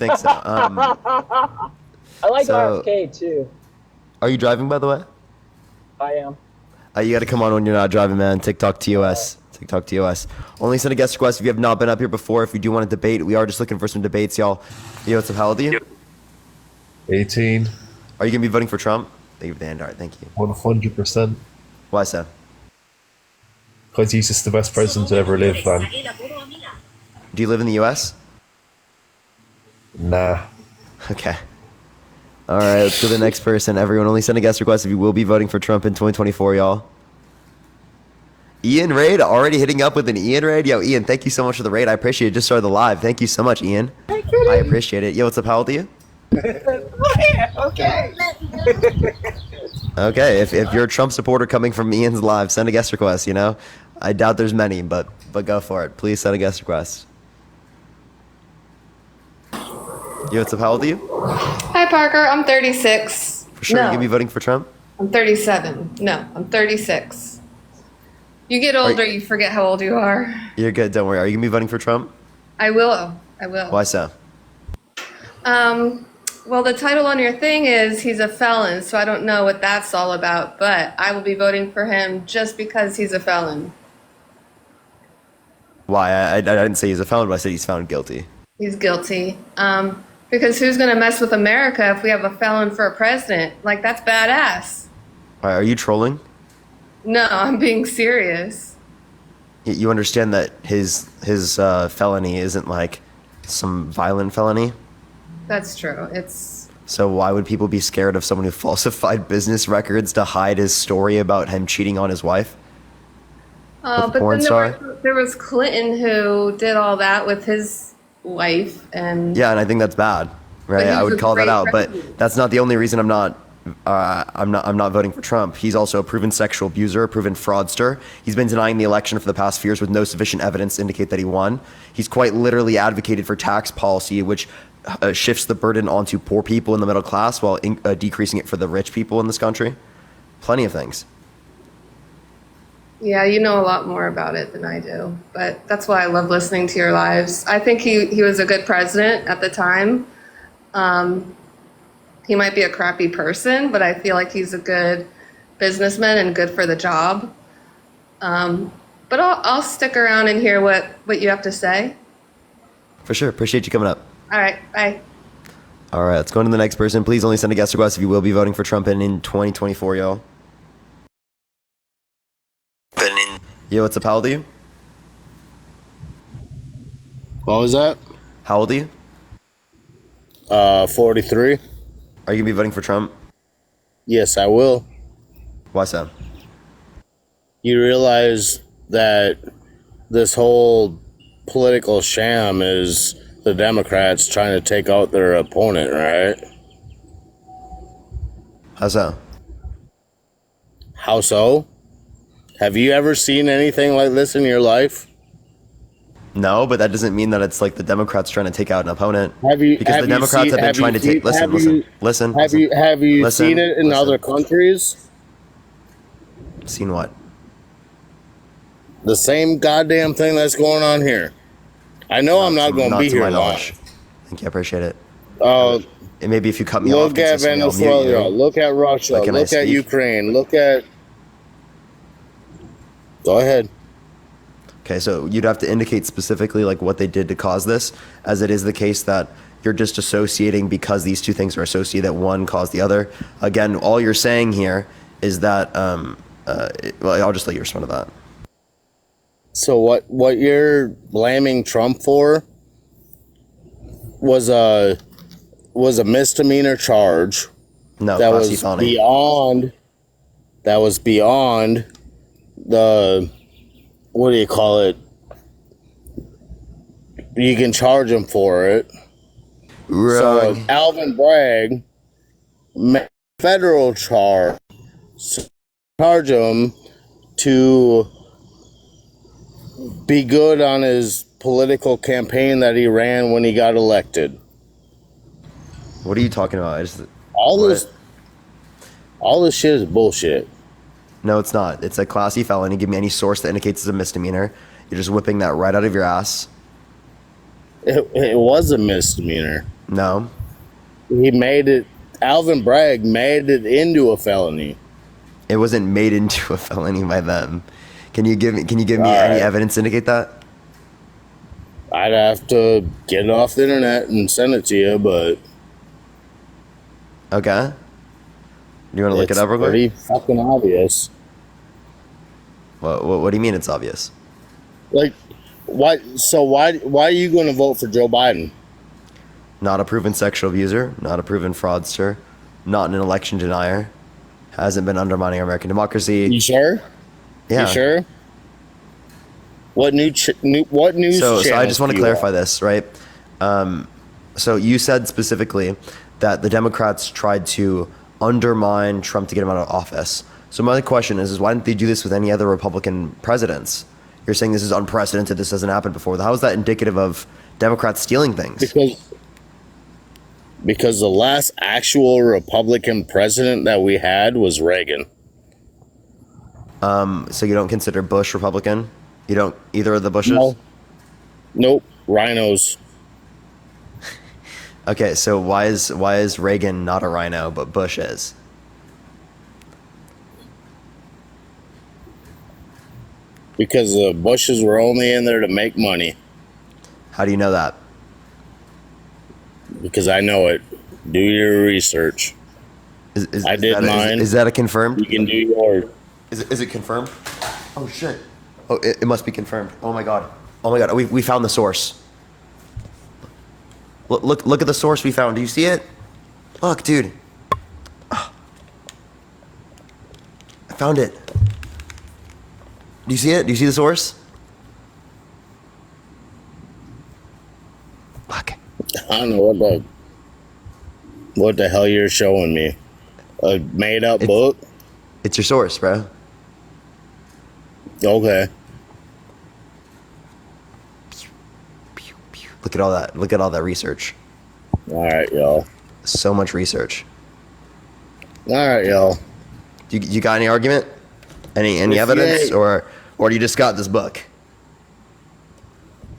think so. I like so, RFK too. Are you driving, by the way? I am. You got to come on when you're not driving, man. TikTok TOS. TikTok TOS. Only send a guest request if you have not been up here before. If you do want to debate, we are just looking for some debates, y'all. Yo, what's up? How old are you? 18. Are you going to be voting for Trump? Thank you for the hand art. Thank you. 100%. Why so? Because he's just the best president to ever live, man. Do you live in the U.S.? Nah. Okay. All right, let's go to the next person. Everyone, only send a guest request if you will be voting for Trump in 2024, y'all. Ian Raid already hitting up with an Ian Raid. Yo, Ian, thank you so much for the raid. I appreciate it. Just started the live. Thank you so much, Ian. I appreciate it. Yo, what's up? How old are you? Okay. Okay, if you're a Trump supporter coming from Ian's live, send a guest request, you know? I doubt there's many, but go for it. Please send a guest request. Yo, what's up? How old are you? Hi, Parker. I'm 36. For sure, No, you gonna be voting for Trump? I'm 37. No, I'm 36. You get older, you forget how old you are. You're good, don't worry. Are you gonna be voting for Trump? I will. I will. Why so? Well, the title on your thing is he's a felon, so I don't know what that's all about, but I will be voting for him just because he's a felon. Why? I didn't say he's a felon, but I said he's found guilty. He's guilty. Because who's going to mess with America if we have a felon for a president? Like, that's badass. All right, are you trolling? No, I'm being serious. You understand that his felony isn't like some violent felony? That's true. It's... So why would people be scared of someone who falsified business records to hide his story about him cheating on his wife? But porn then star? there was Clinton who did all that with his wife, and Yeah, and I think that's bad, right? But he I was would a call that great out, but president. that's not the only reason I'm not voting for Trump. He's also a proven sexual abuser, a proven fraudster. He's been denying the election for the past few years with no sufficient evidence to indicate that he won. He's quite literally advocated for tax policy, which shifts the burden onto poor people in the middle class while decreasing it for the rich people in this country. Plenty of things. yeah, you know a lot more about it than I do. But that's why I love listening to your lives. I think he was a good president at the time. He might be a crappy person, but I feel like he's a good businessman and good for the job. But I'll stick around and hear what you have to say. For sure. Appreciate you coming up. All right, bye. All right, let's go on to the next person. Please only send a guest request if you will be voting for Trump in 2024, y'all. Yo, what's up? How old are you? What was that? How old are you? 43. Are you gonna be voting for Trump? Yes, I will. Why so? You realize that this whole political sham is the Democrats trying to take out their opponent, right? How so? How so? Have you ever seen anything like this in your life? No, but that doesn't mean that it's like the Democrats trying to take out an opponent. Have you? Because have the you Democrats seen- have been have trying you to take. seen- Listen, have listen, you- listen. Have you Listen, seen it in listen. other countries? Seen what? The same goddamn thing that's going on here. I know I'm not going to be to my here long. knowledge. Thank you. I appreciate it. Uh, And maybe if you cut me off Look at consistently, I'll mute Venezuela. you. Look at Russia. But can I Look at speak? Ukraine. Look at. Go ahead. Okay, so you'd have to indicate specifically like what they did to cause this, as it is the case that you're just associating because these two things are associated that one caused the other. Again, all you're saying here is that, well, I'll just let you respond to that. So what you're blaming Trump for was a misdemeanor charge No, that class C was felony. beyond the, what do you call it? You can charge him for it. So Wrong. Alvin Bragg, federal charge, charge him to be good on his political campaign that he ran when he got elected. What are you talking about? All What? this shit is bullshit. No, it's not. It's a class C felony. Give me any source that indicates it's a misdemeanor. You're just whipping that right out of your ass. It was a misdemeanor. No. He made it. Alvin Bragg made it into a felony. It wasn't made into a felony by them. Can you give me any right. evidence to indicate that? I'd have to get it off the internet and send it to you, but Okay. Do you want to look it it's up real pretty quick? fucking obvious. What do you mean it's obvious? Like, why? So why are you going to vote for Joe Biden? Not a proven sexual abuser, not a proven fraudster, not an election denier, hasn't been undermining American democracy. You sure? Yeah. You sure? What what news? So I channels just want do to you clarify watch? this, right? So you said specifically that the Democrats tried to undermine Trump to get him out of office. So my question is why didn't they do this with any other Republican presidents? You're saying this is unprecedented. This hasn't happened before. How is that indicative of Democrats stealing things? Because the last actual Republican president that we had was Reagan. So you don't consider Bush Republican? You don't either of the Bushes? No. Nope. Rhinos. Okay, so why is Reagan not a rhino but Bush is? Because the Bushes were only in there to make money. How do you know that? Because I know it. Do your research. I did mine. Is that a confirmed? You can do yours. Is it confirmed? Oh shit! Oh, it must be confirmed. Oh my god! Oh my god! We found the source. Look at the source we found. Do you see it? Look, dude. I found it. Do you see it? Do you see the source? Look. I don't know what the hell you're showing me. A made up book? It's your source, bro. Okay. Look at all that. Look at all that research. All right, y'all. So much research. All right, y'all. You got any argument? Any If you evidence, ain't- or you just got this book?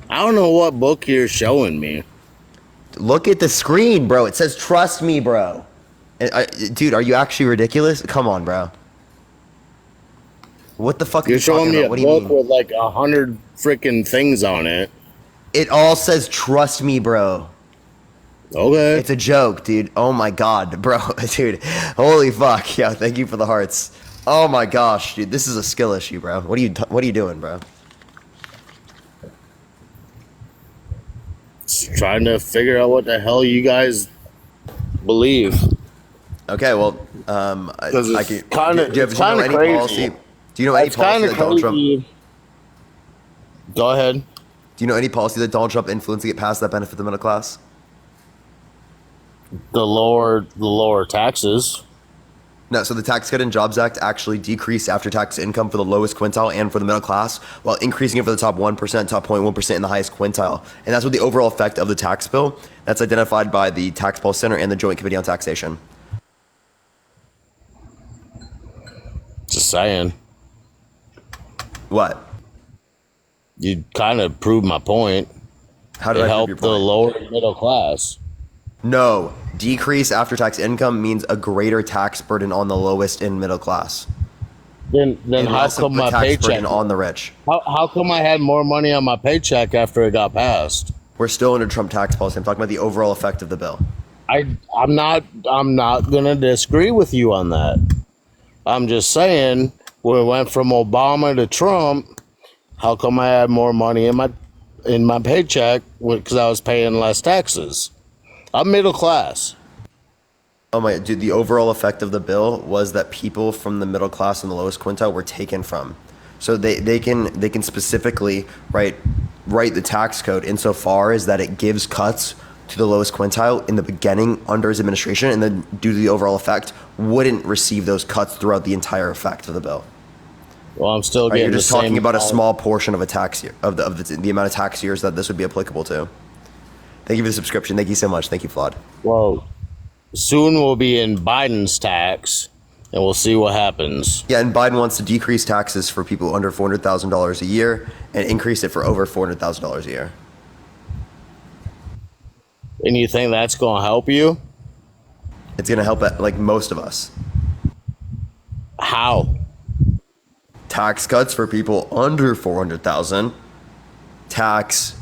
I don't know what book you're showing me. Look at the screen, bro. It says "Trust me, bro." Dude, are you actually ridiculous? Come on, bro. What the fuck are You're you talking showing me about? a What do you book mean? with like 100 freaking things on it. It all says "Trust me, bro." Okay. It's a joke, dude. Oh my god, bro, dude. Holy fuck, yeah. Thank you for the hearts. Oh my gosh, dude. This is a skill issue, bro. What are you doing, bro? Just trying to figure out what the hell you guys believe. Okay, well, 'Cause I it's can. kinda- do you it's know kinda any crazy. policy? Do you know any It's policy kind of that Donald Trump? crazy. Go ahead. Do you know any policy that Donald Trump influenced to get passed that benefit the middle class? The lower taxes. No, so the Tax Cut and Jobs Act actually decreased after-tax income for the lowest quintile and for the middle class, while increasing it for the top 1%, top 0.1%, and the highest quintile. And that's what the overall effect of the tax bill. That's identified by the Tax Policy Center and the Joint Committee on Taxation. Just saying. What? You kind of proved my point. How did It I prove helped your the point? lower middle class. No, decrease after-tax income means a greater tax burden on the lowest and middle class. Then And how less of come a my tax paycheck? burden on the rich. How come I had more money on my paycheck after it got passed? We're still under Trump tax policy. I'm talking about the overall effect of the bill. I'm not gonna disagree with you on that. I'm just saying when it went from Obama to Trump, how come I had more money in my paycheck because I was paying less taxes? I'm middle class. Oh my, dude, the overall effect of the bill was that people from the middle class and the lowest quintile were taken from. So they can specifically write the tax code insofar as that it gives cuts to the lowest quintile in the beginning under his administration, and then due to the overall effect, wouldn't receive those cuts throughout the entire effect of the bill. Well, I'm still Right, getting you're just the talking same about a amount. small portion of a tax year of the amount of tax years that this would be applicable to. Thank you for the subscription. Thank you so much. Thank you, Flawed. Well, soon we'll be in Biden's tax, and we'll see what happens. Yeah, and Biden wants to decrease taxes for people under $400,000 a year and increase it for over $400,000 a year. And you think that's going to help you? It's going to help like most of us. How? Tax cuts for people under 400,000. Tax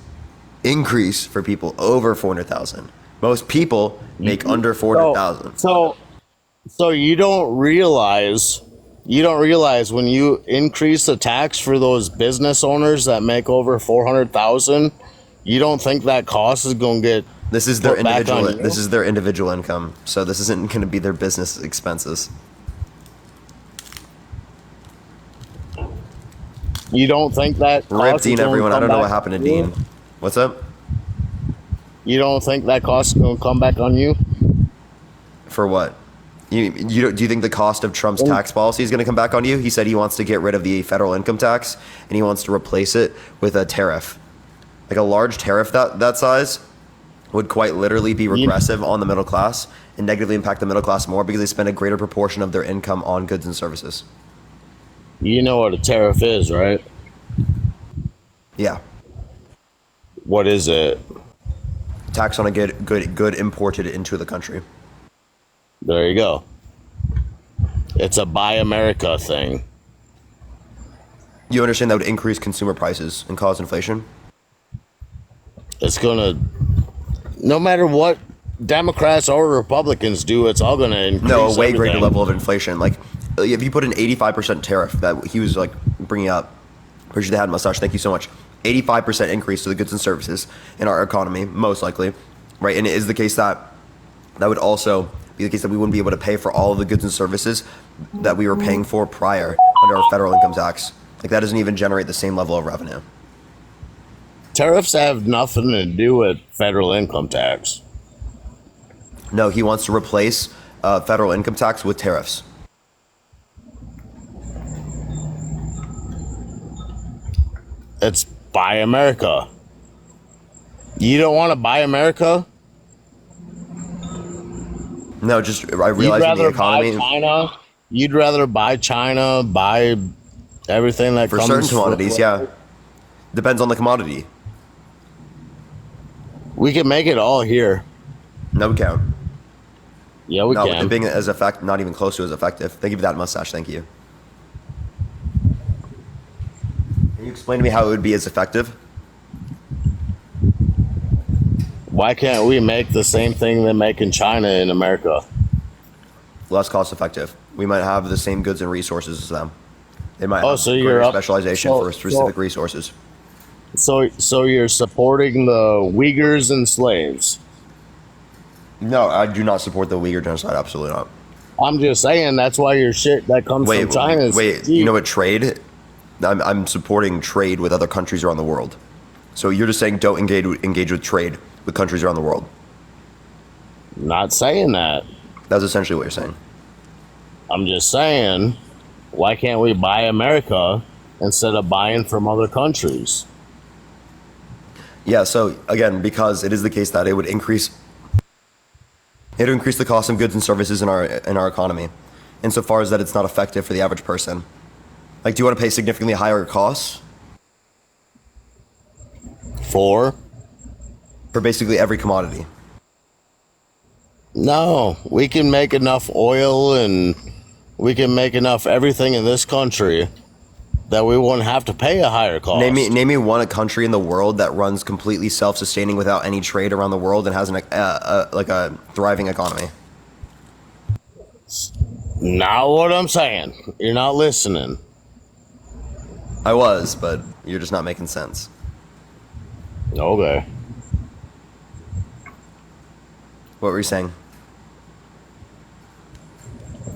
increase for people over 400,000. Most people make under 400,000. So you don't realize when you increase the tax for those business owners that make over 400,000, you don't think that cost is going to get This is their put back individual. on you? This is their individual income. So this isn't going to be their business expenses. You don't think that cost Rip is Dean, gonna everyone. I come don't know back what happened to on you? Dean. What's up? You don't think that cost is going to come back on you? For what? Do you think the cost of Trump's tax policy is going to come back on you? He said he wants to get rid of the federal income tax and he wants to replace it with a tariff. Like a large tariff that size would quite literally be regressive on the middle class and negatively impact the middle class more because they spend a greater proportion of their income on goods and services. You know what a tariff is, right? Yeah. What is it? Tax on a good imported into the country. There you go. It's a Buy America thing. You understand that would increase consumer prices and cause inflation? It's gonna, no matter what Democrats or Republicans do, it's all gonna increase. No, a way greater everything. level of inflation. Like, if you put an 85% tariff that he was like bringing up, Appreciate the hat mustache. Thank you so much. 85% increase to the goods and services in our economy, most likely, right? And it is the case that would also be the case that we wouldn't be able to pay for all of the goods and services that we were paying for prior under our federal income tax. Like, that doesn't even generate the same level of revenue. Tariffs have nothing to do with federal income tax. No, he wants to replace federal income tax with tariffs. It's Buy America. You don't want to buy America? No, just I realize in the economy. Buy China. You'd rather buy China, buy everything that For comes certain commodities, yeah. Depends on the commodity. We can make it all here. No, we can't. Yeah, we No, can. it being not even close to as effective. Thank you for that mustache. Thank you. Can you explain to me how it would be as effective? Why can't we make the same thing they make in China in America? Less cost effective. We might have the same goods and resources as them. They might have so greater you're up- specialization so- for specific resources. So you're supporting the Uyghurs and slaves. No, I do not support the Uyghur genocide. Absolutely not. I'm just saying that's why your shit that comes from China is Wait. cheap. You know what trade? I'm supporting trade with other countries around the world. So you're just saying don't engage with trade with countries around the world. Not saying that. That's essentially what you're saying. I'm just saying, why can't we buy America instead of buying from other countries? Yeah. So again, because it is the case that it would increase the cost of goods and services in our economy, insofar as that it's not effective for the average person. Like, do you want to pay significantly higher costs For? for basically every commodity? No, we can make enough oil and we can make enough everything in this country that we won't have to pay a higher cost. Name me one country in the world that runs completely self-sustaining without any trade around the world and has a thriving economy. Not what I'm saying. You're not listening. I was, but you're just not making sense. Okay. What were you saying?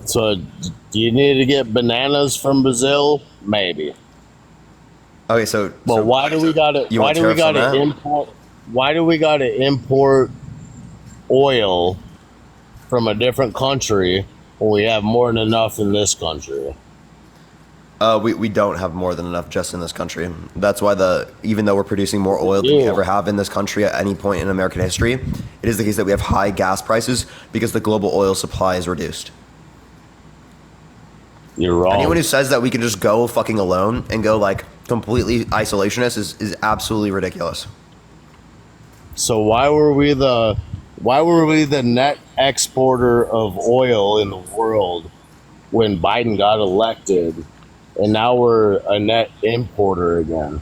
So, do you need to get bananas from Brazil? Maybe. Okay, so But why do we gotta? You Why want do we tariffs on gotta that? import? Why do we gotta import oil from a different country when we have more than enough in this country? we don't have more than enough just in this country. That's why even though we're producing more oil than we Yeah. ever have in this country at any point in American history, it is the case that we have high gas prices because the global oil supply is reduced. You're wrong. Anyone who says that we can just go fucking alone and go like completely isolationist is absolutely ridiculous. So why were we the Why were we the net exporter of oil in the world when Biden got elected, and now we're a net importer again?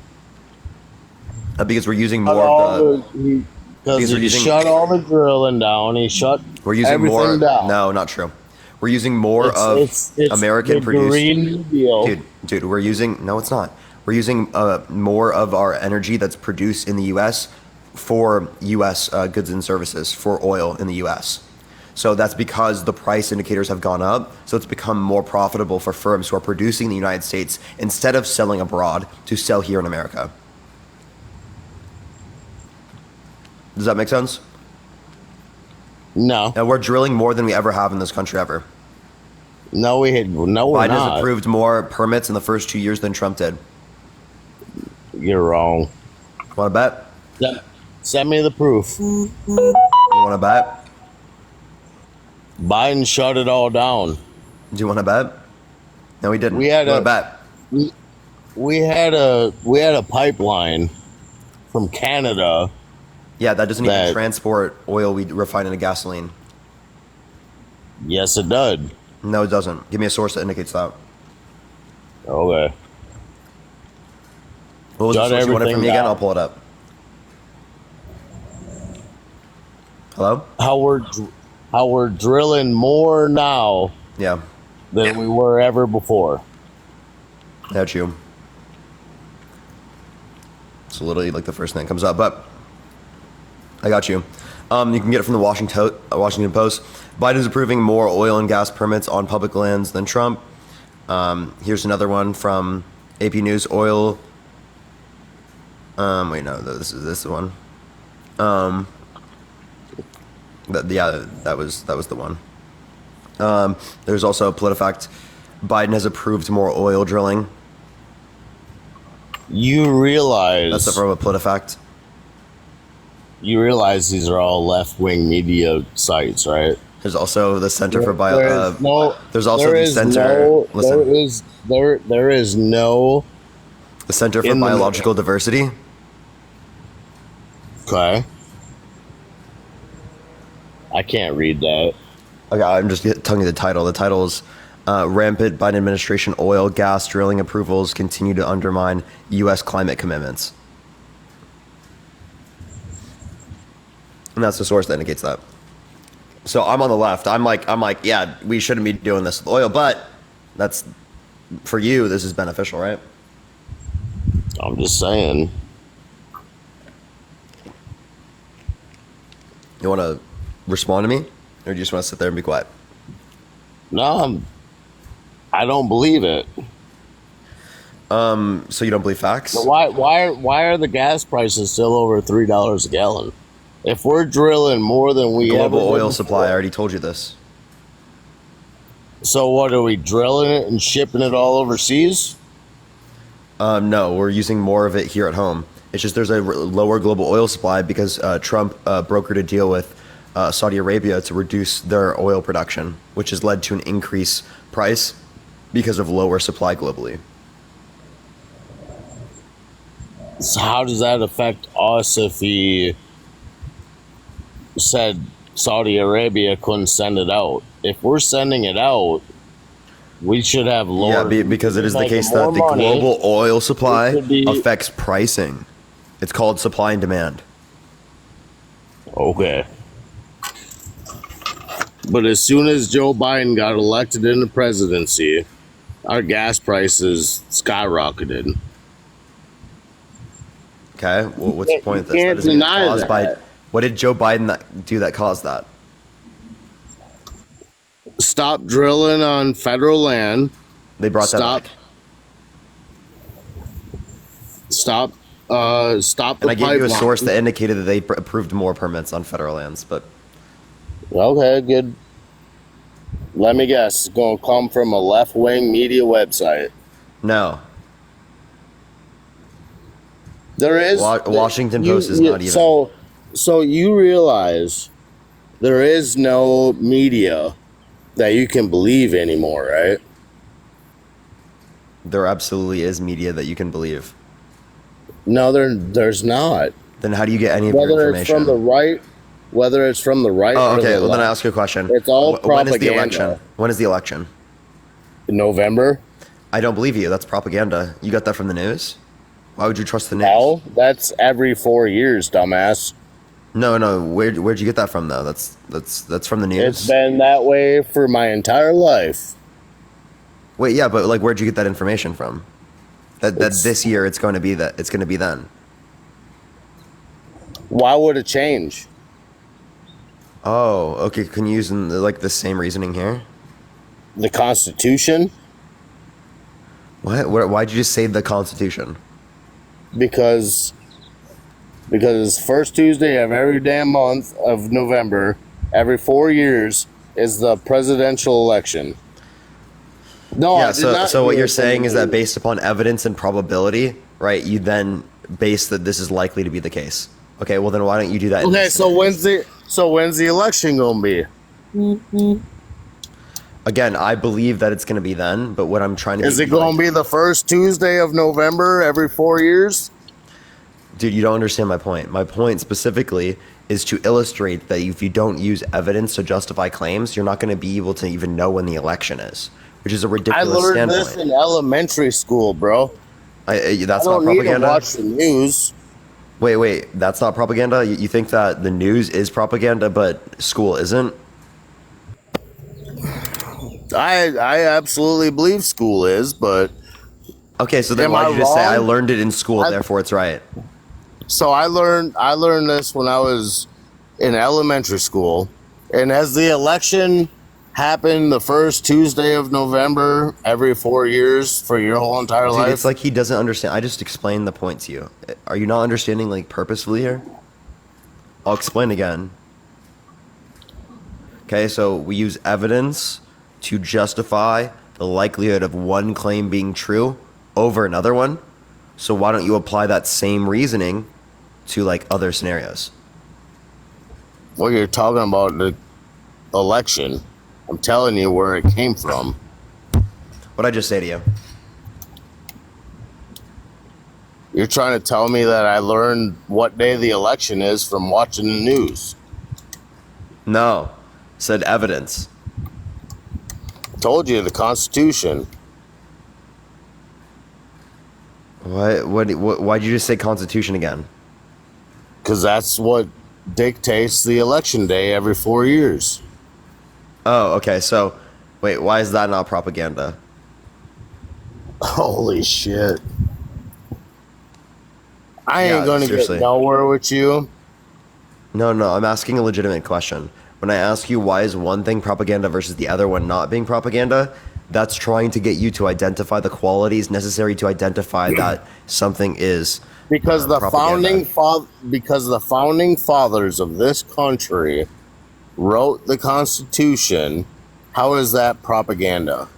Because we're using Shut more all of the. the because Because we're he using. shut all the drilling down. He shut We're using everything more. down. No, not true. We're using more It's American the produced. Green New Deal. Dude, we're using. No, it's not. We're using more of our energy that's produced in the U.S. for U.S. Goods and services, for oil in the U.S. So that's because the price indicators have gone up. So it's become more profitable for firms who are producing in the United States instead of selling abroad to sell here in America. Does that make sense? No, And we're drilling more than we ever have in this country ever. no, we're Biden has not. approved more permits in the first 2 years than Trump did. You're wrong. Want to bet? Send me the proof. You want to bet? Biden shut it all down. Do you want to bet? No, he didn't. We had you want a- to bet? We had a pipeline from Canada. Yeah, that doesn't even that- transport oil we refine into gasoline. Yes, it did. No, it doesn't. Give me a source that indicates that. Okay. What was the Shut source you wanted everything from me again? down. I'll pull it up. Hello? How we're drilling more now Yeah, than we were ever before. that's you. It's literally like the first thing that comes up, but I got you. You can get it from the Washington Post. Biden's approving more oil and gas permits on public lands than Trump. Here's another one from AP News. Oil. Wait, no, this is one. That was the one. There's also PolitiFact. Biden has approved more oil drilling. You realize That's from a PolitiFact. you realize these are all left-wing media sites, right? There's also the Center for There's also there the is Center. no, Listen, there is no. the Center for in the- Biological Diversity. Okay. I can't read that. Okay, I'm just telling you the title. The title is Rampant Biden Administration Oil, Gas Drilling Approvals Continue to Undermine U.S. Climate Commitments. And that's the source that indicates that. So I'm on the left. I'm like, yeah, we shouldn't be doing this with oil, but that's, for you, this is beneficial, right? I'm just saying. You want to respond to me? Or do you just want to sit there and be quiet? No, I don't believe it. So you don't believe facts? Why are the gas prices still over $3 a gallon? If we're drilling more than we Global ever did oil before- supply, I already told you this. So what, are we drilling it and shipping it all overseas? No, we're using more of it here at home. It's just there's a lower global oil supply because Trump brokered a deal with Saudi Arabia to reduce their oil production, which has led to an increased price because of lower supply globally. So how does that affect us if he said Saudi Arabia couldn't send it out? If we're sending it out, we should have lower. Because it is the making case that more the money. global oil supply It could be- affects pricing. It's called supply and demand. Okay. But as soon as Joe Biden got elected in the presidency, our gas prices skyrocketed. Okay, well, what's the point of this? can't That isn't deny caused by. that. What did Joe Biden do that caused that? Stop drilling on federal land. They brought Stop. that back. Stop the And I gave you a pipeline. source that indicated that they approved more permits on federal lands, but Okay, good. Let me guess. It's going to come from a left-wing media website. no. There is Washington Post is not even. So you realize there is no media that you can believe anymore, right? There absolutely is media that you can believe. No, there's not. Then how do you get any of your Whether it's information? from the right, whether it's from the right Oh, or okay. the Well, then I left. ask you a question. It's all When is the propaganda. election? When is the election? In November? I don't believe you. That's propaganda. You got that from the news? Why would you trust the news? No, that's every 4 years, dumbass. No. Where'd you get that from though? That's from the news. It's been that way for my entire life. Wait, yeah, but like, where'd you get that information from? That It's- this year it's going to be that it's going to be then. Why would it change? Oh, okay. Can you use like the same reasoning here? The Constitution? What? Why'd you just say the Constitution? Because it's first Tuesday of every damn month of November, every 4 years, is the presidential election. No, Yeah. I did not So what hear you're it from saying the is that news. based upon evidence and probability, right? You then base that this is likely to be the case. Okay. Well, then why don't you do that? in Okay, this so scenario? when's the election gonna be? Again, I believe that it's going to be then. But what I'm trying to Is be it gonna like, be the first Tuesday of November every 4 years? dude, you don't understand my point. My point specifically is to illustrate that if you don't use evidence to justify claims, you're not going to be able to even know when the election is, which is a I ridiculous learned this standpoint. in elementary school, bro. That's I not don't need to propaganda. watch the news. Wait, that's not propaganda. You think that the news is propaganda, but school isn't? I absolutely believe school is, but Okay, so then Am why'd I you just say I wrong? learned it in school, I- therefore it's right? so I learned this when I was in elementary school, and as the election happened the first Tuesday of November every 4 years for your whole entire Dude, life. it's like he doesn't understand. I just explained the point to you. Are you not understanding like purposefully here? I'll explain again. Okay, so we use evidence to justify the likelihood of one claim being true over another one. So why don't you apply that same reasoning to like other scenarios? Well, you're talking about the election. I'm telling you where it came from. What'd I just say to you? You're trying to tell me that I learned what day the election is from watching the news. No, said evidence. Told you the Constitution. Why'd you just say Constitution again? Because that's what dictates the election day every 4 years. Oh, okay. So, wait, why is that not propaganda? Holy shit. I Yeah, ain't gonna seriously. get nowhere with you. No, I'm asking a legitimate question. When I ask you why is one thing propaganda versus the other one not being propaganda, that's trying to get you to identify the qualities necessary to identify that something is Because the propaganda. founding fathers of this country wrote the Constitution. How is that propaganda?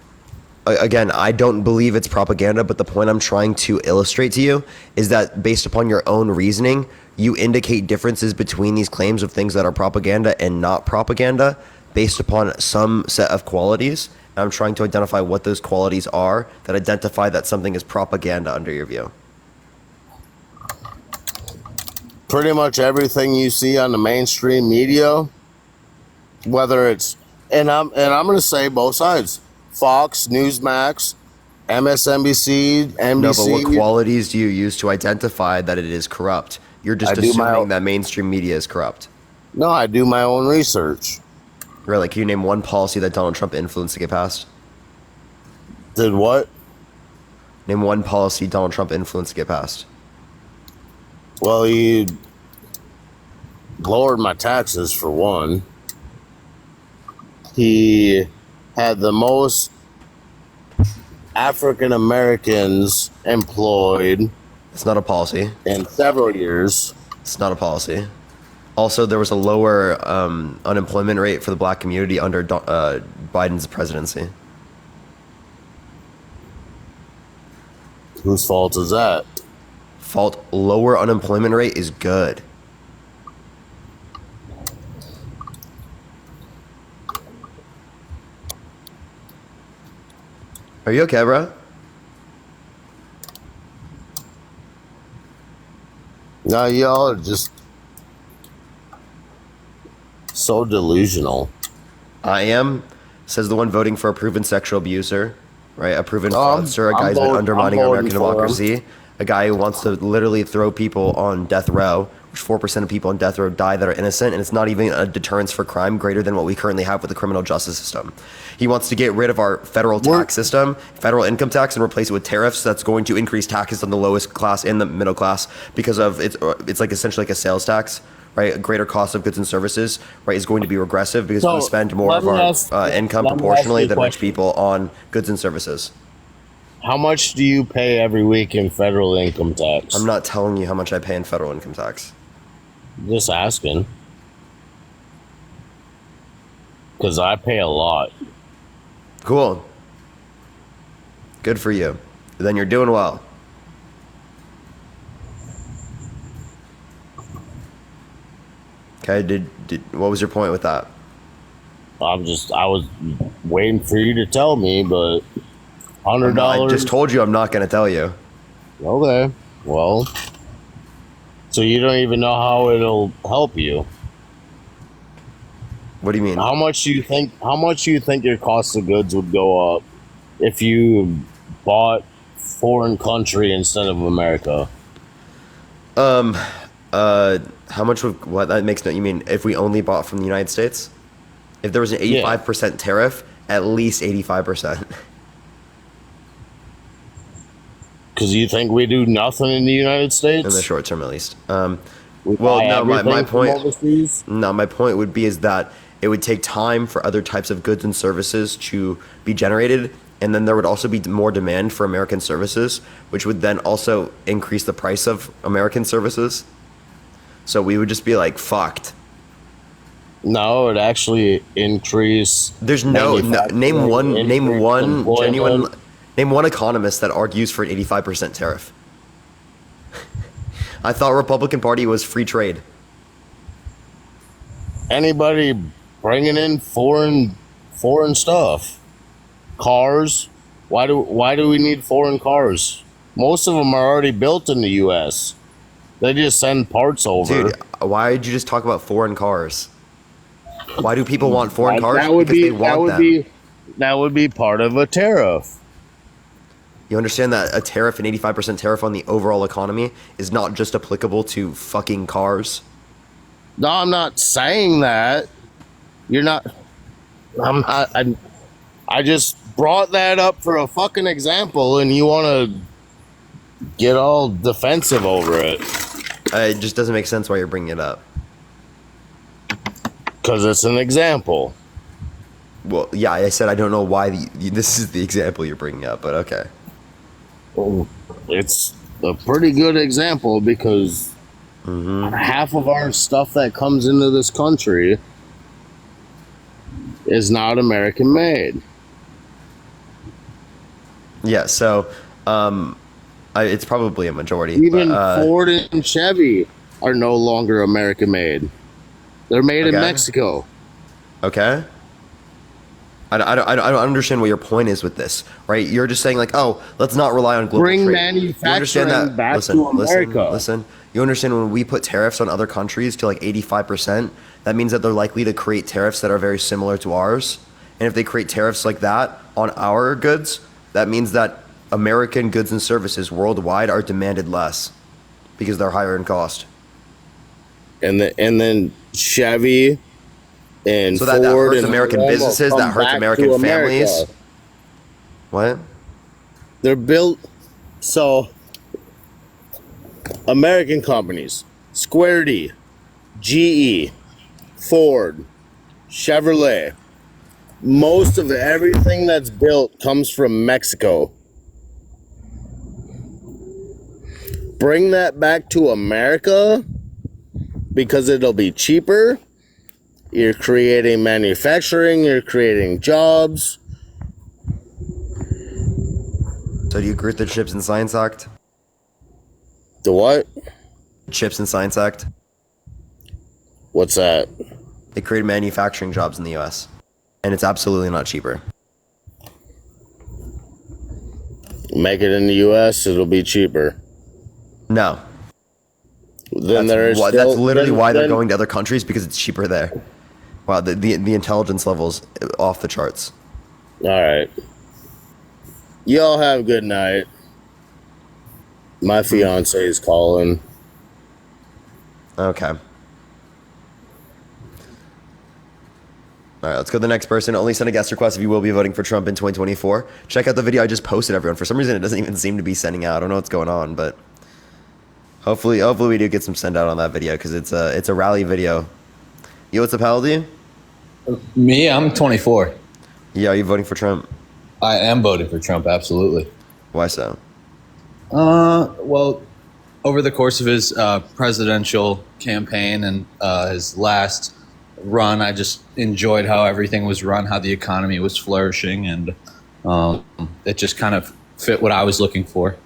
Again, I don't believe it's propaganda, but the point I'm trying to illustrate to you is that based upon your own reasoning, you indicate differences between these claims of things that are propaganda and not propaganda based upon some set of qualities. And I'm trying to identify what those qualities are that identify that something is propaganda under your view. Pretty much everything you see on the mainstream media, whether it's and I'm going to say both sides. Fox, Newsmax, MSNBC, NBC. No, but what qualities do you use to identify that it is corrupt? You're just I do my assuming own- that mainstream media is corrupt. No, I do my own research. Really? Can you name one policy that Donald Trump influenced to get passed? Did what? Name one policy Donald Trump influenced to get passed. Well, he lowered my taxes for one. He had the most African Americans employed It's not a policy. in several years. It's not a policy. Also, there was a lower unemployment rate for the black community under Biden's presidency. Whose fault is that? Fault, lower unemployment rate is good. Are you okay, bro? No, y'all are just so delusional. I am, says the one voting for a proven sexual abuser, right? A proven fraudster, a guy who's been undermining our American democracy, a guy who wants to literally throw people on death row, which 4% of people on death row die that are innocent, and it's not even a deterrence for crime greater than what we currently have with the criminal justice system. He wants to get rid of our federal tax system, federal income tax, and replace it with tariffs. That's going to increase taxes on the lowest class and the middle class because of it's like essentially like a sales tax. Right, a greater cost of goods and services, right, is going to be regressive because we spend more of our income proportionally than rich people on goods and services. How much do you pay every week in federal income tax? I'm not telling you how much I pay in federal income tax. Just asking. Because I pay a lot. Cool. Good for you. Then you're doing well. Okay, what was your point with that? I was waiting for you to tell me, but $100. I just told you I'm not going to tell you. Okay, well, so you don't even know how it'll help you. What do you mean? How much do you think your cost of goods would go up if you bought foreign country instead of America? How much would what that makes no? You mean if we only bought from the United States? If there was an 85% tariff, at least 85%. Because you think we do nothing in the United States? In the short term, at least. My point would be is that it would take time for other types of goods and services to be generated, and then there would also be more demand for American services, which would then also increase the price of American services. So we would just be like fucked. No, it actually increase. There's name one economist that argues for an 85% tariff. I thought Republican Party was free trade. Anybody bringing in foreign stuff, cars. Why do we need foreign cars? Most of them are already built in the U.S. They just send parts over. Dude, why did you just talk about foreign cars? Why do people want foreign cars? That would be part of a tariff. You understand that a tariff, an 85% tariff on the overall economy, is not just applicable to fucking cars? No, I'm not saying that. You're not. I just brought that up for a fucking example, and you want to get all defensive over it. It just doesn't make sense why you're bringing it up. Because it's an example. Well, yeah, I said I don't know why this is the example you're bringing up, but okay. It's a pretty good example because half of our stuff that comes into this country is not American made. Yeah, so it's probably a majority. Even Ford and Chevy are no longer American made. They're made in Mexico. Okay. I don't understand what your point is with this, right? You're just saying like, oh, let's not rely on global trade. Bring manufacturing back to America. Listen. You understand when we put tariffs on other countries to like 85%, that means that they're likely to create tariffs that are very similar to ours. And if they create tariffs like that on our goods, that means that American goods and services worldwide are demanded less because they're higher in cost. And then Chevy and so Ford that hurts and American businesses, that hurts American families. What? They're built so American companies, Square D, GE, Ford, Chevrolet. Most of everything that's built comes from Mexico. Bring that back to America because it'll be cheaper. You're creating manufacturing, you're creating jobs. So do you agree with the Chips and Science Act? The what? Chips and Science Act? What's that? They created manufacturing jobs in the U.S. And it's absolutely not cheaper. Make it in the U.S., it'll be cheaper. No. Then That's literally why they're going to other countries, because it's cheaper there. Wow, the intelligence level's off the charts. All right. Y'all have a good night. My fiance is calling. Okay. All right, let's go to the next person. Only send a guest request if you will be voting for Trump in 2024. Check out the video I just posted, everyone. For some reason, it doesn't even seem to be sending out. I don't know what's going on, but hopefully we do get some send out on that video because it's a rally video. Yo, what's up, how old are you? Me, I'm 24. Yeah, are you voting for Trump? I am voting for Trump, absolutely. Why so? Well, over the course of his presidential campaign and his last run, I just enjoyed how everything was run, how the economy was flourishing, and it just kind of fit what I was looking for.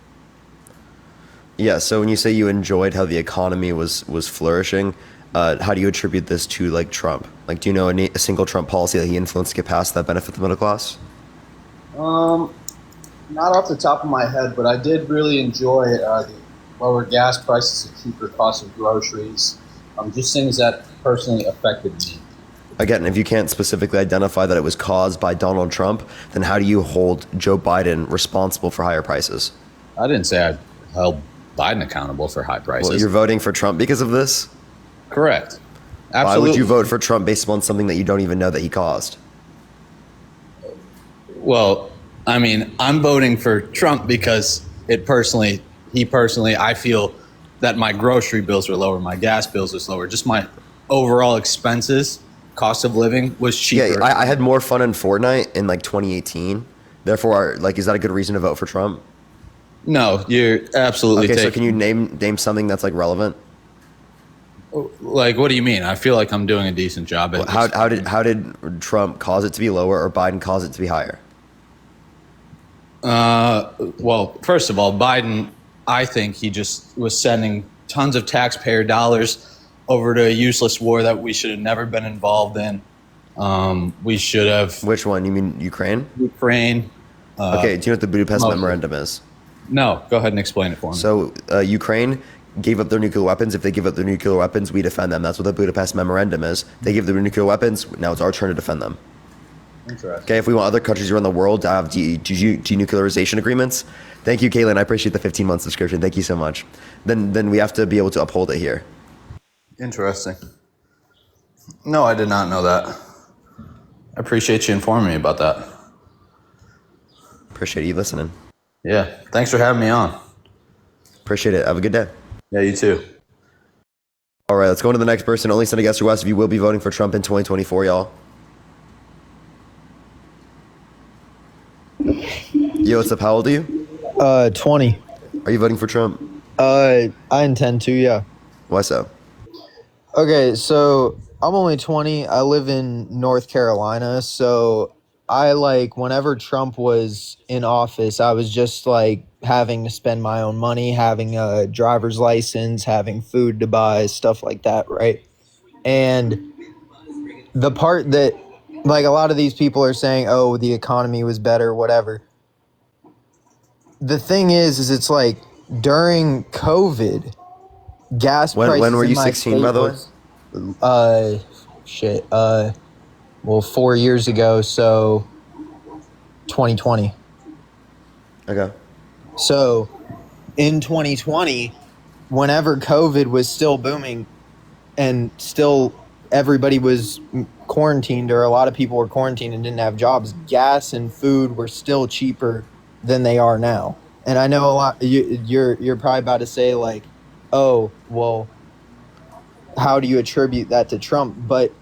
Yeah, so when you say you enjoyed how the economy was flourishing, how do you attribute this to like Trump? Like, do you know a single Trump policy that he influenced to get passed that benefit the middle class? Not off the top of my head, but I did really enjoy the lower gas prices and cheaper cost of groceries. Just things that personally affected me. Again, if you can't specifically identify that it was caused by Donald Trump, then how do you hold Joe Biden responsible for higher prices? I didn't say I held Biden accountable for high prices. Well, you're voting for Trump because of this? Correct. Why Absolutely. would you vote for Trump based upon something that you don't even know that he caused? Well, I mean, I'm voting for Trump because I feel that my grocery bills were lower, my gas bills was lower, just my overall expenses, cost of living was cheaper. Yeah, I had more fun in Fortnite in like 2018. Therefore, like, is that a good reason to vote for Trump? No, you're absolutely Okay, so taking. can you name something that's like relevant? Like, what do you mean? I feel like I'm doing a decent job at How did Trump cause it to be lower or Biden cause it to be higher? Well, first of all, Biden, I think he just was sending tons of taxpayer dollars over to a useless war that we should have never been involved in. We should have. Which one? You mean Ukraine? Ukraine. Okay, do you know what the Budapest mostly. Memorandum is? No, go ahead and explain it for me. So Ukraine gave up their nuclear weapons. If they give up their nuclear weapons, we defend them. That's what the Budapest Memorandum is. They give their nuclear weapons. Now it's our turn to defend them. Interesting. Okay, if we want other countries around the world to have denuclearization agreements, thank you, Caitlin. I appreciate the 15-month subscription. Thank you so much. Then we have to be able to uphold it here. Interesting. No, I did not know that. I appreciate you informing me about that. Appreciate you listening. Yeah, thanks for having me on. Appreciate it. Have a good day. Yeah, you too. All right, let's go on to the next person. Only send a guest request if you will be voting for Trump in 2024, y'all. Yo, what's up? How old are you? 20. Are you voting for Trump? I intend to, yeah. Why so? Okay, so I'm only 20. I live in North Carolina, so whenever Trump was in office, I was just like having to spend my own money, having a driver's license, having food to buy, stuff like that, right? And the part that, like, a lot of these people are saying, oh, the economy was better, whatever. The thing is it's like during COVID, gas prices. When were you in my 16, by the way? Well, 4 years ago, so 2020. Okay. So in 2020, whenever COVID was still booming and still everybody was quarantined, or a lot of people were quarantined and didn't have jobs, gas and food were still cheaper than they are now. And I know a lot, you're probably about to say like, oh, well, how do you attribute that to Trump? But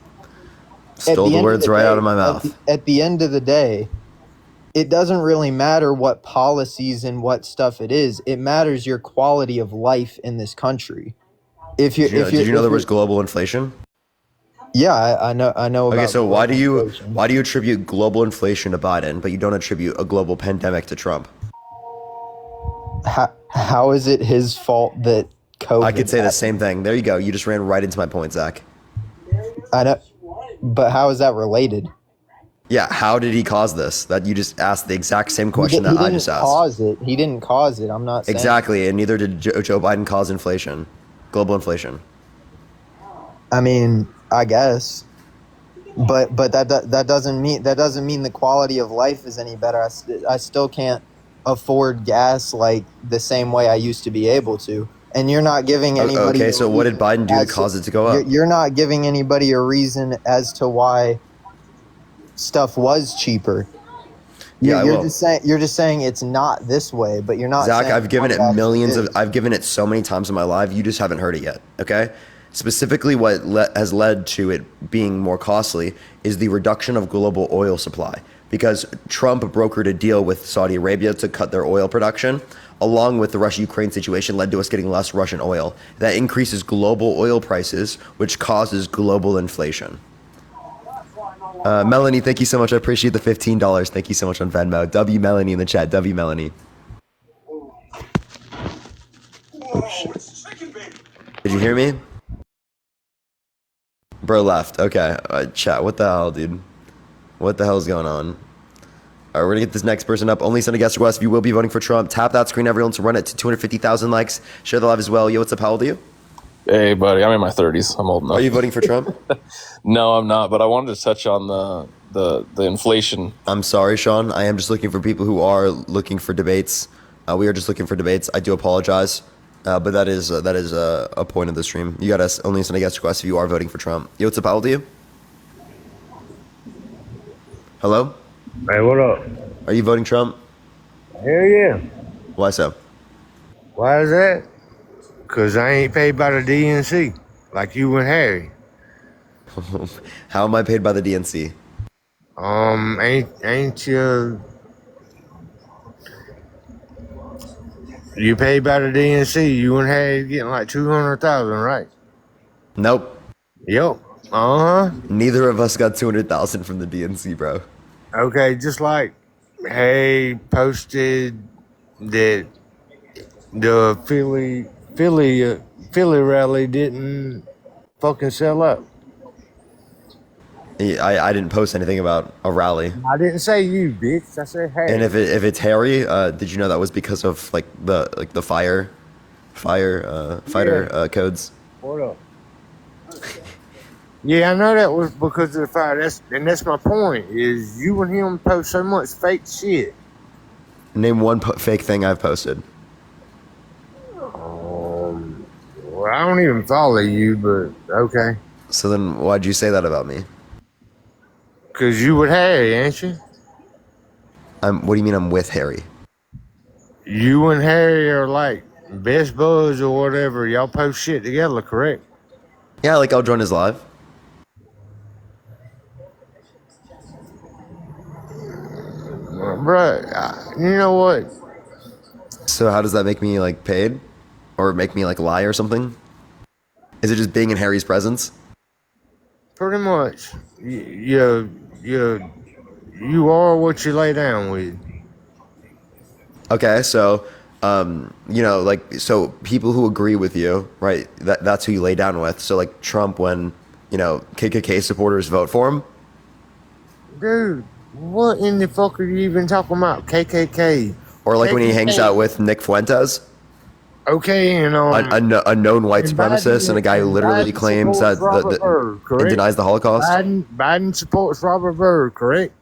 Stole the words right out of my mouth. At the end of the day, it doesn't really matter what policies and what stuff it is. It matters your quality of life in this country. Did you know there was global inflation? Yeah, I know. Okay, so why do inflation. you attribute global inflation to Biden, but you don't attribute a global pandemic to Trump? How is it his fault that COVID? I could say the same thing. There you go. You just ran right into my point, Zach. I know, but how is that related? Yeah, how did he cause this? That you just asked the exact same question that I just asked. He didn't cause it. I'm not saying. Exactly, and neither did Joe Biden cause inflation, global inflation. I mean, I guess. but that doesn't mean the quality of life is any better. I still can't afford gas like the same way I used to be able to. And you're not giving anybody. Okay, so what did Biden do to cause it to go up? You're not giving anybody a reason as to why stuff was cheaper. Yeah, You're just saying it's not this way, but you're not. Zach, saying I've given what it actually is. I've given it so many times in my life. You just haven't heard it yet. Okay. Specifically, what has led to it being more costly is the reduction of global oil supply, because Trump brokered a deal with Saudi Arabia to cut their oil production, along with the Russia-Ukraine situation led to us getting less Russian oil. That increases global oil prices, which causes global inflation. Melanie, thank you so much. I appreciate the $15. Thank you so much on Venmo. W Melanie in the chat. W Melanie. Did you hear me? Bro left. Okay. Chat. What the hell, dude? What the hell is going on? All right, we're gonna get this next person up. Only send a guest request if you will be voting for Trump. Tap that screen, everyone, to run it to 250,000 likes. Share the live as well. Yo, what's up? How old are you? Hey, buddy, I'm in my 30s. I'm old enough. Are you voting for Trump? No, I'm not. But I wanted to touch on the inflation. I'm sorry, Sean. I am just looking for people who are looking for debates. We are just looking for debates. I do apologize, but that is a point of the stream. You got to only send a guest request if you are voting for Trump. Yo, what's up? How old are you? Hello? Hey, what up? Are you voting Trump? Hell yeah. Why so? Why is that? Because I ain't paid by the DNC like you and Harry. How am I paid by the DNC? Ain't you paid by the DNC? You and Harry getting like 200,000, right? Nope. Yup. Uh-huh. Neither of us got 200,000 from the DNC, bro. Okay, just like Harry posted that the Philly rally didn't fucking sell out. I didn't post anything about a rally. I didn't say you, bitch. I said Harry. And if it's Harry, did you know that was because of like the fighter codes? What up? Yeah, I know that was because of the fire. That's my point. Is you and him post so much fake shit. Name one fake thing I've posted. Well, I don't even follow you, but okay. So then, why'd you say that about me? Cause you with Harry, ain't you? What do you mean I'm with Harry? You and Harry are like best buds or whatever. Y'all post shit together, correct? Yeah, like I'll join his live. Bruh, you know what? So how does that make me like paid? Or make me like lie or something? Is it just being in Harry's presence? Pretty much. You are what you lay down with. Okay, so so people who agree with you, right? That's who you lay down with. So like Trump, when KKK supporters vote for him. Dude, what in the fuck are you even talking about? KKK. Or like KKK. when he hangs out with Nick Fuentes. Okay, and a known white supremacist and a guy who literally claims that and denies the Holocaust. Biden supports Robert Byrd, correct?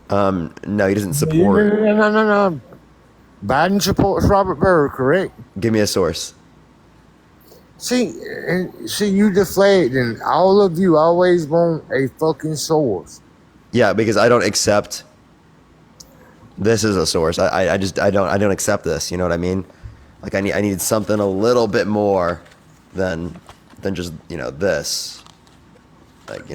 No, he doesn't support. No. Biden supports Robert Byrd, correct? Give me a source. See, you deflecting. All of you always want a fucking source. Yeah, because I don't accept this is a source. I don't accept this. You know what I mean? Like I need something a little bit more than just this. Like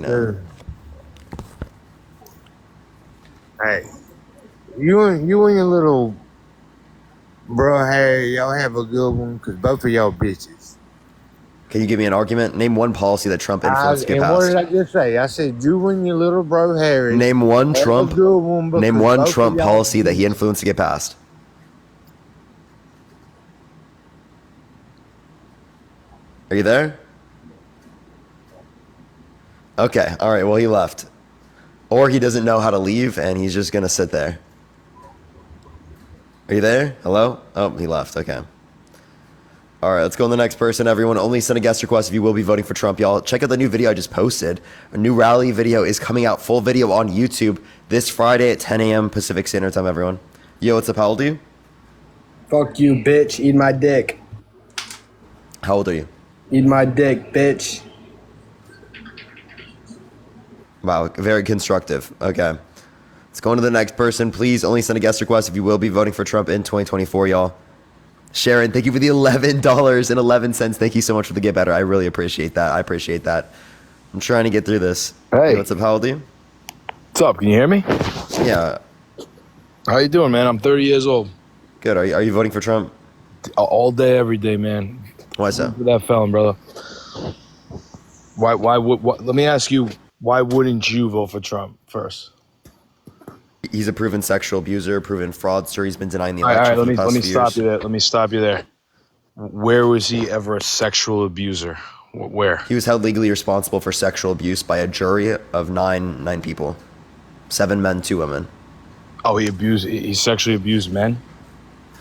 Hey, you and your little bro Harry, y'all have a good one, cause both of y'all bitches. Can you give me an argument? Name one policy that Trump influenced to get passed. What did I just say? I said you and your little bro Harry. Name one Trump. Name one Trump policy that he influenced to get passed. Are you there? Okay. All right. Well, he left. Or he doesn't know how to leave and he's just going to sit there. Are you there? Hello? Oh, he left. Okay. All right, let's go on the next person. Everyone, only send a guest request if you will be voting for Trump, y'all. Check out the new video I just posted. A new rally video is coming out, full video on YouTube this Friday at 10 a.m. Pacific Standard Time, everyone. Yo, what's up? How old are you? Fuck you, bitch. Eat my dick. How old are you? Eat my dick, bitch. Wow, very constructive. Okay. Let's go on to the next person. Please only send a guest request if you will be voting for Trump in 2024, y'all. Sharon, thank you for the $11.11. Thank you so much for the get better. I really appreciate that. I appreciate that. I'm trying to get through this. Hey. What's up? How old are you? What's up? Can you hear me? Yeah. How you doing, man? I'm 30 years old. Good. Are you voting for Trump? All day, every day, man. Why so? For that felon, brother. Let me ask you, why wouldn't you vote for Trump first? He's a proven sexual abuser, proven fraudster. He's been denying the All election right, for the past let me few stop years. you there. Let me stop you there. Where was he ever a sexual abuser? Where? He was held legally responsible for sexual abuse by a jury of nine people. 7 men, 2 women. Oh, he sexually abused men?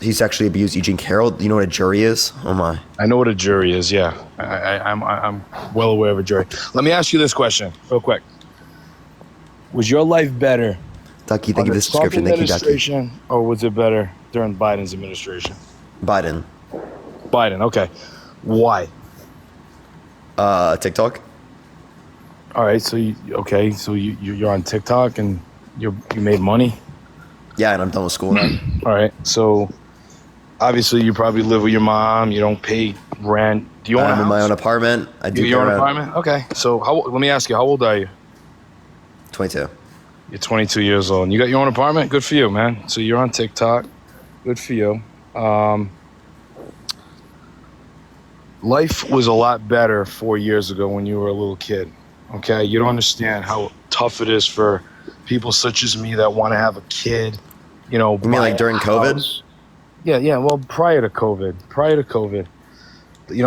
He sexually abused Eugene Carroll. Do you know what a jury is? Oh my. I know what a jury is, yeah. I'm well aware of a jury. Let me ask you this question real quick. Was your life better Ducky, thank you for under the subscription. Trump Thank you, Ducky. administration, or was it better during Biden's administration? Biden. Biden, okay. Why? TikTok. All right, so you're on TikTok and you made money. Yeah, and I'm done with school now. All right, so obviously you probably live with your mom. You don't pay rent. Do you own a I'm in house? my own apartment. I do. Your own pay rent. apartment? Okay. So let me ask you, how old are you? 22. You're 22 years old. And you got your own apartment? Good for you, man. So you're on TikTok. Good for you. Life was a lot better 4 years ago when you were a little kid. Okay? You don't understand how tough it is for people such as me that want to have a kid. You mean like during COVID? Yeah. Well, prior to COVID.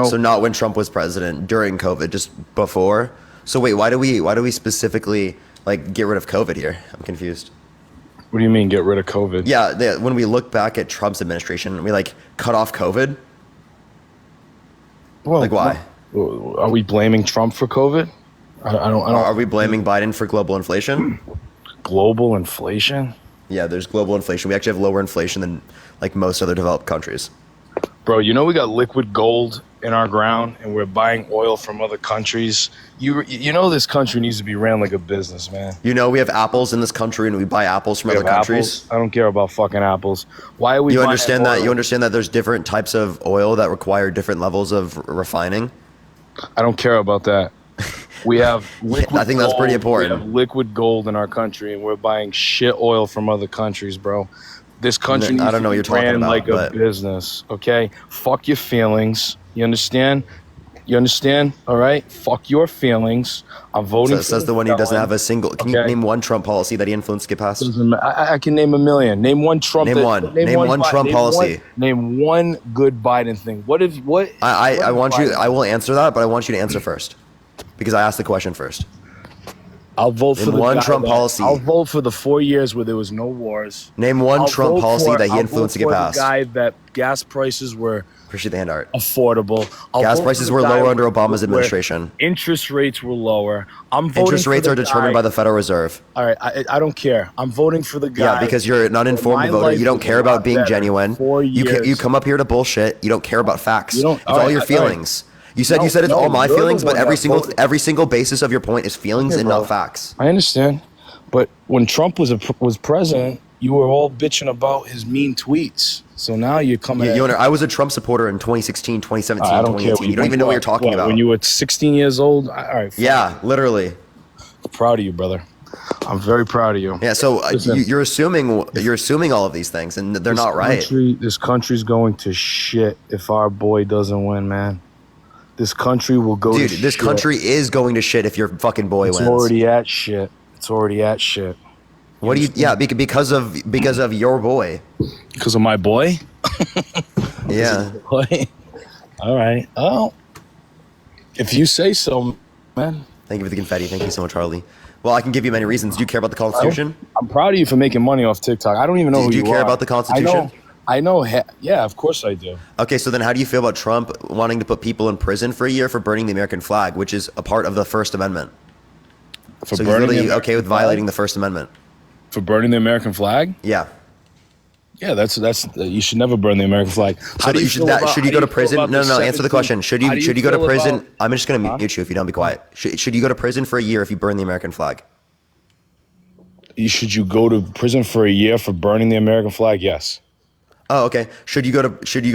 So not when Trump was president, during COVID, just before. So wait, why do we specifically get rid of COVID here? I'm confused. What do you mean get rid of COVID? Yeah, when we look back at Trump's administration, we cut off COVID. Well, why? Are we blaming Trump for COVID? I don't. Are we blaming Biden for global inflation? Global inflation? Yeah, there's global inflation. We actually have lower inflation than most other developed countries. Bro, you know we got liquid gold in our ground and we're buying oil from other countries. You know this country needs to be ran like a business, man. You know we have apples in this country and we buy apples from other countries. Apples? I don't care about fucking apples. Why are we You buying understand oil? that? You understand that there's different types of oil that require different levels of refining? I don't care about that. We have liquid I think that's pretty important. We have liquid gold in our country and we're buying shit oil from other countries, bro. This country needs I don't know to what be you're talking ran about, like a business, okay? Fuck your feelings. You understand? All right? Fuck your feelings. I'm voting for says the one who doesn't have a single. Can you name one Trump policy that he influenced to get passed? I can name a million. Name one Trump. Name one Trump policy. Name one good Biden thing. I want you. I will answer that, but I want you to answer first, because I asked the question first. I'll vote for one Trump policy. I'll vote for the 4 years where there was no wars. Name one Trump policy that he influenced to get passed. The guy that gas prices were appreciate the hand art. Affordable. Gas prices were lower under Obama's administration. Interest rates were lower. I'm voting. Interest rates are determined by the Federal Reserve. All right, I don't care. I'm voting for the guy. Yeah, because you're an uninformed voter. You don't care about being genuine. You come up here to bullshit. You don't care about facts. It's all your feelings. You said it's all my feelings, but every single basis of your point is feelings and not facts. I understand, but when Trump was president, you were all bitching about his mean tweets. So now you're coming. I was a Trump supporter in 2016, 2017, I don't 2018. care. You don't even know what you're talking about. When you were 16 years old. All right. Yeah, literally. I'm proud of you, brother. I'm very proud of you. Yeah. So you're assuming all of these things, and they're not right. This country's going to shit if our boy doesn't win, man. This country will go to shit. Dude, this country is going to shit if your fucking boy wins. It's already at shit. What do you? Yeah, because of your boy. Because of my boy. Yeah. All right. Oh, if you say so, man. Thank you for the confetti. Thank you so much, Harley. Well, I can give you many reasons. Do you care about the Constitution? I'm proud of you for making money off TikTok. I don't even know who you are. Do you care about the Constitution? I know. Yeah, of course I do. Okay, so then how do you feel about Trump wanting to put people in prison for a year for burning the American flag, which is a part of the First Amendment? For So he's burning the literally American okay with flag? violating the First Amendment. For burning the American flag? Yeah. Yeah, that's you should never burn the American flag. So should you go to prison? No, answer the question. Should you go to prison? I'm just going to mute you if you don't be quiet. Should you go to prison for a year if you burn the American flag? Should you go to prison for a year for burning the American flag? Yes. Oh, okay. Should you go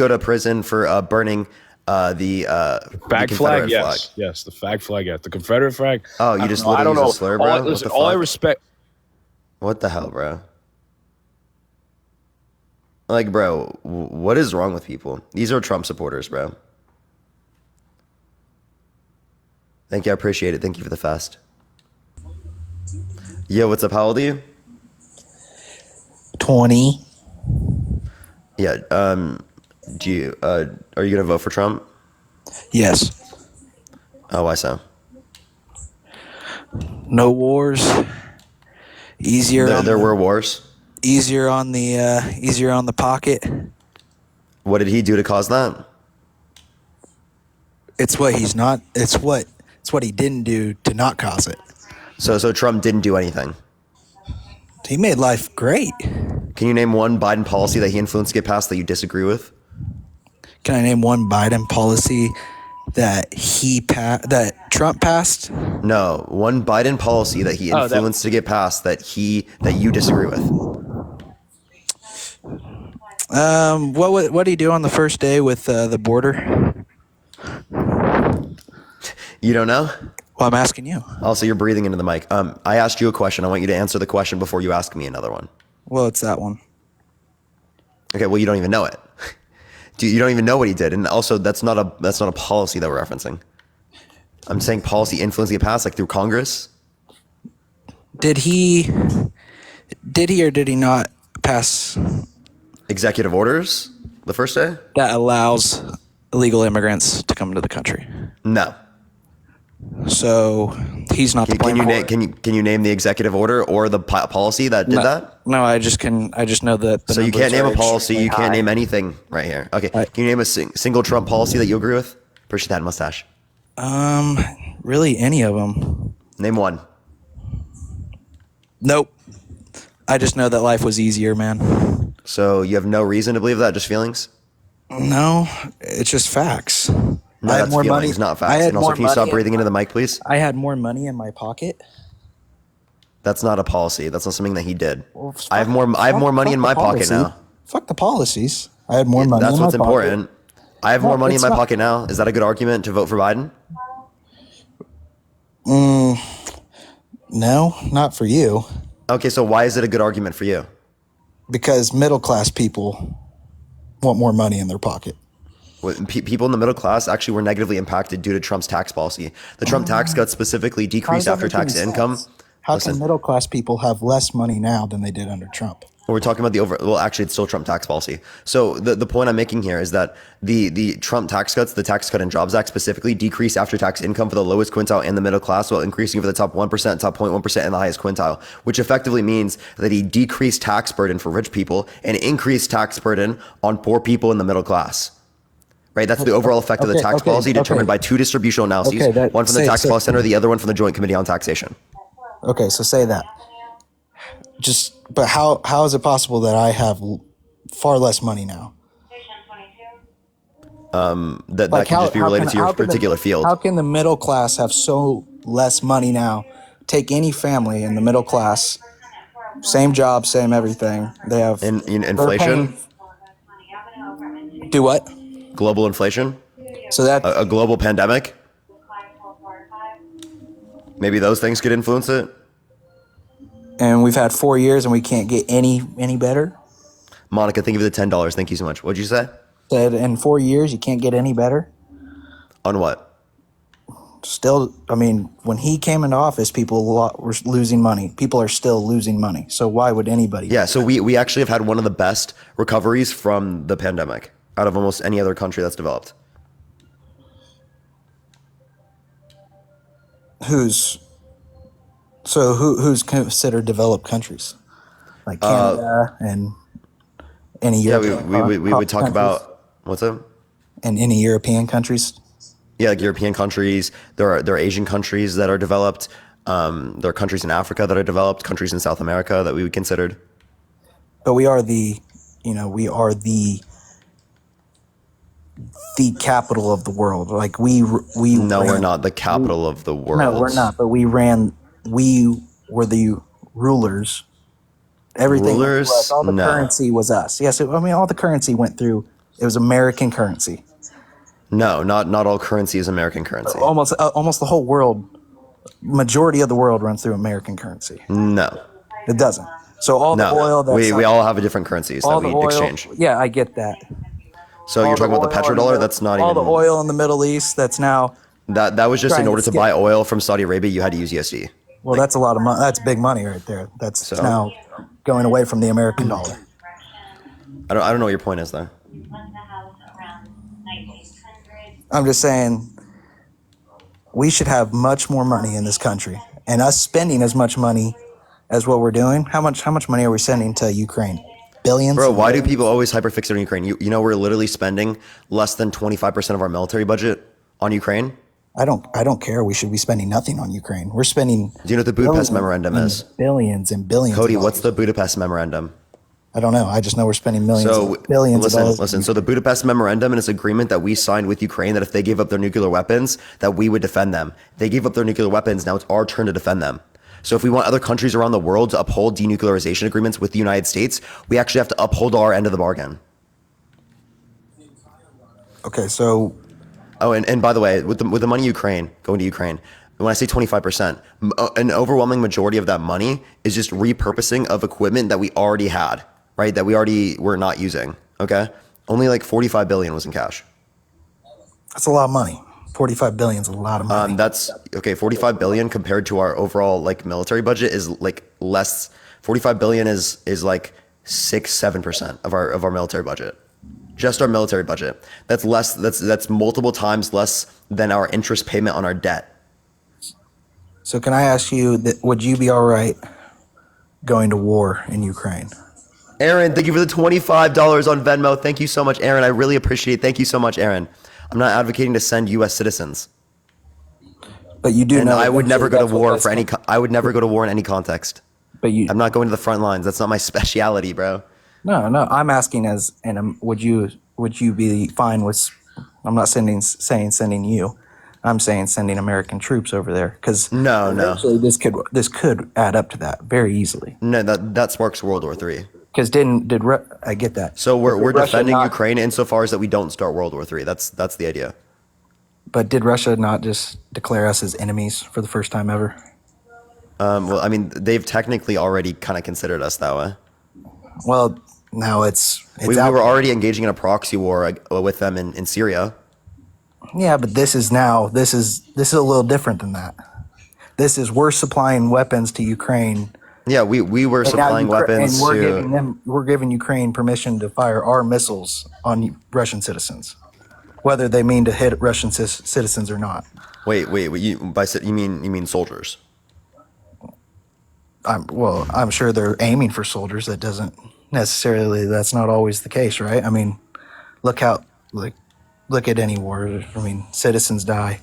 to prison for burning the flag Confederate flag? Yes. Yes, the flag flag. Yes, the Confederate flag. Oh, you just literally use a slur, bro. Listen, all I respect. What the hell, bro? Like, bro, what is wrong with people? These are Trump supporters, bro. Thank you. I appreciate it. Thank you for the fast. Yo, what's up? How old are you? 20. Yeah. Do you are you gonna vote for Trump? Yes. Oh, why so? No wars. Easier. There were wars. Easier on the pocket. What did he do to cause that? It's what he's not. It's what he didn't do to not cause it. So Trump didn't do anything. He made life great. Can you name one Biden policy that he influenced to get passed that you disagree with? Can I name one Biden policy that that Trump passed? No, one Biden policy that he influenced to get passed that you disagree with. What did he do on the first day with the border? You don't know? Well, I'm asking you. Also, you're breathing into the mic. I asked you a question. I want you to answer the question before you ask me another one. Well, it's that one. Okay, well, you don't even know it. You don't even know what he did, and also that's not a policy that we're referencing. I'm saying policy influence get passed like through Congress. Did he or did he not pass executive orders the first day that allows illegal immigrants to come into the country? No. So he's not. Can you name the executive order or the policy that did that? No, I just know that. So you can't name a policy. You can't name anything right here. Okay. Can you name a single Trump policy that you agree with? Appreciate that mustache. Really, any of them. Name one. Nope. I just know that life was easier, man. So you have no reason to believe that? Just feelings? No, it's just facts. No, I had that's more feelings, money. not facts. And also, can you stop breathing into the mic, please? I had more money in my pocket. That's not a policy. That's not something that he did. Well, I have more money in my pocket now. Fuck the policies. I had more money. That's in my what's pocket. important. I have more money in my pocket now. Is that a good argument to vote for Biden? No, not for you. Okay, so why is it a good argument for you? Because middle class people want more money in their pocket. People in the middle class actually were negatively impacted due to Trump's tax policy. The Trump tax cuts specifically decreased after-tax income. How can middle class people have less money now than they did under Trump? We're talking about well, actually, it's still Trump tax policy. So the point I'm making here is that the Trump tax cuts, the Tax Cut and Jobs Act specifically, decreased after-tax income for the lowest quintile and the middle class, while increasing for the top 1%, top 0.1%, and the highest quintile, which effectively means that he decreased tax burden for rich people and increased tax burden on poor people in the middle class. Right, that's the overall effect of the tax policy determined by two distributional analyses, one from the Tax Law Center, the other one from the Joint Committee on Taxation. Okay, so say that. But how is it possible that I have far less money now? That can just be related to your particular field. How can the middle class have so less money now? Take any family in the middle class, same job, same everything. They have in inflation. Do what? Global inflation. So that a global pandemic. Maybe those things could influence it. And we've had 4 years and we can't get any better. Monica, thank you for the $10. Thank you so much. What'd you say? Said in 4 years you can't get any better. On what? Still, I mean, when he came into office, people were losing money. People are still losing money. So why would anybody? Yeah, so we actually have had one of the best recoveries from the pandemic out of almost any other country that's developed. Who's considered developed countries? Like Canada any Yeah, European we would talk countries? about what's up? In any European countries? Yeah, like European countries. There are Asian countries that are developed. There are countries in Africa that are developed. Countries in South America that we would considered. But we are the capital of the world. Like No, we're not the capital of the world. No, we're not. But we were the rulers. Everything went Rulers? through us. All the No. currency was us. Yes, all the currency went through. It was American currency. No, not all currency is American currency. Almost the whole world, majority of the world runs through American currency. No. It doesn't. So all the oil that we all have a different currencies that we exchange. Yeah, I get that. So you're talking about the petrodollar? That's not all even the oil in the Middle East. That's now. that was just in trying order to skip- buy oil from Saudi Arabia, you had to use USD. Well, that's a lot of money. That's big money right there. That's now going away from the American dollar. I don't know what your point is there. I'm just saying we should have much more money in this country, and us spending as much money as what we're doing. How much money are we sending to Ukraine? Billions. Bro, why do people always hyperfixate on Ukraine? You know we're literally spending less than 25% of our military budget on Ukraine. I don't care. We should be spending nothing on Ukraine. We're spending. Do you know what the Budapest Memorandum is? Billions and billions. Cody, what's the Budapest Memorandum? I don't know. I just know we're spending millions, billions of dollars. Listen. So the Budapest Memorandum is an agreement that we signed with Ukraine that if they gave up their nuclear weapons, that we would defend them. They gave up their nuclear weapons. Now it's our turn to defend them. So if we want other countries around the world to uphold denuclearization agreements with the United States, we actually have to uphold our end of the bargain. Okay, so. Oh, and by the way, with the money going to Ukraine, when I say 25%, an overwhelming majority of that money is just repurposing of equipment that we already had, right? That we already were not using. Okay, only like 45 billion was in cash. That's a lot of money. 45 billion is a lot of money. That's okay. 45 billion compared to our overall like military budget is like less. 45 billion is like 6-7% of our military budget. Just our military budget. That's less. That's multiple times less than our interest payment on our debt. So can I ask you, would you be all right going to war in Ukraine? Aaron, thank you for the $25 on Venmo. Thank you so much, Aaron. I really appreciate it. Thank you so much, Aaron. I'm not advocating to send U.S. citizens. But you do know. I would never go to war for any. I would never go to war in any context. But I'm not going to the front lines. That's not my speciality, bro. No. I'm asking would you be fine with? I'm not saying sending you. I'm saying sending American troops over there because eventually this could add up to that very easily. No, that sparks World War III. Because I get that? So we're defending Ukraine insofar as that we don't start World War III. That's the idea. But did Russia not just declare us as enemies for the first time ever? Well, I mean, they've technically already kind of considered us that way. Well, now it's we were already engaging in a proxy war with them in Syria. Yeah, but this is a little different than that. This is we're supplying weapons to Ukraine. Yeah, we were supplying weapons and we're giving Ukraine permission to fire our missiles on Russian citizens, whether they mean to hit Russian citizens or not. Wait, you mean soldiers? I'm sure they're aiming for soldiers. That's not always the case, right? I mean, look at any war. I mean, citizens die.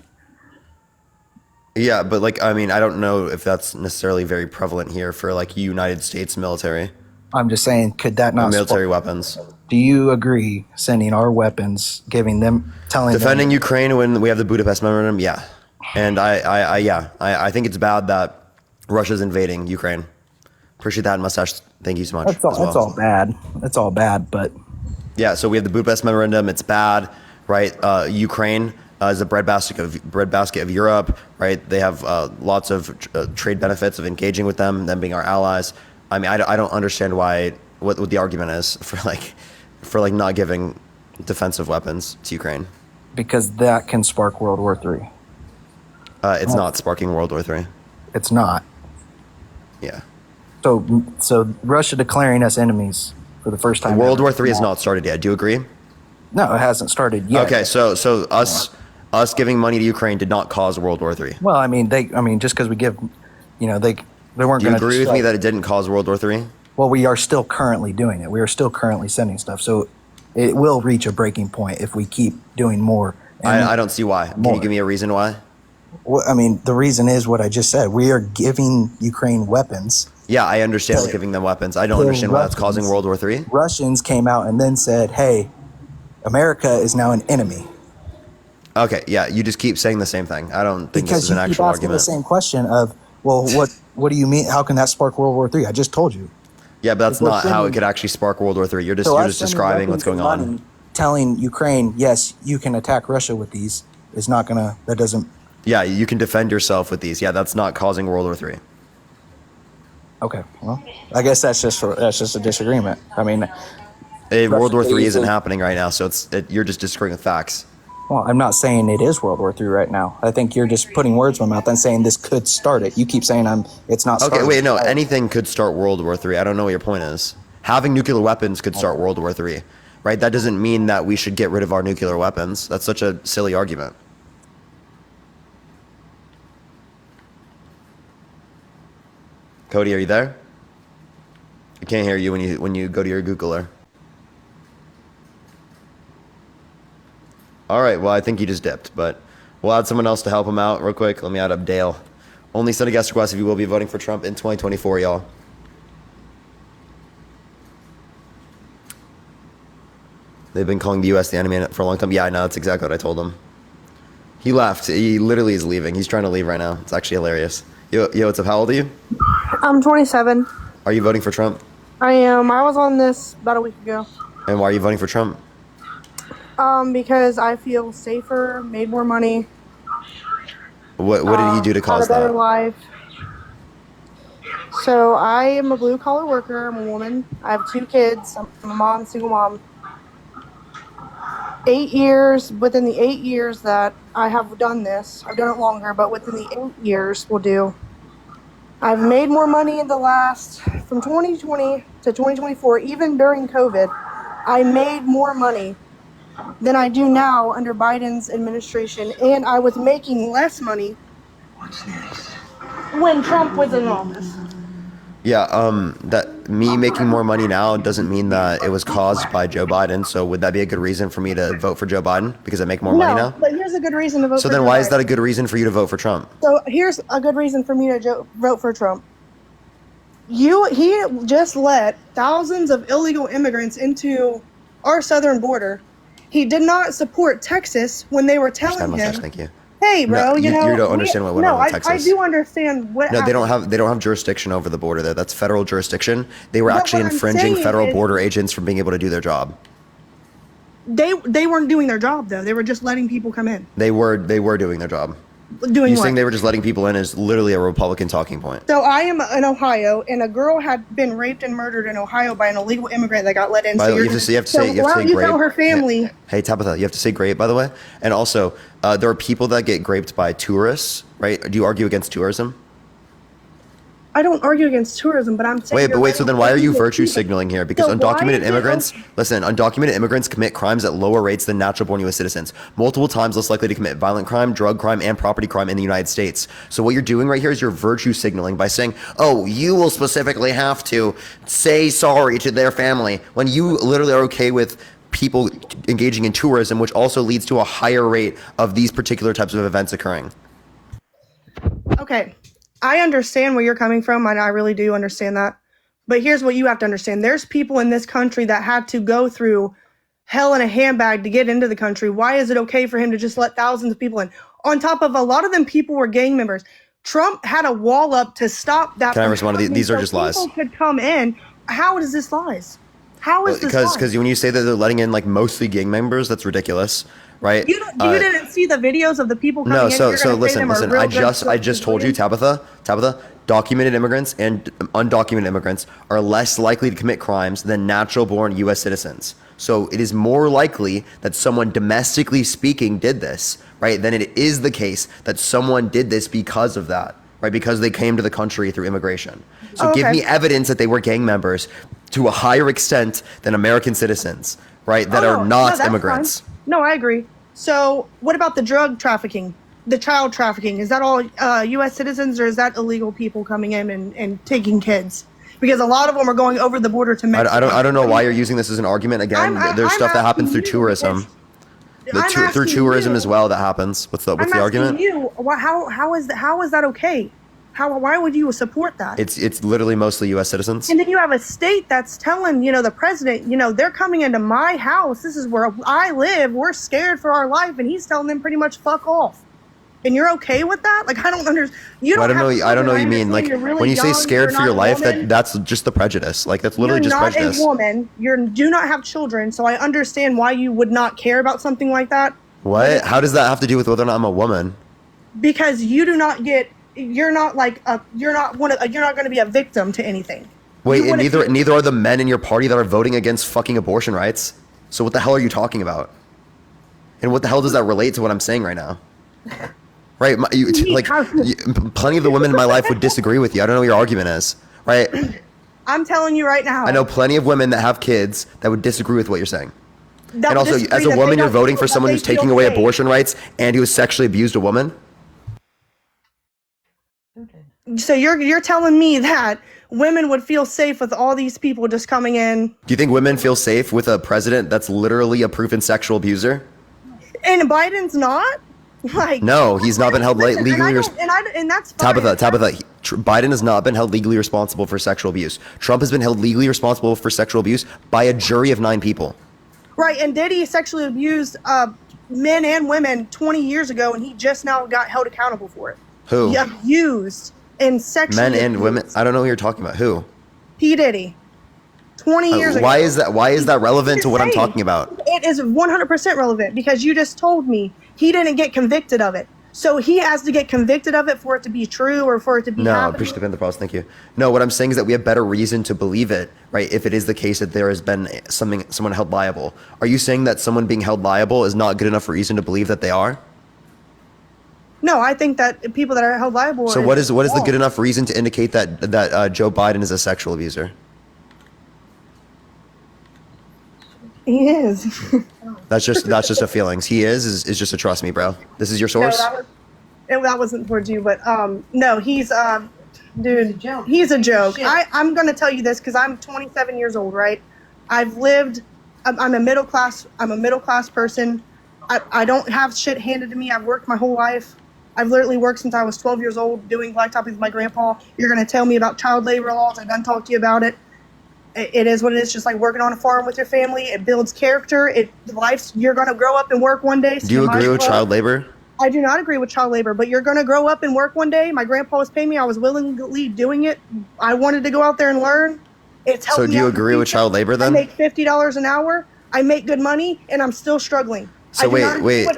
Yeah, but I don't know if that's necessarily very prevalent here for United States military. I'm just saying, could that not military weapons? Do you agree sending our weapons, telling defending Ukraine when we have the Budapest Memorandum? Yeah, and I think it's bad that Russia's invading Ukraine. Appreciate that, Mustache. Thank you so much. That's all bad. That's all bad, but yeah. So we have the Budapest Memorandum. It's bad, right? Ukraine is a breadbasket of Europe, right? They have lots of trade benefits of engaging with them being our allies. I mean, I don't understand what the argument is for not giving defensive weapons to Ukraine. Because that can spark World War III. It's not sparking World War III. It's not. Yeah. So Russia declaring us enemies for the first time. World War III has not started yet. Do you agree? No, it hasn't started yet. Okay, so us giving money to Ukraine did not cause World War III. Well, just because we give, they weren't going to. Do you agree with me that it didn't cause World War III? Well, we are still currently doing it. We are still currently sending stuff. So it will reach a breaking point if we keep doing more. I don't see why. Can you give me a reason why? Well, I mean, the reason is what I just said. We are giving Ukraine weapons. Yeah, I understand we're giving them weapons. I don't understand why that's causing World War III. Russians came out and then said, hey, America is now an enemy. Okay, yeah, you just keep saying the same thing. I don't think this is an actual Because you keep asking argument. the same question of, well, what do you mean? How can that spark World War III? I just told you. Yeah, but that's not how it could actually spark World War III. You're just describing what's going on. Telling Ukraine, yes, you can attack Russia with these is not gonna. That doesn't. Yeah, you can defend yourself with these. Yeah, that's not causing World War III. Okay, well, I guess that's just a disagreement. I mean, World War III isn't happening right now, so you're just disagreeing with facts. Well, I'm not saying it is World War III right now. I think you're just putting words in my mouth and saying this could start it. You keep saying it's not. Okay, wait, no, anything could start World War III. I don't know what your point is. Having nuclear weapons could start World War III, right? That doesn't mean that we should get rid of our nuclear weapons. That's such a silly argument. Cody, are you there? I can't hear you when you go to your Googler. All right, well, I think he just dipped, but we'll add someone else to help him out real quick. Let me add up Dale. Only send a guest request if you will be voting for Trump in 2024, y'all. They've been calling the U.S. the enemy for a long time. Yeah, I know. That's exactly what I told him. He left. He literally is leaving. He's trying to leave right now. It's actually hilarious. Yo, what's up? How old are you? I'm 27. Are you voting for Trump? I am. I was on this about a week ago. And why are you voting for Trump? Because I feel safer, made more money. What did he do to cause had a better that? life. So I am a blue collar worker. I'm a woman. I have 2 kids. I'm a mom, single mom. 8 years, within the 8 years that I have done this, I've done it longer, but within the 8 years will do. I've made more money in the last, from 2020 to 2024, even during COVID, I made more money than I do now under Biden's administration, and I was making less money when Trump was in office. Yeah, that me making more money now doesn't mean that it was caused by Joe Biden. So would that be a good reason for me to vote for Joe Biden because I make more money now? No, but here's a good reason to vote for So then Joe why is Biden. that a good reason for you to vote for Trump? So here's a good reason for me to vote for Trump. He just let thousands of illegal immigrants into our southern border. He did not support Texas when they were telling him, thank you. "Hey, bro, No, you know." you don't understand what went on in Texas. I do understand what. No, happened. they don't have jurisdiction over the border there. That's federal jurisdiction. They were But actually what I'm infringing saying federal is- border agents from being able to do their job. They weren't doing their job though. They were just letting people come in. They were doing their job. Doing You what? saying they were just letting people in is literally a Republican talking point. So I am in Ohio, and a girl had been raped and murdered in Ohio by an illegal immigrant that got let in. By the way, you have to say why don't you grape. tell her family? Hey Tabitha, you have to say grape, by the way. And also, there are people that get graped by tourists, right? Do you argue against tourism? I don't argue against tourism, but I'm saying. Wait. So then why are you virtue signaling here? Because So why undocumented is it immigrants, listen, undocumented immigrants commit crimes at lower rates than natural-born U.S. citizens. Multiple times less likely to commit violent crime, drug crime, and property crime in the United States. So what you're doing right here is you're virtue signaling by saying, oh, you will specifically have to say sorry to their family when you literally are okay with people engaging in tourism, which also leads to a higher rate of these particular types of events occurring. Okay, I understand where you're coming from, and I really do understand that. But here's what you have to understand. There's people in this country that had to go through hell in a handbag to get into the country. Why is it okay for him to just let thousands of people in? On top of a lot of them people were gang members. Trump had a wall up to stop that. Can I respond to these? Are just lies. People could come in. How is this lies? How is this lies? Because when you say that they're letting in like mostly gang members, that's ridiculous, right? You didn't see the videos of the people coming No, in. so You're gonna say listen. them are real I good just told you, Tabitha, documented immigrants and undocumented immigrants are less likely to commit crimes than natural-born U.S. citizens. So it is more likely that someone domestically speaking did this, right, than it is the case that someone did this because of that, right, because they came to the country through immigration. So give me evidence that they were gang members to a higher extent than American citizens, right, that are not that's immigrants. fine. No, I agree. So what about the drug trafficking, the child trafficking? Is that all U.S. citizens, or is that illegal people coming in and taking kids? because a lot of them are going over the border to Mexico. I don't know why you're using this as an argument. Again, there's stuff that happens through tourism. Through tourism as well that happens. What's the argument? How is that okay? Why would you support that? It's literally mostly U.S. citizens. And then you have a state that's telling, the president, they're coming into my house. This is where I live. We're scared for our life. And he's telling them pretty much fuck off. And you're okay with that? Like, I don't understand. I don't know what you mean. Like, when you say scared for your life, that's just the prejudice. Like, that's literally just prejudice. You're not a woman. You do not have children. So I understand why you would not care about something like that. What? How does that have to do with whether or not I'm a woman? Because you do not get... You're not going to be a victim to anything. Wait, and neither are the men in your party that are voting against fucking abortion rights. So what the hell are you talking about? And what the hell does that relate to what I'm saying right now? Right? Plenty of the women in my life would disagree with you. I don't know what your argument is. Right? I'm telling you right now. I know plenty of women that have kids that would disagree with what you're saying. And also, as a woman, you're voting for someone who's taking away abortion rights and who has sexually abused a woman? So you're telling me that women would feel safe with all these people just coming in? Do you think women feel safe with a president that's literally a proven sexual abuser? And Biden's not? Like, no, he's not been held legally responsible. And that's fine. Tabitha, Biden has not been held legally responsible for sexual abuse. Trump has been held legally responsible for sexual abuse by a jury of 9 people. Right, and Diddy sexually abused men and women 20 years ago, and he just now got held accountable for it. Who? He abused and sexually men and women. I don't know who you're talking about. Who? P. Diddy. 20 years ago. Why is that relevant to what I'm talking about? It is 100% relevant because you just told me he didn't get convicted of it. So he has to get convicted of it for it to be true or for it to be No, happening. appreciate the pause. Thank you. No, what I'm saying is that we have better reason to believe it, right? If it is the case that there has been someone held liable. Are you saying that someone being held liable is not good enough reason to believe that they are? No, I think that people that are held liable. So what is the good enough reason to indicate that Joe Biden is a sexual abuser? He is. That's just a feelings. He is just a trust me, bro. This is your source? No, that wasn't towards you, but no, he's dude, he's a joke. I'm gonna tell you this because I'm 27 years old, right? I'm a middle class person. I don't have shit handed to me. I've worked my whole life. I've literally worked since I was 12 years old doing blacktop with my grandpa. You're gonna tell me about child labor laws. I done talked to you about it. It is what it is, just like working on a farm with your family. It builds character. You're going to grow up and work one day. So do you agree with child labor? I do not agree with child labor, but you're going to grow up and work one day. My grandpa was paying me. I was willingly doing it. I wanted to go out there and learn. It's helped me. So do you agree with child labor then? I make $50 an hour. I make good money, and I'm still struggling. So wait.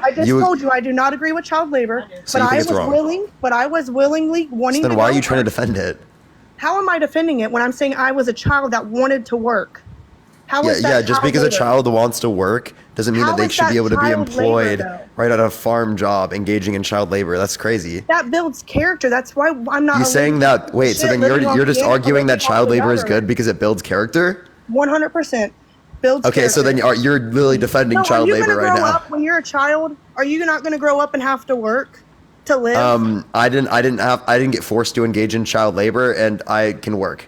I just told you I do not agree with child labor, so but I was willingly wanting to. So then why are you trying to defend it? How am I defending it when I'm saying I was a child that wanted to work? Just because a child wants to work doesn't mean that they should be able to be employed right at a farm job engaging in child labor. That's crazy. That builds character. That's why I'm not. You saying that? Wait, so then you're just arguing that child labor is good because it builds character? 100% builds. Okay, so then you're literally defending child labor right now. When you're a child, are you not going to grow up and have to work to live? I didn't get forced to engage in child labor, and I can work.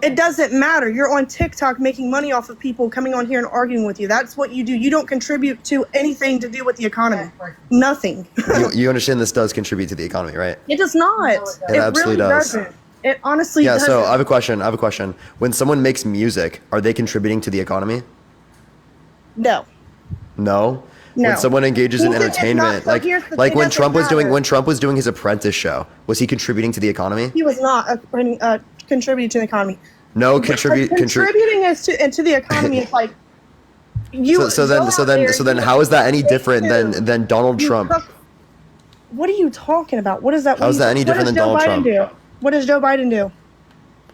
It doesn't matter. You're on TikTok making money off of people coming on here and arguing with you. That's what you do. You don't contribute to anything to do with the economy. Nothing. you understand this does contribute to the economy, right? It does not. It absolutely really does. Doesn't. It honestly doesn't. So I have a question. When someone makes music, are they contributing to the economy? No. No? No. When someone engages in entertainment, like when Trump was doing his Apprentice show, was he contributing to the economy? He was not contributing to the economy. No, contributing to the economy is like you. So then, how is that any different than Donald Trump? What are you talking about? What is that? How is that any different than Donald Trump? What does Joe Biden do?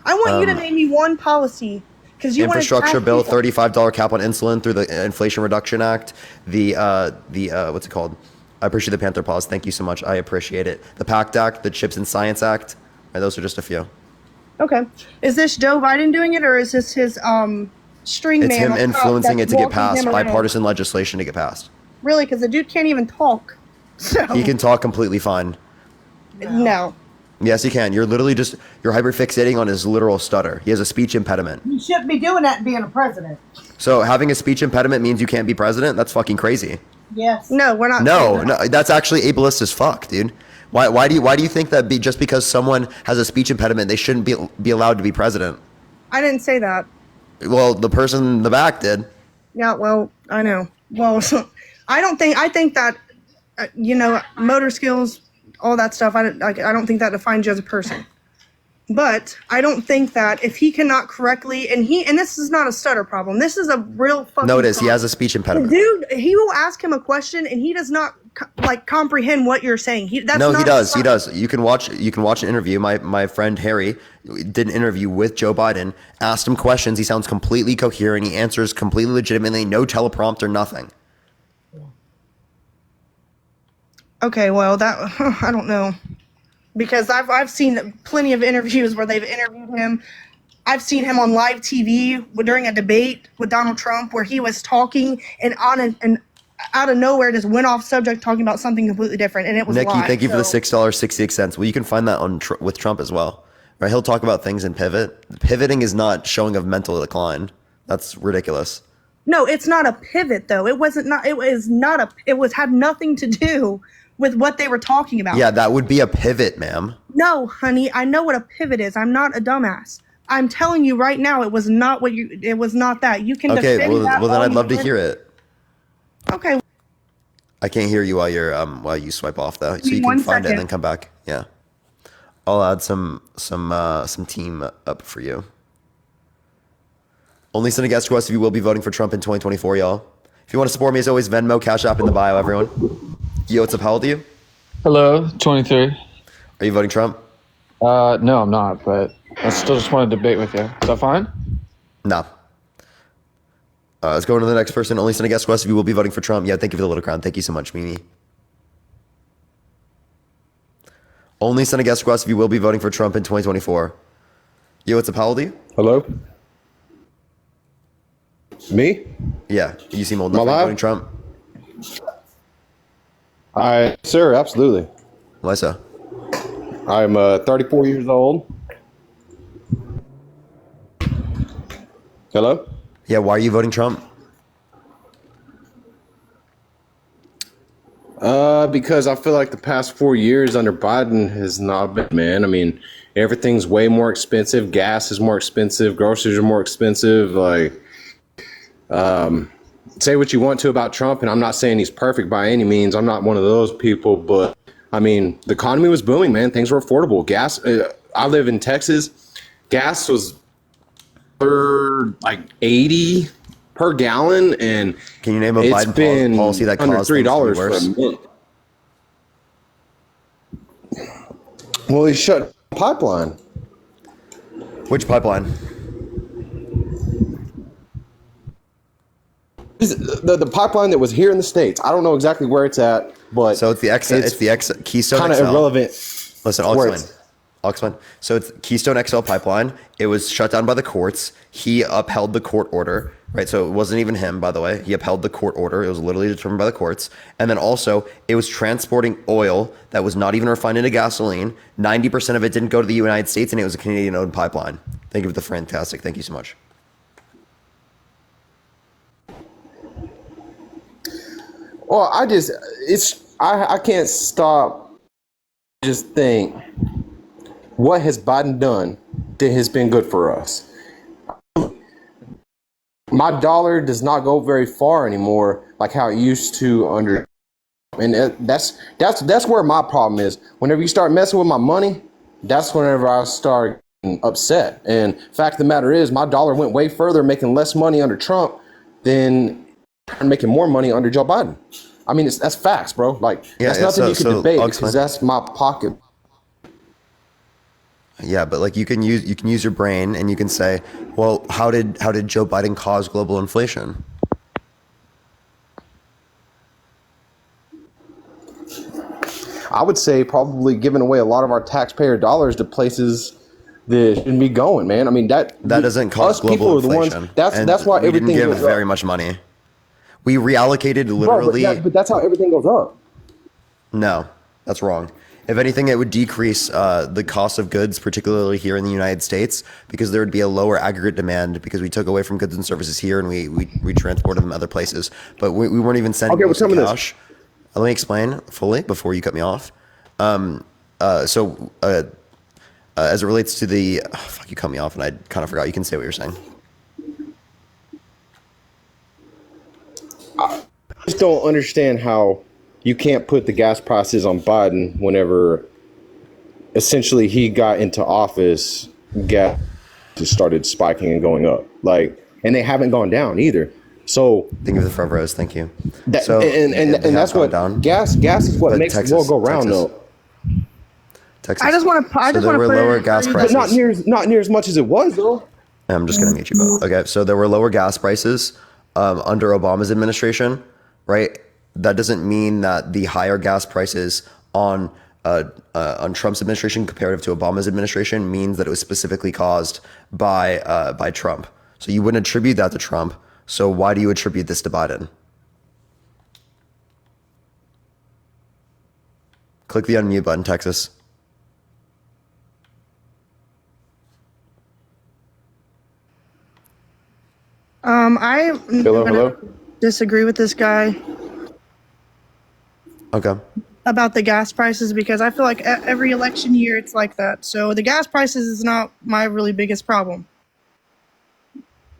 I want you to name me one policy. Infrastructure bill, $35 cap on insulin through the Inflation Reduction Act, the what's it called? I appreciate the Panther pause. Thank you so much. I appreciate it. The PACT Act, the Chips and Science Act. Right, those are just a few. Okay. Is this Joe Biden doing it, or is this his string man? It's him influencing it to get passed, bipartisan legislation to get passed. Really? Because the dude can't even talk. So he can talk completely fine. No. Yes, he can. You're hyperfixating on his literal stutter. He has a speech impediment. You shouldn't be doing that and being a president. So having a speech impediment means you can't be president? That's fucking crazy. Yes. No, we're not. No, that's actually ableist as fuck, dude. Why do you think that just because someone has a speech impediment, they shouldn't be allowed to be president? I didn't say that. Well, the person in the back did. Yeah, well, I know. Well, I think that, motor skills, all that stuff, I don't think that defines you as a person. But I don't think that if he cannot correctly, and this is not a stutter problem, this is a real fucking No, it is. problem. He has a speech impediment. Dude, he will ask him a question and he does not comprehend what you're saying. He does. He does. You can watch an interview. My friend Harry did an interview with Joe Biden, asked him questions. He sounds completely coherent. He answers completely legitimately, no teleprompter, nothing. Okay, well, that I don't know, because I've seen plenty of interviews where they've interviewed him. I've seen him on live TV during a debate with Donald Trump where he was talking and out of nowhere just went off subject talking about something completely different, and it was Nikki, live. thank you for the $6.68. Well, you can find that with Trump as well. Right? He'll talk about things and pivot. Pivoting is not showing of mental decline. That's ridiculous. No, it's not a pivot though. It had nothing to do with what they were talking about. Yeah, that would be a pivot, ma'am. No, honey, I know what a pivot is. I'm not a dumbass. I'm telling you right now, it was not that. You can Okay, defend that well then all I'd you love to want. hear it. Okay. I can't hear you while you swipe off though. So Give me you can 1 find it second. and then come back. Yeah. I'll add some team up for you. Only send a guest request if you will be voting for Trump in 2024, y'all. If you want to support me, as always, Venmo, Cash App in the bio, everyone. Yo, what's up? How old are you? Hello, 23. Are you voting Trump? No, I'm not, but I still just want to debate with you. Is that fine? No. Let's go on to the next person. Only send a guest request if you will be voting for Trump. Yeah, thank you for the little crown. Thank you so much, Mimi. Only send a guest request if you will be voting for Trump in 2024. Yo, what's up? How old are you? Hello? Me? Yeah, you seem old enough to be voting Trump. Sir, absolutely. Why so? I'm 34 years old. Hello? Yeah, why are you voting Trump? Because I feel like the past 4 years under Biden has not been, man. I mean, everything's way more expensive. Gas is more expensive. Groceries are more expensive. Say what you want to about Trump, and I'm not saying he's perfect by any means. I'm not one of those people, but I mean, the economy was booming, man. Things were affordable. Gas, I live in Texas. Gas was like 80 per gallon, and can you name a Biden policy that under caused things to be $3 for worse? a minute? Well, he shut pipeline. Which pipeline? The pipeline that was here in the States. I don't know exactly where it's at, but so it's the Keystone kind of XL. irrelevant. Listen, I'll explain. So it's Keystone XL pipeline. It was shut down by the courts. He upheld the court order, right? So it wasn't even him, by the way. He upheld the court order. It was literally determined by the courts. And then also, it was transporting oil that was not even refined into gasoline. 90% of it didn't go to the United States, and it was a Canadian-owned pipeline. Thank you for the fantastic. Thank you so much. Well, I can't stop. Just think, what has Biden done that has been good for us? My dollar does not go very far anymore, like how it used to under. And that's where my problem is. Whenever you start messing with my money, that's whenever I start getting upset. And fact of the matter is, my dollar went way further, making less money under Trump than making more money under Joe Biden. I mean, that's facts, bro. Like, that's nothing you can debate because that's my pocket. Yeah, but like you can use your brain and you can say, well, how did Joe Biden cause global inflation? I would say probably giving away a lot of our taxpayer dollars to places that shouldn't be going, man. I mean, that doesn't cause global inflation. That's why everything didn't give goes very up. much money. We reallocated literally. Bro, but that's how everything goes up. No, that's wrong. If anything, it would decrease the cost of goods, particularly here in the United States, because there would be a lower aggregate demand because we took away from goods and services here and we transported them other places. But we weren't even sending those in cash. Let me explain fully before you cut me off. As it relates to the... Oh, fuck, you cut me off and I kind of forgot. You can say what you're saying. I just don't understand how you can't put the gas prices on Biden whenever essentially he got into office, gas just started spiking and going up. Like, and they haven't gone down either. So thank you for the front rows. Thank you. That, so and that's what down. Gas is what But makes Texas, the world go round though. Texas. I just want to. I So just there want to were put lower it gas in- prices. But not near as much as it was though. I'm just going to mute you both. Okay, so there were lower gas prices under Obama's administration, right? That doesn't mean that the higher gas prices on Trump's administration comparative to Obama's administration means that it was specifically caused by Trump. So you wouldn't attribute that to Trump. So why do you attribute this to Biden? Click the unmute button, Texas. I Hello. disagree with this guy Okay. about the gas prices because I feel like every election year it's like that. So the gas prices is not my really biggest problem.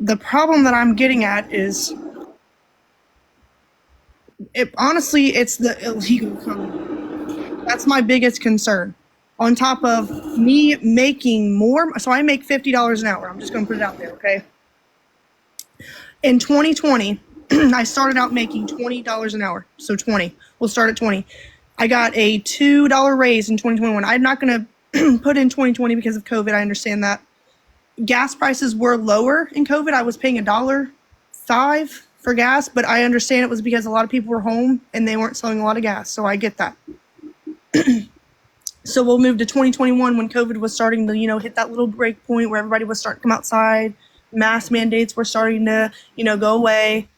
The problem that I'm getting at is, honestly, it's the illegal economy. That's my biggest concern. On top of me making more, so I make $50 an hour. I'm just going to put it out there, okay? In 2020, I started out making $20 an hour. So 20. We'll start at 20. I got a $2 raise in 2021. I'm not going to put in 2020 because of COVID. I understand that. Gas prices were lower in COVID. I was paying $1.05 for gas, but I understand it was because a lot of people were home and they weren't selling a lot of gas. So I get that. So we'll move to 2021 when COVID was starting to, hit that little break point where everybody was starting to come outside. Mask mandates were starting to, go away.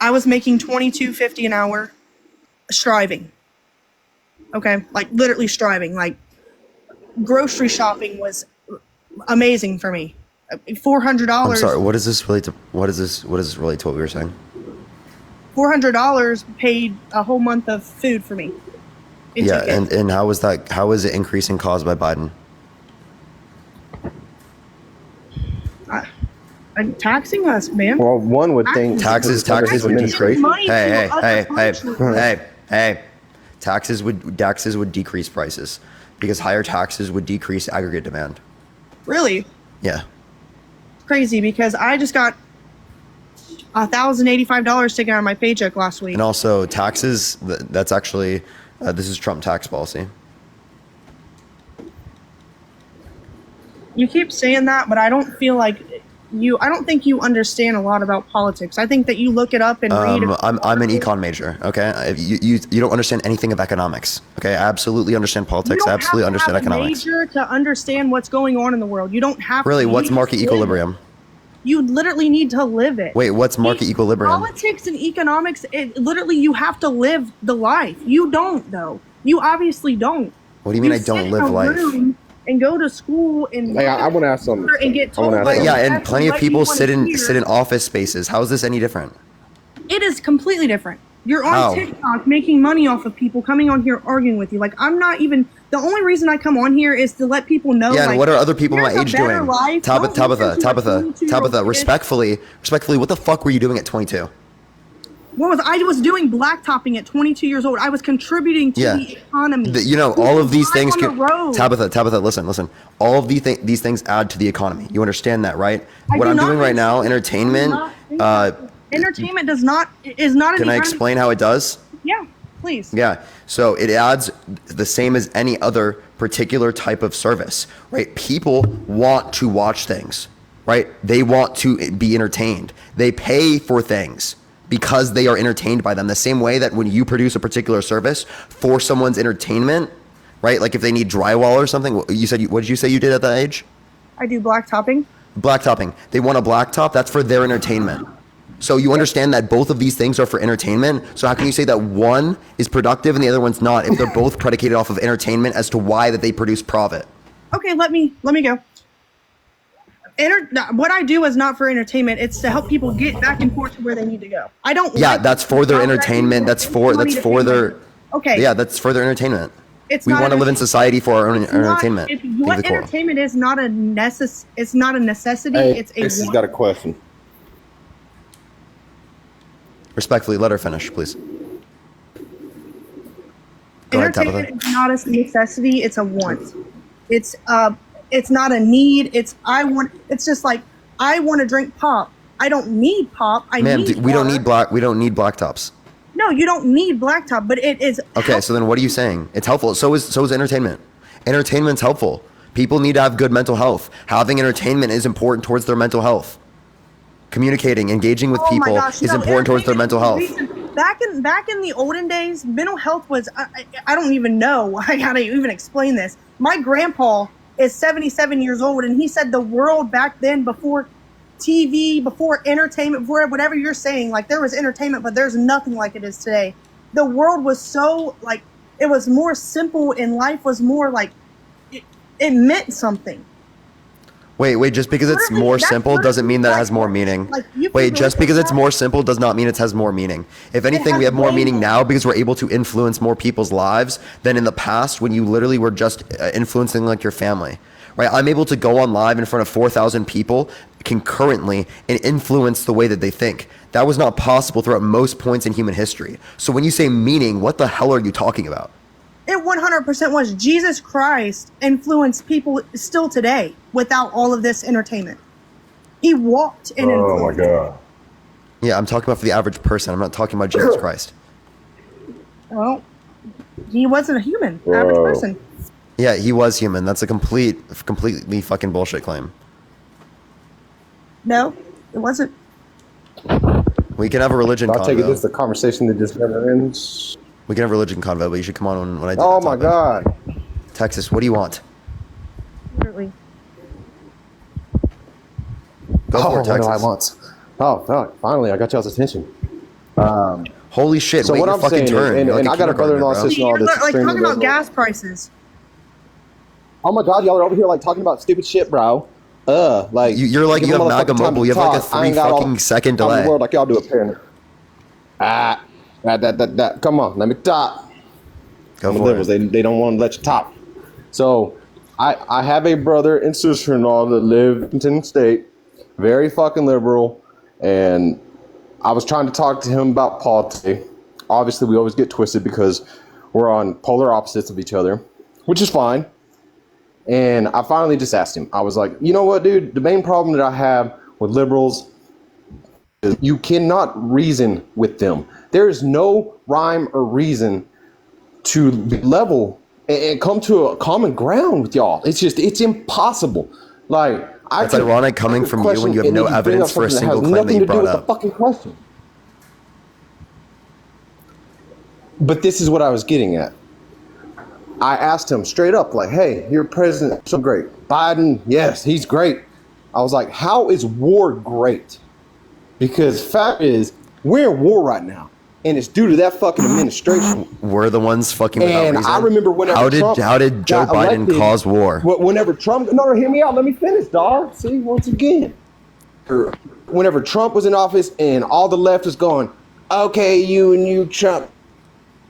I was making $22.50 an hour striving. Okay, like literally striving. Like grocery shopping was amazing for me. $400. I'm sorry. What does this relate to? What does this relate to what we were saying? $400 paid a whole month of food for me. Yeah, and how was that? How was it increasing caused by Biden? Taxing us, man. Well, one would think taxes would decrease. Hey. Taxes would decrease prices because higher taxes would decrease aggregate demand. Really? Yeah. Crazy because I just got $1,085 taken out of my paycheck last week. And also taxes. That's actually this is Trump tax policy. You keep saying that, but I don't feel like I don't think you understand a lot about politics. I think that you look it up and read. I'm an econ major. Okay, you don't understand anything of economics. Okay, I absolutely understand politics. I absolutely understand economics. Major to understand what's going on in the world. You don't have really. To What's market equilibrium? You literally need to live it. Wait, what's market equilibrium? Politics and economics. Literally, you have to live the life. You don't though. You obviously don't. What do you mean I don't live life? And go to school and I want to ask something. And get told and plenty of people sit in office spaces. How is this any different? It is completely different. You're on How? TikTok making money off of people coming on here arguing with you. Like I'm not even. The only reason I come on here is to let people know. Yeah, and like, what are other people my here's a age better doing? life. Don't Tabitha, listen to a 22-year-old kid. respectfully, what the fuck were you doing at 22? I was doing blacktopping at 22 years old. I was contributing to the economy. All of these things. Tabitha, listen. All of these things add to the economy. You understand that, right? What I'm doing right now, entertainment. Entertainment is not. Can I explain how it does? Yeah, please. Yeah. So it adds the same as any other particular type of service, right? People want to watch things, right? They want to be entertained. They pay for things because they are entertained by them. The same way that when you produce a particular service for someone's entertainment, right? Like if they need drywall or something, what did you say you did at that age? I do blacktopping. Blacktopping. They want a blacktop. That's for their entertainment. So you understand that both of these things are for entertainment. So how can you say that one is productive and the other one's not if they're both predicated off of entertainment as to why that they produce profit? Okay, let me go. What I do is not for entertainment. It's to help people get back and forth to where they need to go. I don't. Yeah, like that's for their entertainment. That's for their. Okay. Yeah, that's for their entertainment. We not want to live in society for our own It's not- entertainment. If what entertainment is not a it's not a necessity. Hey, It's a Chris has want. got a question. Respectfully, let her finish, please. Go ahead, Tabitha. Entertainment is not a necessity. It's a want. It's not a need. It's just like I want to drink pop. I don't need pop. Ma'am, need we don't water. need we don't need blacktops. No, you don't need blacktop, but it is. Okay, so then what are you saying? It's helpful. So is entertainment. Entertainment's helpful. People need to have good mental health. Having entertainment is important towards their mental health. Communicating, engaging with people is important towards their mental health. Back in the olden days, mental health was I don't even know how to even explain this. My grandpa is 77 years old, and he said the world back then, before TV, before entertainment, before whatever you're saying, like there was entertainment, but there's nothing like it is today. The world was so like it was more simple, and life was more like it meant something. Wait, just because it's more simple doesn't mean that it has more meaning. Wait, just because it's more simple does not mean it has more meaning. If anything, we have more meaning now because we're able to influence more people's lives than in the past when you literally were just influencing like your family. Right? I'm able to go on live in front of 4,000 people concurrently and influence the way that they think. That was not possible throughout most points in human history. So when you say meaning, what the hell are you talking about? It 100% was. Jesus Christ influenced people still today without all of this entertainment. He walked in influence. God. Yeah, I'm talking about for the average person. I'm not talking about Jesus Christ. Well, he wasn't a human, average person. Yeah, he was human. That's a completely fucking bullshit claim. No, it wasn't. We can have a religion I'll take it. convo. This is the conversation that just never ends. We can have a religion convo, but you should come on when I do Oh that my topic. God. Texas, what do you want? Literally. Go for it, What do Texas. I want? Oh, fuck. Finally, I got y'all's attention. Holy shit, So wait what your I'm fucking saying turn. is, You're and like I got a brother-in-law, kindergartner, sister-in-law You're that's like extremely talking about liberal. gas prices. Oh my God, y'all are over here like talking about stupid shit, bro. Like You're like, give you a have MAGA motherfucker time mobile. to You have like a talk. I ain't 3 got all fucking second time in delay. the world like y'all do apparently. That. Come on, let me talk. Go for liberals. it. They don't want to let you talk. So I have a brother and sister-in-law that live in Washington State, very fucking liberal, and I was trying to talk to him about politics. Obviously, we always get twisted because we're on polar opposites of each other, which is fine. And I finally just asked him. I was like, you know what, dude? The main problem that I have with liberals is you cannot reason with them. There is no rhyme or reason to be level and come to a common ground with y'all. It's impossible. Like, It's ironic coming from you when you have no evidence for a single claim that you brought up. Fucking question. But this is what I was getting at. I asked him straight up, like, hey, your president, so great. Biden, yes, he's great. I was like, how is war great? Because fact is, we're in war right now. And it's due to that fucking administration. We're the ones fucking without And reason. I remember whenever How did Joe got Biden elected, cause war? Whenever Trump, no, hear me out. Let me finish, dog. See, once again. Whenever Trump was in office and all the left is going, okay, you, Trump,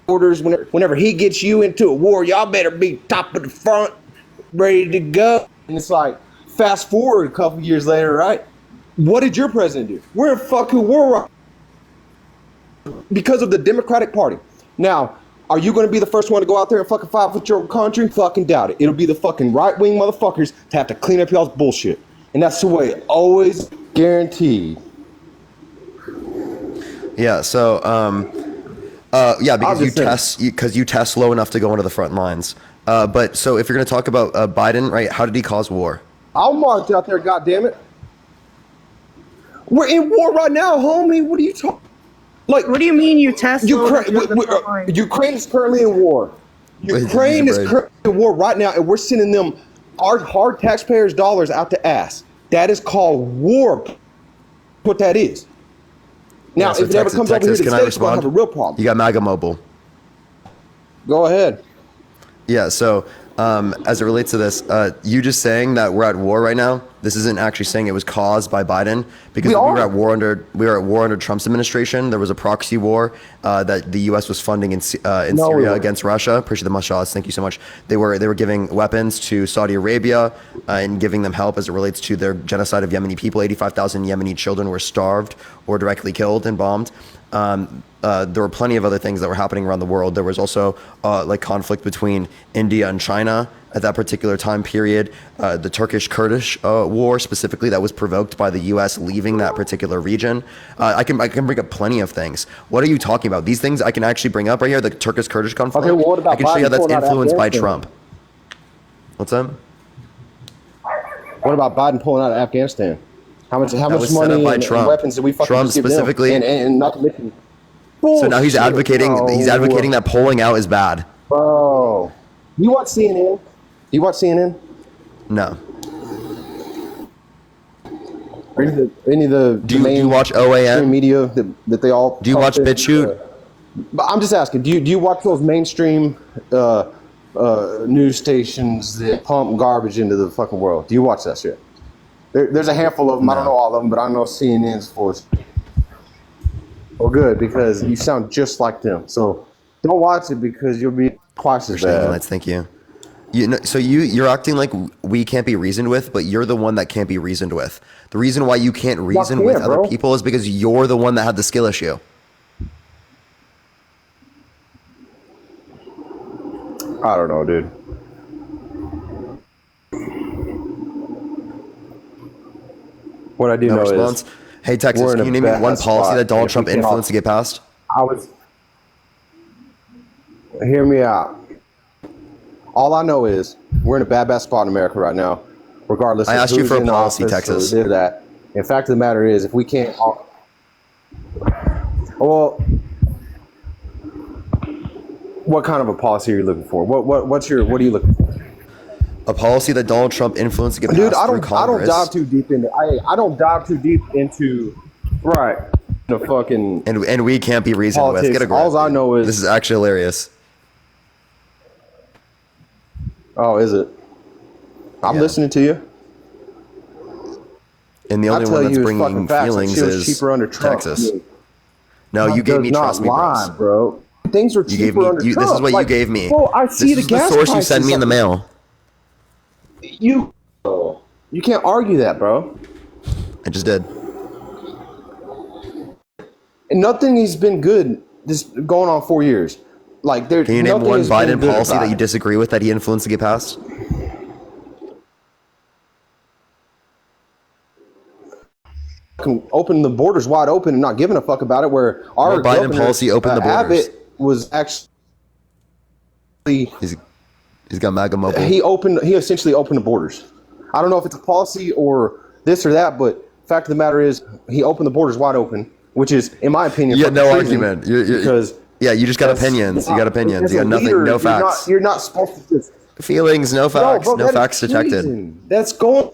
orders, whenever he gets you into a war, y'all better be top of the front, ready to go. And it's like, fast forward a couple years later, right? What did your president do? We're in fucking war right because of the Democratic Party. Now, are you going to be the first one to go out there and fucking fight for your country? Fucking doubt it. It'll be the fucking right-wing motherfuckers to have to clean up y'all's bullshit. And that's the way it always guaranteed. Yeah, so, yeah, because you test low enough to go into the front lines. But so if you're going to talk about Biden, right, how did he cause war? I'll march out there, goddammit. We're in war right now, homie. What are you talking? Like, what do you mean you test? Ukraine is currently in war. Ukraine is currently in war right now, and we're sending them our hard taxpayers' dollars out the ass. That is called war. What that is. Now, so if it ever comes over here to the can I States, we're going respond? to have a real problem. You got MAGA Mobile. Go ahead. Yeah, so as it relates to this, you just saying that we're at war right now, this isn't actually saying it was caused by Biden, because we were at war under Trump's administration. There was a proxy war that the U.S. was funding in Syria against Russia. Appreciate the mushas. Thank you so much. They were giving weapons to Saudi Arabia and giving them help as it relates to their genocide of Yemeni people. 85,000 Yemeni children were starved or directly killed and bombed. There were plenty of other things that were happening around the world. There was also like conflict between India and China at that particular time period. The Turkish-Kurdish war specifically that was provoked by the U.S. leaving that particular region. I can bring up plenty of things. What are you talking about? These things I can actually bring up right here. The Turkish-Kurdish conflict. Okay, well, what about I can show you how that's Biden pulling out influenced by Afghanistan? Trump. What's that? What about Biden pulling out of Afghanistan? How much was set money up by and Trump. weapons did we fucking Trump just give them? specifically- And not to mention, So now he's advocating. He's advocating that pulling out is bad. Bro, you watch CNN? Do you watch CNN? No. Or any of the Do you watch OAN? media that they all? Do you watch BitChute? But I'm just asking. Do you watch those mainstream news stations that pump garbage into the fucking world? Do you watch that shit? There's a handful of them. I don't know all of them, but I know CNN's for. Well, good, because you sound just like them. So don't watch it because you'll be twice as bad. Thank you. You're acting like we can't be reasoned with, but you're the one that can't be reasoned with. The reason why you can't reason with other people is because you're the one that had the skill issue. I don't know, dude. What I do know is, hey Texas, can you name me one policy that Donald Trump influenced to get passed? Hear me out. All I know is we're in a bad spot in America right now, regardless. I of asked you who's for a in policy, office Texas. or did that. In fact of the matter is, if we can't, well, what kind of a policy are you looking for? What are you looking for? A policy that Donald Trump influenced to get passed Dude, I through don't Congress. dive too deep into. I don't dive too deep into. Right. The fucking. And we can't be reasoned with. politics. Get a grip. All I know is this is actually hilarious. Oh, is it? I'm listening to you. And the only one that's bringing feelings is cheaper under Trump. Texas. No, you gave me trust me, lie, bro. Things are cheaper under Trump. This is what you gave me. Bro, I see this the is gas the source you sent prices me in the mail. You can't argue that, bro. I just did. And nothing has been good. This going on 4 years. Like there. Can you name one Biden policy that you disagree with that he influenced to get passed? Open the borders wide open and not giving a fuck about it. Where our Biden governor, policy opened the borders. Abbott was actually. He's got MAGA mobile. He essentially opened the borders. I don't know if it's a policy or this or that, but fact of the matter is he opened the borders wide open, which is, in my opinion, you had no treason, argument. Because you just got opinions. You got opinions. You got nothing. Leader, no facts. You're not supposed to just feelings. No facts. No facts detected. Treason. That's going.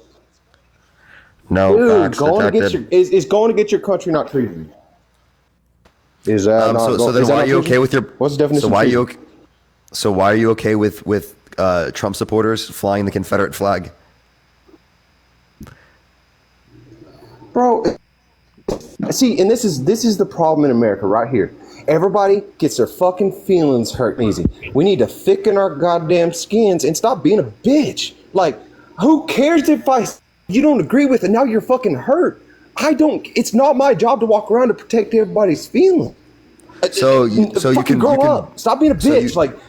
No facts going detected. to get is going to get your country not treason. Is that not, so then is that why are not you treason? okay with your? What's the definition? So why are of you? treason? Okay, so why are you okay with Trump supporters flying the Confederate flag? Bro, see, and this is the problem in America right here. Everybody gets their fucking feelings hurt easy. We need to thicken our goddamn skins and stop being a bitch. Like, who cares if you don't agree with it? Now you're fucking hurt. It's not my job to walk around to protect everybody's feelings. So you can grow up. Stop being a bitch.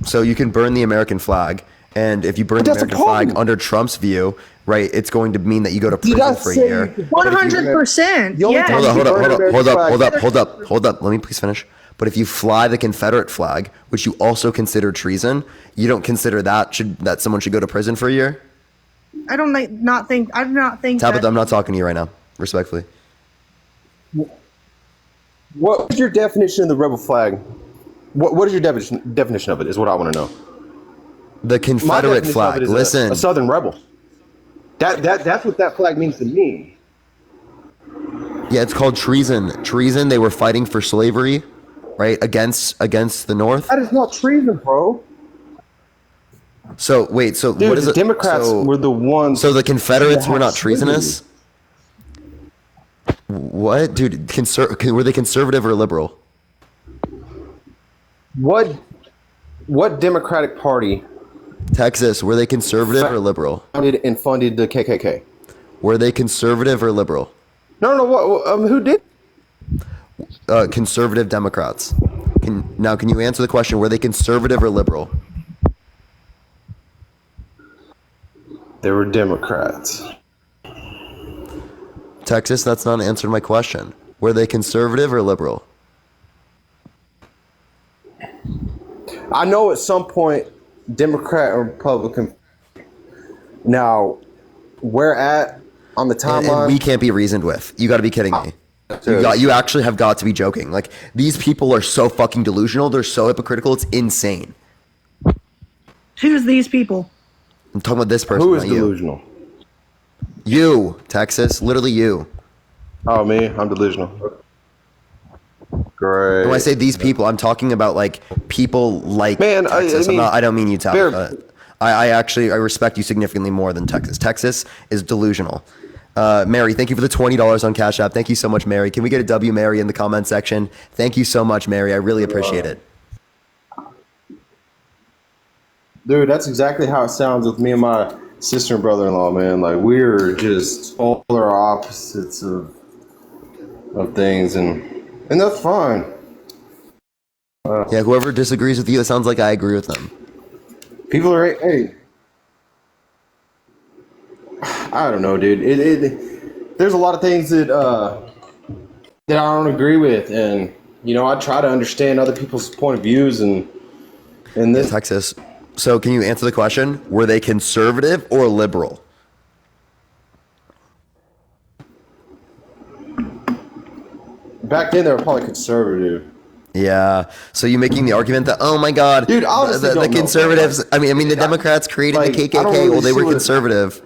So you can burn the American flag, and if you burn the American flag under Trump's view, right, it's going to mean that you go to prison for a year. 100%. Yes. Hold up. Let me please finish. But if you fly the Confederate flag, which you also consider treason, you don't consider that someone should go to prison for a year? I do not think Tabitha, that. I'm not talking to you right now, respectfully. What's your definition of the rebel flag? What is your definition of it? Is what I want to know. The Confederate flag. Listen, a Southern rebel. That's what that flag means to me. Yeah, it's called treason. Treason. They were fighting for slavery, right? Against the North. That is not treason, bro. So wait. So Dude, what is the it? Democrats were the ones. So the Confederates that were had not treasonous. What, dude? Were they conservative or liberal? What Democratic Party Texas. Were they conservative or liberal? founded and funded the KKK? Were they conservative or liberal? No. Who did? Conservative Democrats. Can you answer the question? Were they conservative or liberal? They were Democrats. Texas, that's not answering my question. Were they conservative or liberal? I know at some point, Democrat or Republican. Now, where at on the timeline? And we can't be reasoned with. You got to be kidding me. You actually have got to be joking. Like, these people are so fucking delusional. They're so hypocritical. It's insane. Who's these people? I'm talking about this person. Who is not you. delusional? You, Texas. Literally you. Oh, me? I'm delusional. Great. When I say these people, I'm talking about like people like Texas. I don't mean you, Tabitha. I respect you significantly more than Texas. Texas is delusional. Mary, thank you for the $20 on Cash App. Thank you so much, Mary. Can we get a W, Mary, in the comment section? Thank you so much, Mary. I really appreciate it. Dude, that's exactly how it sounds with me and my sister and brother-in-law, man. Like, we're just polar opposites of things, and that's fine. Yeah, whoever disagrees with you, it sounds like I agree with them. People are, hey, I don't know, dude. There's a lot of things that I don't agree with, and I try to understand other people's point of views, and this Texas. So, can you answer the question? Were they conservative or liberal? Back then, they were probably conservative. Yeah. So you making the argument that, oh my God, dude, honestly, the conservatives. I mean, the Democrats created the KKK. Well, they were conservative.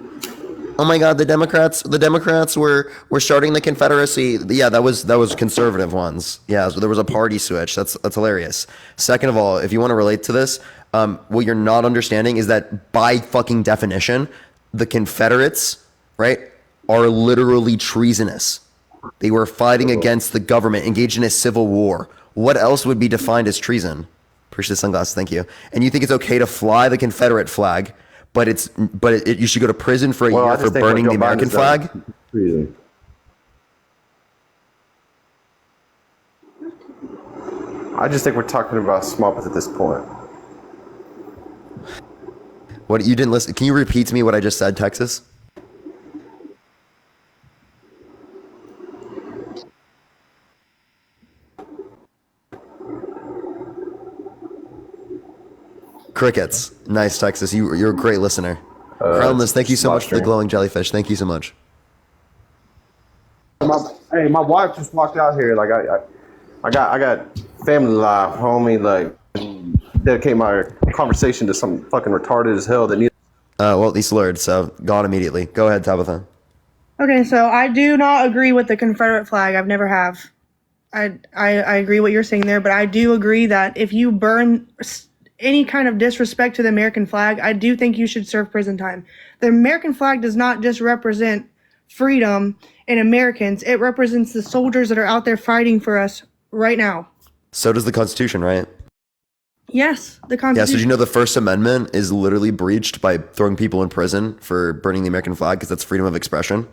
Oh my God, the Democrats were starting the Confederacy. Yeah, that was conservative ones. Yeah, so there was a party switch. That's hilarious. Second of all, if you want to relate to this, what you're not understanding is that by fucking definition, the Confederates, right, are literally treasonous. They were fighting against the government, engaged in a civil war. What else would be defined as treason? Appreciate the sunglasses, thank you. And you think it's okay to fly the Confederate flag, but you should go to prison for a year for burning the American flag? Treason. I just think we're talking about small at this point. What, you didn't listen? Can you repeat to me what I just said, Texas? Crickets. Nice, Texas. You're a great listener. Crownless, thank you so much for the glowing jellyfish. Thank you so much. My wife just walked out here. Like I got family life, homie. Like, dedicate my conversation to some fucking retarded as hell that needs. Well, he slurred, so gone immediately. Go ahead, Tabitha. Okay, so I do not agree with the Confederate flag. I've never have. I agree what you're saying there, but I do agree that if you burn any kind of disrespect to the American flag, I do think you should serve prison time. The American flag does not just represent freedom and Americans. It represents the soldiers that are out there fighting for us right now. So does the Constitution, right? Yes, the Constitution. Yeah, so did you know the First Amendment is literally breached by throwing people in prison for burning the American flag because that's freedom of expression?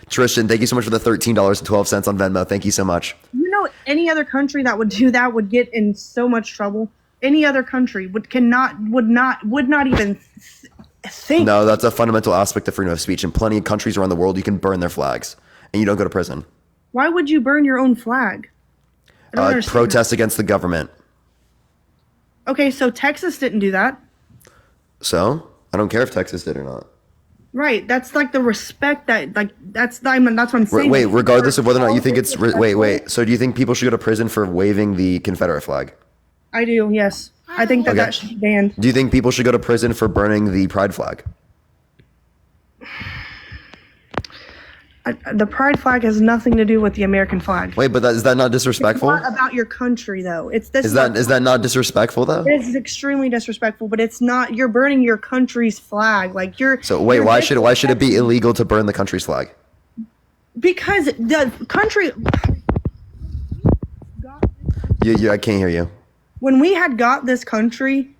Tristan, thank you so much for the $13.12 on Venmo. Thank you so much. You know, any other country that would do that would get in so much trouble. Any other country would not even think. No, that's a fundamental aspect of freedom of speech. In plenty of countries around the world, you can burn their flags and you don't go to prison. Why would you burn your own flag? I don't understand protest against the government. Okay, so Texas didn't do that. So I don't care if Texas did or not. Right, that's like the respect that that's what I'm saying. Wait, regardless of whether or not you think it's wait. So do you think people should go to prison for waving the Confederate flag? I do, yes. I think that should be banned. Do you think people should go to prison for burning the pride flag? The pride flag has nothing to do with the American flag. Wait, but is that not disrespectful? It's not about your country, though. It's this. Is that not disrespectful though? It is extremely disrespectful, but it's not. You're burning your country's flag, like you're. So wait, why should it be illegal to burn the country's flag? Because the country. I can't hear you. When we had got this country,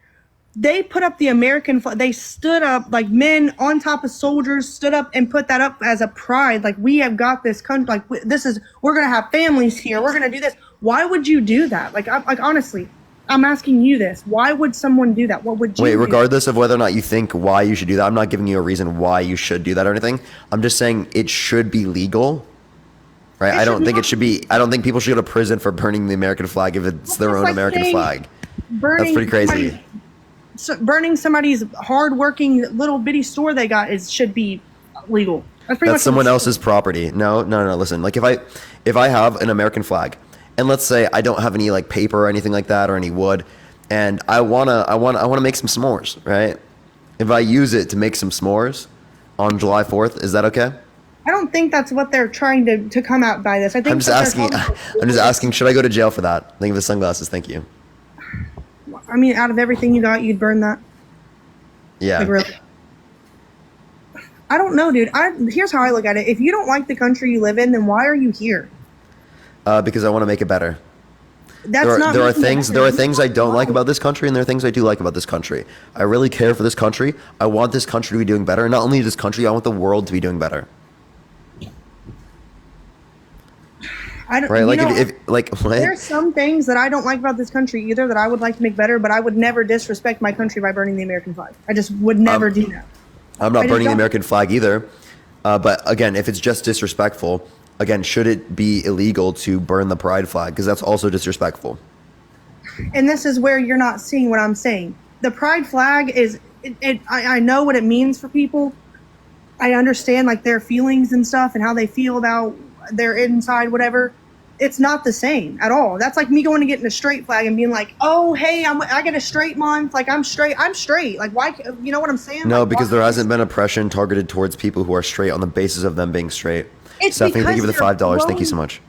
they put up the American flag. They stood up like men on top of soldiers, stood up and put that up as a pride. Like, we have got this country. Like, we're going to have families here. We're going to do this. Why would you do that? Like, honestly, I'm asking you this. Why would someone do that? What would you do? Regardless of whether or not you think why you should do that, I'm not giving you a reason why you should do that or anything. I'm just saying it should be legal. Right? I don't think people should go to prison for burning the American flag if it's their own American flag. That's pretty crazy. Burning somebody's hard-working little bitty store they got should be legal. That's someone else's property. No. Listen, like if I have an American flag, and let's say I don't have any like paper or anything like that or any wood, and I wanna make some s'mores, right? If I use it to make some s'mores on July 4th, is that okay? I don't think that's what they're trying to come out by this. I think I'm just asking. Should I go to jail for that? Thank you for the sunglasses. Thank you. I mean, out of everything you got, you'd burn that. Yeah. Like, really? I don't know, dude. Here's how I look at it. If you don't like the country you live in, then why are you here? Because I want to make it better. There are things I don't like about this country, and there are things I do like about this country. I really care for this country. I want this country to be doing better. And not only this country, I want the world to be doing better. What? There's some things that I don't like about this country either that I would like to make better, but I would never disrespect my country by burning the American flag. I just would never do that. I'm not burning the American flag either. But again, if it's just disrespectful, again, should it be illegal to burn the pride flag? Because that's also disrespectful. And this is where you're not seeing what I'm saying. The pride flag is, I know what it means for people. I understand like their feelings and stuff and how they feel about their inside, whatever. It's not the same at all. That's like me going to getting a straight flag and being like, oh, hey, I get a straight month. Like, I'm straight. Like, why? You know what I'm saying? No, like, because there hasn't been oppression targeted towards people who are straight on the basis of them being straight. Stephanie, thank you for the $5. Thank you so much.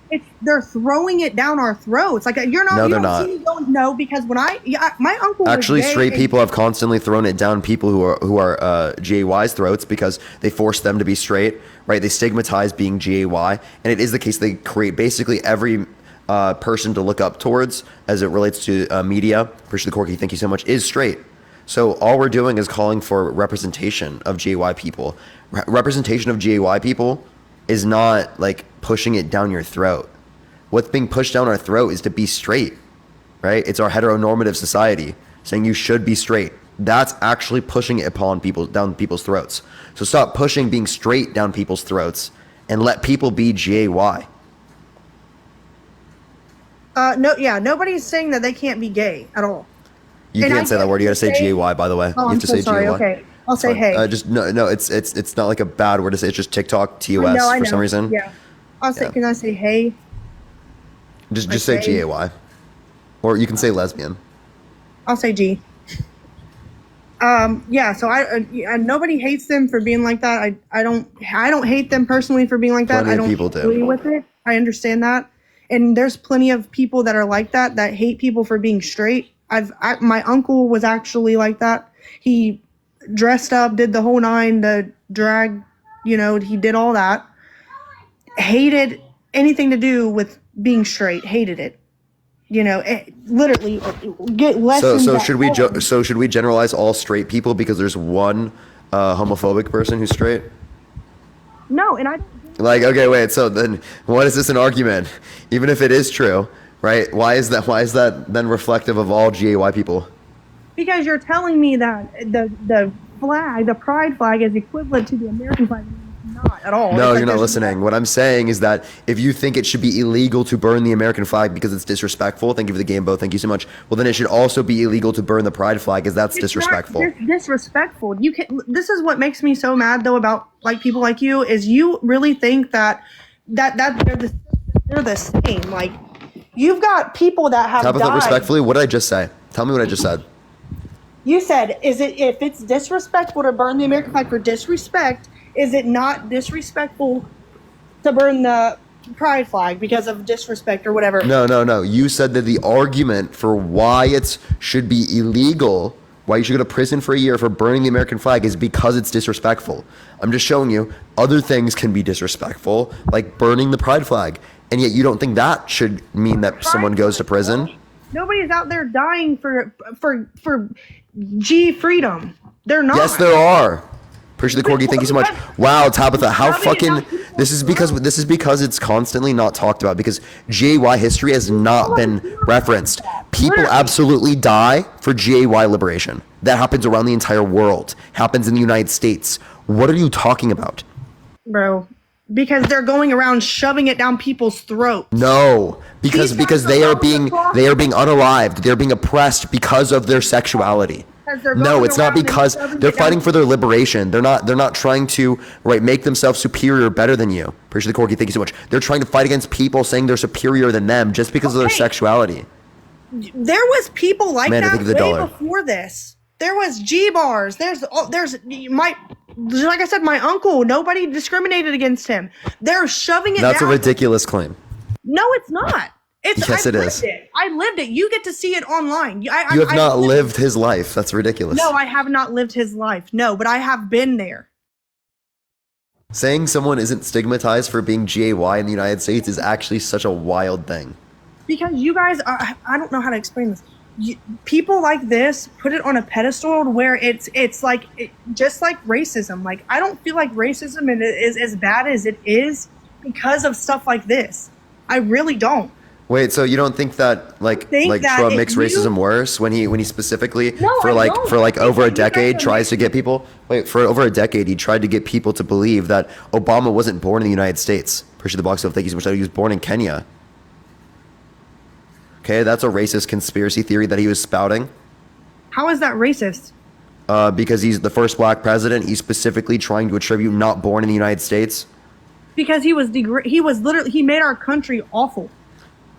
They're throwing it down our throats. Like, you're not. No, you they're don't not. See me going, no, because when my uncle actually, was gay straight people have constantly thrown it down people who are GAY's throats because they force them to be straight. Right? They stigmatize being GAY, and it is the case they create basically every person to look up towards as it relates to media. Appreciate the Corky. Thank you so much. Is straight. So all we're doing is calling for representation of GAY people. Representation of GAY people is not like pushing it down your throat. What's being pushed down our throat is to be straight, right? It's our heteronormative society saying you should be straight. That's actually pushing it upon people, down people's throats. So stop pushing being straight down people's throats and let people be GAY. Nobody's saying that they can't be gay at all. You can't say that word. You gotta say GAY, by the way. Oh, You have I'm to so say sorry. GAY. Okay, I'll say hey. It's not like a bad word to say. It's just TikTok, TOS I know. for some reason. Yeah. I'll say. Yeah. Can I say hey? Just say GAY, or you can say lesbian. I'll say G. Yeah. So nobody hates them for being like that. I don't hate them personally for being like that. Plenty I don't of people do. agree with it. I understand that, and there's plenty of people that are like that hate people for being straight. My uncle was actually like that. He dressed up, did the whole nine, the drag, he did all that. Hated anything to do with being straight. Hated it. Literally get lessons. So should we generalize all straight people because there's one homophobic person who's straight? No, and like, okay, wait. So then, what is this an argument? Even if it is true, right? Why is that then reflective of all GAY people? Because you're telling me that the flag, the pride flag, is equivalent to the American flag. It's not at all. No, you're not listening. What I'm saying is that if you think it should be illegal to burn the American flag because it's disrespectful, thank you for the game, Bo. Thank you so much. Well, then it should also be illegal to burn the pride flag because that's disrespectful. It's disrespectful. This is what makes me so mad though about like people like you is you really think that they're the same. Like you've got people that have Tabitha, died. respectfully, what did I just say? Tell me what I just said. You said, if it's disrespectful to burn the American flag for disrespect, is it not disrespectful to burn the pride flag because of disrespect or whatever. No. You said that the argument for why it should be illegal, why you should go to prison for a year for burning the American flag is because it's disrespectful. I'm just showing you other things can be disrespectful, like burning the pride flag. And yet you don't think that should mean that someone goes to prison? Nobody's out there dying for G freedom. They're not. Yes, there are. Appreciate the corgi. Thank you so much. Wow, Tabitha, how fucking... This is because it's constantly not talked about, because GAY history has not been referenced. People absolutely die for GAY liberation. That happens around the entire world. Happens in the United States. What are you talking about? Bro, because they're going around shoving it down people's throats. No, because they are being unalived. They're being oppressed because of their sexuality. No, it's not because they're fighting for their liberation. They're not trying to make themselves superior or better than you. Appreciate the corgi. Thank you so much. They're trying to fight against people saying they're superior than them just because of their sexuality. There was people like Man, I that think of the way dollar. before this. There was G bars. There's my, like I said, my uncle. Nobody discriminated against him. They're shoving it. That's a down. ridiculous claim. No, it's not. Yes, it is. I lived it. You get to see it online. You have not lived his life. That's ridiculous. No, I have not lived his life. No, but I have been there. Saying someone isn't stigmatized for being GAY in the United States is actually such a wild thing. Because you guys are, I don't know how to explain this. People like this put it on a pedestal where it's like just like racism. Like, I don't feel like racism is as bad as it is because of stuff like this. I really don't. Wait, so you don't think that Trump makes racism worse when he specifically for over a decade tries to get people for over a decade he tried to get people to believe that Obama wasn't born in the United States. Appreciate the box of thank you so much. That he was born in Kenya. Okay, that's a racist conspiracy theory that he was spouting. How is that racist? Because he's the first black president. He's specifically trying to attribute not born in the United States. Because he made our country awful.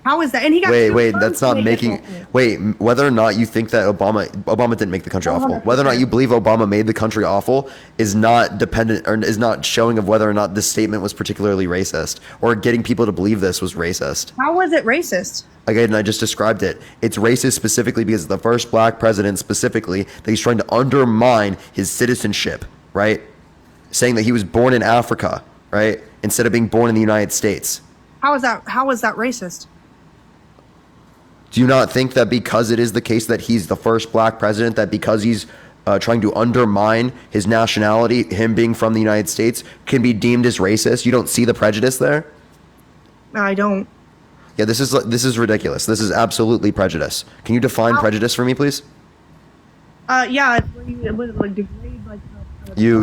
How is that? And he got wait, that's not making whether or not you think that Obama didn't make the country awful. Whether or not you believe Obama made the country awful is not dependent or is not showing of whether or not this statement was particularly racist or getting people to believe this was racist. How was it racist? Again, I just described it. It's racist specifically because the first black president specifically that he's trying to undermine his citizenship, right? Saying that he was born in Africa, right? Instead of being born in the United States. How is that racist? Do you not think that because it is the case that he's the first black president, that because he's trying to undermine his nationality, him being from the United States, can be deemed as racist? You don't see the prejudice there? I don't. Yeah, this is ridiculous. This is absolutely prejudice. Can you define prejudice for me, please? Yeah, it's where you like degrade like.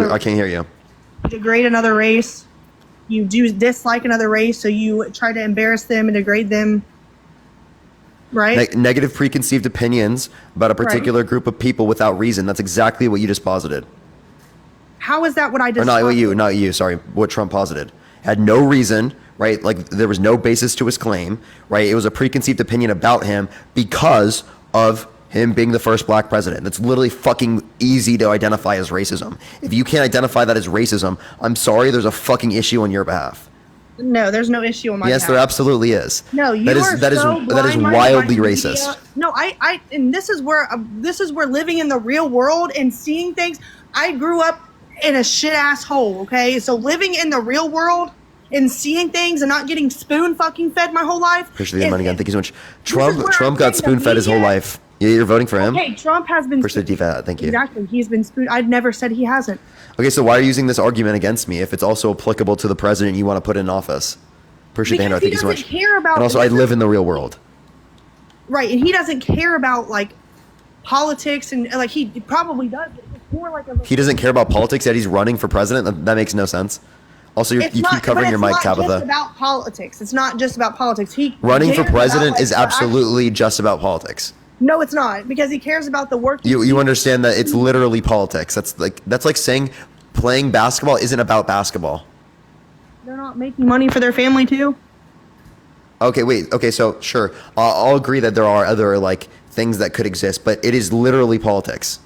I can't hear you. Degrade another race. You do dislike another race, so you try to embarrass them and degrade them. Right. Negative preconceived opinions about a particular group of people without reason. That's exactly what you just posited. How is that what I just? Not you. Sorry, what Trump posited had no reason. Right, like there was no basis to his claim. Right, it was a preconceived opinion about him because of him being the first black president. That's literally fucking easy to identify as racism. If you can't identify that as racism, I'm sorry, there's a fucking issue on your behalf. No, there's no issue on my behalf. Yes, there absolutely is. No, that is wildly racist. No, and this is where living in the real world and seeing things. I grew up in a shit ass hole. Okay, so living in the real world and seeing things and not getting spoon fucking fed my whole life. Appreciate the money again. Thank you so much. Trump got spoon fed his whole life. Yeah, you're voting for him? Okay, Trump has been... Appreciate the thank you. Exactly, he's been spoon... I'd never said he hasn't. Okay, so why are you using this argument against me if it's also applicable to the president you want to put in office? Appreciate the handout. Thank you so much. Care about... And also, I live in the real world. Right, and he doesn't care about, like, politics and, like, he probably does. It's more like a... He doesn't care about politics, yet he's running for president? That makes no sense. Also, you keep covering your mic, Tabitha. It's not just about politics. It's not just about politics. Running for president is absolutely just about politics. No, it's not, because he cares about the work. You understand that it's literally politics. That's like saying playing basketball isn't about basketball. They're not making money for their family too. Okay, wait. Okay, so sure, I'll agree that there are other like things that could exist, but it is literally politics.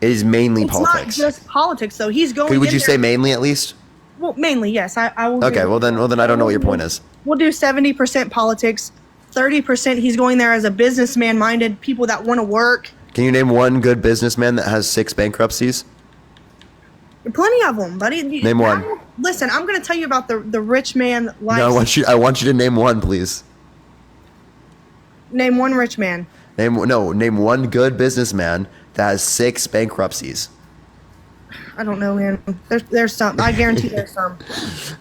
It is mainly politics. It's not just politics, though. He's going. Would you say mainly at least? Well, mainly, yes. I will. Okay, well then I don't know what your point is. We'll do 70% politics, 30% he's going there as a businessman-minded, people that want to work. Can you name one good businessman that has 6 bankruptcies? Plenty of them, buddy. Name one. Listen, I'm going to tell you about the rich man life. No, I want you to name one, please. Name one rich man. Name one good businessman that has 6 bankruptcies. I don't know, man. There's some. I guarantee there's some.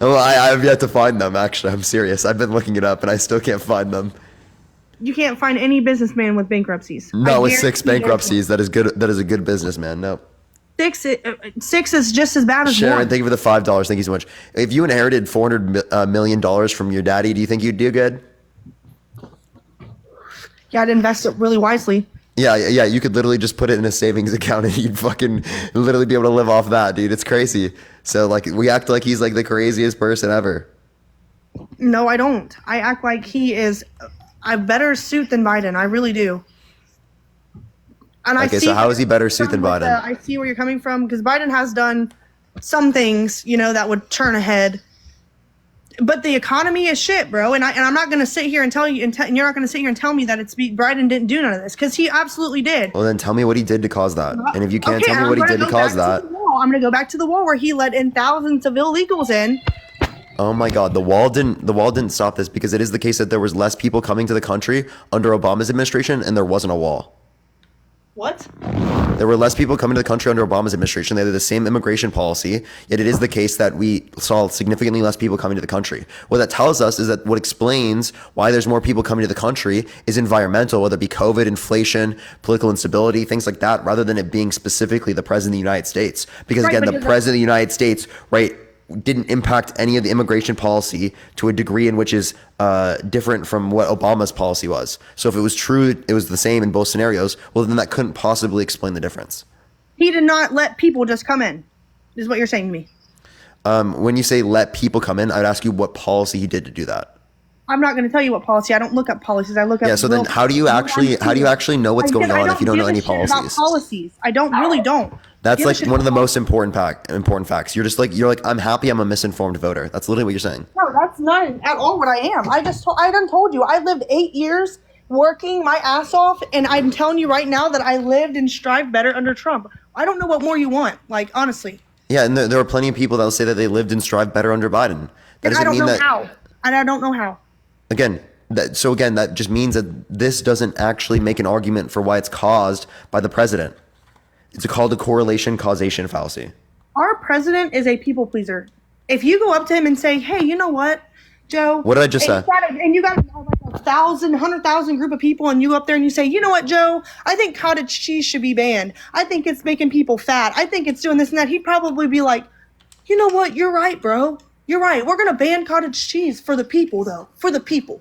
Well, I've yet to find them, actually. I'm serious. I've been looking it up, and I still can't find them. You can't find any businessman with bankruptcies. No, with 6 bankruptcies, that is good. That is a good businessman. No. 6 is just as bad as Sharon, 1. thank you for the $5. Thank you so much. If you inherited $400 million from your daddy, do you think you'd do good? Yeah, I'd invest it really wisely. Yeah. You could literally just put it in a savings account and you'd fucking literally be able to live off that, dude. It's crazy. So like, we act like he's like the craziest person ever. No, I don't. I act like he is a better suit than Biden. I really do. And Okay, so how is he better suit than Biden? I see where you're coming from, because Biden has done some things, that would turn ahead. But the economy is shit, bro. And I'm not going to sit here and tell you, and you're not going to sit here and tell me that Biden didn't do none of this, because he absolutely did. Well, then tell me what he did to cause that. And if you can't tell me what he did to cause that. I'm going to go back to the wall where he let in thousands of illegals in. Oh my God, the wall didn't stop this, because it is the case that there was less people coming to the country under Obama's administration and there wasn't a wall. What? There were less people coming to the country under Obama's administration. They had the same immigration policy, yet it is the case that we saw significantly less people coming to the country. What that tells us is that what explains why there's more people coming to the country is environmental, whether it be COVID, inflation, political instability, things like that, rather than it being specifically the president of the United States. Because again, the president of the United States, right, didn't impact any of the immigration policy to a degree in which is different from what Obama's policy was. So if it was true, it was the same in both scenarios, well, then that couldn't possibly explain the difference. He did not let people just come in, is what you're saying to me. When you say let people come in, I'd ask you what policy he did to do that. I'm not going to tell you what policy. I don't look up policies. I look up. Yeah. So then, how do you actually know what's going on if you don't know any policies? I really don't. That's like one of the most important facts. You're like, I'm happy I'm a misinformed voter. That's literally what you're saying. No, that's not at all what I am. I done told you. I lived 8 years working my ass off, and I'm telling you right now that I lived and strived better under Trump. I don't know what more you want. Like, honestly. Yeah, and there are plenty of people that will say that they lived and strived better under Biden. That doesn't mean that. How. And I don't know how. Again, that just means that this doesn't actually make an argument for why it's caused by the president. It's called a correlation causation fallacy. Our president is a people pleaser. If you go up to him and say, hey, you know what, Joe? What did I just say? And you got like 100,000 group of people, and you go up there and you say, you know what, Joe? I think cottage cheese should be banned. I think it's making people fat. I think it's doing this and that. He'd probably be like, you know what? You're right, bro. You're right. We're going to ban cottage cheese for the people, though. For the people.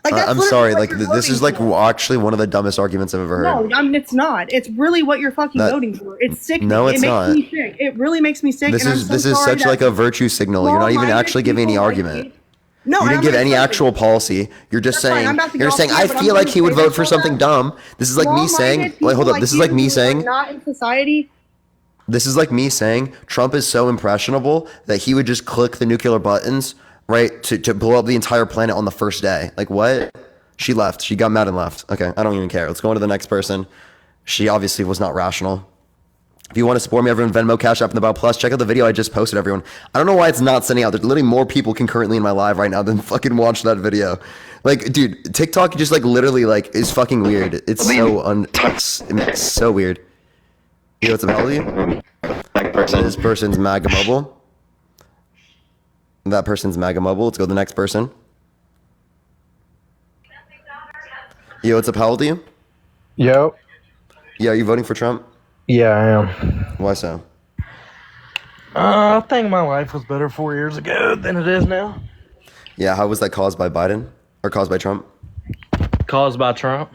Like, I'm sorry. Like, this is like actually one of the dumbest arguments I've ever heard. No, it's not. It's really what you're fucking voting for. It's sickening. No, it's not. It makes me sick. It really makes me sick. This is such like a virtue signal. You're not even actually giving any argument. No, you didn't give any actual policy. You're just saying. You're saying I feel like he would vote for something dumb. This is like me saying. Wait, hold up. This is like me saying. Not in society. This is like me saying Trump is so impressionable that he would just click the nuclear buttons, right, to blow up the entire planet on the first day. Like, what? She left. She got mad and left. Okay, I don't even care. Let's go on to the next person. She obviously was not rational. If you want to support me, everyone, Venmo, Cash App, and the About Plus, check out the video I just posted, everyone. I don't know why it's not sending out. There's literally more people concurrently in my live right now than fucking watch that video. Like, dude, TikTok just like literally like is fucking weird. It's so weird. You know what's up, you? This person's MAGA mobile. That person's MAGA mobile. Let's go to the next person. Yo, what's up? How old are you? Yo. Yeah, are you voting for Trump? Yeah, I am. Why so? I think my life was better 4 years ago than it is now. Yeah, how was that caused by Biden? Or caused by Trump? Caused by Trump.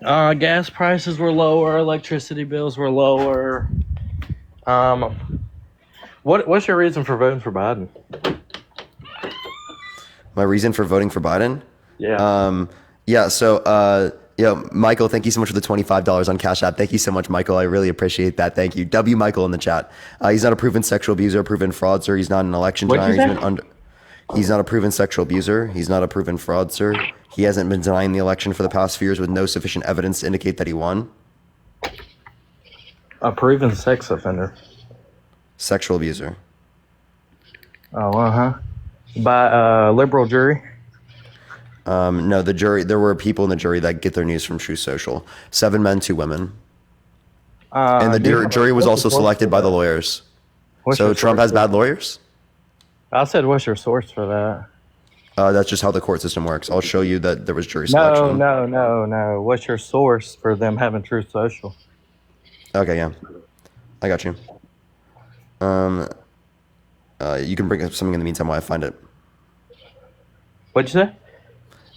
Gas prices were lower, electricity bills were lower. What's your reason for voting for Biden? My reason for voting for Biden? Yeah. So Yo, Michael, thank you so much for the $25 on Cash App. Thank you so much, Michael. I really appreciate that. Thank you. W. Michael in the chat. He's not a proven sexual abuser, a proven fraudster. He's not an election What'd denier. you say? He's not a proven sexual abuser. He's not a proven fraudster. He hasn't been denying the election for the past few years with no sufficient evidence to indicate that he won. A proven sex offender. Sexual abuser. Oh, by a liberal jury. No, the jury. There were people in the jury that get their news from True Social. 7 men, 2 women. And the jury was also selected by the lawyers. So Trump has bad lawyers? I said, what's your source for that? That's just how the court system works. I'll show you that there was jury selection. No. What's your source for them having Truth Social? Okay, yeah. I got you. You can bring up something in the meantime while I find it. What'd you say?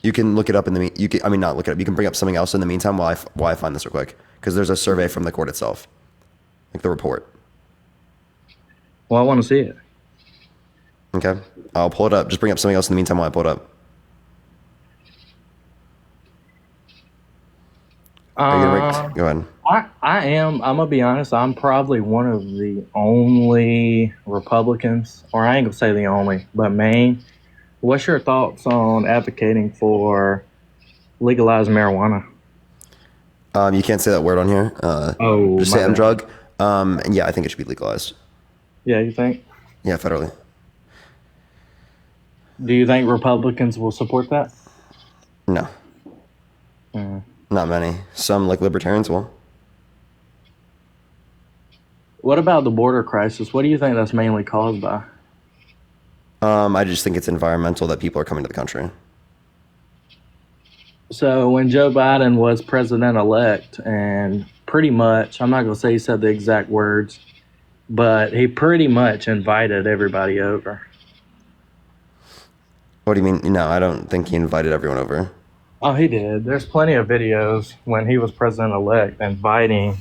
You can look it up in the not look it up. You can bring up something else in the meantime while I find this real quick, because there's a survey from the court itself, like the report. Well, I want to see it. Okay, I'll pull it up. Just bring up something else in the meantime while I pull it up. Go ahead. I am. I'm gonna be honest. I'm probably one of the only Republicans, or I ain't gonna say the only, but main. What's your thoughts on advocating for legalized marijuana? You can't say that word on here. Just say M drug. And yeah, I think it should be legalized. Yeah, you think? Yeah, federally. Do you think Republicans will support that? No. Not many. Some, like libertarians, will. What about the border crisis? What do you think that's mainly caused by? I just think it's environmental that people are coming to the country. So when Joe Biden was president-elect, and pretty much, I'm not going to say he said the exact words, but he pretty much invited everybody over. What do you mean? No, I don't think he invited everyone over. Oh, he did. There's plenty of videos when he was president-elect inviting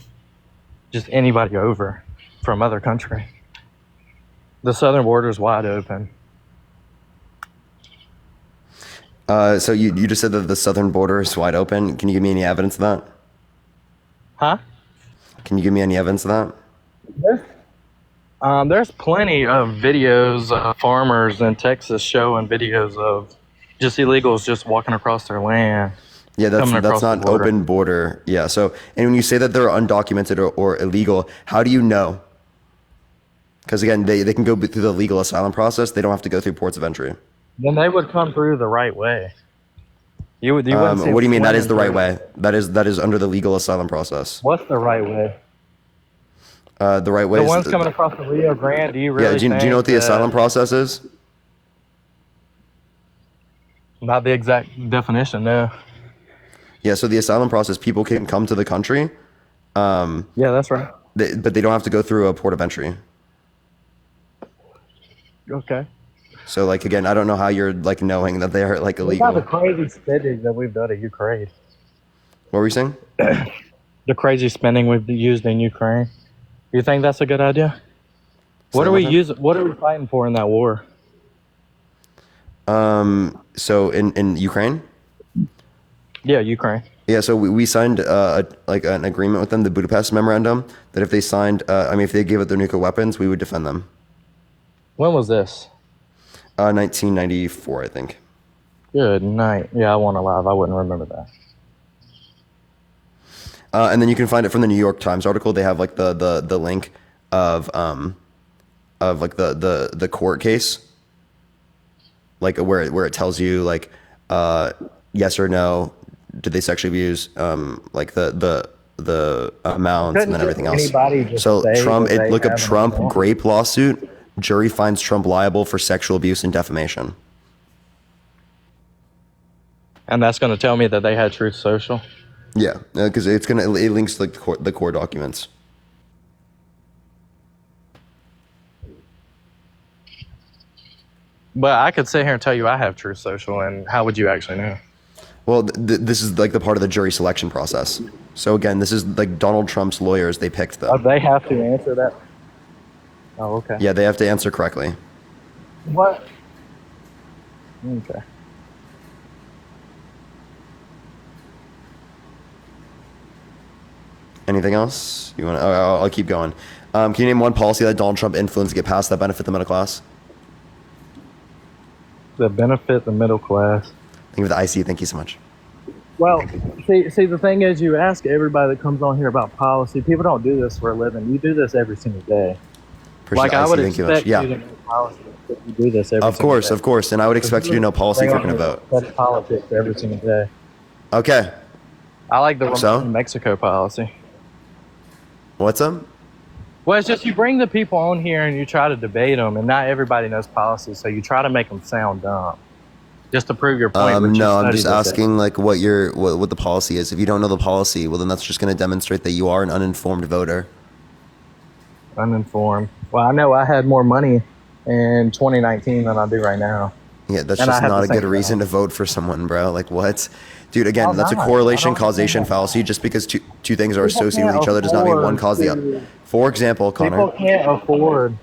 just anybody over from other country. The southern border is wide open. So you just said that the southern border is wide open. Can you give me any evidence of that? Huh? Can you give me any evidence of that? There's plenty of videos of farmers in Texas showing videos of just illegals just walking across their land. Yeah, that's not open border. Yeah. So, and when you say that they're undocumented or illegal, how do you know? Because again, they can go through the legal asylum process. They don't have to go through ports of entry. Then they would come through the right way. You what do you mean? That is the right way. That is under the legal asylum process. What's the right way? The right way. The ones coming across the Rio Grande. Do you really? Yeah. Do you know what the asylum process is? Not the exact definition, no. Yeah. So the asylum process, people can come to the country. Yeah, that's right. But they don't have to go through a port of entry. Okay. So, like, again, I don't know how you're, like, knowing that they are, like, illegal. What about the crazy spending that we've done in Ukraine? What were you saying? The crazy spending we've used in Ukraine. You think that's a good idea? What are we fighting for in that war? So in Ukraine? Yeah, Ukraine. Yeah, so we signed an agreement with them, the Budapest Memorandum, that if they signed, if they gave up their nuclear weapons, we would defend them. When was this? 1994, I think. Good night. Yeah, I wasn't alive. I wouldn't remember that. And then you can find it from the New York Times article. They have like the link of like the court case, like where it tells you like yes or no, did they sexually abuse, like the amounts and then everything else. So Trump, look up Trump grape lawsuit. Jury finds Trump liable for sexual abuse and defamation. And that's going to tell me that they had Truth Social? Yeah, because it links to like the core documents. But I could sit here and tell you I have Truth Social, and how would you actually know? Well, this is like the part of the jury selection process. So again, this is like Donald Trump's lawyers. They picked them. They have to answer that? Oh, okay. Yeah, they have to answer correctly. What? Okay. Anything else? You want? I'll keep going. Can you name one policy that Donald Trump influenced to get passed that benefit the middle class? That benefit the middle class. Think of the IC. Thank you so much. Well, see, the thing is, you ask everybody that comes on here about policy. People don't do this for a living. You do this every single day. Appreciate I would thank you expect much. you Yeah. to know policy. But you do this every Of single course, day. of course. And I would expect you to know policy if you're going to vote. Study politics every single day. Okay. I like the So? Mexico policy. What's up? Well, it's just you bring the people on here and you try to debate them, and not everybody knows policy, so you try to make them sound dumb, just to prove your point. but you No, I'm study just this. asking like what the policy is. If you don't know the policy, well then that's just going to demonstrate that you are an uninformed voter. Uninformed. Well, I know I had more money in 2019 than I do right now. Yeah, that's And I just have not the a good same reason to vote for someone, bro. Like what? Dude, again, Why that's a not? correlation I don't causation understand fallacy. Just because two things are People associated with can't each other does not mean one afford cause the other. to- For example, People Connor. can't afford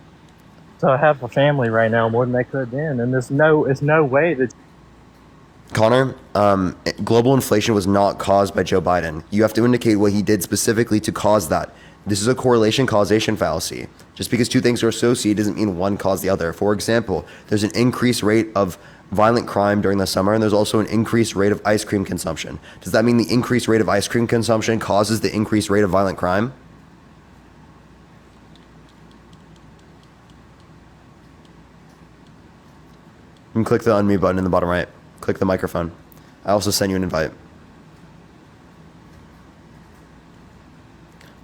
to have a family right now more than they could then, and it's no way that. Connor, global inflation was not caused by Joe Biden. You have to indicate what he did specifically to cause that. This is a correlation causation fallacy. Just because two things are associated doesn't mean one caused the other. For example, there's an increased rate of violent crime during the summer, and there's also an increased rate of ice cream consumption. Does that mean the increased rate of ice cream consumption causes the increased rate of violent crime? You can click the unmute button in the bottom right. Click the microphone. I also sent you an invite.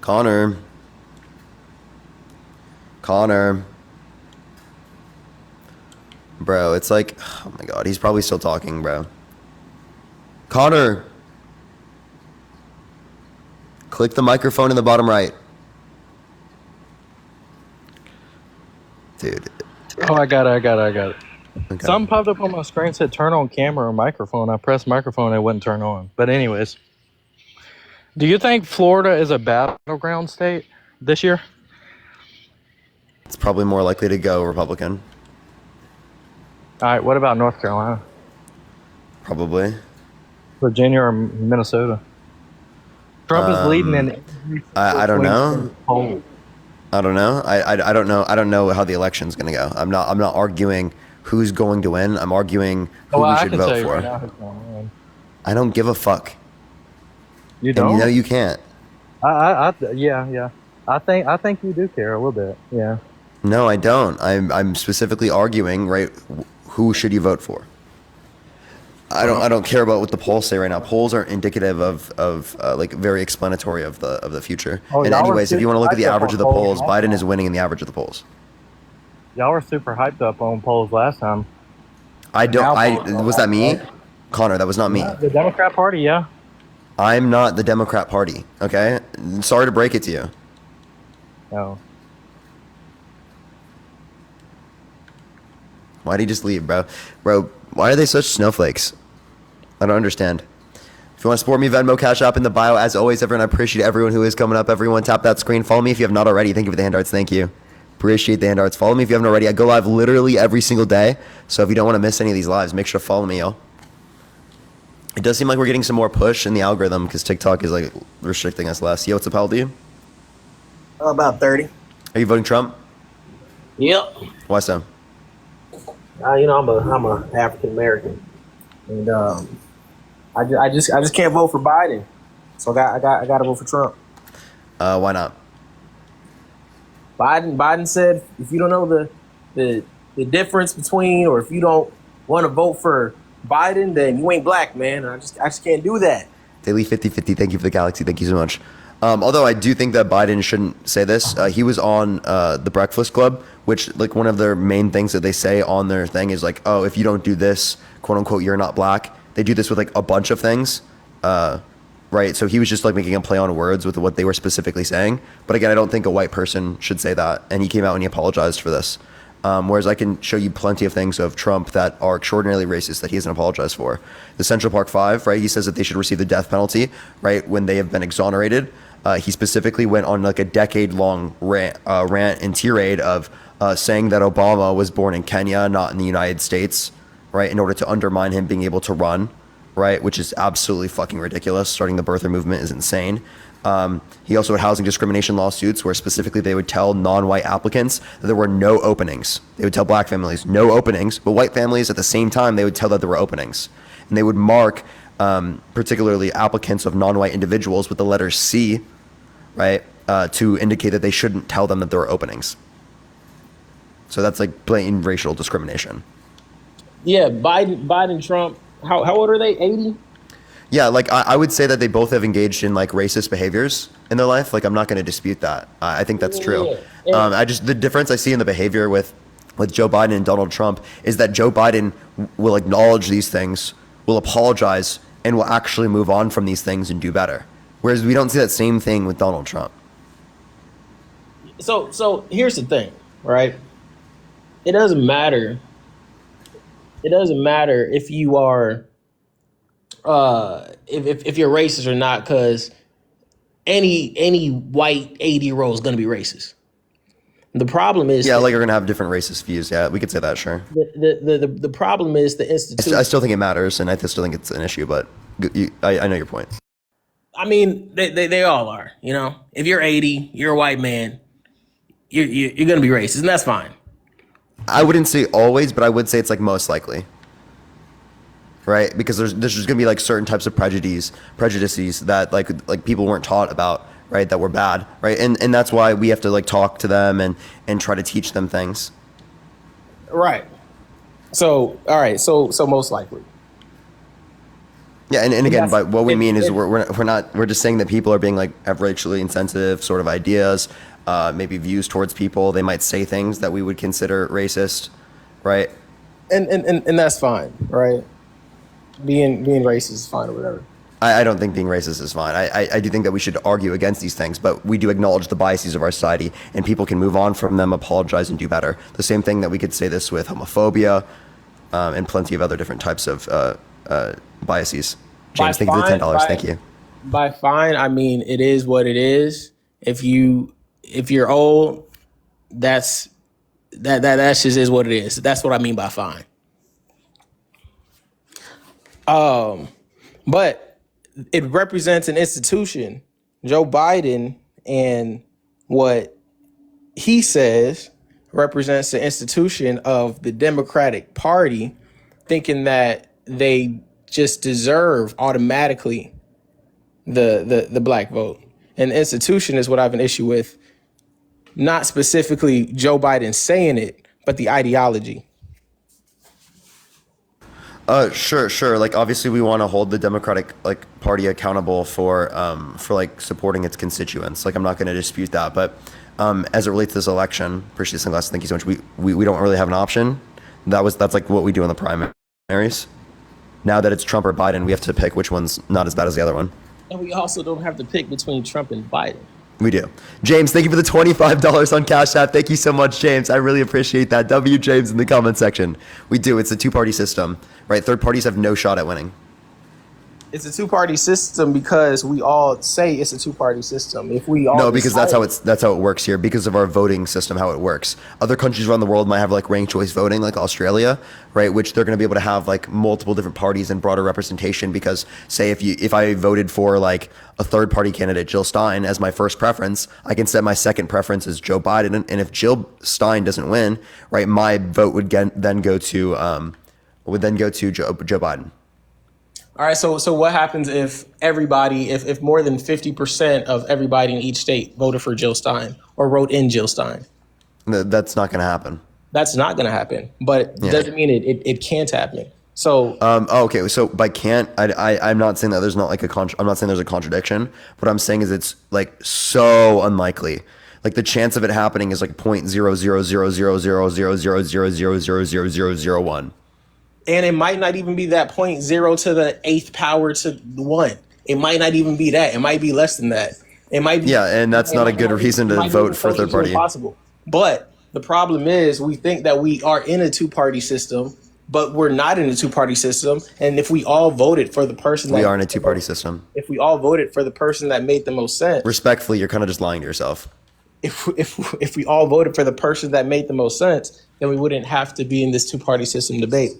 Connor. Bro, it's like, oh my god, he's probably still talking, bro. Connor. Click the microphone in the bottom right. Dude. Oh, I got it. Okay. Something popped up on my screen said turn on camera or microphone. I pressed microphone and it wouldn't turn on. But anyways, do you think Florida is a battleground state this year? It's probably more likely to go Republican. All right, what about North Carolina? Probably. Virginia or Minnesota? Trump is leading in. I don't know. I don't know. I don't know. I don't know how the election's going to go. I'm not arguing who's going to win. I'm arguing who we should vote for. Right now who's going to win. I don't give a fuck. You don't? And you know you can't. Yeah. I think you do care a little bit. Yeah. No, I don't. I'm specifically arguing, right, who should you vote for? I don't care about what the polls say right now. Polls are indicative of like very explanatory of the future. Oh, And y'all were anyways, if you want to look at the super average of the hyped up on polls, polls. Biden is winning in the average of the polls. Y'all were super hyped up on polls last time. Was that me? Connor, that was not me. The Democrat Party, yeah. I'm not the Democrat Party, okay? Sorry to break it to you. No. Why'd he just leave, bro? Bro, why are they such snowflakes? I don't understand. If you want to support me, Venmo, Cash App in the bio. As always, everyone, I appreciate everyone who is coming up. Everyone, tap that screen. Follow me if you have not already. Thank you for the hand arts. Thank you. Appreciate the hand arts. Follow me if you haven't already. I go live literally every single day. So if you don't want to miss any of these lives, make sure to follow me, y'all. It does seem like we're getting some more push in the algorithm because TikTok is like restricting us less. Yo, what's up, LD? About 30. Are you voting Trump? Yep. Why so? You know, I'm a African American, and I just can't vote for Biden, so I got to vote for Trump. Why not? Biden said if you don't know the difference between, or if you don't want to vote for Biden, then you ain't black, man. I just can't do that. Daily 50/50. Thank you for the galaxy. Thank you so much. Although I do think that Biden shouldn't say this. He was on the Breakfast Club, which like one of their main things that they say on their thing is like, oh, if you don't do this, quote unquote, you're not black. They do this with like a bunch of things. Right. So he was just like making a play on words with what they were specifically saying. But again, I don't think a white person should say that. And he came out and he apologized for this. Whereas I can show you plenty of things of Trump that are extraordinarily racist that he hasn't apologized for. The Central Park Five, right? He says that they should receive the death penalty, right, when they have been exonerated. He specifically went on like a decade-long rant and tirade of saying that Obama was born in Kenya, not in the United States, right, in order to undermine him being able to run, right, which is absolutely fucking ridiculous. Starting the birther movement is insane. He also had housing discrimination lawsuits where specifically they would tell non-white applicants that there were no openings. They would tell black families no openings, but white families at the same time, they would tell that there were openings. And they would mark particularly applicants of non-white individuals with the letter C, right, to indicate that they shouldn't tell them that there were openings. So that's like blatant racial discrimination. Yeah, Biden, Trump. How old are they? 80? Yeah, like I would say that they both have engaged in like racist behaviors in their life. Like I'm not going to dispute that. I think that's true. Yeah. The difference I see in the behavior with Joe Biden and Donald Trump is that Joe Biden will acknowledge these things, will apologize, and will actually move on from these things and do better. Whereas we don't see that same thing with Donald Trump. So here's the thing, right? It doesn't matter. It doesn't matter if you are, if you're racist or not, because any white 80-year-old is going to be racist. The problem is, like you're going to have different racist views. Yeah, we could say that, sure. The problem is the institution. I still think it matters, and I still think it's an issue. But I know your point. I mean, they all are. You know, if you're 80, you're a white man, you're going to be racist, and that's fine. I wouldn't say always, but I would say it's like most likely, right? Because there's just gonna be like certain types of prejudices that like people weren't taught about, right? That were bad, right? And that's why we have to like talk to them and try to teach them things. Right. So all right. So most likely. Yeah, and again, but what we mean is we're just saying that people are being like have racially insensitive sort of ideas. Maybe views towards people. They might say things that we would consider racist, right? And that's fine, right? Being racist is fine or whatever. I don't think being racist is fine. I do think that we should argue against these things, but we do acknowledge the biases of our society, and people can move on from them, apologize, and do better. The same thing that we could say this with homophobia and plenty of other different types of biases. James, thank you for the $10. Thank you. By fine, I mean it is what it is. If you're old, that just is what it is. That's what I mean by fine. But it represents an institution. Joe Biden and what he says represents the institution of the Democratic Party, thinking that they just deserve automatically the black vote. And the institution is what I have an issue with. Not specifically Joe Biden saying it, but the ideology. Sure. Like obviously we want to hold the Democratic like Party accountable for like supporting its constituents. Like I'm not going to dispute that, but as it relates to this election, appreciate the sunglasses. Thank you so much. We don't really have an option. That's like what we do in the primaries. Now that it's Trump or Biden, we have to pick which one's not as bad as the other one. And we also don't have to pick between Trump and Biden. We do. James, thank you for the $25 on Cash App. Thank you so much, James. I really appreciate that. W James in the comment section. We do. It's a two-party system, right? Third parties have no shot at winning. It's a two-party system because we all say it's a two-party system. If we all no, because that's how it works here. Because of our voting system, how it works. Other countries around the world might have like ranked choice voting, like Australia, right? Which they're going to be able to have like multiple different parties and broader representation. Because say if I voted for like a third-party candidate, Jill Stein, as my first preference, I can set my second preference as Joe Biden. And if Jill Stein doesn't win, right, my vote would then go to Joe Biden. All right, so what happens if if more than 50% of everybody in each state voted for Jill Stein or wrote in Jill Stein? That's not going to happen. That's not going to happen, but it doesn't mean it can't happen. So okay, so by can't, I'm not saying that there's not like I'm not saying there's a contradiction. What I'm saying is it's like so unlikely. Like the chance of it happening is like 0.0000000000001. And it might not even be that 0.0 to the 8th power to the 1. It might not even be that. It might be less than that. It might be. Yeah, and that's not a good reason to vote for third party. Possible. But the problem is we think that we are in a two-party system, but we're not in a two-party system. And if we all voted for the person we are in a two-party system. If we all voted for the person that made the most sense. Respectfully, you're kind of just lying to yourself. If we all voted for the person that made the most sense, then we wouldn't have to be in this two-party system debate.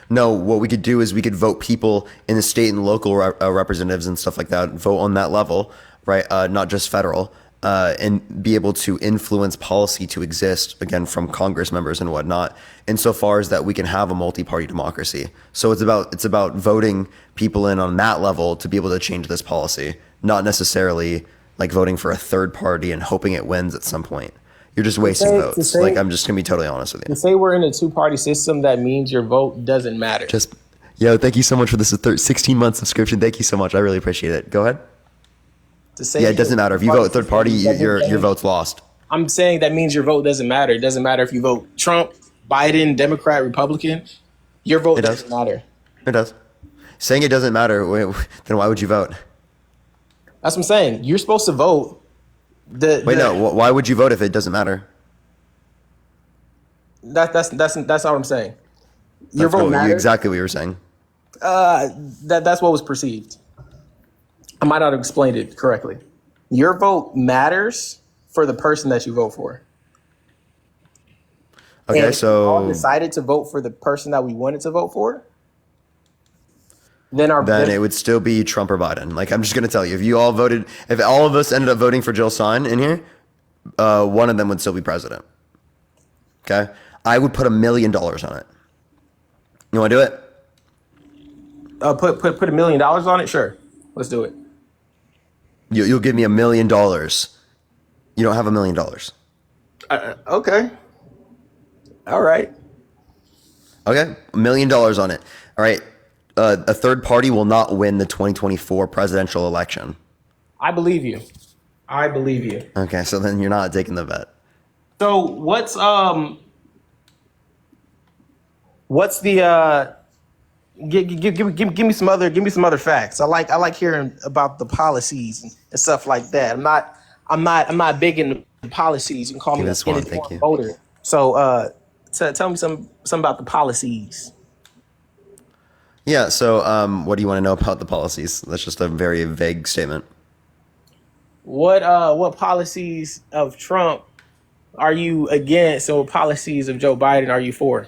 No, what we could do is we could vote people in the state and local representatives and stuff like that, vote on that level, right? Not just federal, and be able to influence policy to exist, again, from Congress members and whatnot, insofar as that we can have a multi-party democracy. So it's about voting people in on that level to be able to change this policy, not necessarily like voting for a third party and hoping it wins at some point. You're just wasting votes. Like, I'm just gonna be totally honest with you. To say we're in a two-party system, that means your vote doesn't matter. Thank you so much for this 16-month subscription. Thank you so much. I really appreciate it. Go ahead. It doesn't matter. If you vote third party, your vote's lost. I'm saying that means your vote doesn't matter. It doesn't matter if you vote Trump, Biden, Democrat, Republican. Your vote doesn't matter. It does. Saying it doesn't matter, then why would you vote? That's what I'm saying. You're supposed to vote. Why would you vote if it doesn't matter? That's not what I'm saying. Your vote matters. Exactly what you were saying. That's what was perceived. I might not have explained it correctly. Your vote matters for the person that you vote for. Okay, and if so we all decided to vote for the person that we wanted to vote for, then it would still be Trump or Biden. Like, I'm just gonna tell you, if all of us ended up voting for Jill Stein in here, one of them would still be president. Okay, I would put $1 million on it. You want to do it? Put $1 million on it. Sure, let's do it. You'll give me $1 million. You don't have $1 million. Okay. All right. Okay, $1 million on it. All right. A third party will not win the 2024 presidential election. I believe you. Okay, so then you're not taking the bet. So what's the give me some other facts. I like hearing about the policies and stuff like that. I'm not big into policies. You can call me an uninformed voter. So tell me some about the policies. Yeah, so what do you want to know about the policies? That's just a very vague statement. What policies of Trump are you against, and what policies of Joe Biden are you for?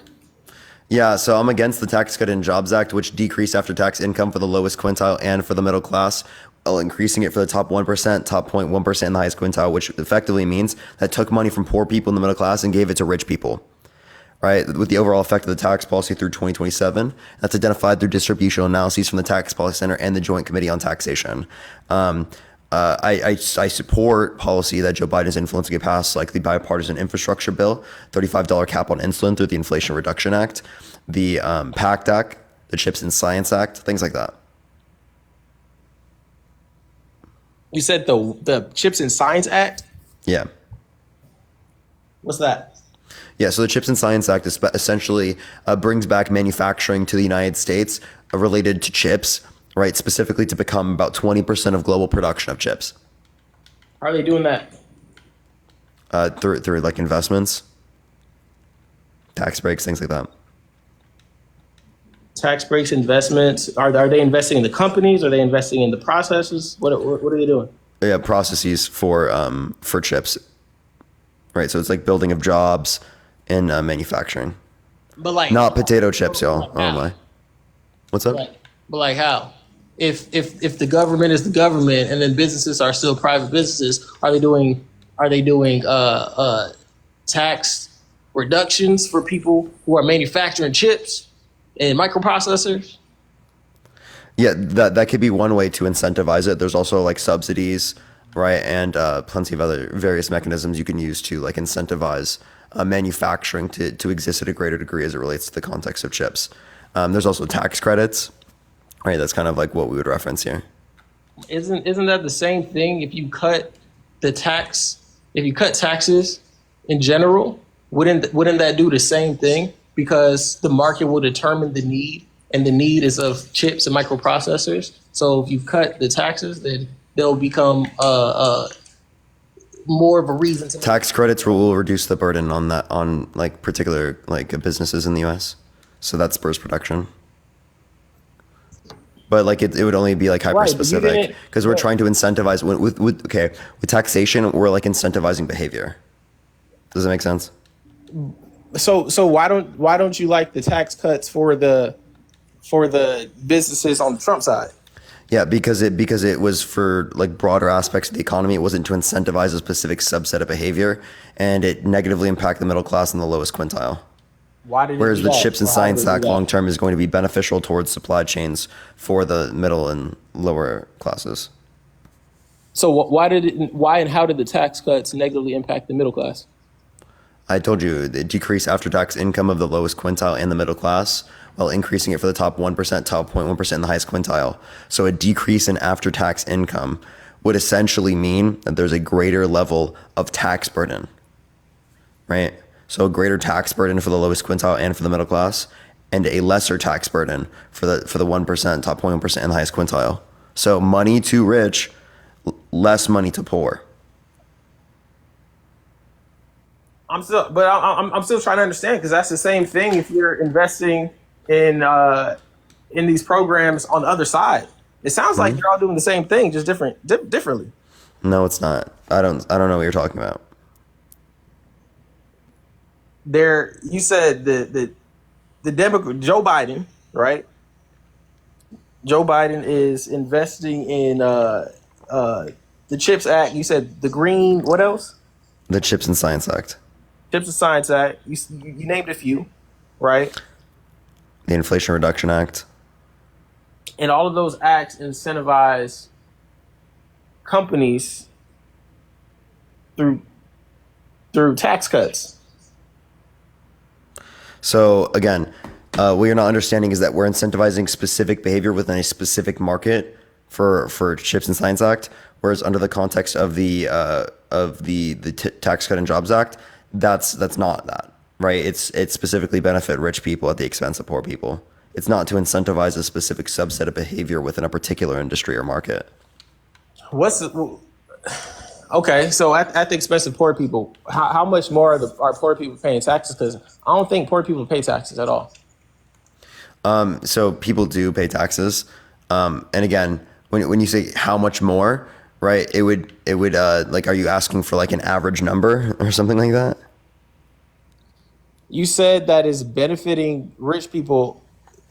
Yeah, so I'm against the Tax Cut and Jobs Act, which decreased after-tax income for the lowest quintile and for the middle class, while increasing it for the top 1%, top 0.1%, and the highest quintile, which effectively means that took money from poor people in the middle class and gave it to rich people. Right, with the overall effect of the tax policy through 2027. That's identified through distributional analyses from the Tax Policy Center and the Joint Committee on Taxation. I support policy that Joe Biden is influencing to get passed, like the bipartisan infrastructure bill, $35 cap on insulin through the Inflation Reduction Act, the PACT Act, the Chips and Science Act, things like that. You said the Chips and Science Act? Yeah. What's that? Yeah, so the Chips and Science Act essentially brings back manufacturing to the United States related to chips, right? Specifically to become about 20% of global production of chips. How are they doing that? Through like investments, tax breaks, things like that. Tax breaks, investments. Are they investing in the companies? Are they investing in the processes? What are they doing? Yeah, processes for chips, right? So it's like building of jobs in manufacturing, but like not potato chips, y'all. Oh my, what's up? But like how? If the government is the government and then businesses are still private businesses, are they doing tax reductions for people who are manufacturing chips and microprocessors? Yeah, that could be one way to incentivize it. There's also like subsidies, right, and plenty of other various mechanisms you can use to like incentivize manufacturing to exist at a greater degree as it relates to the context of chips. There's also tax credits, right? That's kind of like what we would reference here. Isn't that the same thing? If you cut taxes in general, wouldn't that do the same thing? Because the market will determine the need, and the need is of chips and microprocessors. So if you cut the taxes, then they'll become more of a reason to tax credits will reduce the burden on like particular like businesses in the US. So that spurs production. But like it would only be like hyper specific because we're trying to incentivize with taxation, we're like incentivizing behavior. Does that make sense? So why don't you like the tax cuts for the businesses on the Trump side? Yeah, because it was for like broader aspects of the economy. It wasn't to incentivize a specific subset of behavior, and it negatively impacted the middle class and the lowest quintile. Why did it Whereas do the that? Chips and Or how did Science it do Act that? long term is going to be beneficial towards supply chains for the middle and lower classes. So why and how did the tax cuts negatively impact the middle class? I told you the decrease after-tax income of the lowest quintile and the middle class, while increasing it for the top 1%, top 0.1%, and the highest quintile. So a decrease in after-tax income would essentially mean that there's a greater level of tax burden, right? So a greater tax burden for the lowest quintile and for the middle class, and a lesser tax burden for the 1%, top 0.1%, and the highest quintile. So money to rich, less money to poor. I'm still trying to understand, because that's the same thing if you're investing in these programs on the other side. It sounds like you're all doing the same thing, just differently. No, it's not. I don't know what you're talking about. You said the Democrat Joe Biden, right? Joe Biden is investing in the CHIPS Act. You said the green. What else? The Chips and Science Act. CHIPS and Science Act. You named a few, right? The Inflation Reduction Act. And all of those acts incentivize companies through tax cuts. So again, what you're not understanding is that we're incentivizing specific behavior within a specific market for Chips and Science Act, whereas under the context of the Tax Cut and Jobs Act, that's not that, right? It's specifically benefit rich people at the expense of poor people. It's not to incentivize a specific subset of behavior within a particular industry or market. Okay, so at the expense of poor people, how much more are poor people paying taxes? Because I don't think poor people pay taxes at all. So people do pay taxes, and again, when you say how much more, right? It would like, are you asking for like an average number or something like that? You said that is benefiting rich people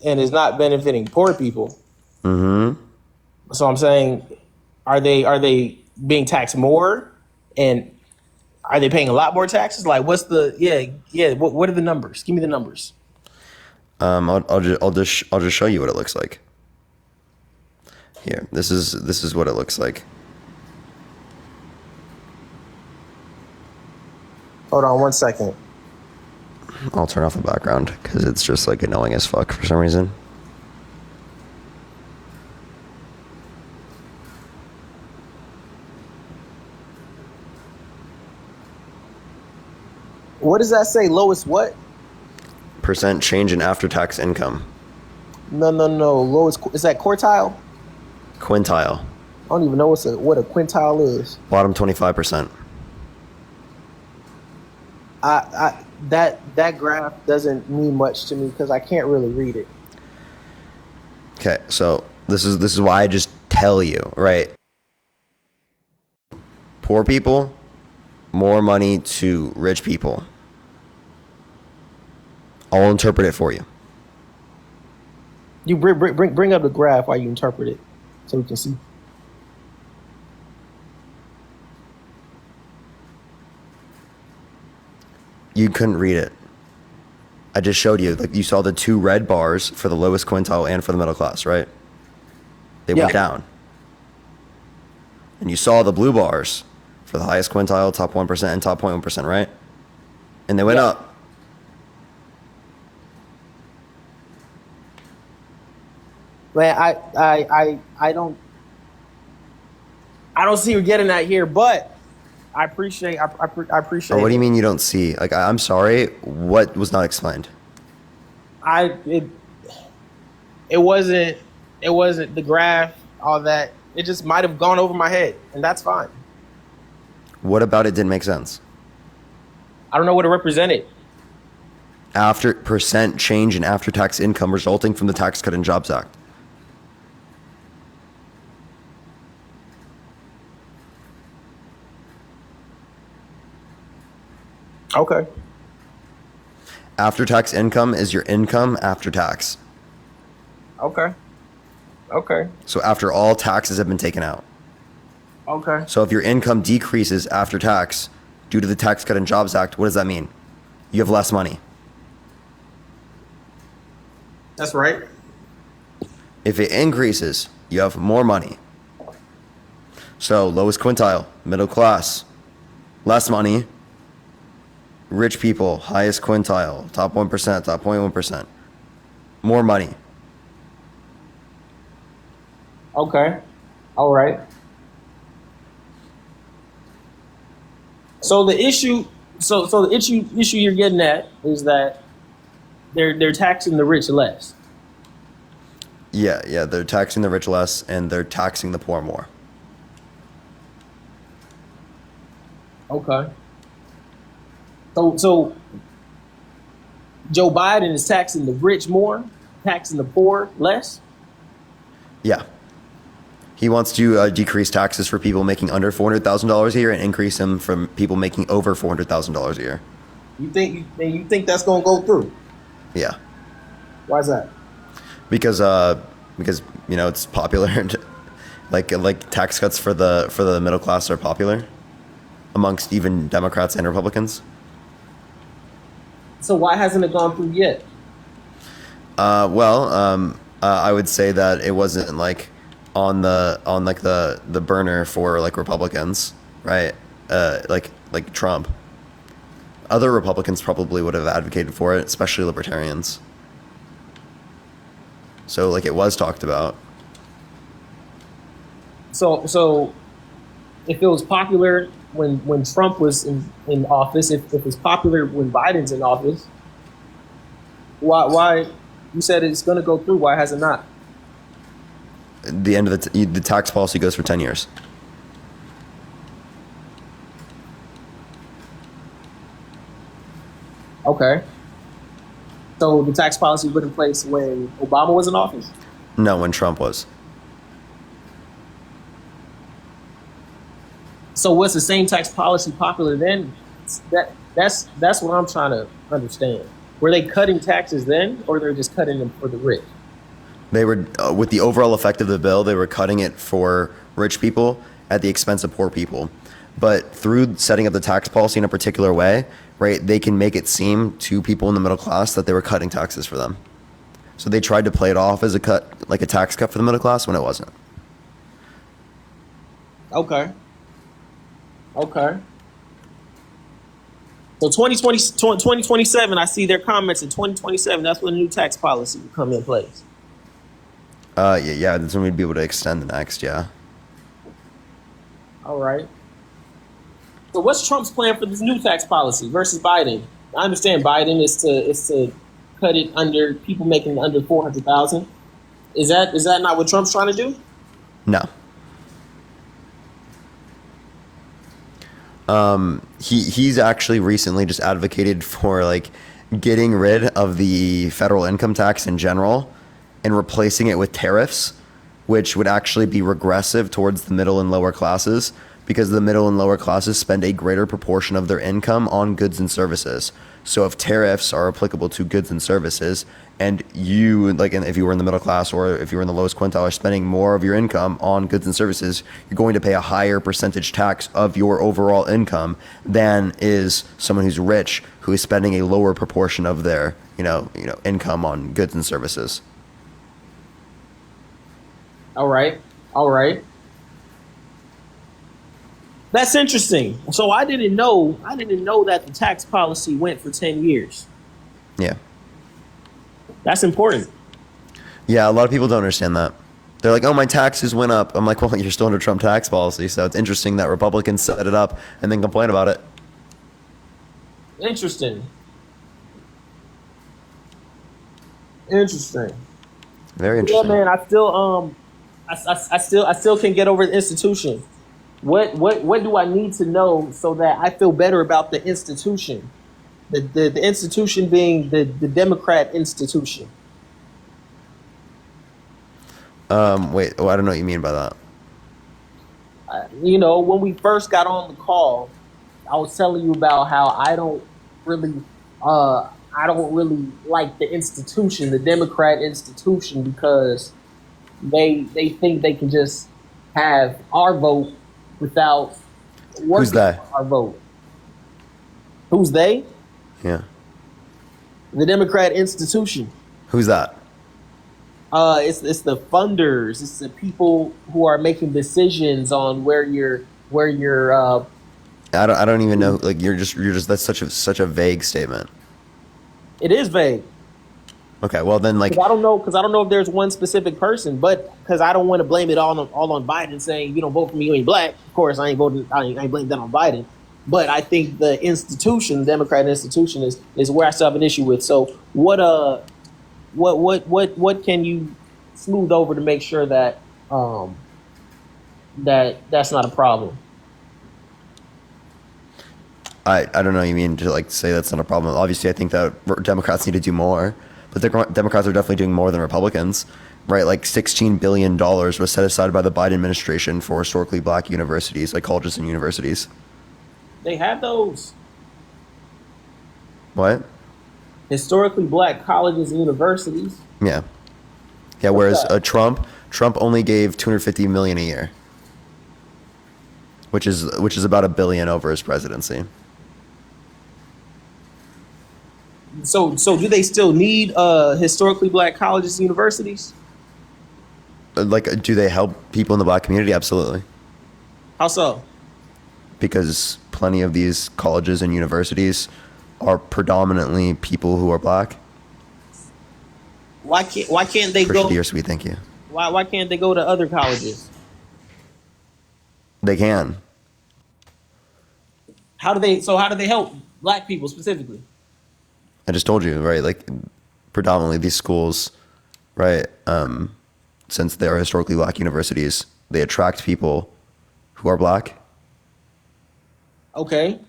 and is not benefiting poor people. Mm-hmm. So I'm saying, are they being taxed more, and are they paying a lot more taxes? Like, what's the What are the numbers? Give me the numbers. I'll just show you what it looks like. Here, this is what it looks like. Hold on 1 second. I'll turn off the background because it's just like annoying as fuck for some reason. What does that say? Lowest what? Percent change in after-tax income. No. Lowest, is that quartile? Quintile. I don't even know what a quintile is. Bottom 25%. That graph doesn't mean much to me because I can't really read it. Okay, so this is why I just tell you, right? Poor people, more money to rich people. I'll interpret it for you. You bring up the graph while you interpret it, so we can see. You couldn't read it. I just showed you. Like, you saw the two red bars for the lowest quintile and for the middle class, right? They went down. And you saw the blue bars for the highest quintile, top 1%, and top 0.1%, right? And they went up. Man, I don't see you getting that here, but I appreciate. I appreciate. Or what do you mean you don't see? Like, I'm sorry. What was not explained? It wasn't the graph, all that. It just might have gone over my head, and that's fine. What about it didn't make sense? I don't know what it represented. After percent change in after-tax income resulting from the Tax Cut and Jobs Act. Okay. After-tax income is your income after tax. Okay. Okay. So after all taxes have been taken out. Okay. So if your income decreases after tax due to the Tax Cut and Jobs Act, what does that mean? You have less money. That's right. If it increases, you have more money. So lowest quintile, middle class, less money. Rich people, highest quintile, top 1%, top 0.1%, more money. Okay. All right. So the issue, so the issue you're getting at is that they're taxing the rich less. Yeah, they're taxing the rich less and they're taxing the poor more. Okay. So Joe Biden is taxing the rich more, taxing the poor less? Yeah. He wants to decrease taxes for people making under $400,000 a year and increase them from people making over $400,000 a year. You think that's going to go through? Yeah. Why is that? Because you know it's popular. like tax cuts for the middle class are popular amongst even Democrats and Republicans. So why hasn't it gone through yet? I would say that it wasn't like on the burner for like Republicans, right? Like Trump. Other Republicans probably would have advocated for it, especially libertarians. So like it was talked about. So if it was popular when Trump was in office, if it's popular when Biden's in office, why you said it's going to go through? Why has it not? The end of the tax policy goes for 10 years. Okay. So the tax policy was put in place when Obama was in office? No, when Trump was. So was the same tax policy popular then? That's what I'm trying to understand. Were they cutting taxes then, or they're just cutting them for the rich? They were, with the overall effect of the bill, they were cutting it for rich people at the expense of poor people. But through setting up the tax policy in a particular way, right, they can make it seem to people in the middle class that they were cutting taxes for them. So they tried to play it off as a cut, like a tax cut for the middle class, when it wasn't. Okay. So 2027, I see their comments in 2027. That's when the new tax policy will come in place. Yeah, that's when we'd be able to extend the next, yeah. All right. So what's Trump's plan for this new tax policy versus Biden? I understand Biden is to cut it under people making under 400,000. Is that not what Trump's trying to do? No. He's actually recently just advocated for like getting rid of the federal income tax in general and replacing it with tariffs, which would actually be regressive towards the middle and lower classes, because the middle and lower classes spend a greater proportion of their income on goods and services. So if tariffs are applicable to goods and services, and you, like, if you were in the middle class or if you were in the lowest quintile, are spending more of your income on goods and services, you're going to pay a higher percentage tax of your overall income than is someone who's rich, who is spending a lower proportion of their, income on goods and services. All right. That's interesting. So I didn't know that the tax policy went for 10 years. Yeah. That's important. Yeah, a lot of people don't understand that. They're like, oh, my taxes went up. I'm like, well, you're still under Trump tax policy. So it's interesting that Republicans set it up and then complain about it. Interesting. Very interesting. Yeah, man. I still can't get over the institution. What do I need to know so that I feel better about the institution? The institution being the Democrat institution. Wait, I don't know what you mean by that. When we first got on the call, I was telling you about how I don't really like the institution, the Democrat institution, because they think they can just have our vote without working Who's they? for our vote. Who's they? Yeah. The Democrat institution. Who's that? It's the funders. It's the people who are making decisions on where your I don't even know. Like you're just that's such a vague statement. It is vague. Okay, well then like Because I don't know if there's one specific person, but because I don't want to blame it all on Biden, saying you don't vote for me, you ain't black. Of course, I ain't blaming that on Biden. But I think the institution, the Democrat institution, is where I still have an issue with. So what can you smooth over to make sure that that's not a problem? I don't know. You mean to like say that's not a problem? Obviously, I think that Democrats need to do more, but the Democrats are definitely doing more than Republicans, right? Like $16 billion was set aside by the Biden administration for historically black universities, like colleges and universities. They have those What? historically black colleges and universities. Yeah. Yeah. Whereas Trump only gave $250 million a year, which is about $1 billion over his presidency. So do they still need historically black colleges and universities? Like, do they help people in the black community? Absolutely. How so? Because plenty of these colleges and universities are predominantly people who are black. Why can't they Appreciate go? your sweet, thank you. Why can't they go to other colleges? They can. How do they help black people specifically? I just told you, right? Like, predominantly these schools, right? Since they are historically black universities, they attract people who are black. Okay.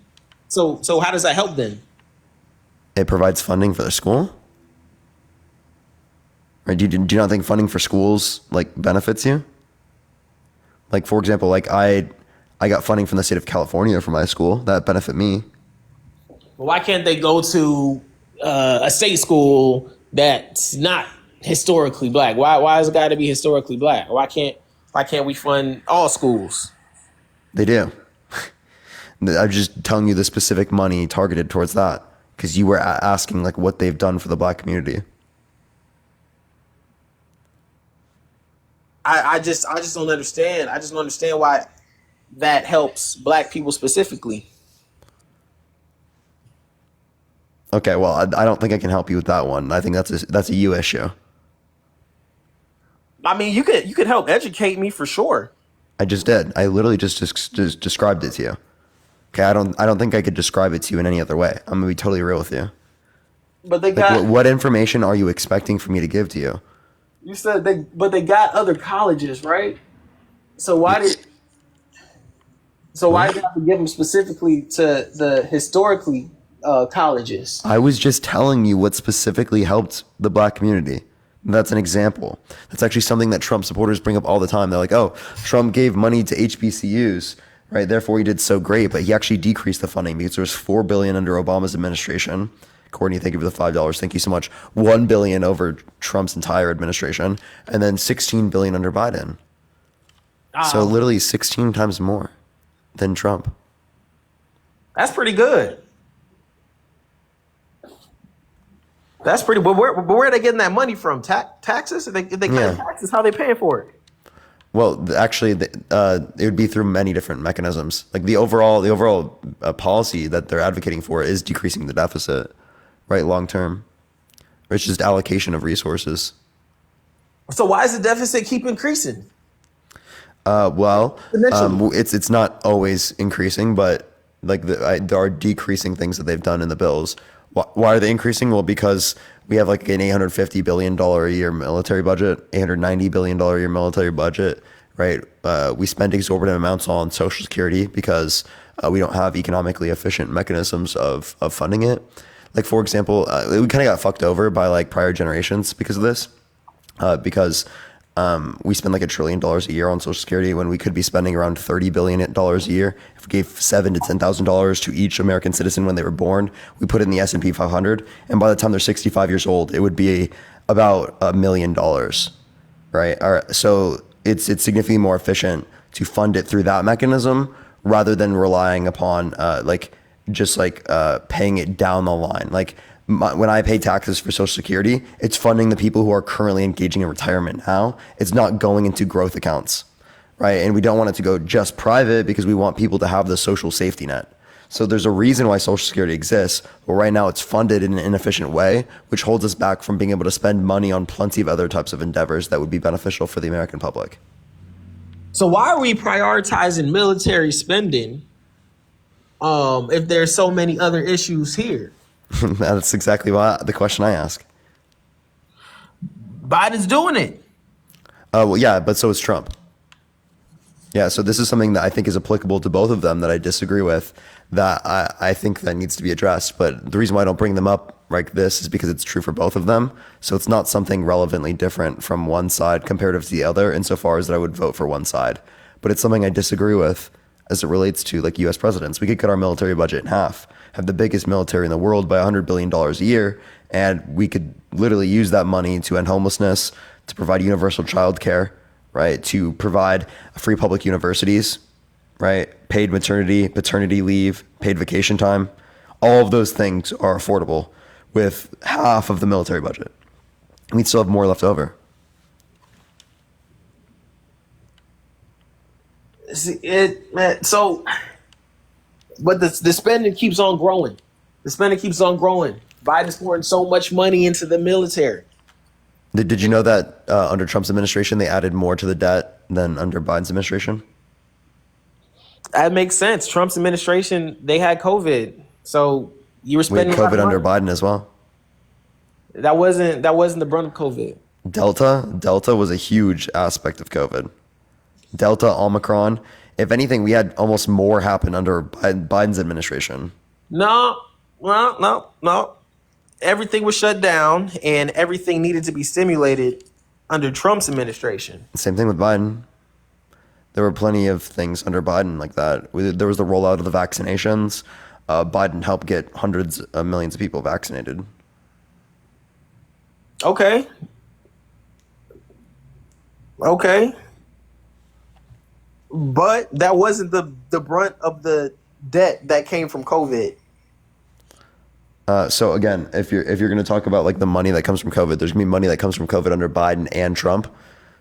So how does that help then? It provides funding for the school. Right? Do you not think funding for schools like benefits you? Like, for example, like I got funding from the state of California for my school. That benefit me. Well, why can't they go to a state school that's not historically black? Why has it got to be historically black? Why can't we fund all schools? They do. I'm just telling you the specific money targeted towards that because you were asking like what they've done for the black community. I just don't understand. I just don't understand why that helps black people specifically. Okay, well, I don't think I can help you with that one. I think that's a you issue. I mean, you could help educate me for sure. I just did. I literally just described it to you. Okay, I don't think I could describe it to you in any other way. I'm gonna be totally real with you. But they Like, got what information are you expecting for me to give to you? you said they got other colleges, right? So why did you have to give them specifically to the historically colleges? I was just telling you what specifically helped the black community. That's an example. That's actually something that Trump supporters bring up all the time. They're like, oh, Trump gave money to HBCUs, right? Therefore, he did so great, but he actually decreased the funding because there was $4 billion under Obama's administration. Courtney, thank you for the $5. Thank you so much. $1 billion over Trump's entire administration, and then $16 billion under Biden. So literally 16 times more than Trump. That's pretty good. That's pretty. But where are they getting that money from? Taxes? If they pay taxes, how are they paying for it? Well, actually, it would be through many different mechanisms. Like the overall policy that they're advocating for is decreasing the deficit, right, long term. It's just allocation of resources. So why does the deficit keep increasing? It's not always increasing, but like there are decreasing things that they've done in the bills. Why are they increasing? Well, because we have like an $850 billion a year military budget, $890 billion a year military budget, right? We spend exorbitant amounts on Social Security because we don't have economically efficient mechanisms of funding it. Like, for example, we kind of got fucked over by like prior generations because of this, because we spend like $1 trillion a year on Social Security when we could be spending around $30 billion a year. If we gave $7,000 to $10,000 to each American citizen when they were born, we put it in the S&P 500, and by the time they're 65 years old, it would be about $1 million, right? So it's significantly more efficient to fund it through that mechanism rather than relying upon paying it down the line. Like when I pay taxes for Social Security, it's funding the people who are currently engaging in retirement now. It's not going into growth accounts, right? And we don't want it to go just private because we want people to have the social safety net. So there's a reason why Social Security exists, but right now it's funded in an inefficient way, which holds us back from being able to spend money on plenty of other types of endeavors that would be beneficial for the American public. So why are we prioritizing military spending if there's so many other issues here? That's exactly the question I ask. Biden's doing it. Well, yeah, but so is Trump. Yeah, so this is something that I think is applicable to both of them that I disagree with, that I think that needs to be addressed. But the reason why I don't bring them up like this is because it's true for both of them. So it's not something relevantly different from one side comparative to the other, insofar as that I would vote for one side. But it's something I disagree with as it relates to like US presidents. We could cut our military budget in half, have the biggest military in the world by $100 billion a year, and we could literally use that money to end homelessness, to provide universal child care, right? To provide free public universities, right? Paid maternity, paternity leave, paid vacation time. All of those things are affordable with half of the military budget. We'd still have more left over. But the spending keeps on growing. The spending keeps on growing. Biden's pouring so much money into the military. Did you know that under Trump's administration, they added more to the debt than under Biden's administration? That makes sense. Trump's administration, they had COVID. So you were spending we had COVID under Biden as well. That wasn't the brunt of COVID. Delta was a huge aspect of COVID. Delta, Omicron. If anything, we had almost more happen under Biden's administration. No. Everything was shut down and everything needed to be stimulated under Trump's administration. Same thing with Biden. There were plenty of things under Biden like that. There was the rollout of the vaccinations. Biden helped get hundreds of millions of people vaccinated. Okay. But that wasn't the brunt of the debt that came from COVID. So again, if you're going to talk about like the money that comes from COVID, there's gonna be money that comes from COVID under Biden and Trump.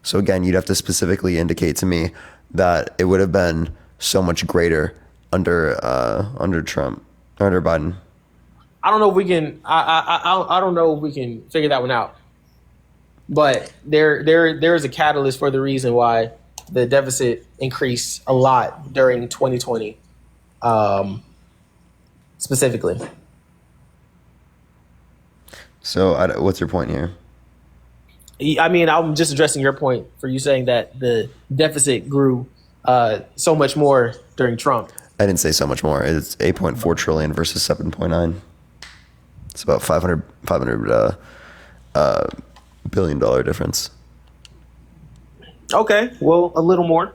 So again, you'd have to specifically indicate to me that it would have been so much greater under Trump, under Biden. I don't know if we can. I don't know if we can figure that one out. But there is a catalyst for the reason why the deficit increased a lot during 2020, specifically. So what's your point here? I mean, I'm just addressing your point for you saying that the deficit grew so much more during Trump. I didn't say so much more. It's 8.4 trillion versus 7.9. It's about $500 billion difference. Okay, well, a little more.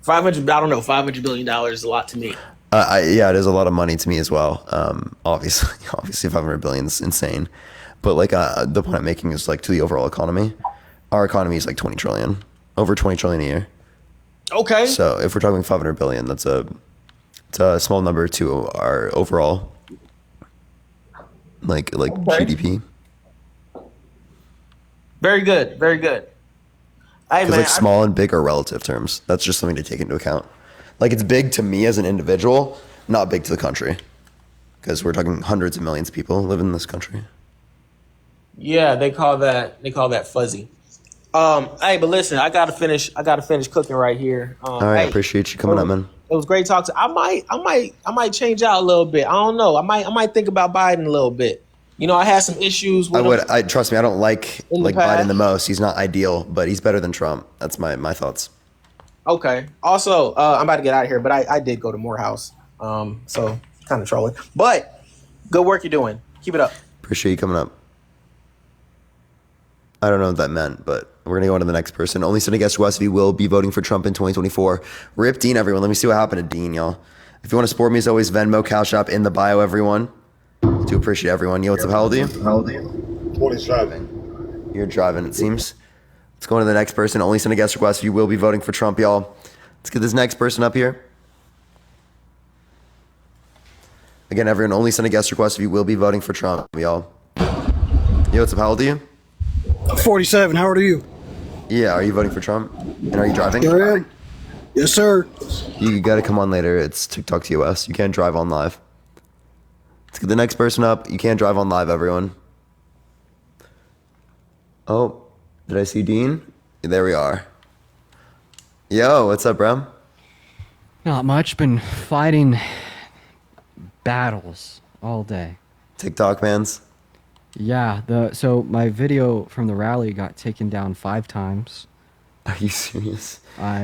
500. I don't know. $500 billion is a lot to me. Yeah, it is a lot of money to me as well. Obviously, 500 billion is insane. But like the point I'm making is like to the overall economy. Our economy is like 20 trillion, over 20 trillion a year. Okay. So if we're talking 500 billion, it's a small number to our overall like GDP. Very good. Very good. Because like small and big are relative terms. That's just something to take into account. Like it's big to me as an individual, not big to the country. Because we're talking hundreds of millions of people live in this country. Yeah, they call that fuzzy. Hey, but listen, I gotta finish cooking right here. All right, I appreciate you coming up, man. It was great talking. I might change out a little bit. I don't know. I might think about Biden a little bit. You know, I had some issues with him. Trust me, I don't like Biden the most. He's not ideal, but he's better than Trump. That's my thoughts. Okay. Also, I'm about to get out of here, but I did go to Morehouse. So kind of trolling. But good work you're doing. Keep it up. Appreciate you coming up. I don't know what that meant, but we're going to go on to the next person. Only sitting guest Wesley will be voting for Trump in 2024. Rip Dean, everyone. Let me see what happened to Dean, y'all. If you want to support me, as always, Venmo, Cash App in the bio, everyone. Do appreciate everyone. Yo, what's up? How old are you? 27. You're driving, it seems. Let's go on to the next person. Only send a guest request if you will be voting for Trump, y'all. Let's get this next person up here. Again, everyone, only send a guest request if you will be voting for Trump, y'all. Yo, what's up? How old are you? 47. How old are you? Yeah, are you voting for Trump? And are you driving? Sure am. Yes, sir. You got to come on later. It's TikTok TOS. You can't drive on live. Let's get the next person up. You can't drive on live, everyone. Oh, did I see Dean? There we are. Yo, what's up, bro? Not much. Been fighting battles all day. TikTok fans? Yeah. So my video from the rally got taken down 5 times. Are you serious?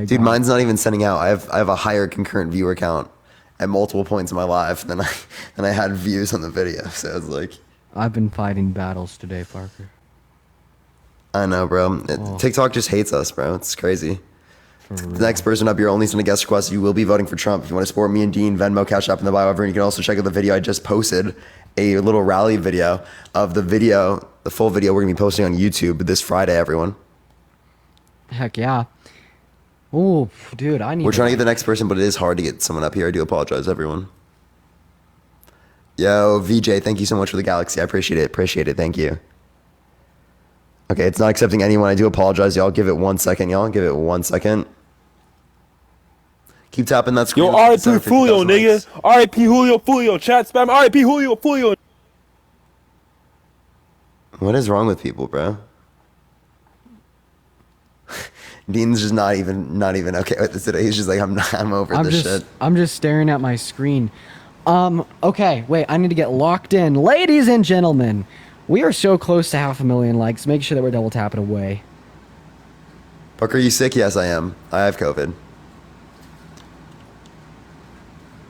Dude, mine's not even sending out. I have a higher concurrent viewer count at multiple points in my life than I had views on the video. So it's like, I've been fighting battles today, Parker. I know, bro. TikTok just hates us, bro. It's crazy. The next person up, you're only sending a guest request. You will be voting for Trump. If you want to support me and Dean, Venmo, Cash App in the bio. And you can also check out the video I just posted, a little rally video of the full video we're going to be posting on YouTube this Friday, everyone. Heck yeah. Oh, dude, We're trying to get the next person, but it is hard to get someone up here. I do apologize, everyone. Yo, VJ, thank you so much for the galaxy. I appreciate it. Thank you. Okay, it's not accepting anyone. I do apologize, y'all. Give it 1 second, y'all. Give it 1 second. Keep tapping that screen. Yo, RIP Julio, nigga. RIP Julio. Chat spam. RIP Julio. What is wrong with people, bro? Dean's just not even okay with this today. He's just like, I'm over this shit. I'm just staring at my screen. Okay, wait, I need to get locked in. Ladies and gentlemen, we are so close to 500,000 likes. Make sure that we're double tapping away. Buck, are you sick? Yes, I am. I have COVID.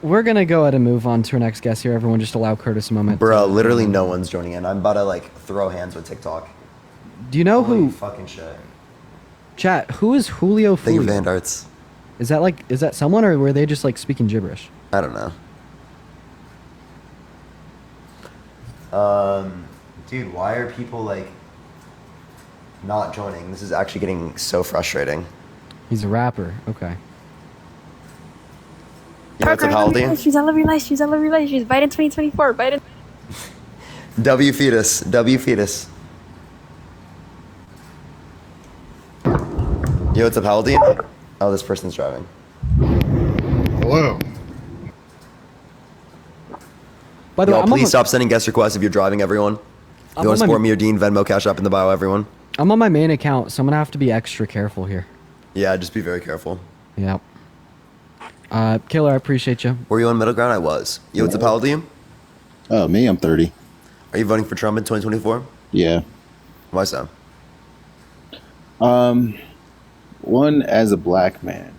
We're gonna go ahead and move on to our next guest here. Everyone, just allow Curtis a moment. Bro, literally no one's joining in. I'm about to like throw hands with TikTok. Do you know Holy fucking shit. Chat, who is Julio Fulio? Thank you, Van Darts. Is that someone, or were they just like speaking gibberish? I don't know. Dude, why are people like not joining? This is actually getting so frustrating. He's a rapper. Okay. Yeah, what's up, how old are you? I love your live streams. Biden 2024. Biden. W fetus. Yo, what's up, how old are you? Oh, this person's driving. Hello. By the way, please stop sending guest requests if you're driving, everyone. If you want to support me or Dean, Venmo, Cash App in the bio, everyone. I'm on my main account, so I'm gonna have to be extra careful here. Yeah, just be very careful. Yep. Killer, I appreciate you. Were you on middle ground? I was. Yo, what's up, how old are you? Oh, me, I'm 30. Are you voting for Trump in 2024? Yeah. Why so? One, as a black man,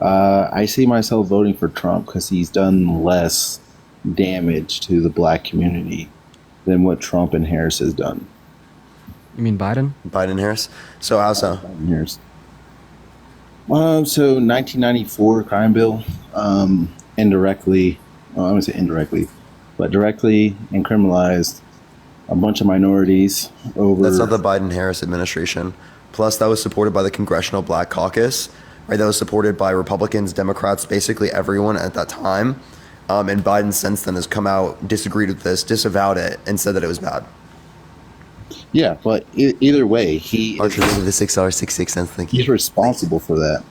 I see myself voting for Trump because he's done less damage to the black community than what Trump and Harris has done. You mean Biden? Biden and Harris? So how so? Biden Harris. So 1994 crime bill, indirectly, well, I wouldn't say indirectly, but directly criminalized a bunch of minorities over... That's not the Biden-Harris administration. Plus, that was supported by the Congressional Black Caucus, right? That was supported by Republicans, Democrats, basically everyone at that time. And Biden since then has come out, disagreed with this, disavowed it, and said that it was bad. Yeah, but either way, he Archer, the $6.66. Thank you. He's responsible for that.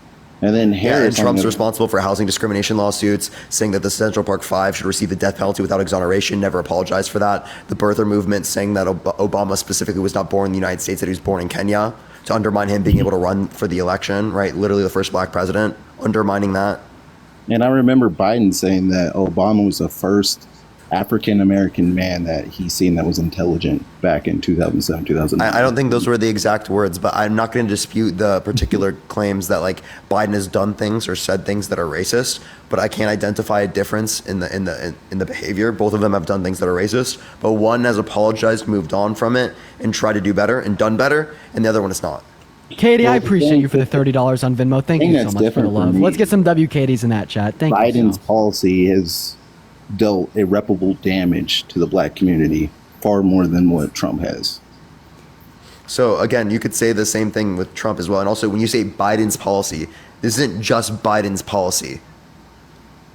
And then Harris... and Trump's responsible for housing discrimination lawsuits, saying that the Central Park Five should receive the death penalty without exoneration, never apologized for that. The birther movement saying that Obama specifically was not born in the United States, that he was born in Kenya, to undermine him being able to run for the election, right? Literally the first black president, undermining that. And I remember Biden saying that Obama was the first African-American man that he's seen that was intelligent back in 2007, 2008. I don't think those were the exact words, but I'm not going to dispute the particular claims that like Biden has done things or said things that are racist, but I can't identify a difference in the behavior. Both of them have done things that are racist, but one has apologized, moved on from it, and tried to do better and done better, and the other one is not. Katie, I appreciate you for the $30 on Venmo. Thank you so much for the love. Let's get some WKDs in that chat. Thank you. Biden's policy has dealt irreparable damage to the black community far more than what Trump has. So again, you could say the same thing with Trump as well. And also, when you say Biden's policy, this isn't just Biden's policy.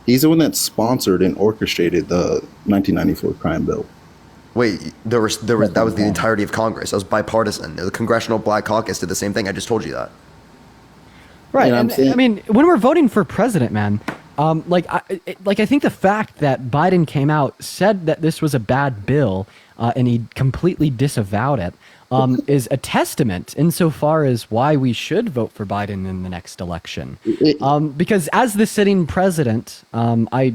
He's the one that sponsored and orchestrated the 1994 crime bill. Wait, that was the entirety of Congress. That was bipartisan. The Congressional Black Caucus did the same thing. I just told you that. Right. And, I mean, when we're voting for president, man, I think the fact that Biden came out, said that this was a bad bill, and he completely disavowed it, is a testament insofar as why we should vote for Biden in the next election. Because as the sitting president, I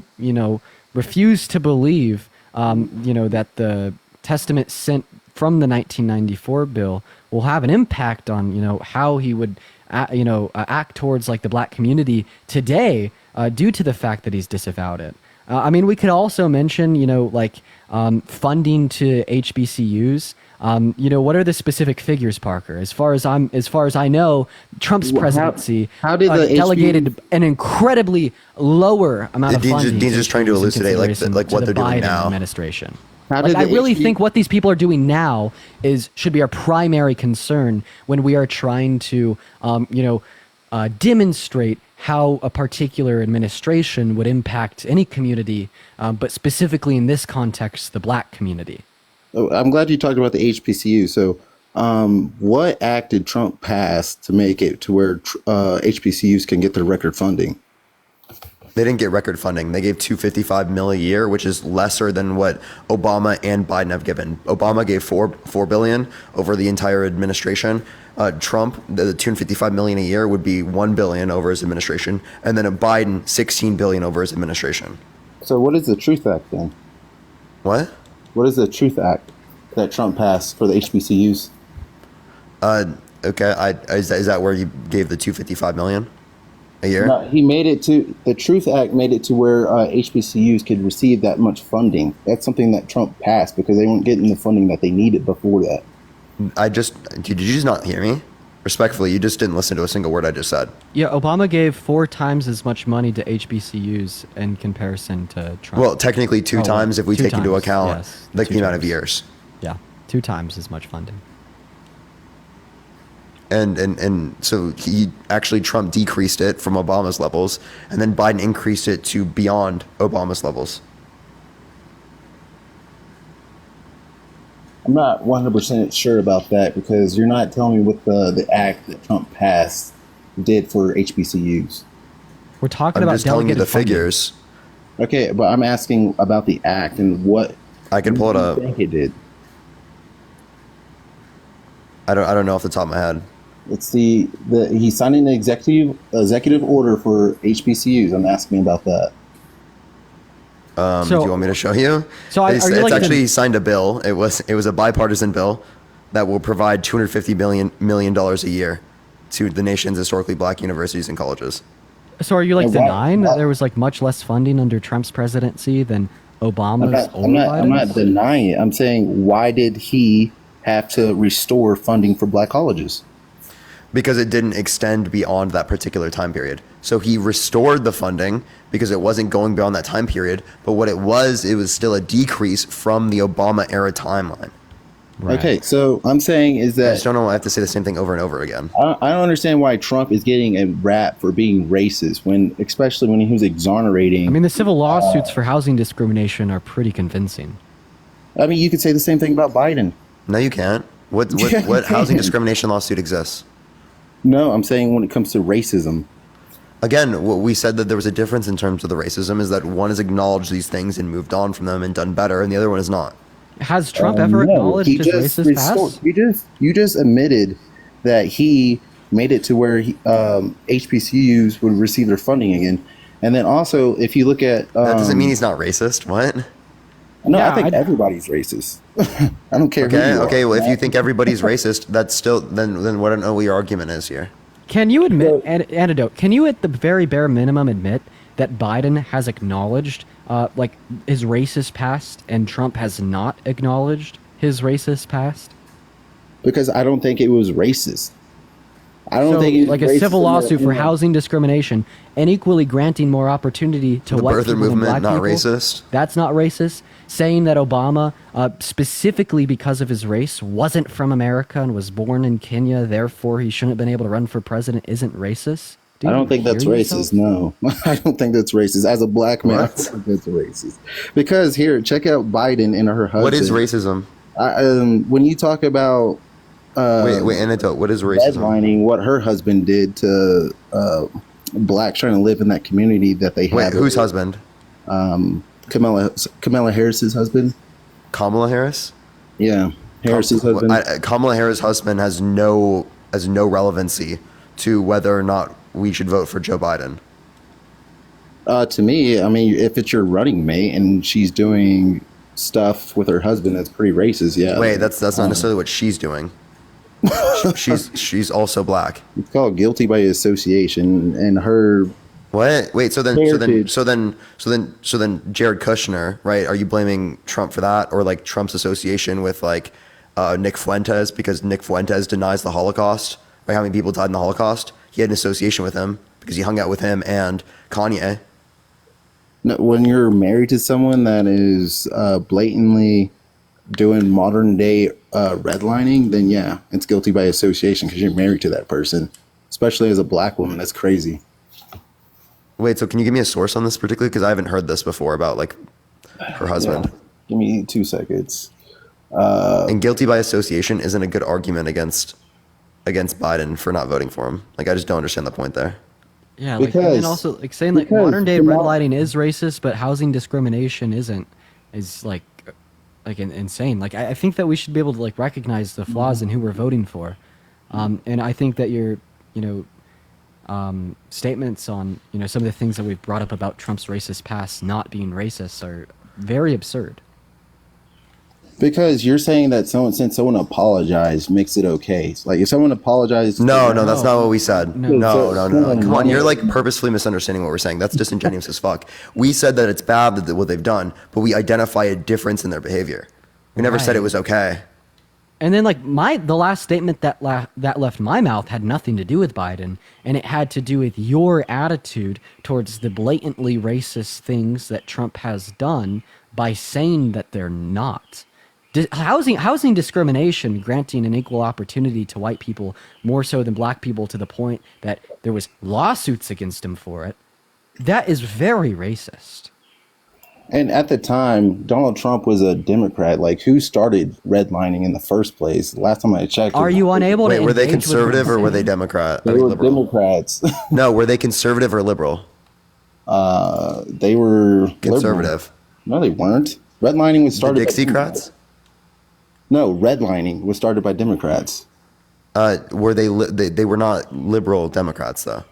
refuse to believe, that the testament sent from the 1994 bill will have an impact on, how he would, act towards like the black community today, due to the fact that he's disavowed it. I mean, we could also mention, funding to HBCUs. What are the specific figures, Parker? As far as I know, Trump's presidency how did the delegated an incredibly lower amount of funding. Dean's just trying to elucidate like what they're doing Biden now. Administration. I really think what these people are doing now should be our primary concern when we are trying to, demonstrate how a particular administration would impact any community, but specifically in this context, the black community. I'm glad you talked about the HBCU. So, what act did Trump pass to make it to where HBCUs can get their record funding? They didn't get record funding. They gave $255 million a year, which is lesser than what Obama and Biden have given. Obama gave $4 billion over the entire administration. Trump, the $255 million a year would be $1 billion over his administration, and then Biden $16 billion over his administration. So, what is the Truth Act then? What? What is the Truth Act that Trump passed for the HBCUs? Okay, is that where you gave the $255 million a year? No, he made it to the Truth Act made it to where HBCUs could receive that much funding. That's something that Trump passed because they weren't getting the funding that they needed before that. Did you just not hear me? Respectfully, you just didn't listen to a single word I just said. Yeah, Obama gave 4 times as much money to HBCUs in comparison to Trump. Well, technically 2 times if we take into account the amount of years. Yeah, 2 times as much funding. And so Trump decreased it from Obama's levels, and then Biden increased it to beyond Obama's levels. I'm not 100% sure about that because you're not telling me what the act that Trump passed did for HBCUs. We're talking about just telling you the funding. figures. Okay, but I'm asking about the act and what I can pull it up. I think it did. I don't know off the top of my head. It's he signed an executive order for HBCUs. I'm asking about that. Do you want me to show you? He signed a bill. It was a bipartisan bill that will provide $250 million a year to the nation's historically black universities and colleges. So are you denying that there was much less funding under Trump's presidency than Obama's? I'm not denying it. I'm saying, why did he have to restore funding for black colleges? Because it didn't extend beyond that particular time period. So he restored the funding because it wasn't going beyond that time period. But what it was still a decrease from the Obama era timeline. Right. Okay, so I'm saying is that... I just don't know why I have to say the same thing over and over again. I don't understand why Trump is getting a rap for being racist, especially when he was exonerating... I mean, the civil lawsuits for housing discrimination are pretty convincing. I mean, you could say the same thing about Biden. No, you can't. What housing discrimination lawsuit exists? No, I'm saying when it comes to racism. Again, what we said that there was a difference in terms of the racism is that one has acknowledged these things and moved on from them and done better, and the other one is not. Has Trump ever acknowledged his racist past? You just admitted that he made it to where HBCUs would receive their funding again. And then also, if you look at... that doesn't mean he's not racist. What? No, yeah, I think everybody's racist. I don't care. Okay. Well, if you think everybody's racist, that's still then what I don't know what your argument is here. Can you admit, antidote? Can you, at the very bare minimum, admit that Biden has acknowledged his racist past, and Trump has not acknowledged his racist past? Because I don't think it was racist. I don't So, think it's like a racist civil in lawsuit for that- housing discrimination and equally granting more opportunity to The white birther people movement, and black not people. racist. That's not racist. Saying that Obama, specifically because of his race, wasn't from America and was born in Kenya, therefore he shouldn't have been able to run for president, isn't racist. Do I you don't think that's hear racist. yourself? No, I don't think that's racist. As a black man, I don't think that's racist. Because here, check out Biden and her husband. What is racism? When you talk about wait, anecdote. What is racism? redlining, what her husband did to blacks trying to live in that community that they have. Wait, whose husband? Kamala Harris's husband. Kamala Harris? Yeah, Harris's husband. Kamala Harris' husband has no relevancy to whether or not we should vote for Joe Biden. To me, I mean, if it's your running mate and she's doing stuff with her husband that's pretty racist, yeah. Wait, that's not necessarily what she's doing. she's also black. It's called guilty by association, and her. What? Wait, so then Jared Kushner, right? Are you blaming Trump for that, or like Trump's association with like Nick Fuentes because Nick Fuentes denies the Holocaust, right? How many people died in the Holocaust? He had an association with him because he hung out with him and Kanye. No, when you're married to someone that is blatantly doing modern day redlining, then yeah, it's guilty by association because you're married to that person, especially as a black woman. That's crazy. Wait, so can you give me a source on this particularly? Because I haven't heard this before about like her husband. Yeah. Give me 2 seconds. And guilty by association isn't a good argument against Biden for not voting for him. Like, I just don't understand the point there. Yeah, like, and then also like saying like modern day redlining is racist, but housing discrimination isn't, is like insane. Like I think that we should be able to like recognize the flaws in who we're voting for, and I think that your statements on some of the things that we've brought up about Trump's racist past not being racist are very absurd. Because you're saying that since someone apologized makes it okay. Like if someone apologized. No, that's not what we said. No. Come on, you're like like purposefully misunderstanding what we're saying. That's disingenuous as fuck. We said that it's bad that what they've done, but we identify a difference in their behavior. We never said it was okay. And then like the last statement that left my mouth had nothing to do with Biden, and it had to do with your attitude towards the blatantly racist things that Trump has done by saying that they're not. Housing discrimination, granting an equal opportunity to white people more so than black people to the point that there was lawsuits against him for it, that is very racist. And at the time, Donald Trump was a Democrat. Like, who started redlining in the first place? Last time I checked. Are you unable to? Wait, were they conservative or were they Democrat? They were Democrats. No, were they conservative or liberal? They were conservative. Liberal. No, they weren't. Redlining was started. The Dixiecrats? No, redlining was started by Democrats. Were they were not liberal Democrats though?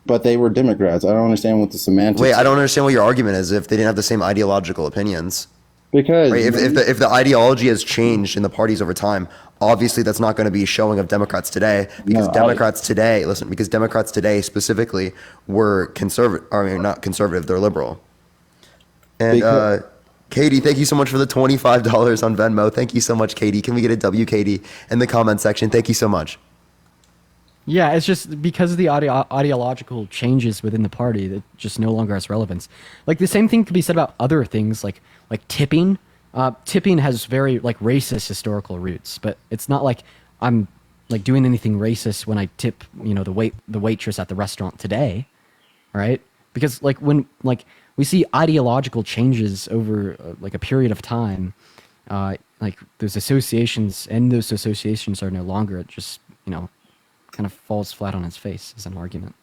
But they were Democrats. I don't understand what the semantics. Wait, I don't understand what your argument is if they didn't have the same ideological opinions. Because right, if the ideology has changed in the parties over time, obviously that's not going to be a showing of Democrats today because Democrats today specifically were conservative. I mean, not conservative; they're liberal. And Katie, thank you so much for the $25 on Venmo. Thank you so much, Katie. Can we get a W, Katie, in the comment section? Thank you so much. Yeah, it's just because of the ideological changes within the party that just no longer has relevance. Like the same thing could be said about other things like tipping. Tipping has very like racist historical roots, but it's not like I'm like doing anything racist when I tip, the waitress at the restaurant today, right? Because like when like we see ideological changes over like a period of time, like those associations and those associations are no longer just, kind of falls flat on its face as an argument.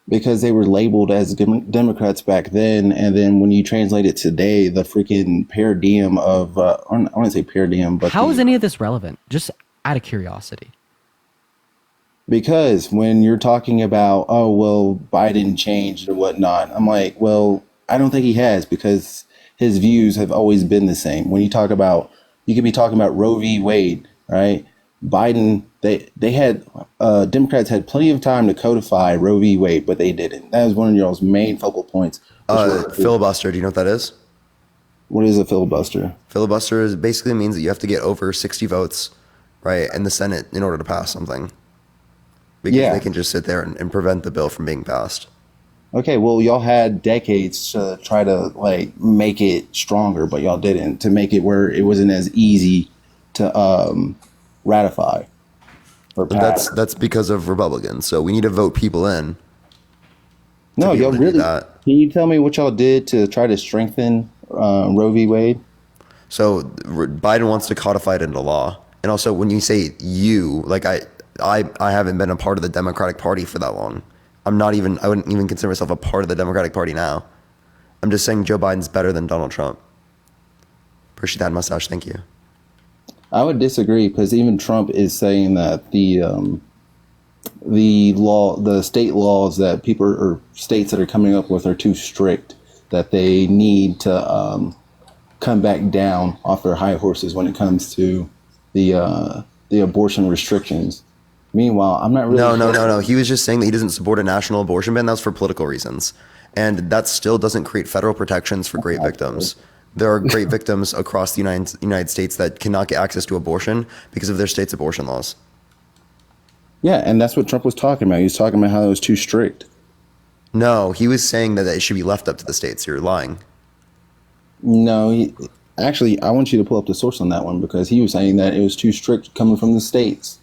Because they were labeled as Democrats back then, and then when you translate it today, the freaking paradigm of, I want to say paradigm, but... How is any of this relevant? Just out of curiosity. Because when you're talking about, oh, well, Biden changed or whatnot, I'm like, well, I don't think he has, because his views have always been the same. When you talk about, you could be talking about Roe v. Wade, right? Biden, they had, Democrats had plenty of time to codify Roe v. Wade, but they didn't. That was one of y'all's main focal points. Filibuster, do you know what that is? What is a filibuster? Filibuster basically means that you have to get over 60 votes right, and the Senate in order to pass something. Because Yeah. they can just sit there and prevent the bill from being passed. Okay, well, y'all had decades to try to like make it stronger, but y'all didn't, to make it where it wasn't as easy to ratify or But pass. that's because of Republicans. So we need to vote people in. No, be able y'all to do really. that. Can you tell me what y'all did to try to strengthen Roe v. Wade? So Biden wants to codify it into law. And also, when you say you, like I haven't been a part of the Democratic Party for that long. I wouldn't even consider myself a part of the Democratic Party now. I'm just saying Joe Biden's better than Donald Trump. Appreciate that mustache. Thank you. I would disagree because even Trump is saying that the state laws that people or states that are coming up with are too strict, that they need to come back down off their high horses when it comes to the abortion restrictions. Meanwhile, I'm not really No. He was just saying that he doesn't support a national abortion ban. That was for political reasons. And that still doesn't create federal protections for great victims. There are great victims across the United States that cannot get access to abortion because of their state's abortion laws. Yeah, and that's what Trump was talking about. He was talking about how it was too strict. No, he was saying that it should be left up to the states. You're lying. No, actually, I want you to pull up the source on that one because he was saying that it was too strict coming from the states.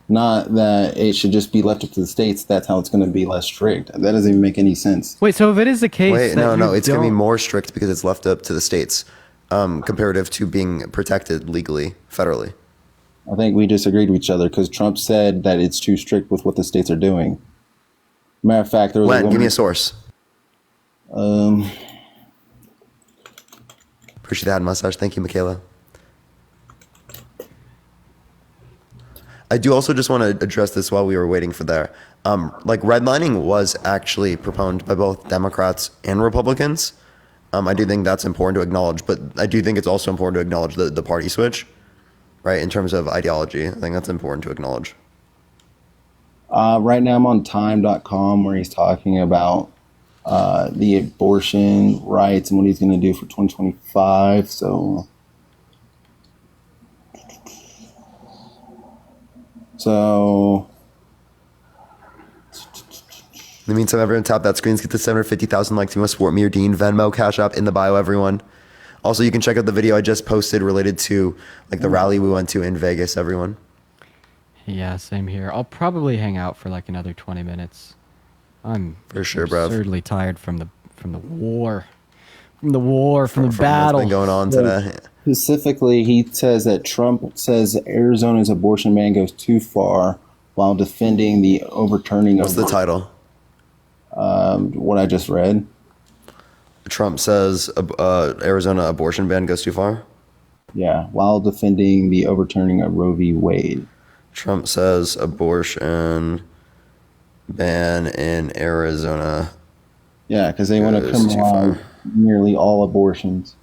Not that it should just be left up to the states. That's how it's going to be less strict. That doesn't even make any sense. Wait, so if it is the case, Wait, that no, you it's going to be don't- more strict because it's left up to the states, comparative to being protected legally, federally. I think we disagreed with each other because Trump said that it's too strict with what the states are doing. Matter of fact, there was Len, give me a source. Appreciate that mustache. Thank you, Michaela. I do also just want to address this while we were waiting for there. Like redlining was actually proponed by both Democrats and Republicans. I do think that's important to acknowledge, but I do think it's also important to acknowledge the party switch, right? In terms of ideology, I think that's important to acknowledge. Right now I'm on time.com where he's talking about the abortion rights and what he's going to do for 2025. So In the meantime, everyone tap that screen. Let's get to 750,000 likes. You must support me or Dean. Venmo, Cash App in the bio, everyone. Also, you can check out the video I just posted related to like the rally we went to in Vegas, everyone. Yeah, same here. I'll probably hang out for like another 20 minutes. I'm for sure, bro. Absurdly tired from the war, from the battle. What's been going on today. Specifically, he says that Trump says Arizona's abortion ban goes too far while defending the overturning What's of the title? What I just read. Trump says Arizona abortion ban goes too far? Yeah, while defending the overturning of Roe v. Wade. Trump says abortion ban in Arizona. Yeah, because they want to criminalize nearly all abortions.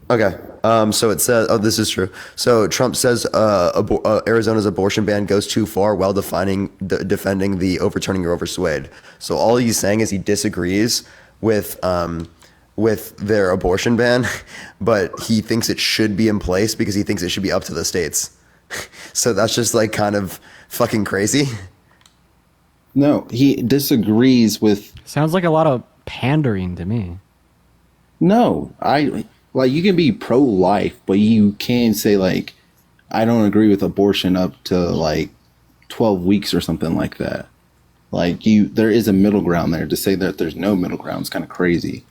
Okay. So it says, this is true. So Trump says Arizona's abortion ban goes too far while defending the overturning Roe v. Wade. So all he's saying is he disagrees with their abortion ban, but he thinks it should be in place because he thinks it should be up to the states. So that's just like kind of fucking crazy. No, he disagrees with. Sounds like a lot of pandering to me. No, you can be pro-life, but you can say like, I don't agree with abortion up to like 12 weeks or something like that. Like there is a middle ground there. To say that there's no middle ground is kind of crazy.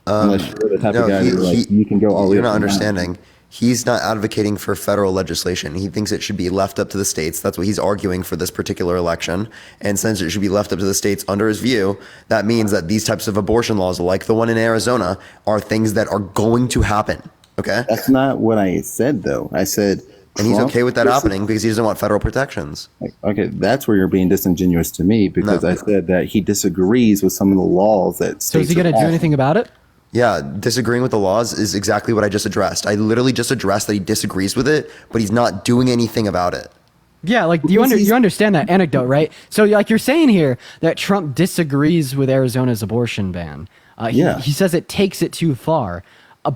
Unless you're the type of guy who you can go all the way. You're not understanding. He's not advocating for federal legislation. He thinks it should be left up to the states. That's what he's arguing for this particular election. And since it should be left up to the states under his view, that means that these types of abortion laws, like the one in Arizona, are things that are going to happen. Okay? That's not what I said, though. I said... And he's okay with that happening because he doesn't want federal protections. Okay, that's where you're being disingenuous to me because I said that he disagrees with some of the laws that states. So is he going to do anything about it? Yeah, disagreeing with the laws is exactly what I just addressed. I literally just addressed that he disagrees with it, but he's not doing anything about it. Yeah, like you understand that anecdote, right? So like you're saying here that Trump disagrees with Arizona's abortion ban. He says it takes it too far.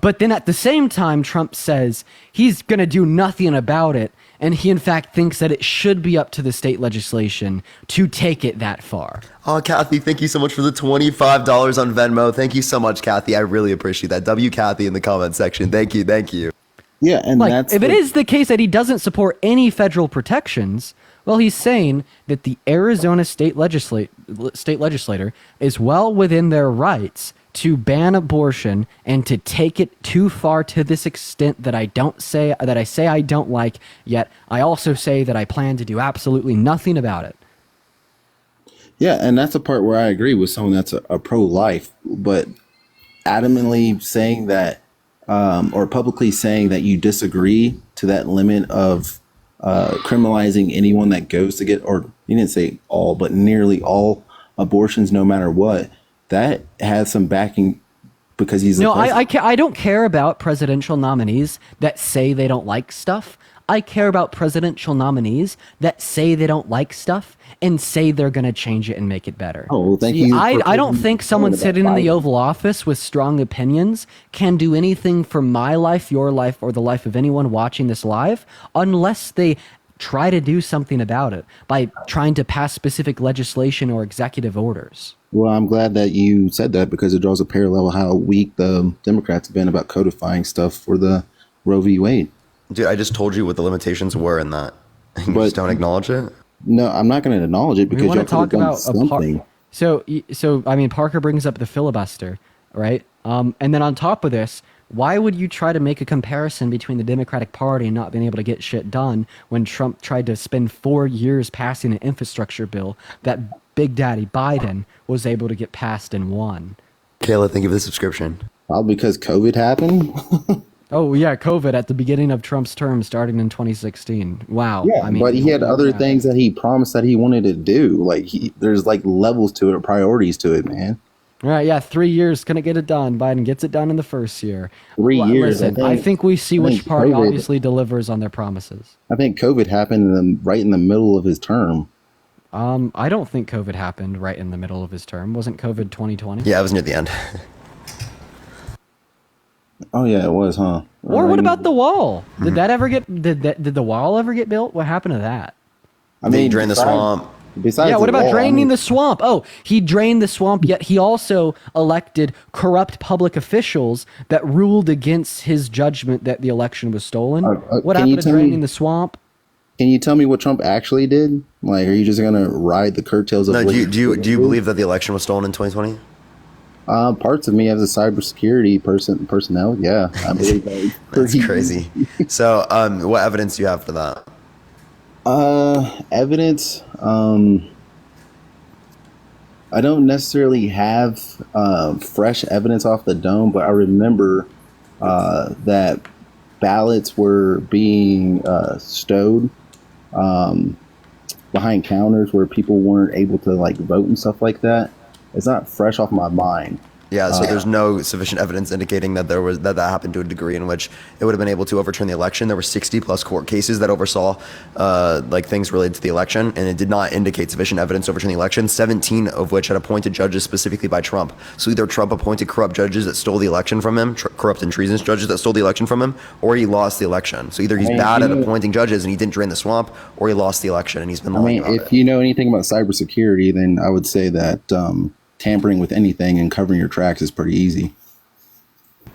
But then at the same time, Trump says he's going to do nothing about it. And he, in fact, thinks that it should be up to the state legislation to take it that far. Oh, Kathy, thank you so much for the $25 on Venmo. Thank you so much, Kathy. I really appreciate that. Kathy in the comment section. Thank you. Thank you. Yeah, and like, if it is the case that he doesn't support any federal protections, well, he's saying that the Arizona state legislator is well within their rights to ban abortion and to take it too far to this extent that I say I don't like, yet I also say that I plan to do absolutely nothing about it. Yeah, and that's a part where I agree with someone that's a pro-life, but adamantly saying that, or publicly saying that you disagree to that limit of criminalizing anyone that goes to get, or you didn't say all, but nearly all abortions, no matter what, that has some backing because he's I don't care about presidential nominees that say they don't like stuff. I care about presidential nominees that say they don't like stuff and say they're going to change it and make it better. Oh, well, thank you. I don't think someone sitting in the Oval Office with strong opinions can do anything for my life, your life, or the life of anyone watching this live unless they try to do something about it by trying to pass specific legislation or executive orders. Well, I'm glad that you said that because it draws a parallel how weak the Democrats have been about codifying stuff for the Roe v. Wade. Dude, I just told you what the limitations were in that. You just don't acknowledge it? No, I'm not going to acknowledge it because you talk about something. So I mean, Parker brings up the filibuster, right? And then on top of this, why would you try to make a comparison between the Democratic Party and not being able to get shit done when Trump tried to spend 4 years passing an infrastructure bill that Big Daddy Biden was able to get passed in one? Kayla, thank you for the subscription. Probably because COVID happened. Oh, yeah, COVID at the beginning of Trump's term starting in 2016. Wow. Yeah, I mean, but he had other things that he promised that he wanted to do. Like, there's like levels to it, priorities to it, man. Right, yeah, 3 years, couldn't get it done. Biden gets it done in the first year. 3 years. Listen, I think we see which party obviously delivers on their promises. I think COVID happened right in the middle of his term. I don't think COVID happened right in the middle of his term. Wasn't COVID 2020? Yeah, it was near the end. Oh yeah, it was, huh? Or what about the wall? Did that ever get? Did the wall ever get built? What happened to that? I mean, drain the swamp. Yeah, what about draining the swamp? Oh, he drained the swamp, yet he also elected corrupt public officials that ruled against his judgment that the election was stolen. What happened to draining the swamp? Can you tell me what Trump actually did? Like, are you just gonna ride the coattails of? No, do you believe that the election was stolen in 2020? Parts of me as a cybersecurity personnel, yeah, I believe that. That's crazy. So, what evidence do you have for that? Evidence. I don't necessarily have fresh evidence off the dome, but I remember that ballots were being stowed behind counters where people weren't able to like vote and stuff like that. It's not fresh off my mind. Yeah, so there's no sufficient evidence indicating that that happened to a degree in which it would have been able to overturn the election. There were 60 plus court cases that oversaw like things related to the election, and it did not indicate sufficient evidence to overturn the election, 17 of which had appointed judges specifically by Trump. So either Trump appointed corrupt judges that stole the election from him, corrupt and treasonous judges that stole the election from him, or he lost the election. So either he's bad at appointing judges and he didn't drain the swamp, or he lost the election and he's been lying about it. If you know anything about cybersecurity, then I would say that tampering with anything and covering your tracks is pretty easy.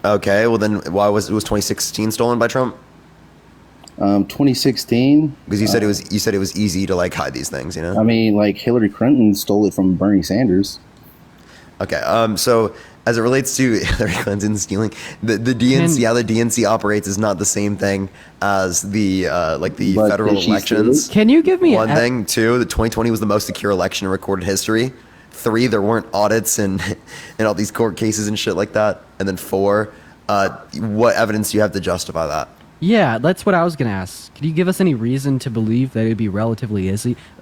Okay, well then why was 2016 stolen by Trump? 2016 because you said it was easy to like hide these things, you know? I mean, like Hillary Clinton stole it from Bernie Sanders. Okay, so as it relates to Hillary Clinton stealing, the DNC, how the DNC operates is not the same thing as the federal elections. Can you give me one thing? Two, the 2020 was the most secure election in recorded history. 3, there weren't audits and all these court cases and shit like that. And then 4, what evidence do you have to justify that? Yeah, that's what I was going to ask. Could you give us any reason to believe that it would be relatively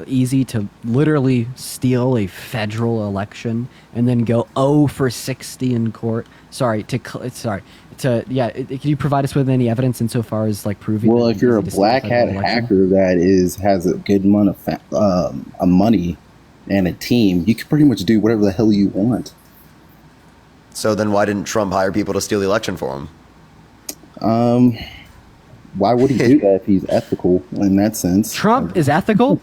easy to literally steal a federal election and then go 0 for 60 in court? Can you provide us with any evidence insofar as like proving? Well, if you're a black hat hacker that has a good amount of money and a team, you can pretty much do whatever the hell you want. So then why didn't Trump hire people to steal the election for him? Why would he do that if he's ethical in that sense? Trump is ethical?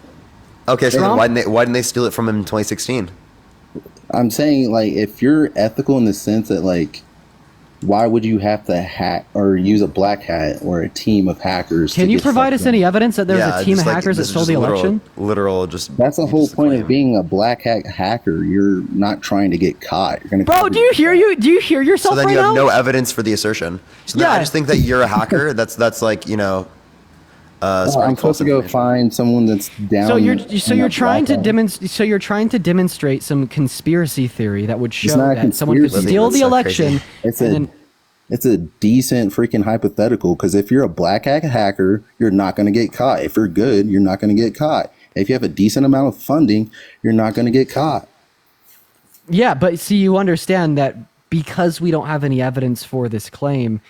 Okay, so then Trump? why didn't they steal it from him in 2016? I'm saying, like, if you're ethical in the sense that, like, why would you have to hack or use a black hat or a team of hackers? Can you provide us any evidence that there's a team of hackers that this is stole just the election? Literal, just That's the whole point of being a black hat hacker. You're not trying to get caught. You're gonna. Bro, do you hear yourself So then right you have now? no evidence for the assertion. So then I just think that you're a hacker. That's like, you know, I'm supposed to go find someone that's down. So you're trying to demonstrate some conspiracy theory that would show that someone could steal the election. It's a decent freaking hypothetical, because if you're a black hat hacker, you're not going to get caught. If you're good, you're not going to get caught. If you have a decent amount of funding, you're not going to get caught. Yeah, but see, you understand that because we don't have any evidence for this claim,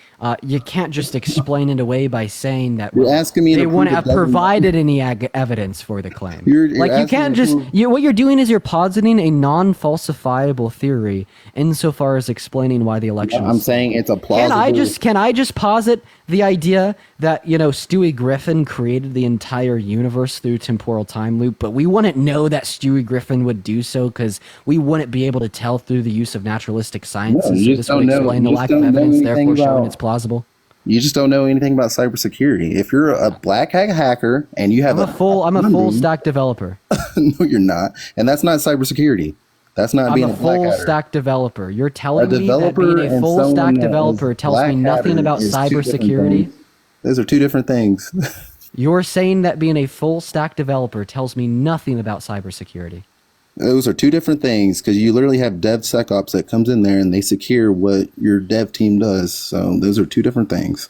you can't just explain it away by saying that You're asking me they to prove wouldn't it have doesn't- provided any evidence for the claim. You're Like, you asking can't me to just prove- what you're doing is you're positing a non-falsifiable theory insofar as explaining why the election. I'm was saying it's a plausible. Can I just posit the idea that, you know, Stewie Griffin created the entire universe through temporal time loop, but we wouldn't know that Stewie Griffin would do so because we wouldn't be able to tell through the use of naturalistic sciences. you So just this don't would know- explain the you lack just of don't know evidence, anything therefore showing about- it's plausible. You just don't know anything about cybersecurity. If you're a black hat hacker and you have I'm a full stack developer. No, you're not, and that's not cybersecurity. That's not I'm being a a black full hatter. stack developer. You're telling me that developer being a and full someone stack that is developer tells me black nothing hatter about is two different cybersecurity? things. Those are two different things. You're saying that being a full stack developer tells me nothing about cybersecurity. Those are two different things, because you literally have DevSecOps that comes in there and they secure what your dev team does. So those are two different things.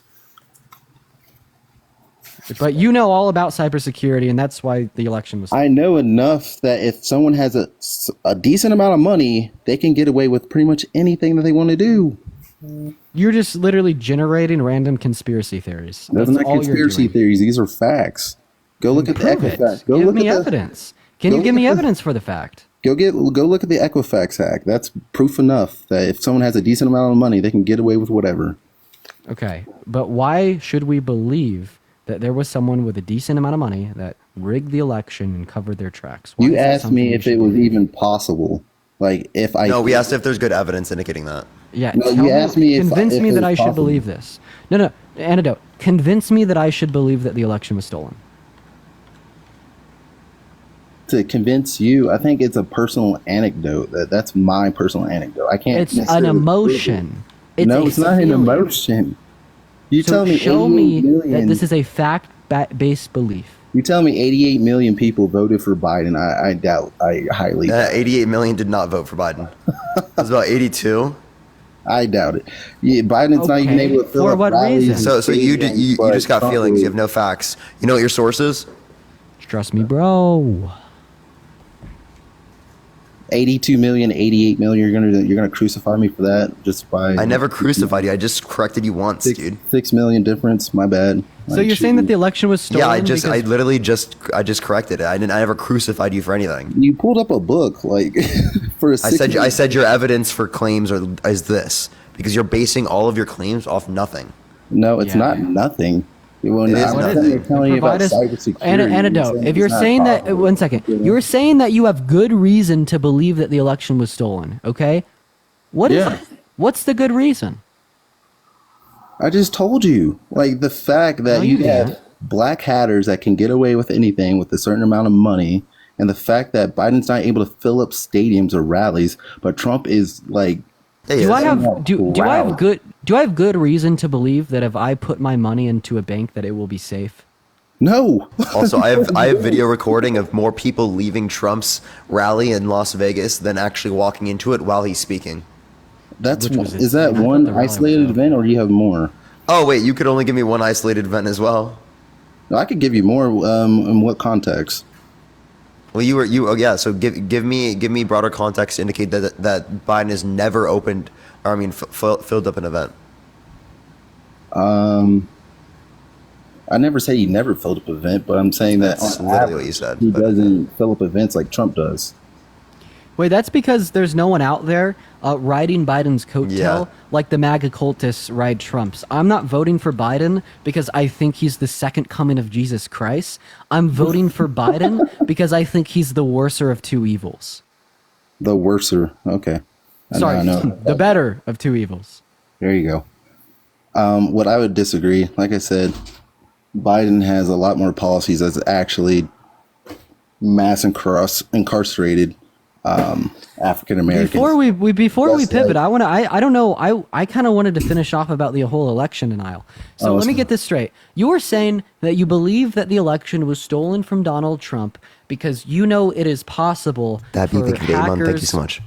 But you know all about cybersecurity, and that's why the election was. I know enough that if someone has a decent amount of money, they can get away with pretty much anything that they want to do. You're just literally generating random conspiracy theories. Those are not conspiracy theories. These are facts. Go look at the Prove it. Equifax. Go Give look me at the, evidence. Can go you give look me at the- evidence for the fact? Go look at the Equifax hack. That's proof enough that if someone has a decent amount of money, they can get away with whatever. Okay, but why should we believe that there was someone with a decent amount of money that rigged the election and covered their tracks? Why You is that asked something me we if should it was believe? even possible. Like if I No, we asked if there's good evidence indicating that. Yeah, No, tell you asked me if convince me it that was I should possible. believe this. No, antidote. Convince me that I should believe that the election was stolen. to convince you. I think it's a personal anecdote. That's my personal anecdote. I can't. It's an necessarily prove it. emotion. No, a it's not an feeling. emotion. You So tell me show 88 me million, that this is a fact-based belief. You tell me 88 million people voted for Biden. I doubt. I highly doubt. 88 million did not vote for Biden. It was about 82. I doubt it. Yeah, Biden's not even able to fill For up what rallies reason? and So you stadiums, you just got Trump feelings. would. You have no facts. You know what your source is? Trust me, bro. 82 million, 88 million. You're gonna crucify me for that just by. I never crucified you. I just corrected you once, dude. 6 million difference. My bad. So you're saying that the election was stolen? Yeah, I because- literally just corrected it. I never crucified you for anything. You pulled up a book like for a. I said your evidence for claims is this because you're basing all of your claims off nothing. No, it's not nothing. When It is I'm nothing. telling you about Provide us cybersecurity. antidote. If you're it's not saying that, possible. one second, you're saying that you have good reason to believe that the election was stolen. Okay, what's the good reason? I just told you, like the fact that No, you you have didn't. black hatters that can get away with anything with a certain amount of money, and the fact that Biden's not able to fill up stadiums or rallies, but Trump is like. Do I have good reason to believe that if I put my money into a bank that it will be safe? No. Also, I have video recording of more people leaving Trump's rally in Las Vegas than actually walking into it while he's speaking. Is that one isolated event, or do you have more? Oh wait, you could only give me one isolated event as well. No, I could give you more. In what context? Well, So give me broader context to indicate that Biden has never opened, or I mean, filled up an event. I never say he never filled up an event, but I'm saying that That's on literally average, what you said, he but- doesn't fill up events like Trump does. Wait, that's because there's no one out there riding Biden's coattail like the MAGA cultists ride Trump's. I'm not voting for Biden because I think he's the second coming of Jesus Christ. I'm voting for Biden because I think he's the worser of two evils. The worser. Okay. Sorry, the better of two evils. There you go. What I would disagree, like I said, Biden has a lot more policies that's actually mass incarcerated African Americans. Before we pivot, I don't know. I kind of wanted to finish off about the whole election denial. So let me get this straight. You were saying that you believe that the election was stolen from Donald Trump because you know it is possible for hackers Thank you so much.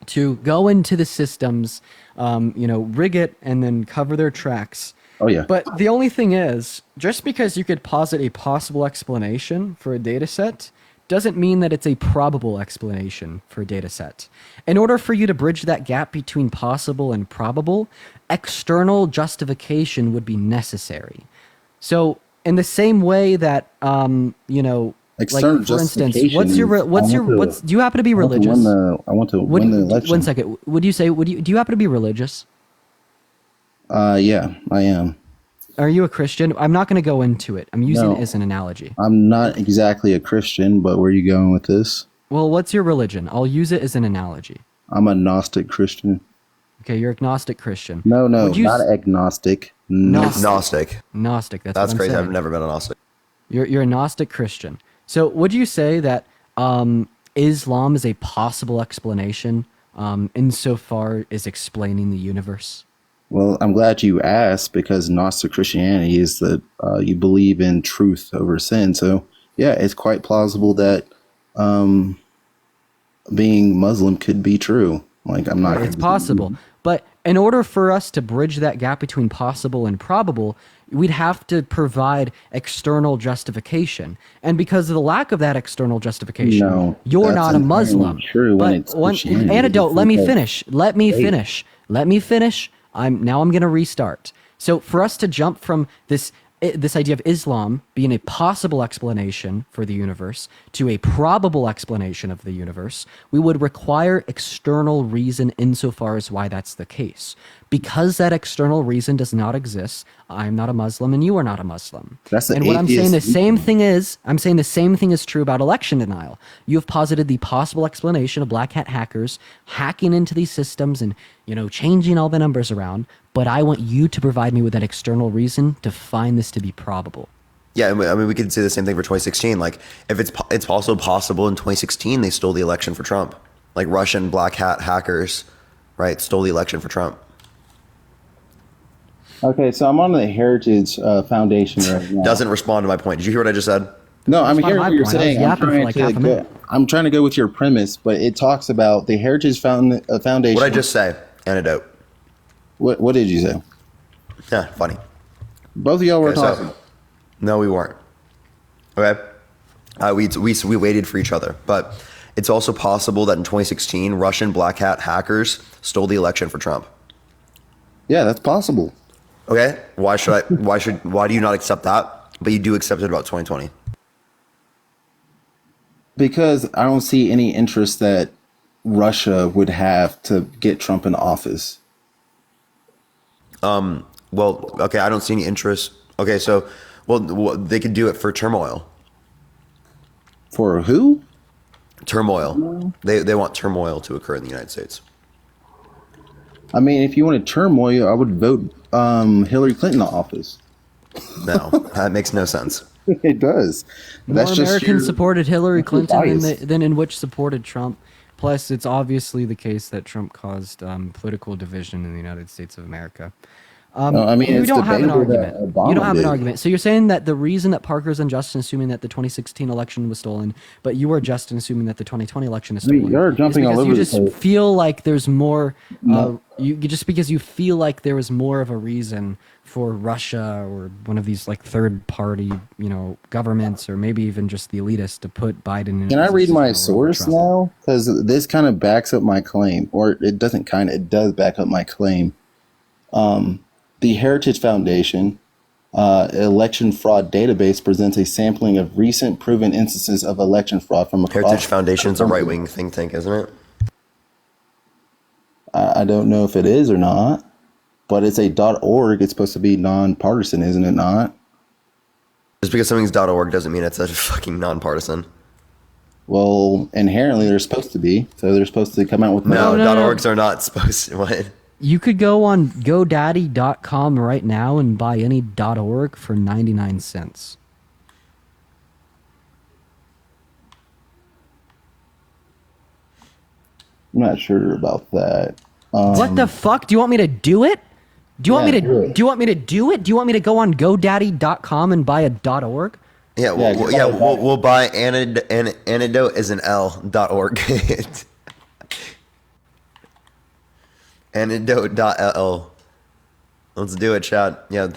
to go into the systems, rig it and then cover their tracks. Oh yeah. But the only thing is, just because you could posit a possible explanation for a data set doesn't mean that it's a probable explanation for a data set. In order for you to bridge that gap between possible and probable, external justification would be necessary. So in the same way that, External like for instance, do you happen to be religious? I want to win the election. One second. Do you happen to be religious? Yeah, I am. Are you a Christian? I'm not going to go into it. I'm using it as an analogy. I'm not exactly a Christian, but where are you going with this? Well, what's your religion? I'll use it as an analogy. I'm a Gnostic Christian. Okay, you're agnostic Christian. No, not agnostic. Gnostic. Gnostic. That's crazy. saying. I've never been a Gnostic. You're a Gnostic Christian. So would you say that Islam is a possible explanation insofar as explaining the universe? Well, I'm glad you asked, because Gnostic Christianity is that you believe in truth over sin. So, yeah, it's quite plausible that being Muslim could be true. Like, I'm not. It's possible. But in order for us to bridge that gap between possible and probable, we'd have to provide external justification. And because of the lack of that external justification, you're not a Muslim. True, but one antidote, let me finish. Let me finish. I'm going to restart. So for us to jump from this idea of Islam being a possible explanation for the universe to a probable explanation of the universe, we would require external reason insofar as why that's the case. Because that external reason does not exist, I'm not a Muslim and you are not a Muslim. And what I'm saying the same thing is true about election denial. You have posited the possible explanation of black hat hackers hacking into these systems and, changing all the numbers around, but I want you to provide me with that external reason to find this to be probable. Yeah, I mean, we could say the same thing for 2016. Like, if it's also possible in 2016 they stole the election for Trump. Like, Russian black hat hackers, right, stole the election for Trump. Okay, so I'm on the Heritage Foundation right now. Doesn't respond to my point. Did you hear what I just said? No, I'm hearing what you're saying. I'm trying to go with your premise, but it talks about the Heritage Foundation. What did I just say? Antidote. What did you say? Yeah, funny. Both of y'all were talking. So, no, we weren't. Okay. We waited for each other, but it's also possible that in 2016 Russian black hat hackers stole the election for Trump. Yeah, that's possible. Okay. Why do you not accept that, but you do accept it about 2020? Because I don't see any interest that Russia would have to get Trump in office. Well, okay, I don't see any interest. Okay, so, well, they could do it for turmoil. For who? Turmoil. They want turmoil to occur in the United States. I mean, if you wanted turmoil, I would vote Hillary Clinton in office. No, that makes no sense. It does. More Americans supported Hillary Clinton than in which supported Trump. Plus, it's obviously the case that Trump caused political division in the United States of America. No, I mean, you don't have an argument. You don't have an argument. So you're saying that the reason that Parker's unjust in assuming that the 2016 election was stolen, but you are just in assuming that the 2020 election is stolen. You're jumping all over you the just place. feel like there's more. Just because you feel like there was more of a reason for Russia or one of these like third party, governments, or maybe even just the elitists to put Biden in. Can I read my source now? Because this kind of backs up my claim, or it doesn't it does back up my claim. The Heritage Foundation election fraud database presents a sampling of recent proven instances of election fraud from across. Heritage Foundation's a right-wing think tank, isn't it? I don't know if it is or not, but it's a .org. It's supposed to be nonpartisan, isn't it not? Just because something's .org doesn't mean it's a fucking nonpartisan. Well, inherently they're supposed to be. So they're supposed to come out with no. .orgs are not supposed to. What? You could go on GoDaddy.com right now and buy any .org for 99 cents. I'm not sure about that. What the fuck? Do you want me to do it? Do you want me to do you want me to do it? Do you want me to go on GoDaddy.com and buy a .org? Yeah, we'll buy antidote as an L.org. Antidote.l. Let's do it, chat. Yeah.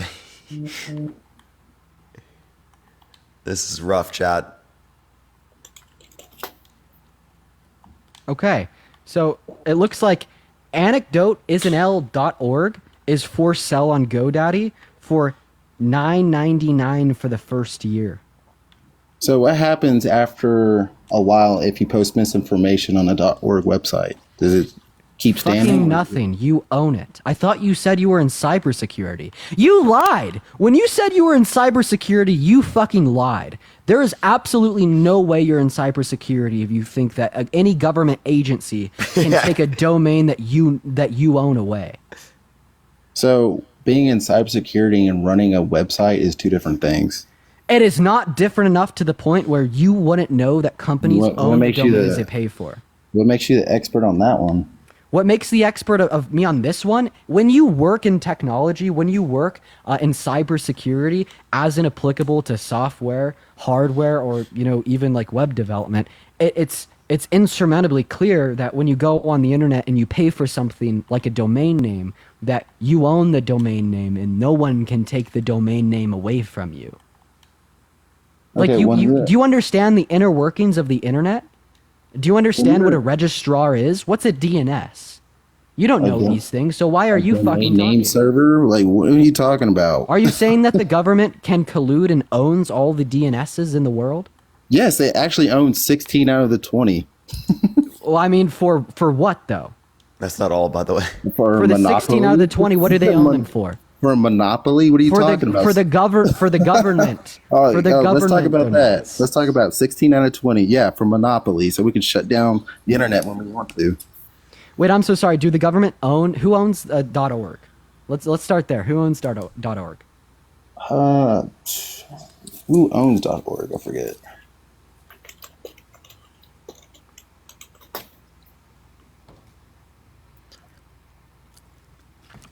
This is rough, chat. Okay. So it looks like anecdoteisnl.org is for sale on GoDaddy for $9.99 for the first year. So what happens after a while if you post misinformation on a .org website? Does it keep standing? Fucking nothing. You own it. I thought you said you were in cybersecurity. You lied. When you said you were in cybersecurity, you fucking lied. There is absolutely no way you're in cybersecurity if you think that any government agency can take a domain that you own away. So being in cybersecurity and running a website is two different things. It is not different enough to the point where you wouldn't know that companies own the domains they pay for. What makes you the expert on that one? What makes the expert of me on this one? When you work in technology, when you work in cybersecurity, as in applicable to software, hardware, or even like web development, it's insurmountably clear that when you go on the internet and you pay for something like a domain name, that you own the domain name and no one can take the domain name away from you. Like Okay, do you understand the inner workings of the internet? Do you understand what a registrar is? What's a DNS? You don't know these things, so why are you fucking name talking? server? Like, what are you talking about? Are you saying that the government can collude and owns all the DNSs in the world? Yes, they actually own 16 out of the 20. Well, I mean, for what though? That's not all, by the way. For the 16 out of the 20, what do they own them for? For a monopoly? What are you talking about? For the government. For the government. Let's talk about that. Let's talk about 16 out of 20. Yeah, for monopoly, so we can shut down the internet when we want to. Wait, I'm so sorry. Do the government own? Who owns .org? Let's start there. Who owns .org? Who owns .org? I forget.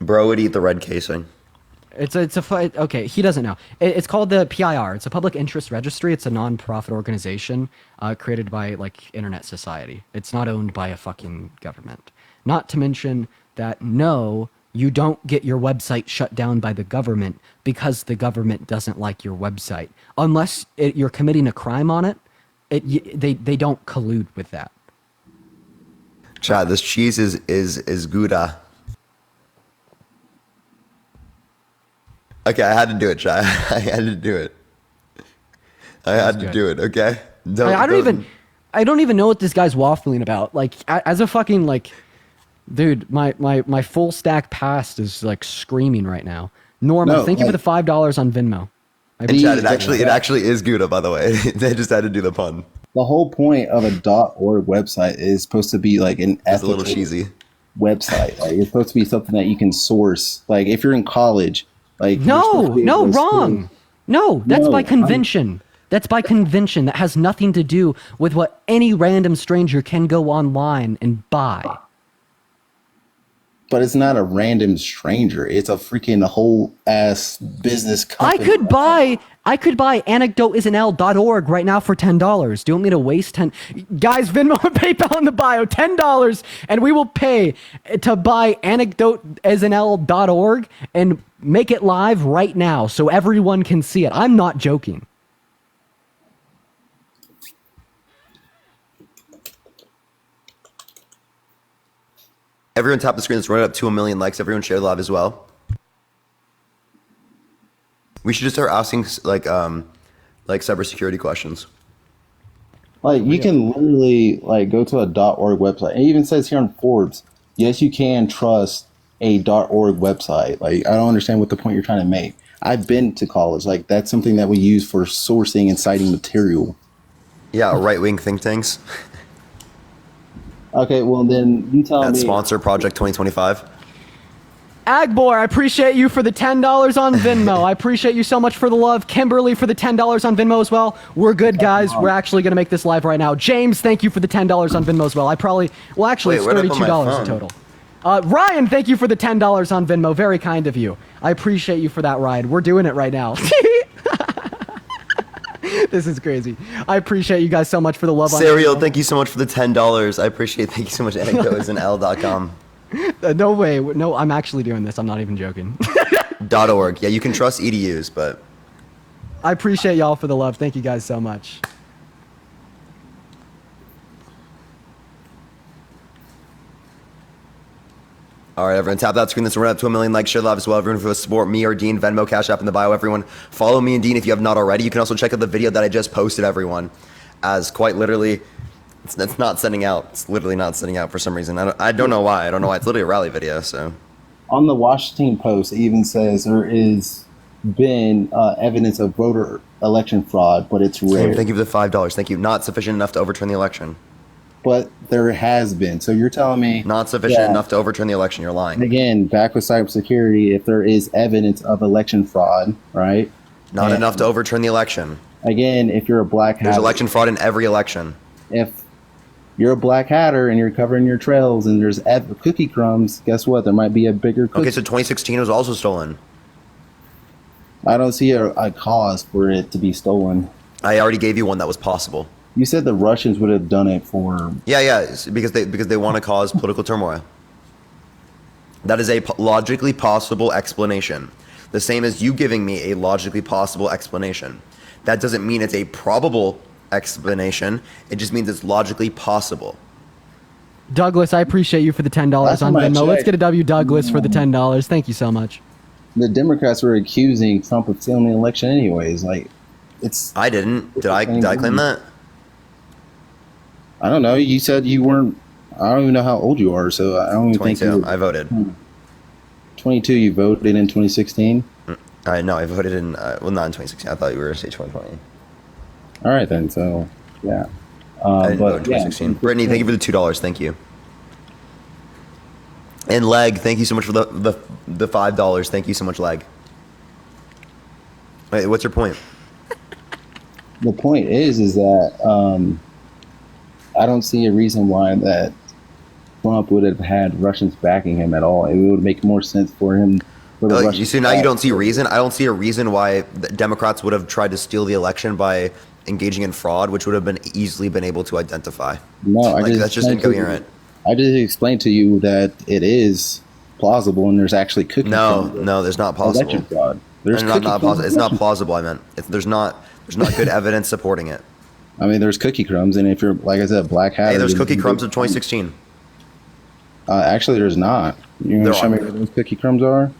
Bro would eat the red casing. Okay, he doesn't know. It's called the PIR. It's a public interest registry. It's a non-profit organization created by Internet Society. It's not owned by a fucking government. Not to mention that no, you don't get your website shut down by the government because the government doesn't like your website. Unless you're committing a crime on it, they don't collude with that. Chad, this cheese is Gouda. Okay, I had to do it, Chad. I had to do it. I had to do it. Okay. I don't even know what this guy's waffling about. Like, as a fucking dude, my full stack past is screaming right now. Norma, thank you for the $5 on Venmo. Chad, it actually is Gouda, by the way. They just had to do the pun. The whole point of a .org website is supposed to be an ethical, a little cheesy website. It's supposed to be something that you can source. Like if you're in college. Wrong. No, that's by convention. That's by convention. That has nothing to do with what any random stranger can go online and buy. But it's not a random stranger. It's a freaking whole ass business company. I could buy anecdoteisnl.org right now for $10. Do you want me to waste 10? Guys, Venmo and PayPal in the bio, $10, and we will pay to buy anecdoteisnl.org and make it live right now so everyone can see it. I'm not joking. Everyone tap the screen. Let's run it up to 1 million likes. Everyone share live as well. We should just start asking cybersecurity questions. You can literally go to a .org website. It even says here on Forbes, yes, you can trust a .org website. Like, I don't understand what the point you're trying to make. I've been to college. Like, that's something that we use for sourcing and citing material. Yeah, right-wing think tanks. Okay, well then you tell me. Sponsor Project 2025. Agbor, I appreciate you for the $10 on Venmo. I appreciate you so much for the love. Kimberly for the $10 on Venmo as well. We're good, guys. We're actually going to make this live right now. James, thank you for the $10 on Venmo as well. Actually, it's $32 in total. Ryan, thank you for the $10 on Venmo. Very kind of you. I appreciate you for that ride. We're doing it right now. This is crazy. I appreciate you guys so much for the love. Serial, thank you so much for the $10. I appreciate it. Thank you so much, Anecdotes and L.com. No way. No, I'm actually doing this. I'm not even joking. .org. Yeah, you can trust EDUs, but... I appreciate y'all for the love. Thank you guys so much. All right, everyone, tap that screen. Let's run up to 1 million likes. Share live as well. Everyone who support me or Dean, Venmo, Cash App in the bio. Everyone, follow me and Dean if you have not already. You can also check out the video that I just posted, everyone, as quite literally, it's not sending out. It's literally not sending out for some reason. I don't know why. I don't know why. It's literally a rally video, so. On the Washington Post, it even says there is been evidence of voter election fraud, but it's rare. Thank you for the $5. Thank you. Not sufficient enough to overturn the election. But there has been. So you're telling me... Not sufficient enough to overturn the election. You're lying. Again, back with cybersecurity, if there is evidence of election fraud, right? Not enough to overturn the election. Again, if you're a black hatter... There's election fraud in every election. If you're a black hatter and you're covering your trails and there's cookie crumbs, guess what? There might be a bigger... Okay, so 2016 was also stolen. I don't see a cause for it to be stolen. I already gave you one that was possible. You said the Russians would have done it for... Yeah, because they want to cause political turmoil. That is a logically possible explanation. The same as you giving me a logically possible explanation. That doesn't mean it's a probable explanation. It just means it's logically possible. Douglas, I appreciate you for the $10 on Venmo. Let's get a W Douglas for the $10. Thank you so much. The Democrats were accusing Trump of stealing the election anyways. Like, it's... I didn't. Did I claim that? I don't know. You said you weren't... I don't even know how old you are, so I don't even 22. think you were... I voted. 22, you voted in 2016? No, I voted in... well, not in 2016. I thought you were going to say 2020. All right, then. So, yeah. I didn't vote in 2016. Brittany, thank you for the $2. Thank you. And Leg, thank you so much for the $5. Thank you so much, Leg. Wait, what's your point? The point is that I don't see a reason why that Trump would have had Russians backing him at all. It would make more sense for him. For the You see, now you don't see a reason. I don't see a reason why the Democrats would have tried to steal the election by engaging in fraud, which would have been easily been able to identify. No, that's just incoherent. I just explained to you that it is plausible, and there's actually cookie. No, there's not plausible. Election fraud. There's not plausible. It's not plausible. I meant there's not good evidence supporting it. I mean, there's cookie crumbs, and if you're, like I said, black hat. Hey, there's cookie crumbs of 2016. Actually, there's not. You want to show me where those cookie crumbs are?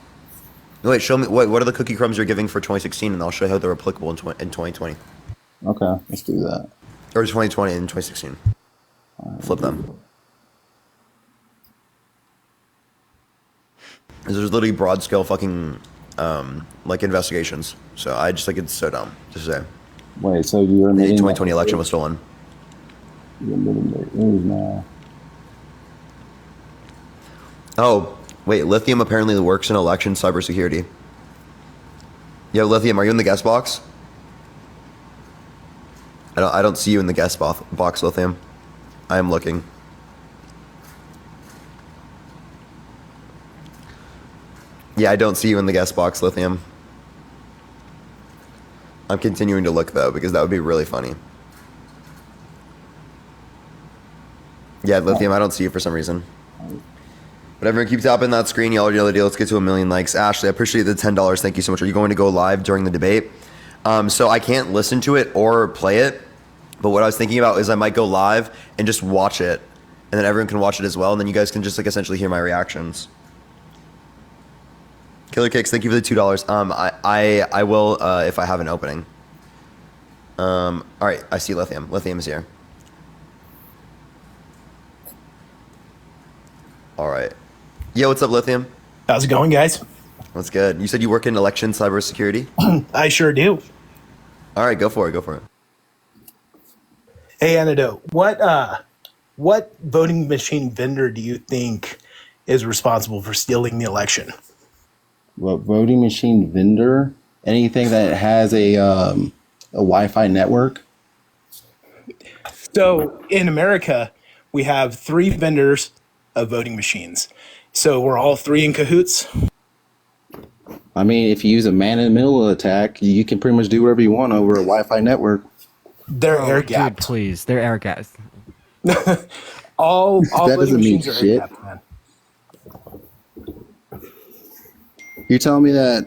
Wait, show me. What are the cookie crumbs you're giving for 2016, and I'll show you how they're applicable in 2020. Okay, let's do that. Or 2020 and 2016. Flip them. There's literally broad scale fucking like investigations. So I just think it's so dumb to say. Wait, so you're admitting the 2020 election was stolen? Oh, wait, Lithium apparently works in election cybersecurity. Yo, Lithium, are you in the guest box? I don't see you in the guest box, Lithium. I am looking. Yeah, I don't see you in the guest box, Lithium. I'm continuing to look, though, because that would be really funny. Yeah, Lithium, I don't see you for some reason. But everyone keep tapping that screen. Y'all already know the deal. Let's get to 1 million likes. Ashley, I appreciate the $10. Thank you so much. Are you going to go live during the debate? So I can't listen to it or play it. But what I was thinking about is I might go live and just watch it. And then everyone can watch it as well. And then you guys can just like essentially hear my reactions. Killer Kicks, thank you for the $2. I will if I have an opening. All right, I see Lithium. Lithium is here. All right. Yo, what's up, Lithium? How's it going, guys? What's good? You said you work in election cybersecurity? I sure do. All right, go for it. Go for it. Hey, Antidote, what voting machine vendor do you think is responsible for stealing the election? What voting machine vendor? Anything that has a Wi-Fi network? So in America, we have 3 vendors of voting machines. So we're all 3 in cahoots. I mean, if you use a man-in-the-middle attack, you can pretty much do whatever you want over a Wi-Fi network. They're air gapped. Dude, please, they're air gapped. all That voting doesn't mean machines are shit. air gapped, man. You're telling me that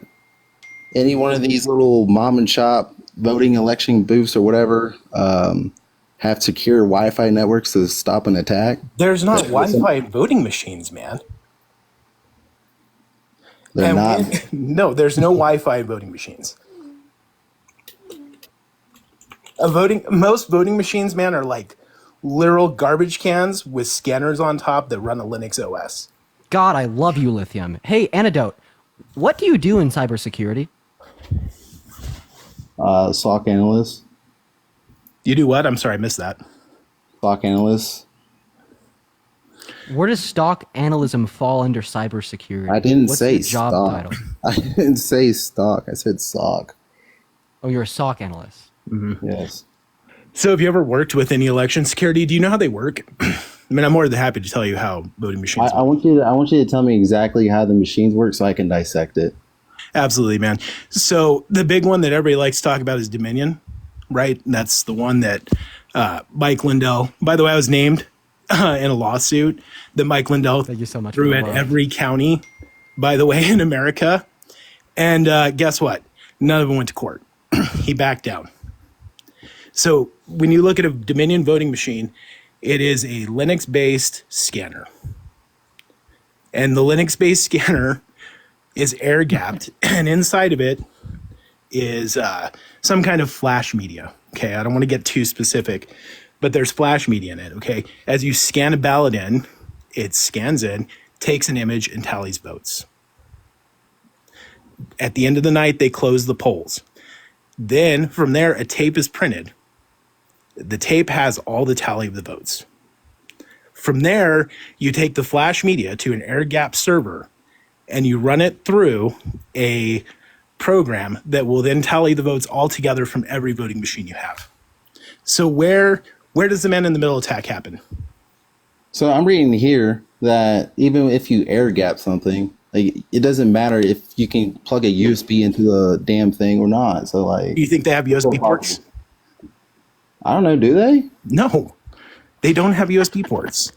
any one of these little mom and shop voting election booths or whatever have secure Wi-Fi networks to stop an attack? There's not Wi-Fi voting machines, man. They're not. No, there's no Wi-Fi voting machines. Most voting machines, man, are like literal garbage cans with scanners on top that run a Linux OS. God, I love you, Lithium. Hey, Antidote, what do you do in cybersecurity? SOC analyst. You do what? I'm sorry, I missed that. SOC analyst. Where does stock analysis fall under cybersecurity? I didn't What's say your job stock. title? I didn't say stock. I said SOC. Oh, you're a SOC analyst. Mm-hmm. Yes. So have you ever worked with any election security? Do you know how they work? I mean, I'm more than happy to tell you how voting machines I want you to tell me exactly how the machines work so I can dissect it. Absolutely, man. So the big one that everybody likes to talk about is Dominion, right? And that's the one that Mike Lindell, by the way, I was named in a lawsuit that Mike Lindell Thank you so much threw for the at love. every county, by the way, in America. And guess what? None of them went to court. He backed down. So when you look at a Dominion voting machine, it is a Linux-based scanner. And the Linux-based scanner is air-gapped, and inside of it is some kind of flash media. Okay, I don't want to get too specific, but there's flash media in it, okay? As you scan a ballot in, it scans in, takes an image, and tallies votes. At the end of the night, they close the polls. Then, from there, a tape is printed. The tape has all the tally of the votes. From there, you take the flash media to an air-gapped server, and you run it through a program that will then tally the votes all together from every voting machine you have. So where does the man-in-the-middle attack happen? So I'm reading here that even if you air gap something, like it doesn't matter if you can plug a USB into the damn thing or not. So like, Do you think they have USB ports? I don't know. Do they? No, they don't have USB ports.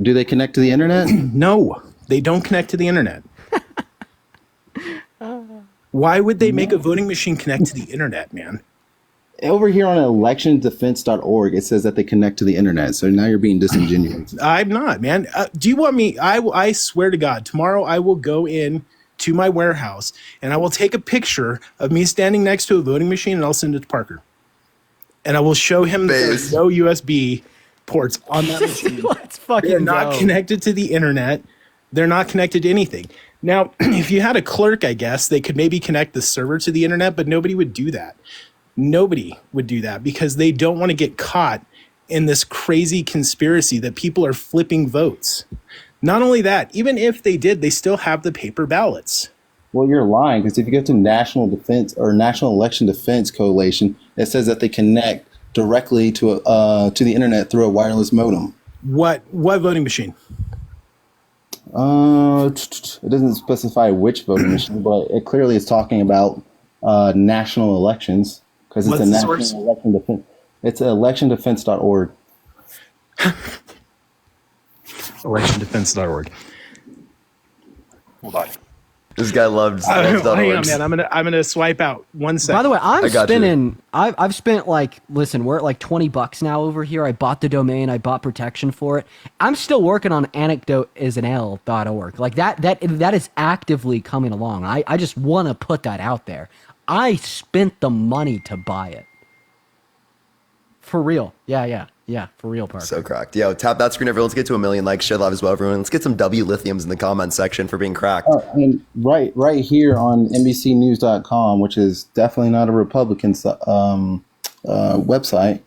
Do they connect to the internet? No, they don't connect to the internet. Why would they make a voting machine connect to the internet, man? Over here on electiondefense.org, it says that they connect to the internet. So now you're being disingenuous. I'm not, man. Do you want me? I swear to God, tomorrow I will go in to my warehouse and I will take a picture of me standing next to a voting machine and I'll send it to Parker. And I will show him that there's no USB ports on that machine. Let's fucking They're not go. connected to the internet. They're not connected to anything. Now, if you had a clerk, I guess, they could maybe connect the server to the internet, but nobody would do that. Nobody would do that because they don't want to get caught in this crazy conspiracy that people are flipping votes. Not only that, even if they did, they still have the paper ballots. Well, you're lying because if you go to National Defense or National Election Defense Coalition, it says that they connect directly to the internet through a wireless modem. What voting machine? It doesn't specify which voting machine, but it clearly is talking about national elections because it's What's a the national source? election defense. It's electiondefense.org. Electiondefense.org. Hold on. This guy loves Hang on, orgs. man. I'm gonna swipe out 1 second. By the way, I'm I got spending. I've spent like, listen, we're at like $20 now over here. I bought the domain. I bought protection for it. I'm still working on anecdoteisnl.org. Like that is actively coming along. I just want to put that out there. I spent the money to buy it. For real. Yeah. Yeah, for real, Parker. So cracked. Yo, tap that screen, everyone. Let's get to 1 million likes. Share live as well, everyone. Let's get some W lithiums in the comments section for being cracked. And right here on NBCnews.com, which is definitely not a Republican website,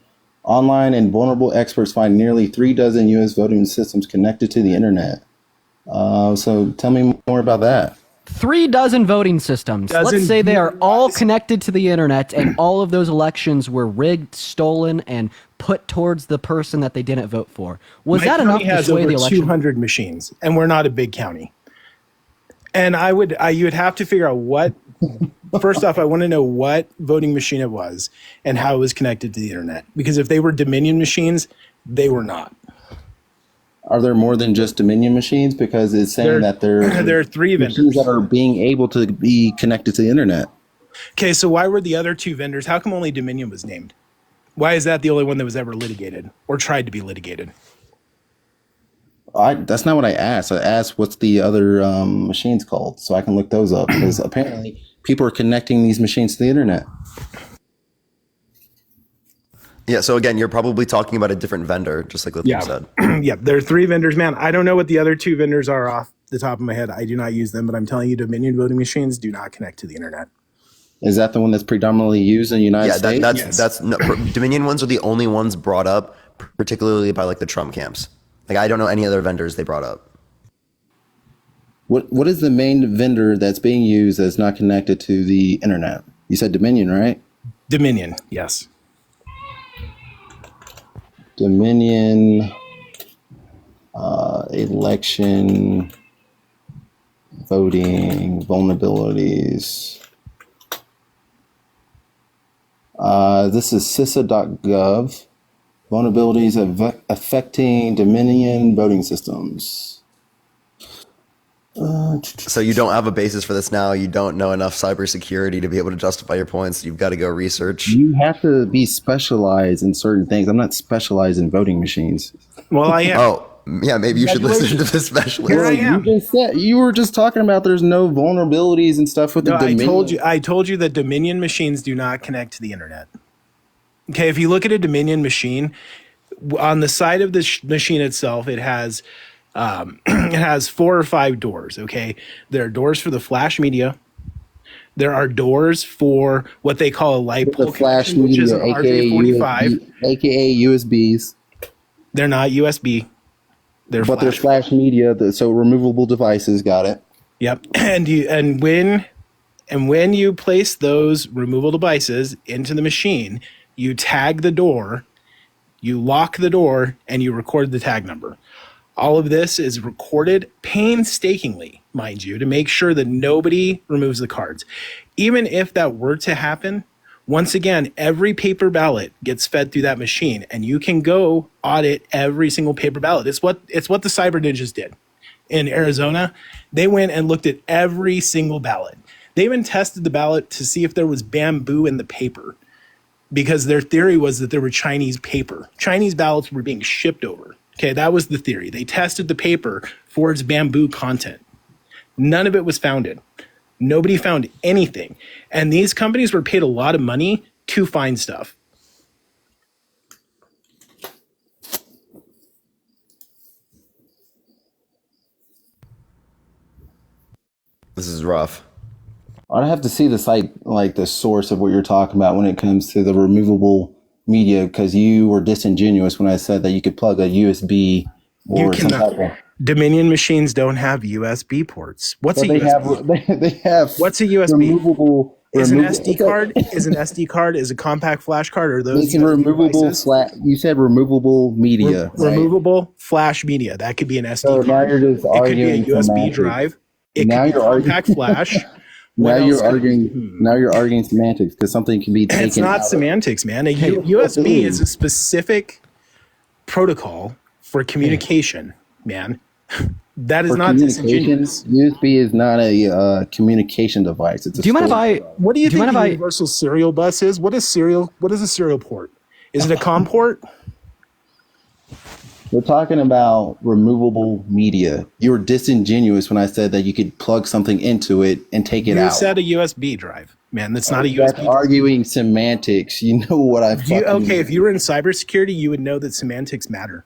online and vulnerable experts find nearly 36 U.S. voting systems connected to the internet. So tell me more about that. 36 voting systems. Let's say they are all connected to the internet, and all of those elections were rigged, stolen, and put towards the person that they didn't vote for. Was that enough to sway the election? 200 machines, and we're not a big county. And you would have to figure out what. First off, I want to know what voting machine it was and how it was connected to the internet. Because if they were Dominion machines, they were not. Are there more than just Dominion machines? Because it's saying that there are 3 vendors that are being able to be connected to the internet. Okay, so why were the other 2 vendors? How come only Dominion was named? Why is that the only one that was ever litigated or tried to be litigated? That's not what I asked. I asked what's the other machines called, so I can look those up. Because apparently people are connecting these machines to the internet. Yeah, so again, you're probably talking about a different vendor, just like Lithium said. Yeah, there are 3 vendors, man. I don't know what the other 2 vendors are off the top of my head. I do not use them, but I'm telling you, Dominion voting machines do not connect to the internet. Is that the one that's predominantly used in the United States? That's no, Dominion ones are the only ones brought up, particularly by like the Trump camps. Like I don't know any other vendors they brought up. What is the main vendor that's being used that's not connected to the internet? You said Dominion, right? Dominion, yes. Dominion election voting vulnerabilities. This is CISA.gov. Vulnerabilities affecting Dominion voting systems. So you don't have a basis for this now. You don't know enough cybersecurity to be able to justify your points. You've got to go research. You have to be specialized in certain things. I'm not specialized in voting machines. Well, I am. Oh, yeah, maybe you should listen to this specialist. Here I am. You were just talking about there's no vulnerabilities and stuff with the Dominion. I told you that Dominion machines do not connect to the internet. Okay, if you look at a Dominion machine, on the side of the machine itself, it has 4 or 5 doors. Okay, there are doors for the flash media. There are doors for what they call a light pole flash connection, which is an aka RJ45, aka USBs. They're not USB. They're flash media. So removable devices. Got it. Yep. And when you place those removable devices into the machine, you tag the door, you lock the door, and you record the tag number. All of this is recorded painstakingly, mind you, to make sure that nobody removes the cards. Even if that were to happen, once again, every paper ballot gets fed through that machine, and you can go audit every single paper ballot. It's what the Cyber Ninjas did in Arizona. They went and looked at every single ballot. They even tested the ballot to see if there was bamboo in the paper, because their theory was that there were Chinese paper. Chinese ballots were being shipped over. Okay, that was the theory. They tested the paper for its bamboo content. None of it was founded. Nobody found anything. And these companies were paid a lot of money to find stuff. This is rough. I'd have to see the site, like the source of what you're talking about when it comes to the removable media, because you were disingenuous when I said that you could plug a USB or some type of. Dominion machines don't have USB ports. What's a USB? They have. What's a USB? Removable. Is an SD card? Is an SD card? Is a compact flash card? Or those? It's removable flat. You said removable media. Removable flash media. That could be an SD card. Now you're just arguing. It could be a USB drive. It could be a compact flash. Now you're arguing semantics, because something can be taken. It's not semantics, man. A USB is a specific protocol for communication, man. That is not disingenuous. USB is not a communication device. It's a. Do you mind if I? What do you think a universal serial bus is? What is serial? What is a serial port? Is it a COM port? We're talking about removable media. You were disingenuous when I said that you could plug something into it and take it out. You said a USB drive. man. That's not a USB. That's arguing semantics. You know what I fucking Okay, if you were in cybersecurity, you would know that semantics matter.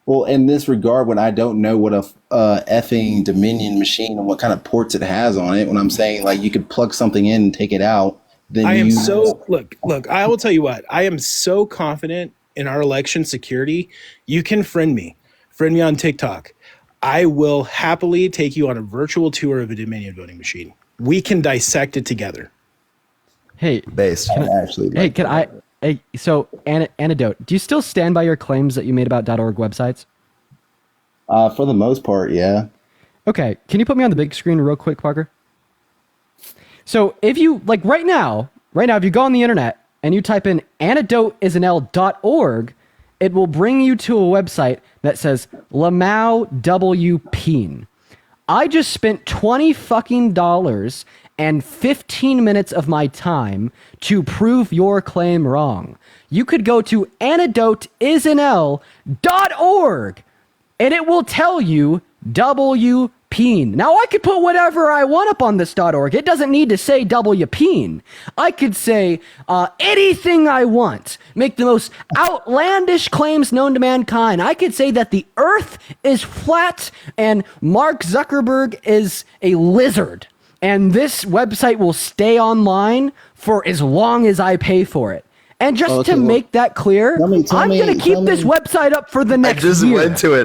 Well, in this regard, when I don't know what a effing Dominion machine and what kind of ports it has on it, when I'm saying like you could plug something in and take it out, then I am so look. I will tell you what. I am so confident in our election security. You can friend me on TikTok. I will happily take you on a virtual tour of a Dominion voting machine. We can dissect it together. Hey, based. So antidote. Do you still stand by your claims that you made about .org websites? For the most part, yeah. Okay, can you put me on the big screen real quick, Parker? So if you like right now, if you go on the internet and you type in antidoteisnl.org, it will bring you to a website that says Lamau W. Peen. I just spent $20 and 15 minutes of my time to prove your claim wrong. You could go to antidoteisnl.org and it will tell you W. Peen. Now I could put whatever I want up on this .org. It doesn't need to say W. Peen. I could say anything I want. Make the most outlandish claims known to mankind. I could say that the earth is flat and Mark Zuckerberg is a lizard. And this website will stay online for as long as I pay for it. And just to make that clear, I'm going to keep this website up for the next year.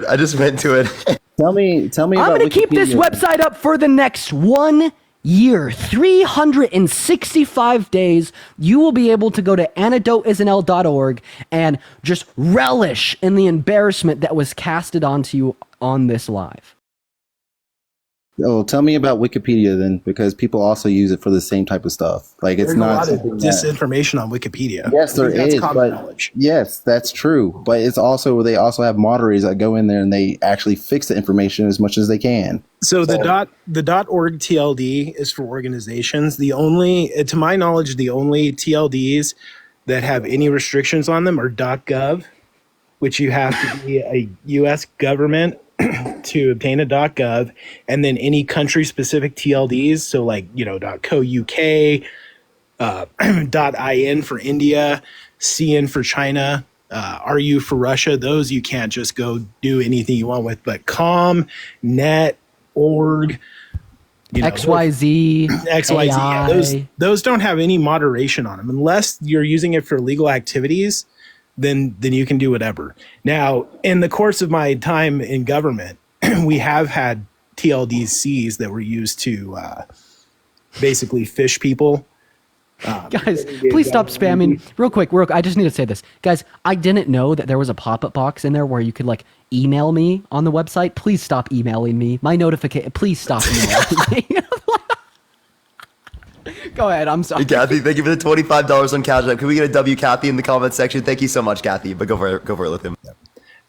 I just went to it. Tell me I'm going to keep this website up for the next 1 year. 365 days. You will be able to go to antidoteisnl.org and just relish in the embarrassment that was casted onto you on this live. Oh, tell me about Wikipedia then, because people also use it for the same type of stuff. Like it's There's not a lot of disinformation on Wikipedia. Yes, there is. But knowledge. yes, that's true. But it's also they also have moderators that go in there and they actually fix the information as much as they can. So the .org TLD is for organizations. To my knowledge, the only TLDs that have any restrictions on them are .gov, which you have to be a U.S. government to obtain a .gov, and then any country-specific TLDs, so like, .co.uk, .in for India, CN for China, RU for Russia, those you can't just go do anything you want with, but com, net, org, XYZ, XYZ, yeah, those don't have any moderation on them. Unless you're using it for legal activities, then you can do whatever. Now, in the course of my time in government, we have had TLDCs that were used to basically fish people. Guys, please stop spamming. Real quick, I just need to say this. Guys, I didn't know that there was a pop-up box in there where you could email me on the website. Please stop emailing me. My notification, please stop emailing me. Go ahead, I'm sorry. Hey, Kathy, thank you for the $25 on Cash App. Can we get a W, Kathy, in the comment section? Thank you so much, Kathy. But go for it with him.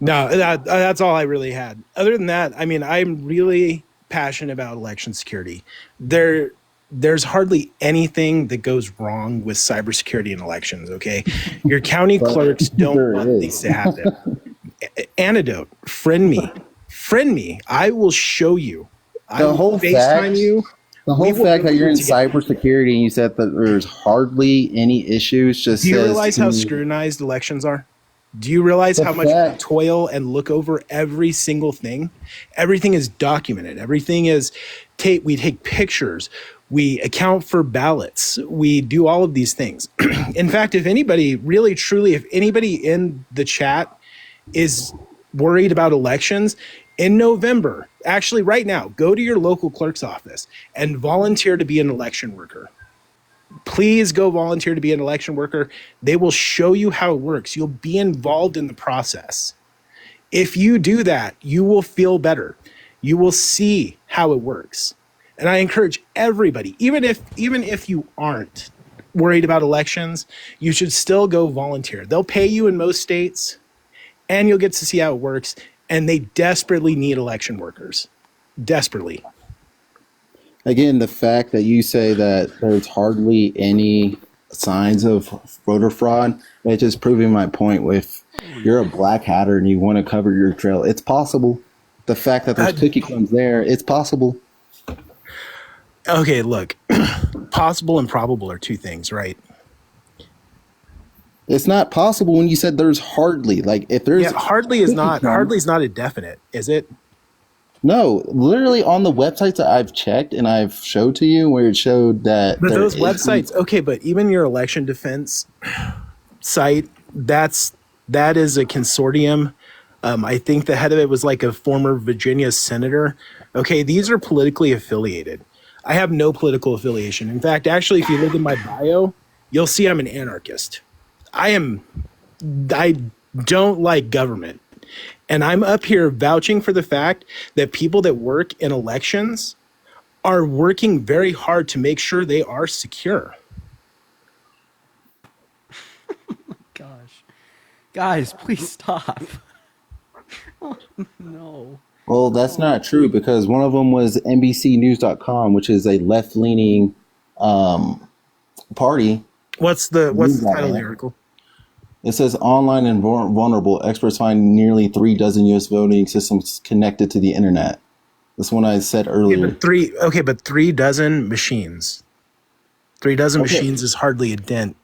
No, that's all I really had. Other than that, I mean, I'm really passionate about election security. There's hardly anything that goes wrong with cybersecurity in elections, okay? Your county clerks don't want these to happen. Antidote, friend me. I will show you. I will FaceTime you. The whole fact that you're in cybersecurity and you said that there's hardly any issues just Do you realize how scrutinized elections are? Do you realize how much we toil and look over every single thing? Everything is documented. Everything is we take pictures. We account for ballots. We do all of these things. In fact, if anybody in the chat is worried about elections, in November, actually right now, go to your local clerk's office and volunteer to be an election worker. Please go volunteer to be an election worker. They will show you how it works. You'll be involved in the process. If you do that, you will feel better. You will see how it works. And I encourage everybody, even if you aren't worried about elections, you should still go volunteer. They'll pay you in most states, and you'll get to see how it works. And they desperately need election workers. Desperately. Again, the fact that you say that there's hardly any signs of voter fraud, it's just proving my point with you're a black hatter and you want to cover your trail. It's possible. The fact that there's cookie crumbs there, it's possible. Okay, look. possible and probable are two things, right? It's not possible when you said there's hardly. Like if there's hardly is not a definite, is it? No, literally on the websites that I've checked and I've showed to you where it showed that. But those websites, okay, but even your election defense site, that is a consortium. I think the head of it was like a former Virginia senator. Okay, these are politically affiliated. I have no political affiliation. In fact, actually, if you look at my bio, you'll see I'm an anarchist. I don't like government. And I'm up here vouching for the fact that people that work in elections are working very hard to make sure they are secure. Gosh. Guys, please stop. Oh, no. Well, that's not true because one of them was NBCnews.com, which is a left-leaning party. What's the title of the article? It says online and vulnerable. Experts find nearly 3 dozen U.S. voting systems connected to the internet. That's one I said earlier. But 3 dozen machines. 3 dozen machines is hardly a dent.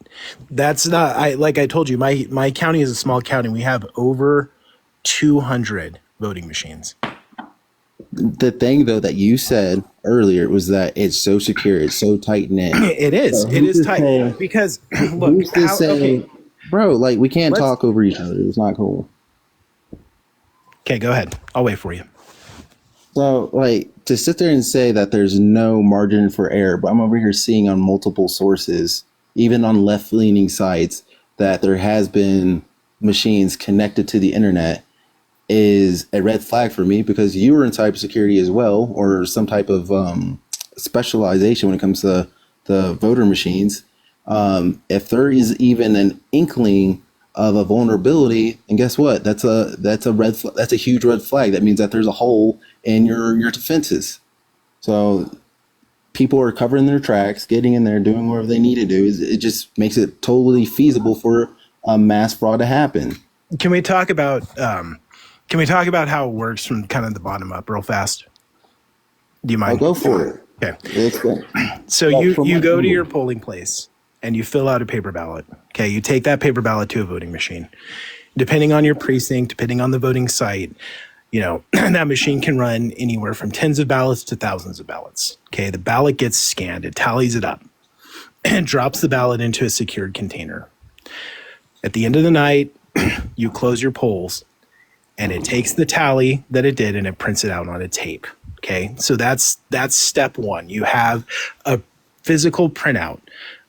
That's not. Like I told you, my county is a small county. We have over 200 voting machines. The thing, though, that you said earlier was that it's so secure, it's so tight-knit. It is. It is tight. Because, look, bro, like, we can't talk over each other. It's not cool. Okay, go ahead. I'll wait for you. So, like, to sit there and say that there's no margin for error, but I'm over here seeing on multiple sources, even on left-leaning sites, that there has been machines connected to the internet is a red flag for me because you were in cybersecurity as well, or some type of specialization when it comes to the voter machines. If there is even an inkling of a vulnerability, and guess what? That's a that's a huge red flag. That means that there's a hole in your defenses. So people are covering their tracks, getting in there, doing whatever they need to do. It just makes it totally feasible for a mass fraud to happen. Can we talk about how it works from kind of the bottom up real fast? Do you mind? I'll go for it. Okay. So you go to your polling place and you fill out a paper ballot. Okay. You take that paper ballot to a voting machine. Depending on your precinct, depending on the voting site, that machine can run anywhere from tens of ballots to thousands of ballots. Okay. The ballot gets scanned. It tallies it up and drops the ballot into a secured container. At the end of the night, you close your polls and it takes the tally that it did and it prints it out on a tape. Okay. So that's step one. You have a physical printout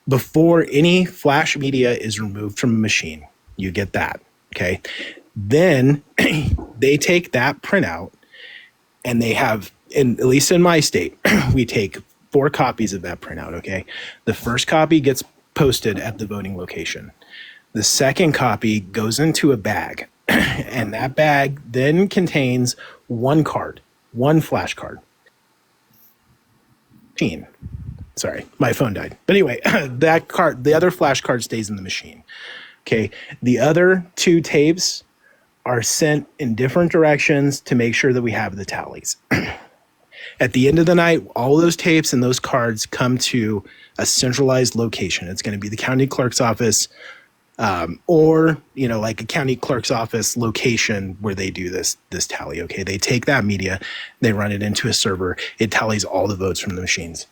before any flash media is removed from a machine. You get that. Okay. Then they take that printout and they have, at least in my state, we take 4 copies of that printout. Okay. The first copy gets posted at the voting location. The second copy goes into a bag, and that bag then contains one flash card. Sorry, my phone died. But anyway, that card, the other flash card stays in the machine. Okay, the other 2 tapes are sent in different directions to make sure that we have the tallies. At the end of the night, all those tapes and those cards come to a centralized location. It's going to be the county clerk's office, or like a county clerk's office location where they do this tally. Okay, they take that media, they run it into a server, it tallies all the votes from the machines.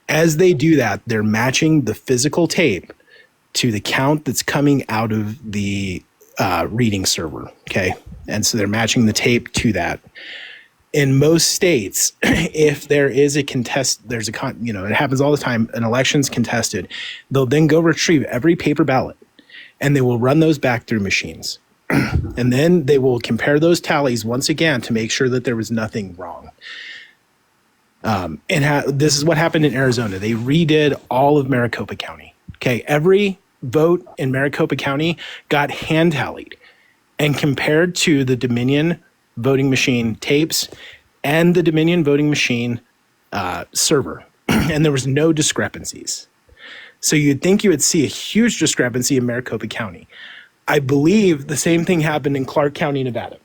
As they do that, they're matching the physical tape to the count that's coming out of the reading server. Okay, and so they're matching the tape to that. In most states, if there is a contest, it happens all the time, an election's contested, they'll then go retrieve every paper ballot and they will run those back through machines. And then they will compare those tallies once again to make sure that there was nothing wrong. This is what happened in Arizona. They redid all of Maricopa County. Okay, every vote in Maricopa County got hand tallied and compared to the Dominion voting machine tapes and the Dominion voting machine server. And there was no discrepancies. So you'd think you would see a huge discrepancy in Maricopa County. I believe the same thing happened in Clark County, Nevada.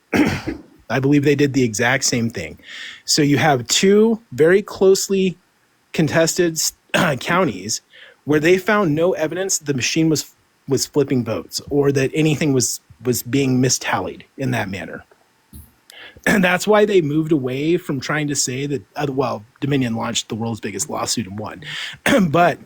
I believe they did the exact same thing. So you have 2 very closely contested counties where they found no evidence the machine was flipping votes or that anything was being mistallied in that manner. And that's why they moved away from trying to say that, Dominion launched the world's biggest lawsuit and won. But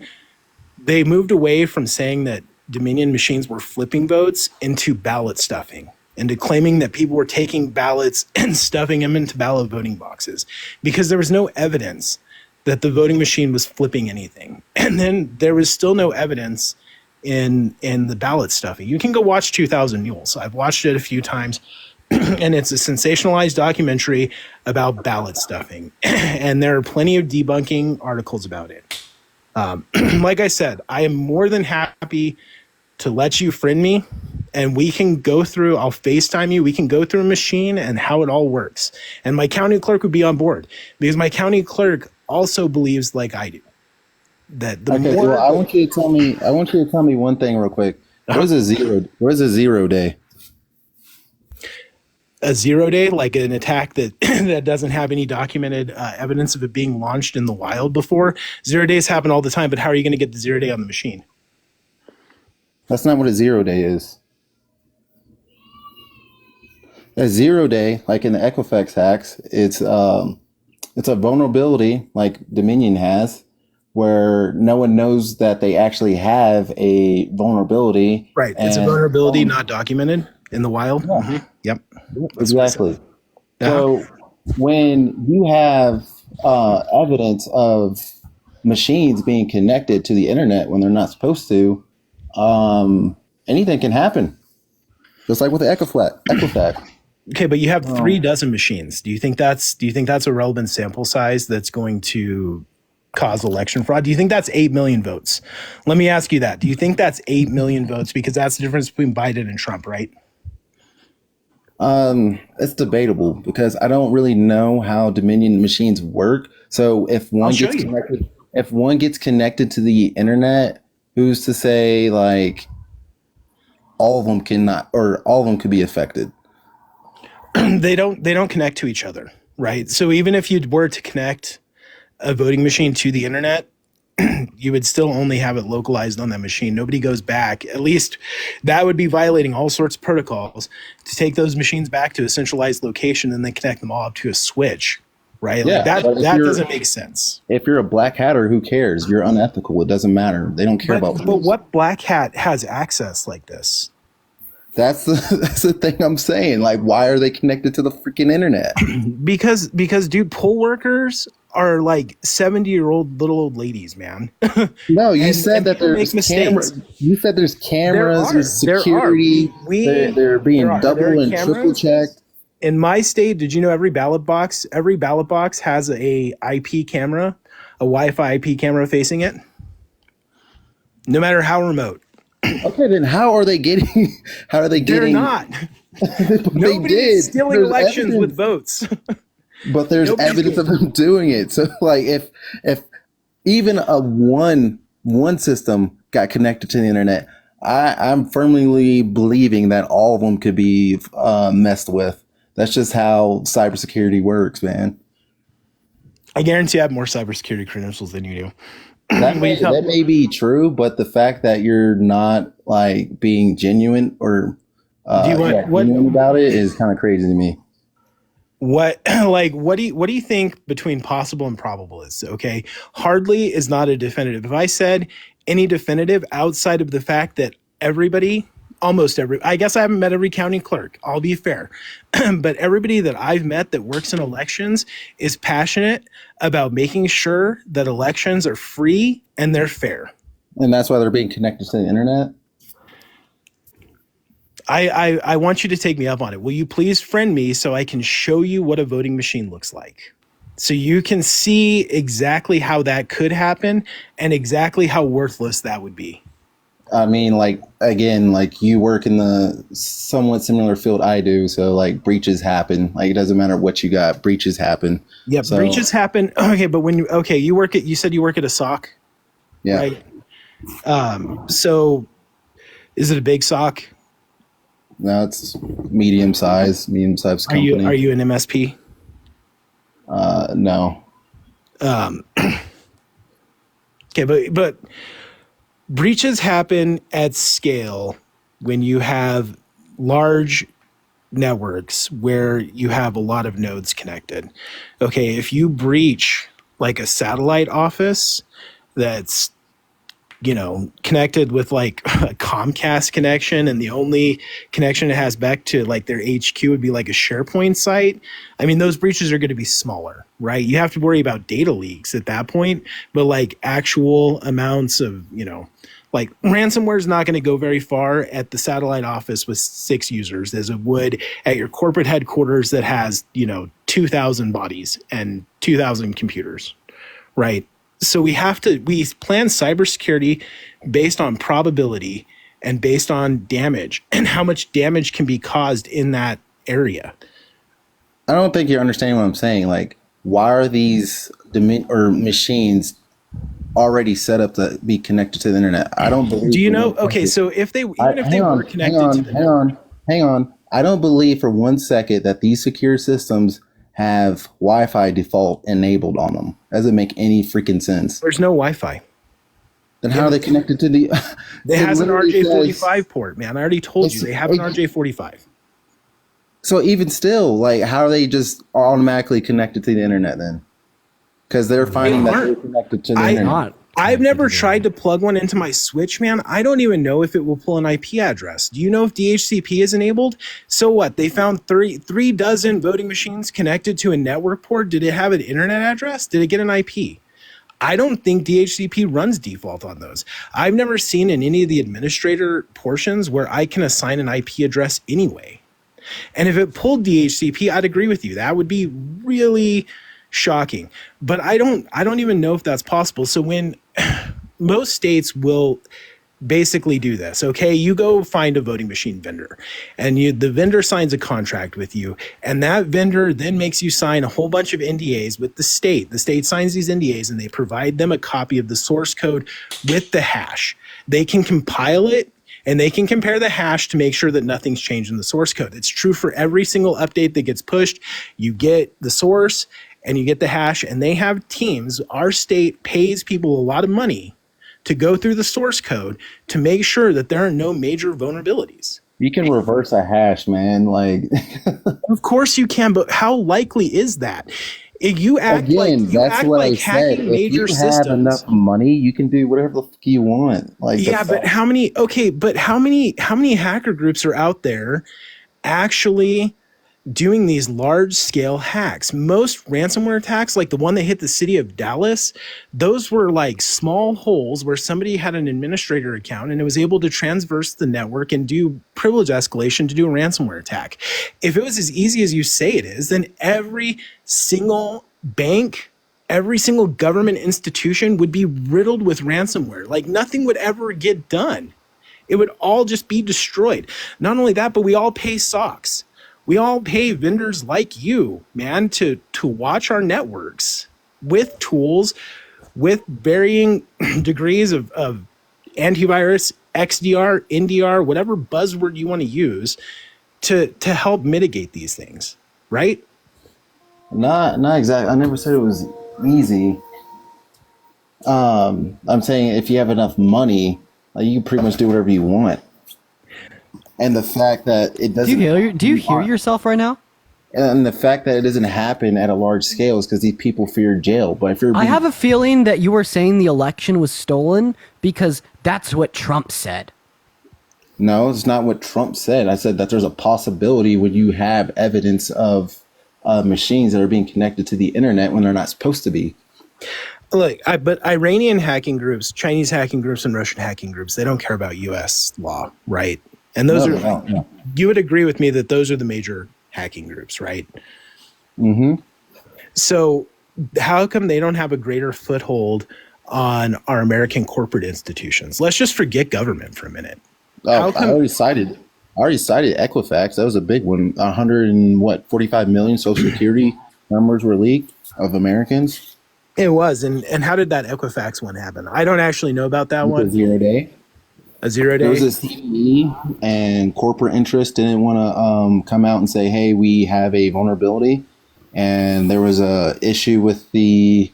they moved away from saying that Dominion machines were flipping votes into ballot stuffing, into claiming that people were taking ballots and stuffing them into ballot voting boxes because there was no evidence that the voting machine was flipping anything. And then there was still no evidence in the ballot stuffing. You can go watch 2000 Mules. I've watched it a few times. And it's a sensationalized documentary about ballot stuffing. And there are plenty of debunking articles about it. Like I said, I am more than happy to let you friend me and we can go through, I'll FaceTime you, we can go through a machine and how it all works. And my county clerk would be on board because my county clerk also believes like I do. That the okay, more well, I want you to tell me one thing real quick. Where's a zero day? A 0 day, like an attack that that doesn't have any documented evidence of it being launched in the wild before. 0 days happen all the time, but how are you going to get the 0 day on the machine? That's not what a 0 day is. A 0 day, like in the Equifax hacks, it's a vulnerability like Dominion has, where no one knows that they actually have a vulnerability. Right, it's a vulnerability not documented in the wild. Yeah. Mm-hmm. Yep. Exactly. So when you have evidence of machines being connected to the internet when they're not supposed to, anything can happen. Just like with the Equifax. Okay, but you have 3 dozen machines. Do you think that's a relevant sample size that's going to cause election fraud? Do you think that's 8 million votes? Let me ask you that. Do you think that's 8 million votes? Because that's the difference between Biden and Trump, right? It's debatable because I don't really know how Dominion machines work. So if one gets connected to the internet, who's to say like all of them cannot, or all of them could be affected? They don't connect to each other, right? So even if you were to connect a voting machine to the internet, you would still only have it localized on that machine. Nobody goes back. At least that would be violating all sorts of protocols to take those machines back to a centralized location and then connect them all up to a switch, right? Yeah, like that doesn't make sense. If you're a black hatter, who cares? You're unethical. It doesn't matter. They don't care about. But what black hat has access like this? That's the thing I'm saying. Like, why are they connected to the freaking internet? because dude, poll workers are like 70-year-old little old ladies, man. No, you said that there's cameras. You said there's cameras, there's security. They're being double and triple checked. In my state, did you know every ballot box has a IP camera, a Wi-Fi IP camera facing it? No matter how remote. Okay, then how are they getting? They're not. Nobody is stealing elections with votes. But there's evidence of them doing it. So, like, if even a one system got connected to the internet, I'm firmly believing that all of them could be messed with. That's just how cybersecurity works, man. I guarantee I have more cybersecurity credentials than you do. That may be true, but the fact that you're not like being genuine or genuine about it is kind of crazy to me. What do you think between possible and probable is? Okay, hardly is not a definitive. If I said any definitive outside of the fact that I guess I haven't met every county clerk, I'll be fair, but everybody that I've met that works in elections is passionate about making sure that elections are free and they're fair. And that's why they're being connected to the internet? I want you to take me up on it. Will you please friend me so I can show you what a voting machine looks like? So you can see exactly how that could happen and exactly how worthless that would be. I mean, like, again, like you work in the somewhat similar field I do. So like breaches happen. Like it doesn't matter what you got. Breaches happen. Yeah, so, breaches happen. Okay, but you said you work at a SOC. Yeah. Right? So is it a big SOC? No, it's medium-sized company. Are you an MSP? No. Okay, but breaches happen at scale when you have large networks where you have a lot of nodes connected. Okay, if you breach like a satellite office that's connected with like a Comcast connection, and the only connection it has back to like their HQ would be like a SharePoint site. I mean, those breaches are going to be smaller, right? You have to worry about data leaks at that point, but like actual amounts of, like ransomware is not going to go very far at the satellite office with 6 users as it would at your corporate headquarters that has, 2,000 bodies and 2,000 computers, right? So we plan cybersecurity based on probability and based on damage and how much damage can be caused in that area. I don't think you're understanding what I'm saying. Like, why are these machines already set up to be connected to the internet? I don't believe. Do you know? Okay, so if they were connected to the hang on. I don't believe for 1 second that these secure systems have Wi-Fi default enabled on them. Doesn't make any freaking sense. There's no Wi-Fi. Then how are they connected to the? They have an RJ45 port, man. I already told you they have an RJ45. So even still, like, how are they just automatically connected to the internet then? Because they're finding that they're connected to the internet. I've never tried to plug one into my switch, man. I don't even know if it will pull an IP address. Do you know if DHCP is enabled? So what? They found three dozen voting machines connected to a network port. Did it have an internet address? Did it get an IP? I don't think DHCP runs default on those. I've never seen in any of the administrator portions where I can assign an IP address anyway. And if it pulled DHCP, I'd agree with you. That would be really shocking. But I don't even know if that's possible. So when most states will basically do this, okay, you go find a voting machine vendor and the vendor signs a contract with you, and that vendor then makes you sign a whole bunch of NDAs with the state. The state signs these NDAs and they provide them a copy of the source code with the hash. They can compile it and they can compare the hash to make sure that nothing's changed in the source code. It's true for every single update that gets pushed. You get the source and you get the hash, and they have teams. Our state pays people a lot of money to go through the source code to make sure that there are no major vulnerabilities. You can reverse a hash, man. Like, of course you can, but how likely is that? You act that's what I said. If you have enough money, you can do whatever the fuck you want. Like, yeah, but how many hacker groups are out there actually doing these large scale hacks? Most ransomware attacks, like the one that hit the city of Dallas, those were like small holes where somebody had an administrator account and it was able to transverse the network and do privilege escalation to do a ransomware attack. If it was as easy as you say it is, then every single bank, every single government institution would be riddled with ransomware. Like nothing would ever get done. It would all just be destroyed. Not only that, but we all pay SOCs. We all pay vendors like you, man, to watch our networks with tools, with varying degrees of antivirus, XDR, NDR, whatever buzzword you want to use to help mitigate these things, right? Not exactly. I never said it was easy. I'm saying if you have enough money, like, you can pretty much do whatever you want. And the fact that it doesn't... Do you hear yourself right now? And the fact that it doesn't happen at a large scale is because these people fear jail. But if you're... I have a feeling that you were saying the election was stolen because that's what Trump said. No, it's not what Trump said. I said that there's a possibility when you have evidence of machines that are being connected to the internet when they're not supposed to be. Look, but Iranian hacking groups, Chinese hacking groups, and Russian hacking groups, they don't care about U.S. law, right? And those no. You would agree with me that those are the major hacking groups, right? Mm-hmm. So how come they don't have a greater foothold on our American corporate institutions? Let's just forget government for a minute. I already cited Equifax. That was a big one. 45 million Social Security numbers were leaked of Americans. It was. And how did that Equifax one happen? I don't actually know about that one. 0 day. A 0 day? There was a CVE, and corporate interest didn't want to come out and say, hey, we have a vulnerability. And there was a issue with the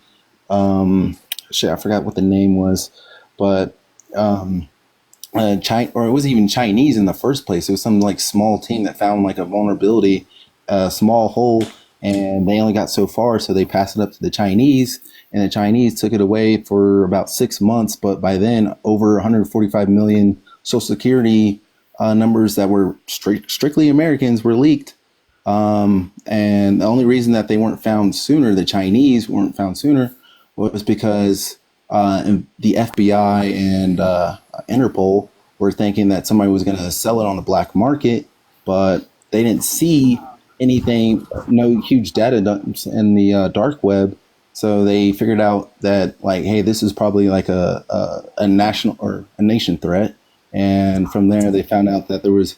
shit, I forgot what the name was, but China, or it wasn't even Chinese in the first place. It was some like small team that found like a vulnerability, a small hole, and they only got so far, so they passed it up to the Chinese, and the Chinese took it away for about 6 months. But by then, over 145 million Social Security numbers that were strictly Americans were leaked. And the only reason that they weren't found sooner, the Chinese weren't found sooner, was because the FBI and Interpol were thinking that somebody was going to sell it on the black market, but they didn't see anything, no huge data dumps in the dark web. So they figured out that, like, hey, this is probably like a national or a nation threat. And from there, they found out that there was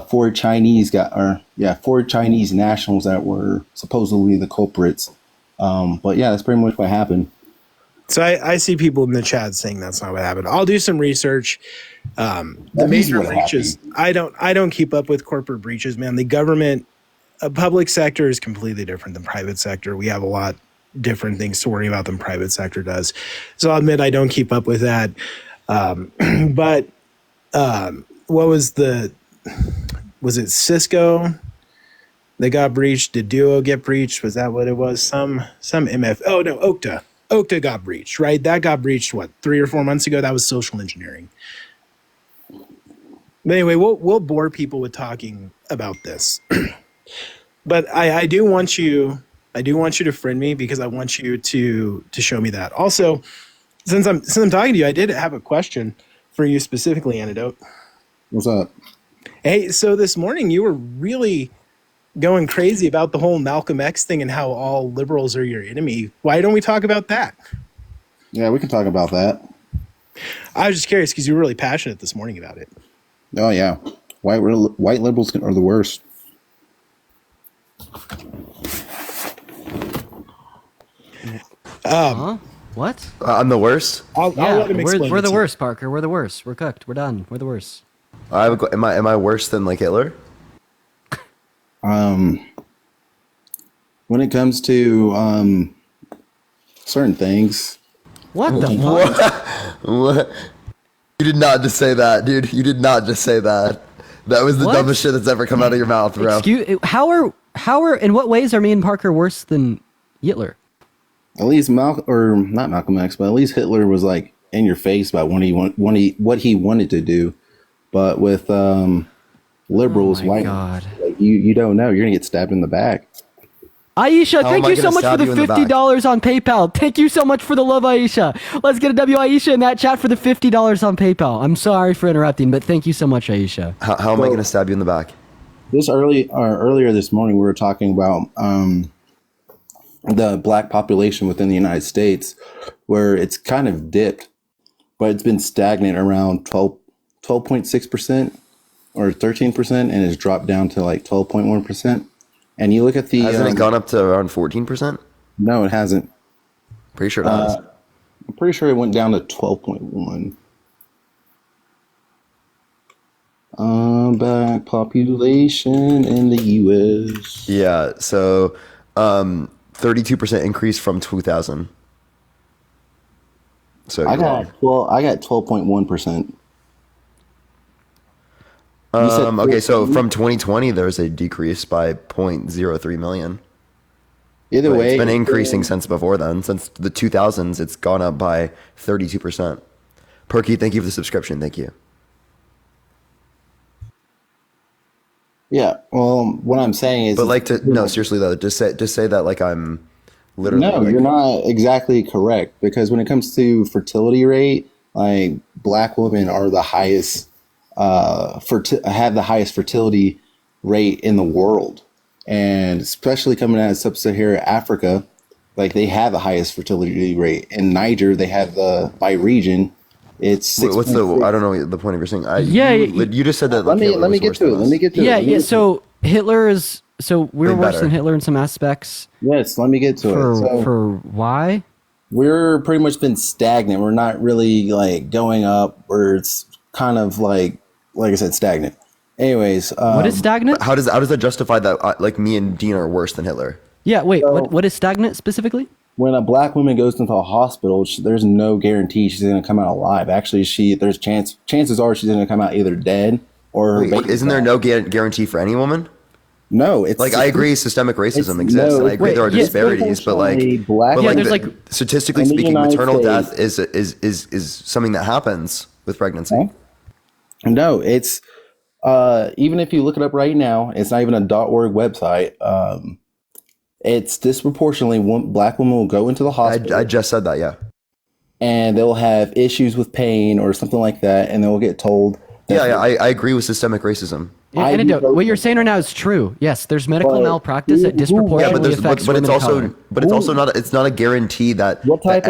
four Chinese nationals that were supposedly the culprits. But yeah, that's pretty much what happened. So I see people in the chat saying that's not what happened. I'll do some research. The major breaches, I don't keep up with corporate breaches, man. The government, public sector is completely different than private sector. We have a lot different things to worry about than private sector does. So I'll admit I don't keep up with that. But what was it Cisco that got breached? Did Duo get breached? Was that what it was? Some MF. Oh no, Okta. Okta got breached, right? That got breached, what, 3 or 4 months ago? That was social engineering. But anyway, we'll bore people with talking about this. But I do want you to friend me because I want you to show me that. Also, since I'm talking to you, I did have a question for you specifically, Antidote. What's up? Hey, so this morning you were really going crazy about the whole Malcolm X thing and how all liberals are your enemy. Why don't we talk about that? Yeah, we can talk about that. I was just curious because you were really passionate this morning about it. Oh yeah, white liberals are the worst. What? I'm the worst. I'll let him explain. We're the worst, Parker. We're the worst. We're cooked. We're done. We're the worst. Am I worse than like Hitler? When it comes to certain things. What the fuck? What? You did not just say that, dude. You did not just say that. That was the dumbest shit that's ever come out of your mouth, bro. How are in what ways are me and Parker worse than Hitler? At least not Malcolm X, but at least Hitler was like in your face about what he wanted to do. But with liberals, like, you don't know. You're gonna get stabbed in the back. Aisha, thank you so much for the $50 on PayPal. Thank you so much for the love, Aisha. Let's get a W, Aisha, in that chat for the $50 on PayPal. I'm sorry for interrupting, but thank you so much, Aisha. How am I going to stab you in the back? Earlier this morning, we were talking about the black population within the United States, where it's kind of dipped, but it's been stagnant around 12.6% or 13%, and it's dropped down to like 12.1%. And you look at the... Hasn't it gone up to around 14%? No, it hasn't. Pretty sure it has. I'm pretty sure it went down to 12.1. Black population in the U.S. Yeah, so 32% increase from 2000. So I got 12.1%. Okay, so from 2020, there was a decrease by 0.03 million. Either way, it's been increasing since before then. Since the 2000s, it's gone up by 32%. Perky, thank you for the subscription. Thank you. Yeah, well, what I'm saying is... But seriously though, just say that like I'm literally... No, you're not exactly correct, because when it comes to fertility rate, like, black women are the highest... have the highest fertility rate in the world, and especially coming out of sub-Saharan Africa, like, they have the highest fertility rate. In Niger, they have by region, it's 6. What's I don't know the point of your saying. You just said that. Let me get to it. Yeah. So Hitler is. So we're worse than Hitler in some aspects. Yes. Let me get to it. For why? We're pretty much been stagnant. We're not really like going up. Or it's kind of like I said, stagnant. Anyways, what is stagnant? How does that justify that? Like me and Dean are worse than Hitler. Yeah. Wait. What is stagnant specifically? when a black woman goes into a hospital, there's no guarantee she's going to come out alive. Actually, chances are she's going to come out either dead or her baby. Isn't there no guarantee for any woman? No, it's like I agree, systemic racism exists, and I agree there are disparities, but statistically speaking, maternal death is something that happens with pregnancy. No, it's even if you look it up right now, it's not even a .org website. It's disproportionately black women will go into the hospital. I just said that, yeah. And they'll have issues with pain or something like that, and they'll get told. I agree with systemic racism. Yeah, antidote. What you're saying right now is true. Yes, there's medical malpractice that disproportionately affects women of color. But it's also not. It's not a guarantee that wait.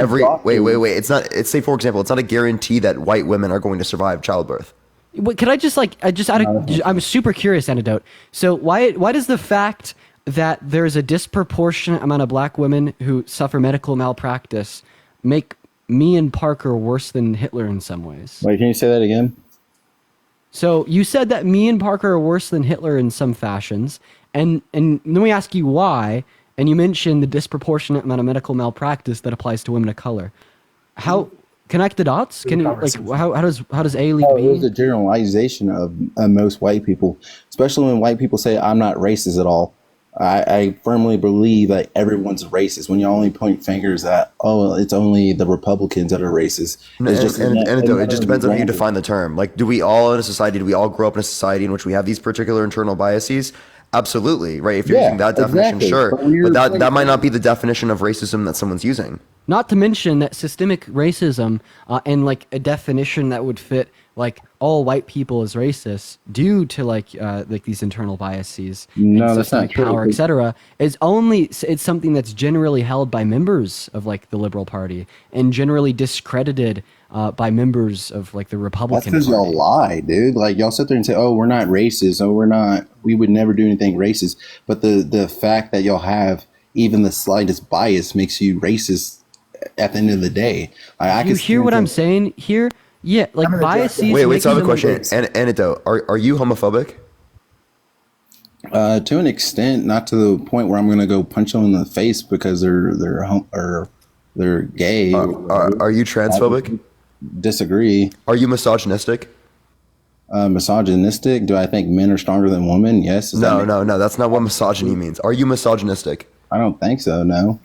It's not. It's say for example, it's not a guarantee that white women are going to survive childbirth. Could I just I'm super curious, antidote. So why does the fact that there's a disproportionate amount of black women who suffer medical malpractice make me and Parker worse than Hitler in some ways? Wait, can you say that again? So you said that me and Parker are worse than Hitler in some fashions, and then we ask you why, and you mentioned the disproportionate amount of medical malpractice that applies to women of color. How connect the dots? Can you how does A lead B? It was a generalization of most white people, especially when white people say I'm not racist at all. I firmly believe that everyone's racist. When you only point fingers at, it's only the Republicans that are racist. It just depends on how you define the term. Like, do we all in a society, do we all grow up in a society in which we have these particular internal biases? Absolutely, right? If you're using that definition, sure. But that might not be the definition of racism that someone's using. Not to mention that systemic racism and like a definition that would fit like all white people as racist due to like these internal biases, no, that's not true. Power, etc. It's something that's generally held by members of like the Liberal Party and generally discredited by members of like the Republican Party. That's because y'all lie, dude. Like y'all sit there and say, "Oh, we're not racist. Oh, we're not. We would never do anything racist." But the fact that y'all have even the slightest bias makes you racist at the end of the day. You hear what I'm saying here? Yeah, like biases. Wait, so I have a question. Antidote. Are you homophobic? To an extent, not to the point where I'm going to go punch them in the face because they're gay. Are you transphobic? Disagree. Are you misogynistic? Misogynistic? Do I think men are stronger than women? Yes. No. That's not what misogyny means. Are you misogynistic? I don't think so. No.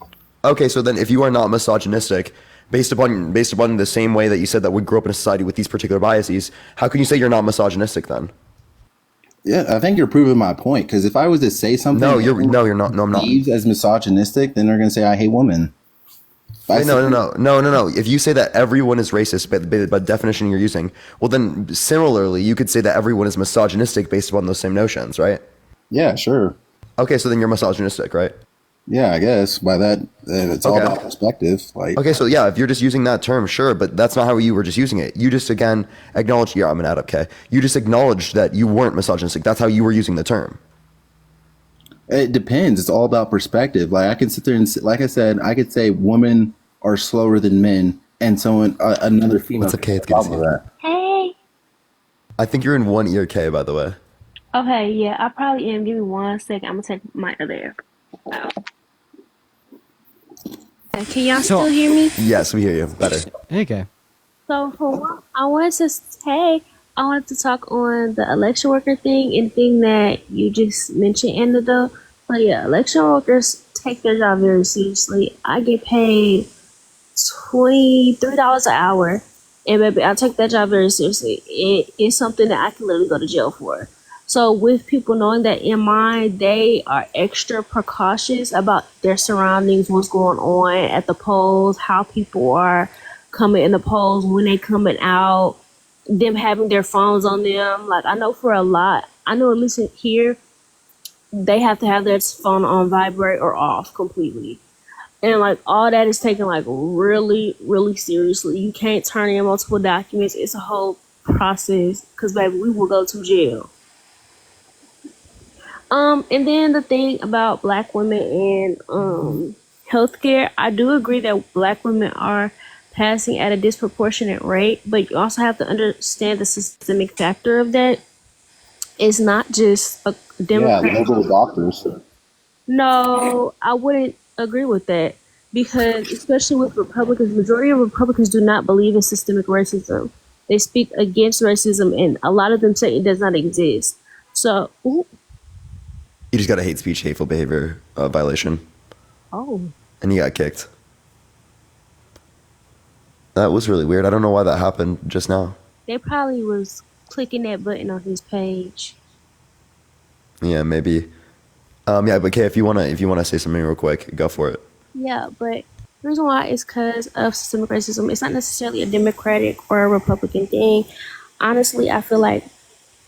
Okay, so then if you are not misogynistic, based upon the same way that you said that we grew up in a society with these particular biases, how can you say you're not misogynistic then? Yeah, I think you're proving my point. Because if I was to say something, you're not. No, I'm not. As misogynistic, then they're going to say I hate women. Wait, no. If you say that everyone is racist by the definition you're using, well then similarly you could say that everyone is misogynistic based upon those same notions, right? Yeah, sure. Okay, so then you're misogynistic, right? Yeah, I guess by that it's all about perspective. Like, okay, so yeah, if you're just using that term, sure, but that's not how you were just using it. You just again acknowledged. Yeah, I'm an adept. Okay, you just acknowledged that you weren't misogynistic. That's how you were using the term. It depends. It's all about perspective. Like I can sit there and, like I said, I could say women are slower than men, and someone another female. It's okay. It's good to see you. Hey. I think you're in one ear, K. By the way. Okay, yeah, I probably am. Give me 1 second. I'm gonna take my other ear out. Can y'all still hear me? Yes, we hear you better. Okay. So for one, I wanted to talk on the election worker thing and thing that you just mentioned, Antidote. But yeah, election workers take their job very seriously. I get paid $23 an hour, and baby, I take that job very seriously. It is something that I can literally go to jail for. So with people knowing that in mind, they are extra precautious about their surroundings, what's going on at the polls, how people are coming in the polls, when they coming out, them having their phones on them. Like I know at least here, they have to have their phone on vibrate or off completely. And like all that is taken like really, really seriously. You can't turn in multiple documents. It's a whole process because baby, we will go to jail. And then the thing about black women and healthcare, I do agree that black women are passing at a disproportionate rate, but you also have to understand the systemic factor of that. It's not just a Democrat. Yeah, liberal doctors. No, I wouldn't agree with that because especially with Republicans, majority of Republicans do not believe in systemic racism. They speak against racism, and a lot of them say it does not exist. So, ooh, You just got a hate speech, hateful behavior violation, oh, and you got kicked. That was really weird. I don't know why that happened just now. they probably was clicking that button on his page. Yeah, maybe. Yeah, but Kay, if you wanna say something real quick, go for it. Yeah, but the reason why is because of systemic racism. It's not necessarily a Democratic or a Republican thing. Honestly, I feel like,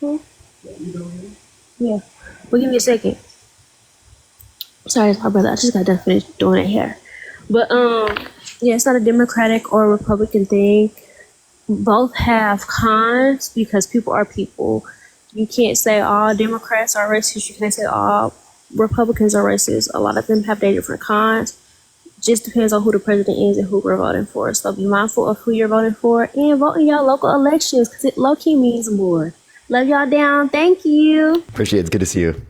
yeah. Well, give me a second. Sorry, it's my brother. I just got done finished doing it here. But yeah, it's not a Democratic or a Republican thing. Both have cons because people are people. You can't say all Democrats are racist. You can't say all Republicans are racist. A lot of them have their different cons. Just depends on who the president is and who we're voting for. So be mindful of who you're voting for and vote in your local elections because it low-key means more. Love y'all down. Thank you. Appreciate it. It's good to see you.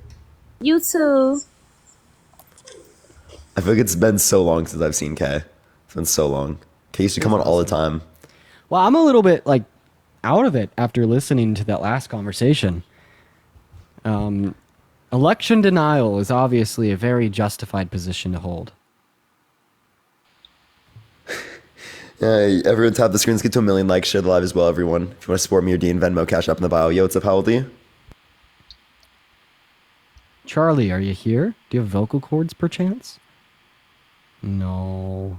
You too. I feel like it's been so long since I've seen Kay. It's been so long. Kay used to come on all the time. Well, I'm a little bit like out of it after listening to that last conversation. Election denial is obviously a very justified position to hold. Yeah, everyone tap the screen. Let's get to 1 million likes. Share the live as well, everyone. If you want to support me or Dean, Venmo, Cash App in the bio. Yo, what's up? How old are you? Charlie, are you here? Do you have vocal cords perchance? No.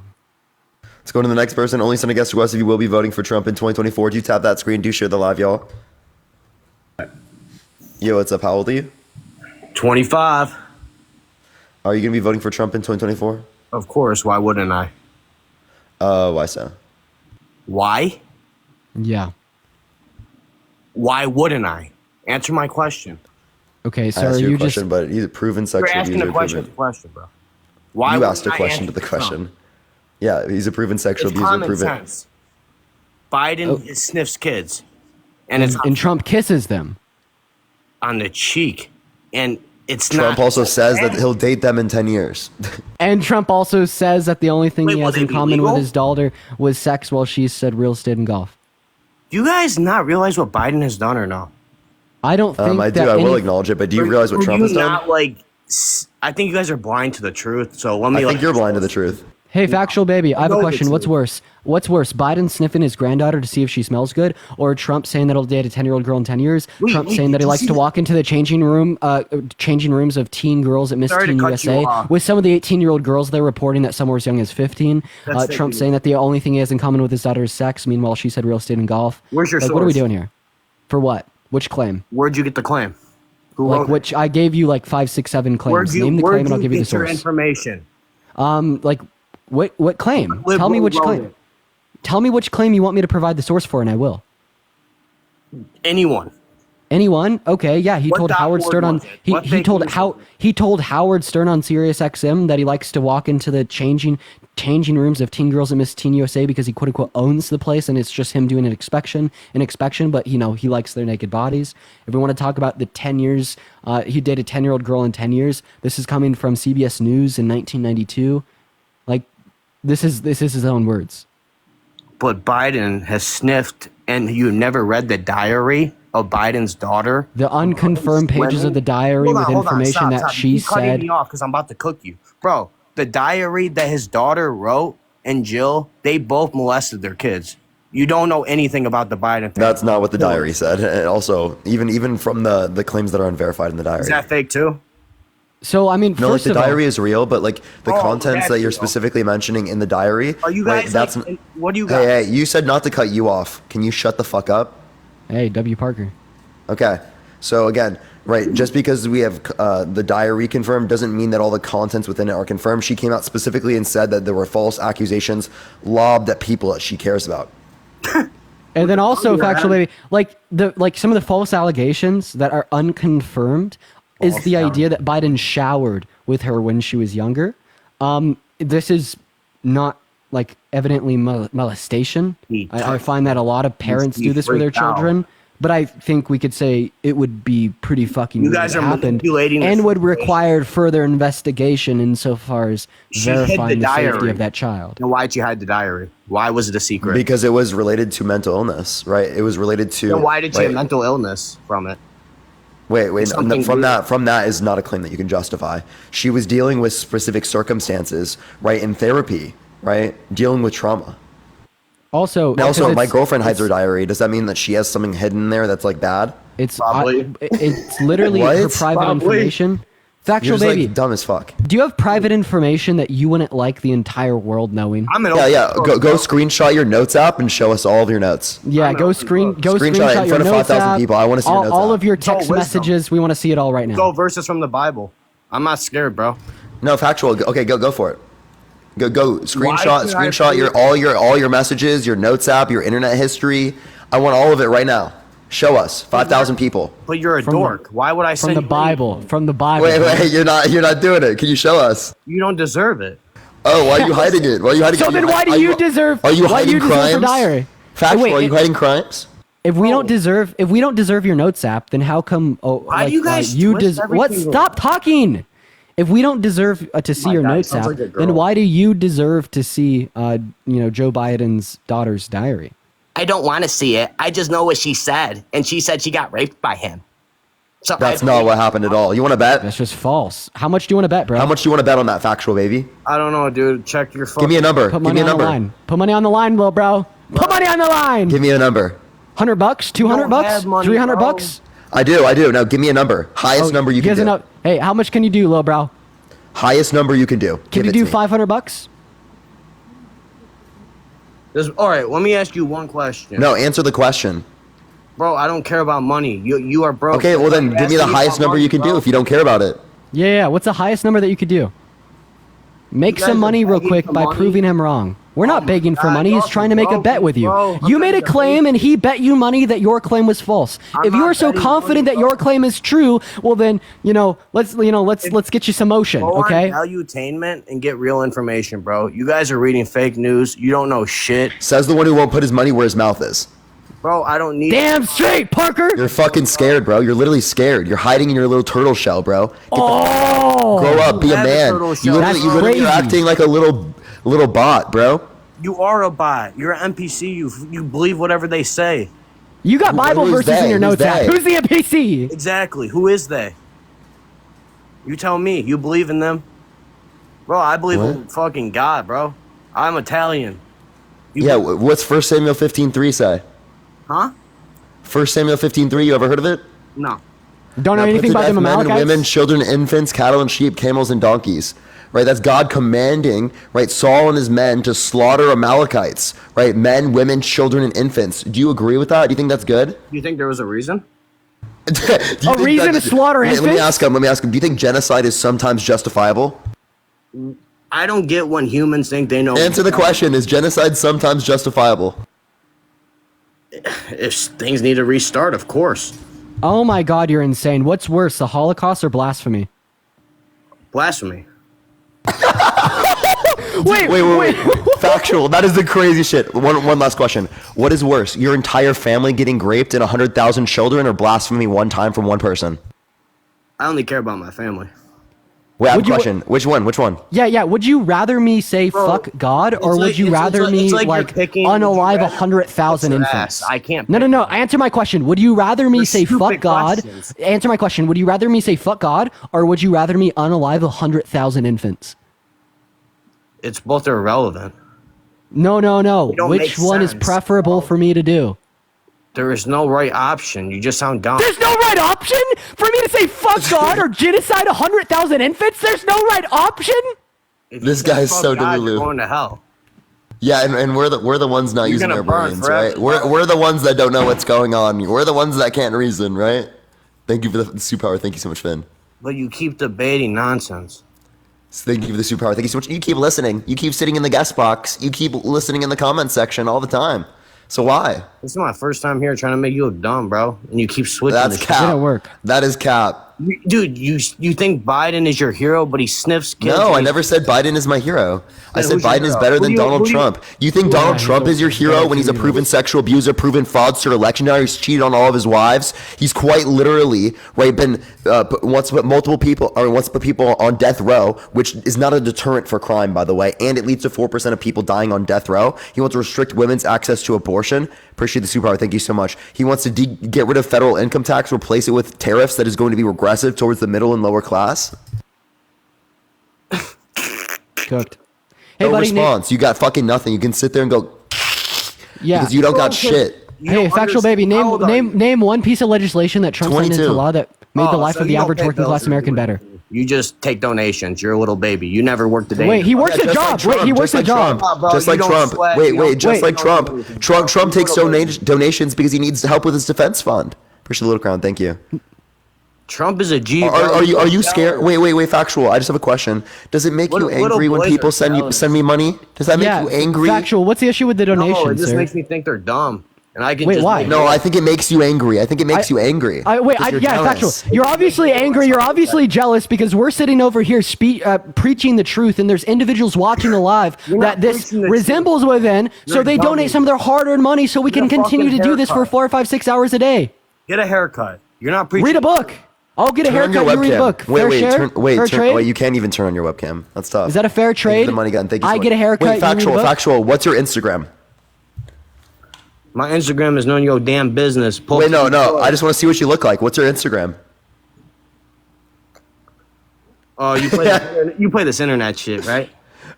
Let's go to the next person. Only send a guest request if you will be voting for Trump in 2024. Do tap that screen. Do share the live, y'all. Yo, what's up? How old are you? 25. Are you going to be voting for Trump in 2024? Of course. Why wouldn't I? Why so? Why? Yeah. Why wouldn't I? Answer my question. Okay, I so asked are you a you question, just... but he's a proven sexual You're asking abuser. a question. It's a question, bro. Why you wouldn't asked a I question to answer the Trump? question. Yeah, he's a proven sexual It's abuser. common Proven. sense. Biden sniffs kids, and it's and Trump kisses them on the cheek, and it's Trump not. also says that he'll date them in 10 years. And Trump also says that the only thing Wait, he will has they in be common with legal? his daughter was sex while she said real estate and golf. Do you guys not realize what Biden has done or no? I don't think I do. that I will any- acknowledge it, but do you realize what Trump has done? Not like. I think you guys are blind to the truth. So let me. I think you're blind to the truth. Hey, factual baby, I have a know the question. What's truth. worse? What's worse, Biden sniffing his granddaughter to see if she smells good, or Trump saying that he'll date a 10-year-old girl in 10 years? Trump saying that he likes to walk into the changing rooms of teen girls at Miss Sorry to Teen cut you USA off. with some of the 18-year-old girls they're reporting that some were as young as 15. That's Trump fake saying that the only thing he has in common with his daughter is sex. Meanwhile, she said real estate and golf. Where's your What are we source? doing here? For what? Which claim? Where'd you get the claim? Who Like wrote which? I gave you like 5, 6, 7 claims. Where'd you, Name the where'd claim and I'll give you the get your source. information? Like what claim? Live Tell me who which wrote claim. it. Tell me which claim you want me to provide the source for, and I will. Anyone. Anyone? Okay, yeah. He What told dot Howard org Stern on was it? What fake news was he told Howard Stern on Sirius XM that he likes to walk into the changing rooms of teen girls at Miss Teen USA because he quote unquote owns the place and it's just him doing an inspection. But he likes their naked bodies. If we want to talk about the 10 years, he dated a 10-year-old girl in 10 years. This is coming from CBS News in 1992. Like this is his own words. But Biden has sniffed, and you never read the diary of Biden's daughter? The unconfirmed pages of the diary with information Stop, that stop. she You keep cutting said. me off because I'm about to cook you. Bro, the diary that his daughter wrote and Jill, they both molested their kids. You don't know anything about the Biden thing. That's not what the diary said. And also, even from the claims that are unverified in the diary. Is that fake too? So I mean, No, like first the of all, diary is real, but like the contents that's that you're real. specifically mentioning in the diary. Are you right, guys that's like, what do you guys? Hey, you said not to cut you off. Can you shut the fuck up? Hey, W. Parker. Okay. So again, right, just because we have the diary confirmed doesn't mean that all the contents within it are confirmed. She came out specifically and said that there were false accusations lobbed at people that she cares about. And then also, factual baby, like some of the false allegations that are unconfirmed is the idea that Biden showered with her when she was younger. This is not like evidently molestation. I find that a lot of parents do this with their children. but I think we could say it would be pretty fucking You weird guys if it are happened manipulating the and would situation. require further investigation insofar as She hid verifying the the safety diary. of that child. And why'd you hide the diary? Why was it a secret? Because it was related to mental illness, right? It was related to. Then why did you wait, have mental illness from it? Wait, no, Something from weird. that is not a claim that you can justify. She was dealing with specific circumstances, right? In therapy, right? Dealing with trauma. Also, My girlfriend hides her diary. Does that mean that she has something hidden there that's like bad? It's literally her What? private information. Factual You're just, baby. like, dumb as fuck. Do you have private information that you wouldn't like the entire world knowing? Yeah. Go screenshot your notes app and show us all of your notes. Yeah, go Screenshot it screenshot in your front of notes 5,000 app, people. I wanna see your notes all app. of your It's all text wisdom. messages. We want to see it all right now. Go verses from the Bible. I'm not scared, bro. No, factual. Okay, go for it. Go Why should I screenshot your all your messages, your notes app, your internet history. I want all of it right now. Show us 5,000 people. But you're a dork. Why would I From send the you Bible. From the Bible. Wait, you're not doing it. Can you show us? You don't deserve it. Oh, why are you hiding it? Why are you hiding? So then why do you deserve? Are you why do hiding you deserve crimes? the diary? Factual. Wait, Are you hiding crimes? If we don't deserve your notes app, then how come? Oh, Why do you guys you twist what? everything Stop talking. If we don't deserve to see your God, notes sounds app, like a girl. then why do you deserve to see, Joe Biden's daughter's diary? I don't want to see it. I just know what she said. And she said she got raped by him. So That's not what happened at all. You want to bet? That's just false. How much do you want to bet, bro? How much do you want to bet on that factual, baby? I don't know, dude. Check your phone. Give me a number. Put Give money me a on the number. line. Put money on the line, little bro. Put money on the line. Give me a number. $100, $200, $300. I do. Now give me a number. Highest number you can do. Hey, how much can you do, little bro? Highest number you can do. Can Give you it do to me. $500? All right, let me ask you one question. No, answer the question. Bro, I don't care about money. You are broke. Okay, well then give me the highest number you can do if you don't care about it. Yeah. What's the highest number that you could do? Make You guys some are money real begging quick for by money? proving him wrong. We're not begging for God, money. He's y'all trying to make a broke, bet with you. bro. You I'm made a gonna claim and he bet you money that your claim was false. If you not are so betting confident money, that your claim is true, well then, let's get you some motion, Go okay? on Valuetainment and get real information, bro. You guys are reading fake news. You don't know shit. Says the one who won't put his money where his mouth is. Bro, I don't need Damn straight, Parker. You're fucking scared, bro. You're literally scared. You're hiding in your little turtle shell, bro. Grow up, be a man. You literally are acting like a little bot, bro. You are a bot. You're an NPC. You believe whatever they say. You got Bible who is verses in they? your Who's notes app. they? Who's the NPC? Exactly. Who is they? You tell me. You believe in them? Bro, I believe in fucking God, bro. I'm Italian. What's 1 Samuel 15:3 say? Huh? 1 Samuel 15:3. You ever heard of it? No. Don't know Now put anything to about death them men and Amalekites? women, children, infants, cattle and sheep, camels and donkeys. Right, that's God commanding, right, Saul and his men to slaughter Amalekites, right, men, women, children, and infants. Do you agree with that? Do you think that's good? Do you think there was a reason? A reason to slaughter Let me infants? ask him. Do you think genocide is sometimes justifiable? I don't get when humans think they know. Answer the question: is genocide sometimes justifiable? If things need to restart, of course. Oh my God, you're insane. What's worse, the Holocaust or blasphemy? Blasphemy. Wait. Factual. That is the crazy shit. One last question. What is worse, your entire family getting raped and 100,000 children, or blasphemy one time from one person? I only care about my family. Wait, I have a question. Which one? Yeah. Would you rather me say fuck God, or would you rather me unalive 100,000 infants? I can't. No. Answer my question. Would you rather me say fuck stupid God? questions. Answer my question. Would you rather me say fuck God, or would you rather me unalive 100,000 infants? It's both irrelevant. No. don't Which make one is sense. preferable for me to do? There is no right option. You just sound dumb. There's no right option for me to say fuck God or genocide 100,000 infants. There's no right option. This guy's so God, you're delulu. going to hell. Yeah, and we're the ones not You're using gonna our burn brains, forever, right? We're the ones that don't know what's going on. We're the ones that can't reason, right? Thank you for the superpower. Thank you so much, Finn. But you keep debating nonsense. Thank you for the superpower. Thank you so much. You keep listening. You keep sitting in the guest box. You keep listening in the comment section all the time. So why? This is my first time here trying to make you look dumb, bro. And you keep switching. That's the cap. Didn't work. That is cap. Dude, you think Biden is your hero, but he sniffs kids? No, I never said Biden is my hero. I said who's your Biden is hero? better Who than do you- Donald who do you- Trump. You think Donald Trump is your hero when he's a heroes. proven sexual abuser, proven fraudster, election denier, he's cheated on all of his wives? He's quite literally, right, wants to put multiple people, or wants to put people on death row, which is not a deterrent for crime, by the way, and it leads to 4% of people dying on death row. He wants to restrict women's access to abortion. Appreciate the superpower. Thank you so much. He wants to get rid of federal income tax, replace it with tariffs that is going to be regressive towards the middle and lower class. Cooked. No buddy, response. You got fucking nothing. You can sit there and go, Yeah. because you don't got shit. Hey, factual baby, name one piece of legislation that Trump signed into 22. law that made the life so of the you don't average pay working class bills or American do better. anything. You just take donations. You're a little baby. You never worked a day. Wait, he works a just job. like Wait, he works a job. Just like Trump. Just like Trump. Trump takes donations because he needs help with his defense fund. Appreciate the little crown. Thank you. Trump is a G. Are you scared? Wait, factual. I just have a question. Does it make you angry when people send me money? Does that make you angry? Factual. What's the issue with the donations? No, it just sir? makes me think they're dumb. And I can Wait, just why? make- No, I think it makes you angry. I think it makes you angry. Because you're Factual. jealous. You're obviously angry. You're obviously jealous because we're sitting over here preaching the truth, and there's individuals watching the live that this resembles within, so they donate some of their hard-earned money so we can continue to do this for 4 or 5, 6 hours a day. Get a haircut. You're not preaching. Read a book. I'll get a Turn on your haircut. You read a webcam. book. Fair share? Fair trade? Wait, you can't even turn on your webcam. That's tough. Is that a fair Thank you for trade? the money gun. Thank you so I much. get a haircut. Wait, you read a book? factual. What's your Instagram? My Instagram is none of your damn business. Wait, no. I just want to see what you look like. What's your Instagram? Oh, you play this internet shit, right?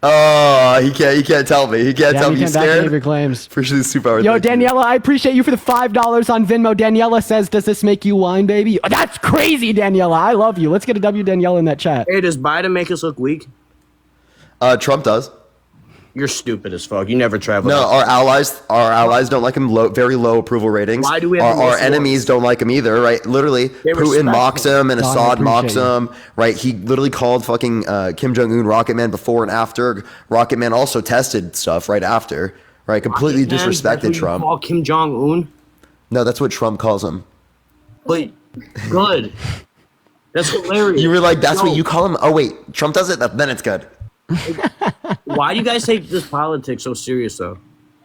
Oh, he can't tell me. He can't tell me. You You can't back any of scared? your claims. Appreciate the superpower. Yo, Thank you. Daniela, I appreciate you for the $5 on Venmo. Daniela says, "Does this make you whine, baby?" Oh, that's crazy, Daniela. I love you. Let's get a W, Daniela, in that chat. Hey, does Biden make us look weak? Trump does. You're stupid as fuck. You never traveled. No, our allies don't like him. Very low approval ratings. Why do we have the our most enemies don't like him either, right? Literally, They Putin respect mocks him and Don, I Assad mocks appreciate him, right? He literally called fucking Kim Jong-un Rocket Man before and after. Rocket Man also tested stuff right after, right? Completely Man, that's what disrespected you Trump. Call Kim Jong Un, No, that's what Trump calls him. but good. That's hilarious. You were like, that's No. what you call him? Oh, wait, Trump does it? Then it's good. Why do you guys take this politics so serious though?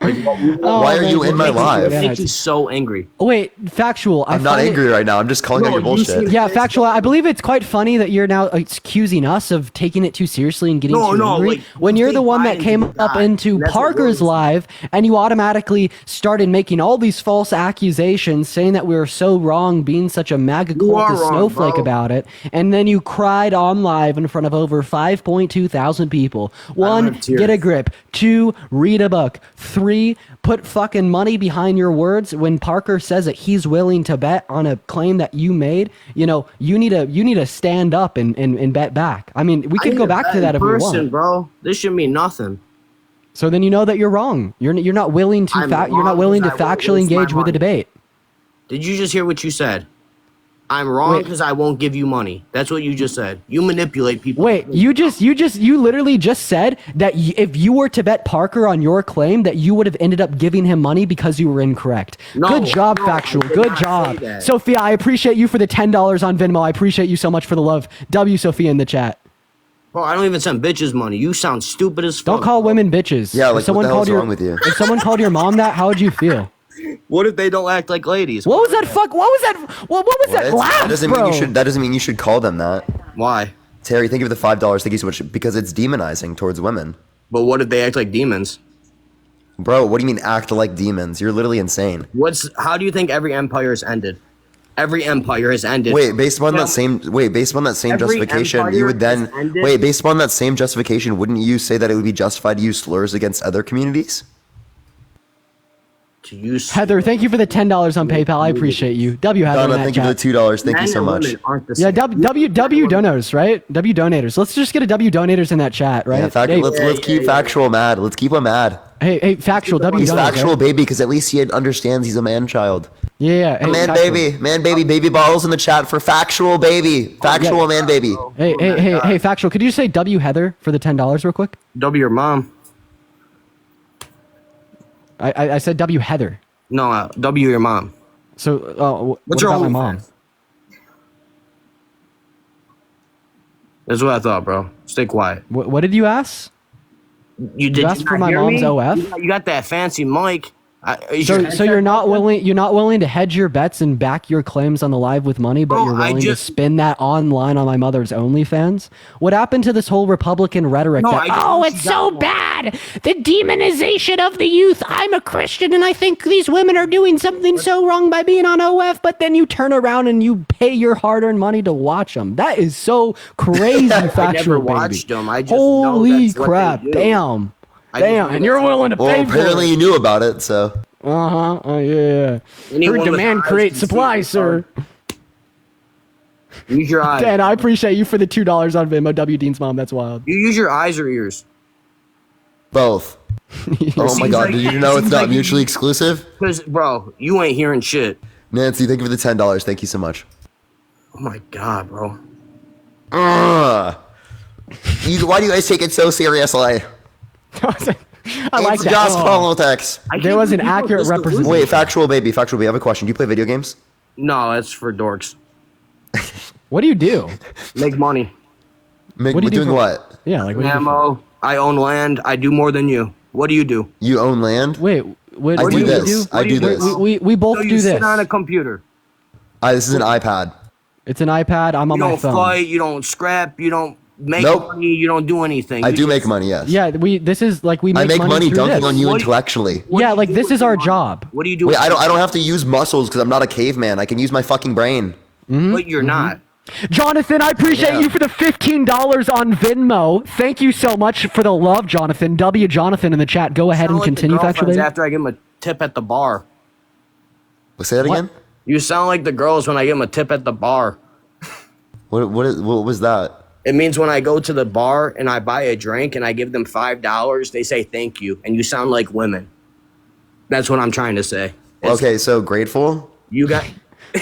Like, Why are you in my live? It makes you so angry. Oh, wait, factual. I'm not angry right now. I'm just calling out your bullshit. Yeah, factual. I believe it's quite funny that you're now accusing us of taking it too seriously and getting too angry like, when you're the one that Biden came did up not. into That's what Parker's live and you automatically started making all these false accusations saying that we were so wrong being such a MAGA You are cultist wrong, snowflake bro. about it, and then you cried on live in front of over 5.2 thousand people. One, have tears. get a grip. Two, read a book. Three, put fucking money behind your words. When Parker says that he's willing to bet on a claim that you made, you know, you need to stand up and bet back. I mean, we could go back to that if we want. Bro. This should mean nothing. So then you know that you're wrong. You're not willing to I'm you're not wrong willing to because I won't factually waste my engage with the money. debate. Did you just hear what you said? I'm wrong Wait. because I won't give you money. That's what you just said. You manipulate people. Wait, you literally just said that if you were to bet Parker on your claim that you would have ended up giving him money because you were incorrect. No, Good job, no, I factual. did Good not say job. that. Sophia, I appreciate you for the $10 on Venmo. I appreciate you so much for the love. W Sophia in the chat. Bro, I don't even send bitches money. You sound stupid as fuck. Don't call women bitches. Yeah, If like, someone what the hell's called wrong with you? If someone called your mom that, how would you feel? What if they don't act like ladies? What was that fuck? What was that? What was that That laugh, doesn't bro? mean you should. That doesn't mean you should call them that. Why? Terry, thank you for the $5. Thank you so much. Because it's demonizing towards women. But what if they act like demons? Bro, what do you mean act like demons? You're literally insane. How do you think every empire has ended? Every empire has ended. Wait, based upon that same Every justification, you would then empire has ended. wait, based upon that same justification, wouldn't you say that it would be justified to use slurs against other communities? To use Heather, thank you for the $10 on PayPal. I appreciate you. W Heather in Donna, that thank you for chat. the $2. Thank you so much. Yeah, W donors, right? W donators. Let's just get a W donators in that chat, right? Yeah, Hey, let's keep factual mad. Let's keep him mad. Hey, factual W He's donors. factual right? baby because at least he understands he's a man child. Yeah. Hey, Man factual. baby bottles in the chat for factual baby. Factual Yeah. man baby. Hey, factual. Could you say W Heather for the $10 real quick? W your mom. I said W Heather. No, W your mom. So, what What's your about my OnlyFans? mom? That's what I thought, bro. Stay quiet. What did you ask? You did ask you for not my hear mom's me? OF? You got that fancy mic. So you're not willing to hedge your bets and back your claims on the live with money, but you're willing to spin that online on my mother's OnlyFans? What happened to this whole Republican rhetoric? It's so bad. The demonization of the youth. I'm a Christian and I think these women are doing something so wrong by being on OF, but then you turn around and you pay your hard-earned money to watch them. That is so crazy. Factual, I never baby. watched them. I just Holy know that's crap! what they do. Damn. Damn, and you're willing to pay for it. Apparently you knew about it, so. Yeah. Her demand creates supply, sir. Use your eyes. Dan, I appreciate you for the $2 on Venmo. W. Dean's mom, that's wild. You use your eyes or ears? Both. Oh my god, did you know it's not mutually exclusive? Because, bro, you ain't hearing shit. Nancy, thank you for the $10. Thank you so much. Oh my god, bro. Why do you guys take it so seriously? I like it's that. just politics. There was an accurate representation. Wait, factual baby. I have a question. Do you play video games? No, that's for dorks. What do you do? Make money. What do you do doing what? Yeah, like what do you do Ammo. I own land. I do more than you. What do you do? You own land? Wait, what I do do you this. do? I do this. We both So do you this. sit on a computer. This is an iPad. It's an iPad. I'm on You my don't phone. fight. You don't scrap. You don't make Nope. money. You don't do anything. I You do just- make money, yes. Yeah, this is like we make I make money through dunking this. on you intellectually. Yeah, like this is our job. What do you do? Wait, I don't have to use muscles because I'm not a caveman. I can use my fucking brain. But you're not. Jonathan, I appreciate you for the $15 on Venmo. Thank you so much for the love, Jonathan. W. Jonathan in the chat. Go ahead and continue, factual baby. After I give him a tip at the bar. Say that again? You sound like the girls when I give them a tip at the bar. What was that? It means when I go to the bar and I buy a drink and I give them $5, they say thank you, and you sound like women. That's what I'm trying to say. Okay, so grateful. You got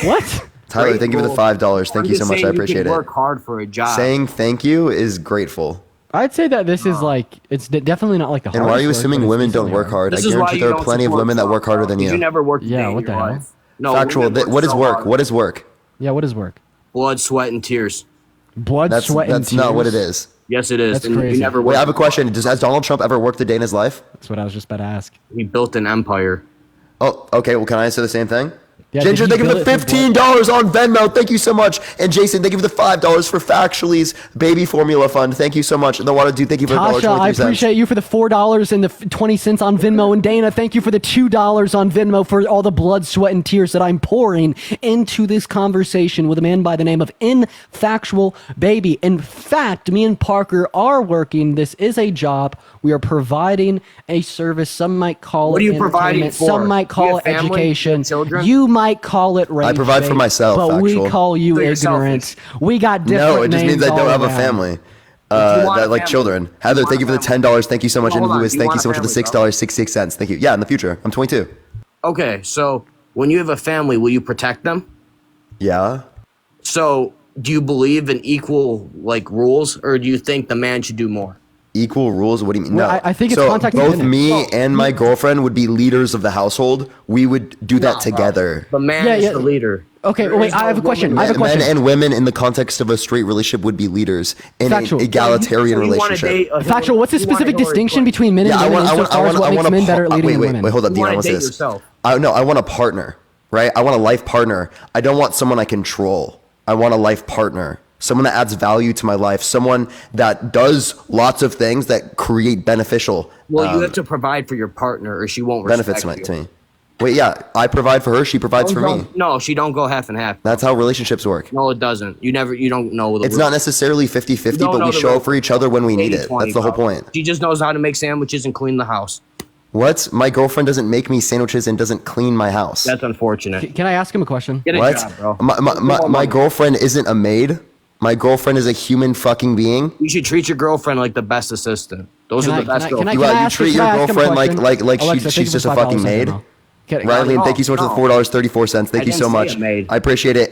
what? Tyler, thank you for the $5. Thank you so much. I appreciate it. Work hard for a job. Saying thank you is grateful. I'd say that this is like it's definitely not like the. And why are you assuming women don't work hard? I guarantee there are plenty of women that work harder than you. You never worked. Yeah, what the hell? No, factual. What is work? What is work? Yeah, what is work? Blood, sweat, and tears. Blood, sweat, and tears. That's not what it is. Yes, it is. That's crazy. You never Wait, I have a question. Has Donald Trump ever worked a day in his life? That's what I was just about to ask. He built an empire. Oh, okay. Well, can I answer the same thing? Yeah, Ginger, thank you for the $15 on Venmo. Thank you so much. And Jason, thank you for the $5 for Factually's Baby Formula Fund. Thank you so much. And the Water Dude, thank you for Tasha, $1.23. I appreciate you for the $4 and the 20 cents on Venmo. And Dana, thank you for the $2 on Venmo for all the blood, sweat, and tears that I'm pouring into this conversation with a man by the name of Infactual Baby. In fact, me and Parker are working. This is a job. We are providing a service. Some might call What it are you providing entertainment. for? Some might Do you call have it family? education. Children? You might call it race. I provide for bait, myself, but we actual. call you So you're ignorant. selfish. We got different No, it just means names I don't all have a around. family. you want That a like family? children. Heather, thank you for the $10. Thank you so much. And Hold on. Lewis, You thank you want so a much for the family, bro? $6.66. Thank you. Yeah, in the future. I'm 22. Okay, so when you have a family, will you protect them? Yeah. So do you believe in equal rules, or do you think the man should do more? Equal rules? What do you mean? Well, No. I think it's so contact both dependent. me and my girlfriend would be leaders of the household. We would do that together. The man Yeah, is yeah. the leader. Okay, There wait, is I no have a question. woman. I have a question. Men and women in the context of a straight relationship would be leaders in Factual. an egalitarian So you wanna relationship. date a Factual, what's the you want a specific Hillary distinction Clinton. between men and Yeah, women insofar as what makes men better at leading than women? Wait, hold on, You Dean, I wanna want date this. yourself. I want a partner, right? I want a life partner. I don't want someone I control. I want a life partner. Someone that adds value to my life. Someone that does lots of things that create beneficial Well, you have to provide for your partner, or she won't respect benefits you. to me. Wait, yeah, I provide for her. She provides for me. No, she don't go half and half. That's how relationships work. No, it doesn't. You don't know the It's rules. not necessarily 50-50, You don't but know we the show rules. up for each other when we need it. 80-20, That's the whole bro. point. She just knows how to make sandwiches and clean the house. What? My girlfriend doesn't make me sandwiches and doesn't clean my house. That's unfortunate. Can I ask him a question? Get a What? job, bro. My girlfriend isn't a maid. My girlfriend is a human fucking being. You should treat your girlfriend like the best assistant. Those Can are I- the best can I- girlfriends. can I You ask- treat can I your ask him a girlfriend question? like Alexa, thank she's you just for a $5 fucking on maid. Venmo. Can- Riley, no, thank you so much for the no. $4.34. Thank I you so didn't say much. a maid. I appreciate it.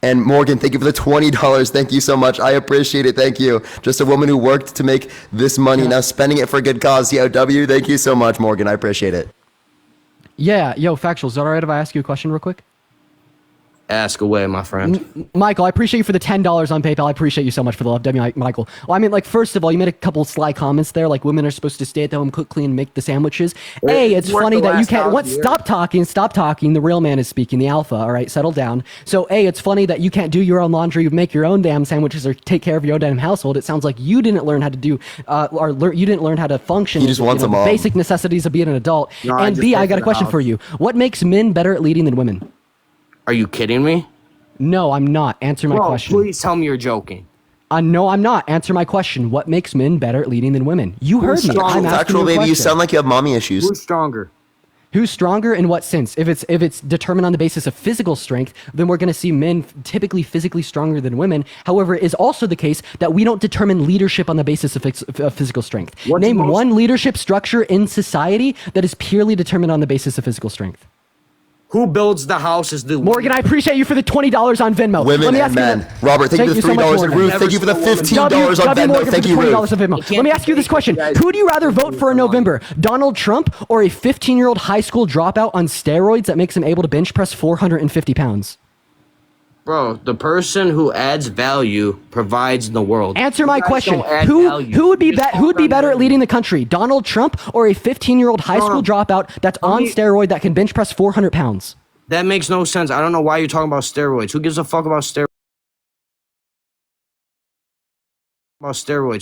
And Morgan, thank you for the $20. Thank you so much. I appreciate it. Thank you. Just a woman who worked to make this money, now spending it for a good cause. Yo, W, thank you so much, Morgan. I appreciate it. Yeah, yo, Factual, is that all right if I ask you a question real quick? Ask away, my friend. Michael, I appreciate you for the $10 on PayPal. I appreciate you so much for the love, Michael. Well, I mean, like, first of all, you made a couple sly comments there, like women are supposed to stay at home, cook, clean, make the sandwiches. It's funny that you can't. What? Stop talking. The real man is speaking. The alpha. All right, settle down. So, it's funny that you can't do your own laundry, make your own damn sandwiches, or take care of your own damn household. It sounds like you didn't learn how to do, you didn't learn how to function. He just wants a mom. Basic necessities of being an adult. No, and B, I got a question for you. What makes men better at leading than women? Are you kidding me? No, I'm not. Answer my question. Please tell me you're joking. No, I'm not. Answer my question. What makes men better at leading than women? You heard me. I'm asking Factual, you a baby. question. You sound like you have mommy issues. Who's stronger? Who's stronger in what sense? If it's determined on the basis of physical strength, then we're going to see men typically physically stronger than women. However, it is also the case that we don't determine leadership on the basis of physical strength. Name one leadership structure in society that is purely determined on the basis of physical strength. Who builds the house is the Morgan, I appreciate you for the $20 on Venmo. Women and men. Robert, thank you for the $3. And Ruth, thank you for the $15 on Venmo. Thank you, Ruth. Let me ask you this question. Who do you rather vote for in November? Donald Trump or a 15-year-old high school dropout on steroids that makes him able to bench press 450 pounds? Bro, the person who adds value provides the world. Answer my question. Who would be better at leading the country? Donald Trump or a 15-year-old high school dropout that's on steroid that can bench press 400 pounds? That makes no sense. I don't know why you're talking about steroids. Who gives a fuck about steroids?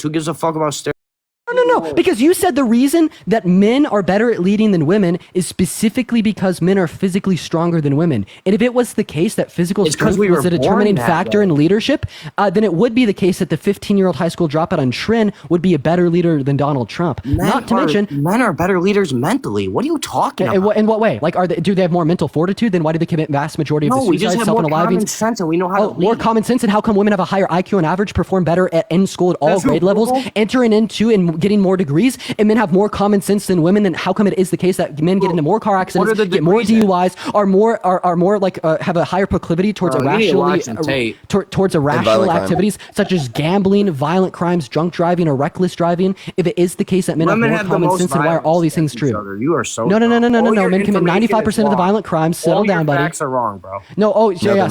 Who gives a fuck about steroids? No, because you said the reason that men are better at leading than women is specifically because men are physically stronger than women. And if it was the case that physical strength was a determining factor in leadership, then it would be the case that the 15-year-old high school dropout on Trin would be a better leader than Donald Trump. Not to mention, men are better leaders mentally. What are you talking about? In what way? Like, do they have more mental fortitude? Then why do they commit vast majority of the suicides, we just have more common sense and we know how to lead. More common sense, and how come women have a higher IQ on average, perform better in school at all grade levels, entering into and getting more degrees, and men have more common sense than women? Then how come it is the case that men get into more car accidents, get more DUIs, are more like have a higher proclivity towards irrational activities such as gambling, violent crimes, drunk driving, or reckless driving? If it is the case that men have more common sense, then why are all these things true? You are so no. Men commit 95% of the violent crimes. Settle down, buddy. Facts are wrong, bro. No. Oh, yeah.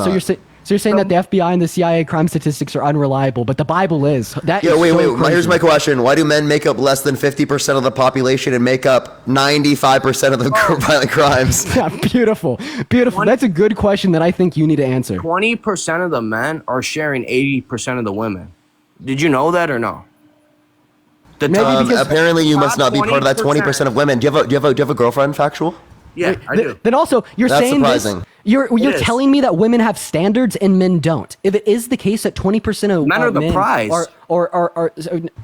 So you're saying that the FBI and the CIA crime statistics are unreliable, but the Bible is. Wait. Here's my question. Why do men make up less than 50% of the population and make up 95% of the violent crimes? Yeah, beautiful. That's a good question that I think you need to answer. 20% of the men are sharing 80% of the women. Did you know that or no? Apparently, you must not be part of that 20% of women. Do you have a girlfriend? Factual? Yeah, I do. Then also, you're That's saying surprising. this. You're telling me that women have standards and men don't. If it is the case that 20% of men are the prize,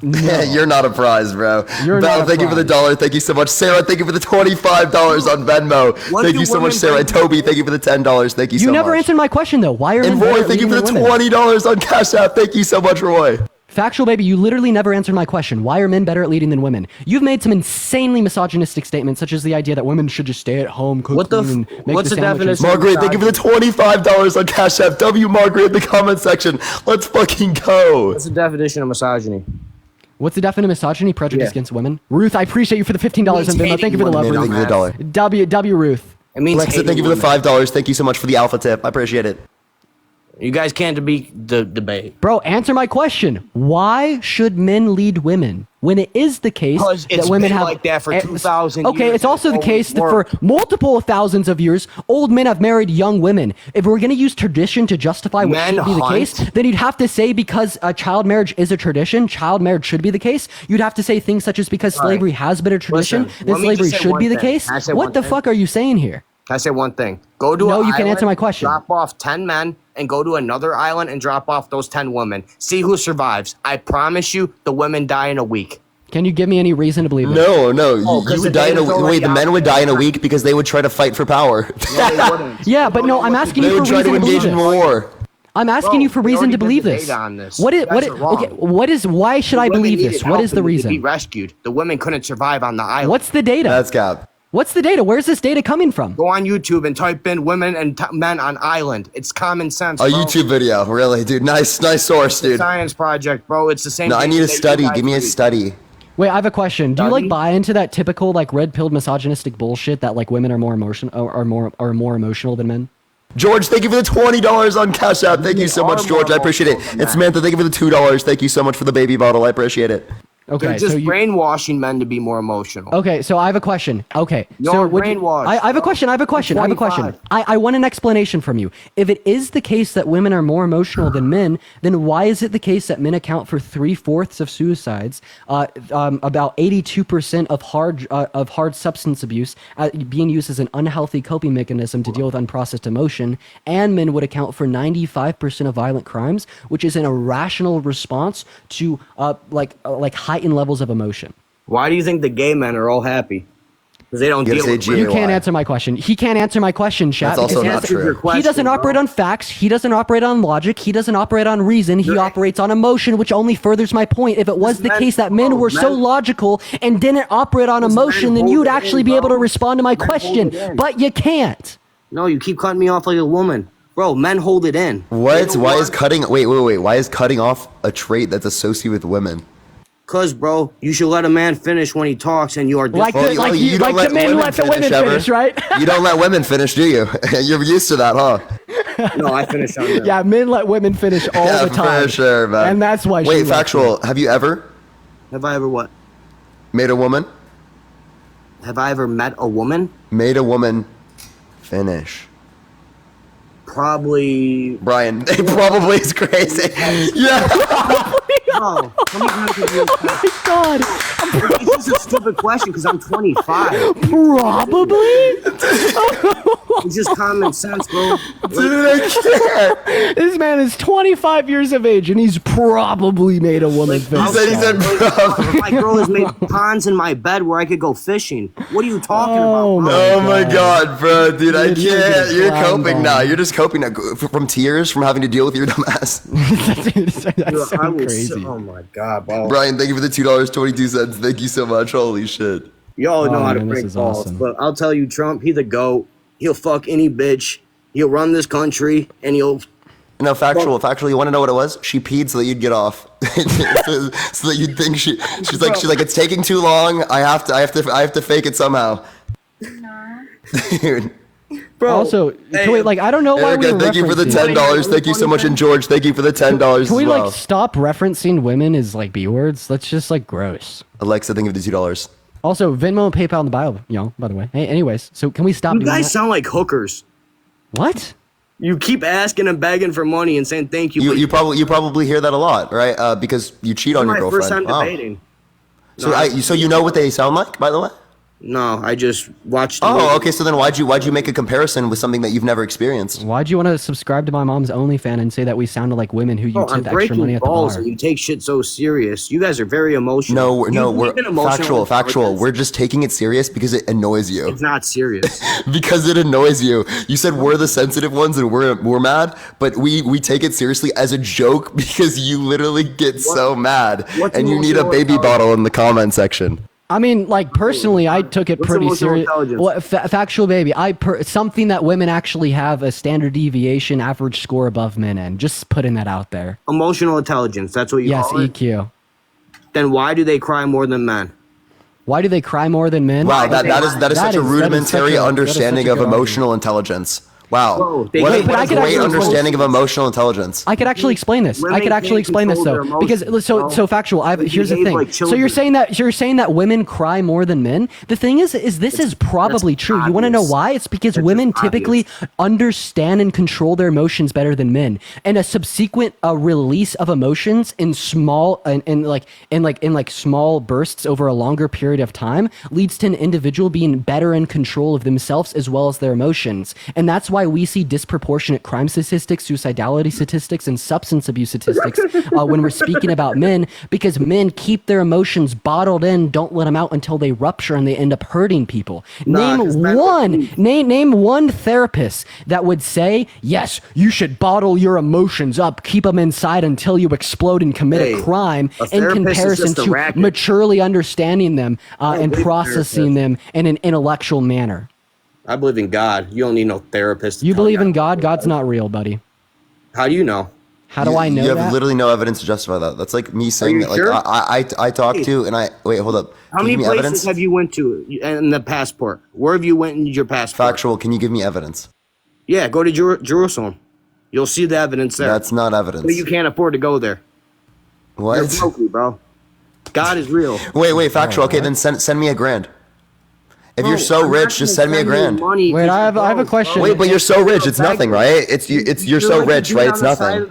no. You're not a prize, bro. You're Bell, thank you for the $1. Thank you so much, Sarah. Thank you for the $25 on Venmo. Thank you so much, Sarah. And Toby, thank you for the $10. Thank you so much. You never answered my question though. Why are men Roy, thank you for the $20 on Cash App. Thank you so much, Roy. Factual, baby, you literally never answered my question. Why are men better at leading than women? You've made some insanely misogynistic statements, such as the idea that women should just stay at home, cook, clean, and make what's the definition? Margaret, thank you for the $25 on Cash App. Margaret in the comment section. Let's fucking go. What's the definition of misogyny? What's the definition of misogyny? Prejudice against women. Ruth, I appreciate you for the $15 on Venmo. Thank you for the love, Ruth. Thank you for the W, Ruth. It means Alexa, thank you for the $5. Thank you so much for the alpha tip. I appreciate it. You guys can't debate. Bro, answer my question. Why should men lead women when it is the case that women have like that for 2,000 years? Okay, it's also the case that for multiple thousands of years, old men have married young women. If we're going to use tradition to justify what should be the case, then you'd have to say because child marriage is a tradition, child marriage should be the case. You'd have to say things such as because slavery has been a tradition, then slavery should be the case. What the fuck are you saying here? Can I say one thing? Go to No, you can answer my question. Drop off 10 men and go to another island and drop off those 10 women. See who survives. I promise you, the women die in a week. Can you give me any reason to believe it? No. You would die in a week. Wait, the men would die in a week because they would try to fight for power. Yeah, but no, I'm asking you for reason to believe this. War. I'm asking you for reason to believe this. Why should I believe this? What is the reason? To be rescued. The women couldn't survive on the island. What's the data? That's cap. What's the data? Where's this data coming from? Go on YouTube and type in women and men on island. It's common sense, A bro. YouTube video. Really, dude. Nice source, dude. Science project, bro. It's the same No, I need a study. Give me a study. Wait, I have a question. Do you like buy into that typical like red-pilled misogynistic bullshit that like women are more emotional or more emotional than men? George, thank you for the $20 on Cash App. Thank you so much, George. I appreciate it. And Samantha, thank you for the $2. Thank you so much for the baby bottle. I appreciate it. They're Okay, just so you, brainwashing men to be more emotional. okay, so I have a question. Okay, You're so would you, brainwashed, I have a question. I have a question. I have a question. 25. I want an explanation from you. If it is the case that women are more emotional than men, then why is it the case that men account for 3/4 of suicides, about 82% of hard substance abuse being used as an unhealthy coping mechanism to deal with unprocessed emotion, and men would account for 95% of violent crimes, which is an irrational response to like heightened levels of emotion? Why do you think the gay men are all happy? Because they don't deal with G-A-Y. You can't answer my question. He can't answer my question, chat. That's also because not true. He doesn't operate on facts. He doesn't operate on logic. He doesn't operate on reason. He operates on emotion, which only furthers my point. If it was the case that men were so logical and didn't operate on emotion, then you'd actually be able to respond to my question. But you can't. No, you keep cutting me off like a woman. Bro, men hold it in. What? Why is cutting... Wait. Why is cutting off a trait that's associated with women? Cause, bro, you should let a man finish when he talks, and you are Like the men let the women finish, right? You don't let women finish, do you? You're used to that, huh? No, I finish on them. Yeah, men let women finish all the time. For sure, man. And that's why. Wait, factual. Have you ever Have I ever what? made a woman? Have I ever met a woman? Made a woman finish. Probably. Brian, probably is crazy. Yeah. Bro, let me grab the real Oh my god. It's just a stupid question because I'm 25. Probably? It's just common sense, bro. Dude, I can't. This man is 25 years of age and he's probably made a woman finish. He said probably. My girl has made ponds in my bed where I could go fishing. What are you talking about, bro? Oh my god, bro, dude, I Dude, you're can't. just You're clown coping bomb. now. You're just coping now from tears from having to deal with your dumb ass. Dude, that's so crazy. Oh my god, bro. Brian, thank you for the $2.22. Thank you so much. Holy shit. Y'all know how to man, this break is balls, awesome. but I'll tell you, Trump, he's the GOAT. He'll fuck any bitch. He'll run this country, and he'll... No, factual. You want to know what it was? She peed so that you'd get off, so that you'd think she's like it's taking too long. I have to fake it somehow. Dude. Bro, Also, wait, like I don't know why Erica, we're thank you for the referencing- $10. Thank you so much, and George, thank you for the $10 as Can we well. like stop referencing women as like B words? That's just like gross. Alexa, thank you for the $2. Also, Venmo and PayPal in the bio, y'all, by the way. Hey, anyways, so can we stop You doing guys that? sound like hookers. What? You keep asking and begging for money and saying thank you. You probably hear that a lot, right? Because you cheat on your my girlfriend. first time Wow. debating. So you know what they sound like, by the way? No, I just watched. The Oh, movie. okay. So then why'd you make a comparison with something that you've never experienced? Why'd you want to subscribe to my mom's OnlyFans and say that we sounded like women who you Bro, I'm tip extra breaking money at the balls, bar? and you take shit so serious. You guys are very emotional. No, You we're believe in emotional factual. intelligence? We're just taking it serious because it annoys you. It's not serious. Because it annoys you. You said we're the sensitive ones and we're mad, but we take it seriously as a joke because you literally get so mad what's and you need a emotional baby bottle in the comment section. I mean, like personally, I took it What's pretty emotional serious. intelligence? Well, factual baby, something that women actually have a standard deviation average score above men in. Just putting that out there. Emotional intelligence. That's what you Yes, call it. EQ. Then why do they cry more than men? Why do they cry more than men? Wow, that is such a rudimentary understanding of emotional intelligence. Wow. Bro, they What can't a I could great actually- understanding of emotional intelligence. I could actually explain this. Women I could actually can't explain this control though, their because emotions, so bro. factual. They Here's the behave thing. like So you're children. saying that women cry more than men. The thing is this is probably that's true. You want to know obvious. why? It's because That's women just typically understand and control their emotions better than men, and a subsequent release of emotions in small in small bursts over a longer period of time leads to an individual being better in control of themselves as well as their emotions, and that's why we see disproportionate crime statistics, suicidality statistics, and substance abuse statistics when we're speaking about men, because men keep their emotions bottled in, don't let them out until they rupture and they end up hurting people. Name one therapist that would say, yes, you should bottle your emotions up, keep them inside until you explode and commit a crime, a in therapist is comparison just a to racket. maturely understanding them and believe in processing them in an intellectual manner. I believe in God. You don't need no therapist. You believe in God? God's not real, buddy. How do you know? How do I know You have that? literally no evidence to justify that. That's like me saying you that. Like sure? I talked to and I wait. Hold up. How Can many you give me places evidence? have you went to in the passport? Where have you went in your passport? Factual. Can you give me evidence? Yeah, go to Jerusalem. You'll see the evidence there. That's not evidence. But you can't afford to go there. What? You're broke, bro. God is real. Wait, factual. Okay, then send me $1,000. If you're so rich, just send me $1,000. Wait, I have a question. Wait, but you're so rich, it's nothing, right? You're so rich, right? It's nothing.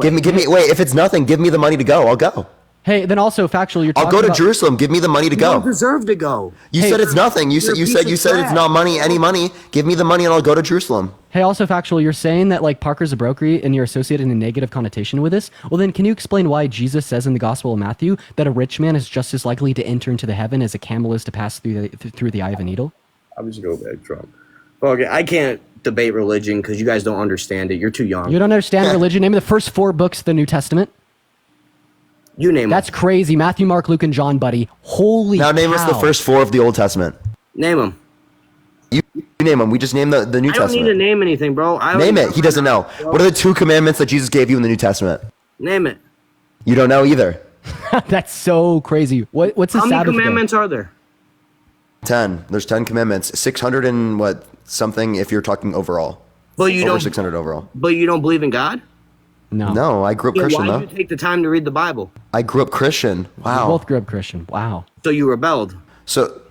Give me. Wait, if it's nothing, give me the money to go. I'll go. Hey, then also factual. I'll go to Jerusalem. Give me the money to You go. don't deserve to go. You said it's nothing. You said it's not money. Any money. Give me the money and I'll go to Jerusalem. Hey, also factual. You're saying that like Parker's a brokery and you're associating a negative connotation with this. Well, then can you explain why Jesus says in the Gospel of Matthew that a rich man is just as likely to enter into the heaven as a camel is to pass through the eye of a needle? I'll just go back Trump. Okay, I can't debate religion because you guys don't understand it. You're too young. You don't understand religion. Name me the first 4 books of the New Testament. You name That's crazy. Matthew, Mark, Luke, and John, buddy. Holy Now name cow. us the first 4 of the Old Testament. Name them. You name them. We just name the New I don't Testament. need to name anything, bro. Name it. He doesn't know. What are the 2 commandments that Jesus gave you in the New Testament? Name it. You don't know either. That's so crazy. What's the How many Sabbath day? commandments are there? 10. There's 10 commandments. 600 and what something if you're talking overall. But you Over don't 600 overall. But you don't believe in God? No, I grew up Yeah, Christian why though. did you take the time to read the Bible? I grew up Christian. Wow. We both grew up Christian. Wow. So you rebelled. So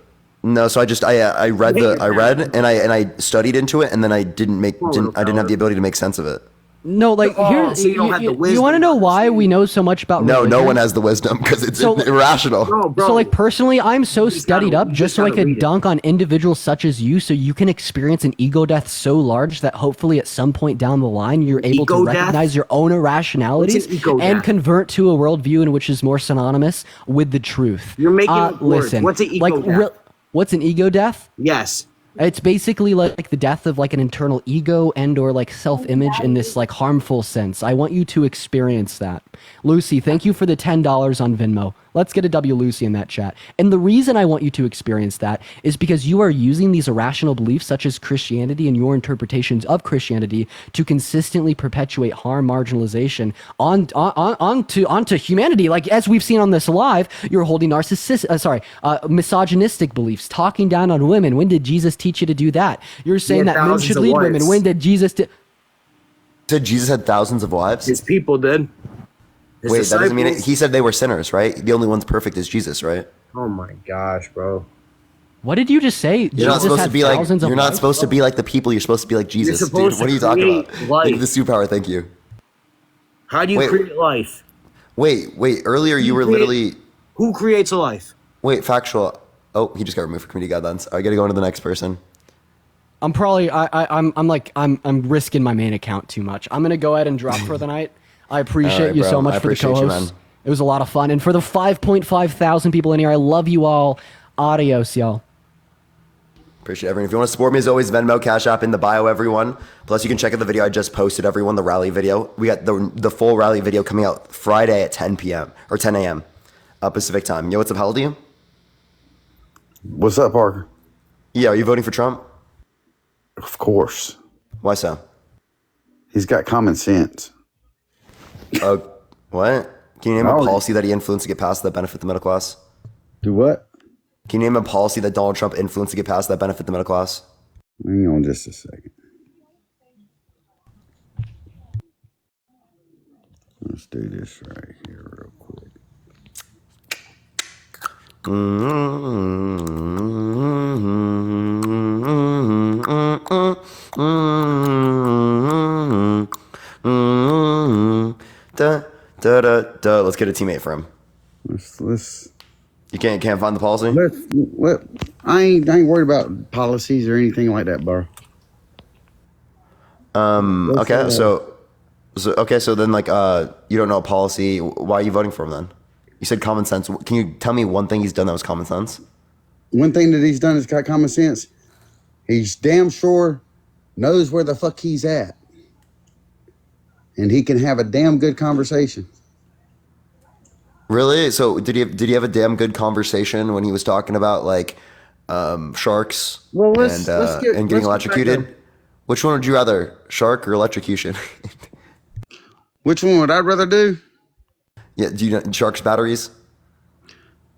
no, so I read and I studied into it and then I didn't have the ability to make sense of it. No, like here, so you don't have the you wisdom. want to know why we know so much about No, religion? no one has the wisdom because it's irrational. So like personally, I'm so studied up just so I could dunk on individuals such as you so you can experience an ego death so large that hopefully at some point down the line you're able to recognize your own irrationalities and convert to a worldview in which is more synonymous with the truth. You're making up words. Listen, What's an ego death? What's an ego death? Yes. It's basically like the death of like an internal ego and or like self-image in this like harmful sense. I want you to experience that. Lucy, thank you for the $10 on Venmo. Let's get a W Lucy in that chat. And the reason I want you to experience that is because you are using these irrational beliefs such as Christianity and your interpretations of Christianity to consistently perpetuate harm, marginalization onto humanity. Like as we've seen on this live, you're holding misogynistic beliefs, talking down on women. When did Jesus teach you to do that? You're saying that men should lead women. When did Jesus So Jesus had thousands of wives? His people did. Wait, that doesn't mean it. He said they were sinners, right? The only one's perfect is Jesus, right? Oh my gosh, bro. What did you just say? You're not supposed to be like the people. You're supposed to be like Jesus, dude. What are you talking about? Think of the superpower. Thank you. How do you create life? Wait. Earlier you were literally. Who creates a life? Wait, factual. Oh, he just got removed from community guidelines. I got to go on to the next person. I'm probably I'm risking my main account too much. I'm gonna go ahead and drop for the night. I appreciate you so much for the co-host. It was a lot of fun, and for the 5.5 thousand people in here, I love you all. Adios, y'all. Appreciate everyone. If you want to support me, as always, Venmo, Cash App in the bio, everyone. Plus, you can check out the video I just posted, everyone, the rally video. We got the full rally video coming out Friday at 10 p.m. or 10 a.m. Pacific time. Yo, what's up, how old are you? What's up, Parker? Yeah, are you voting for Trump? Of course. Why so? He's got common sense. What? Can you name a policy that he influenced to get passed that benefit the middle class? Do what? Can you name a policy that Donald Trump influenced to get passed that benefit the middle class? Hang on just a second. Let's do this right here real quick. Let's get a teammate for him. Let's. You can't find the policy? I ain't worried about policies or anything like that, bro. Okay, so then like you don't know a policy. Why are you voting for him then? You said common sense. Can you tell me one thing he's done that was common sense? One thing that he's done is got common sense. He's damn sure knows where the fuck he's at. And he can have a damn good conversation. Really? So did he have a damn good conversation when he was talking about like sharks and getting electrocuted? Which one would you rather, shark or electrocution? Which one would I rather do? Yeah, do you know sharks batteries?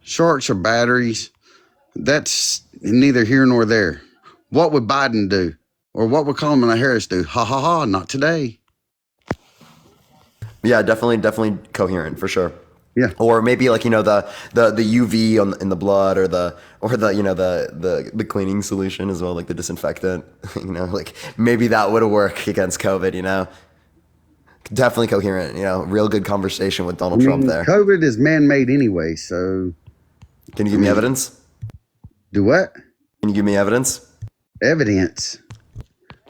Sharks or batteries? That's neither here nor there. What would Biden do? Or what would Kamala Harris do? Ha ha ha, not today. Yeah, definitely coherent for sure. Yeah. Or maybe like, the UV in the blood, or the the cleaning solution as well, like the disinfectant. Like maybe that would work against COVID. Definitely coherent. Real good conversation with Donald Trump there. COVID is man-made anyway, so. Can you give me evidence? Do what? Can you give me evidence? Evidence.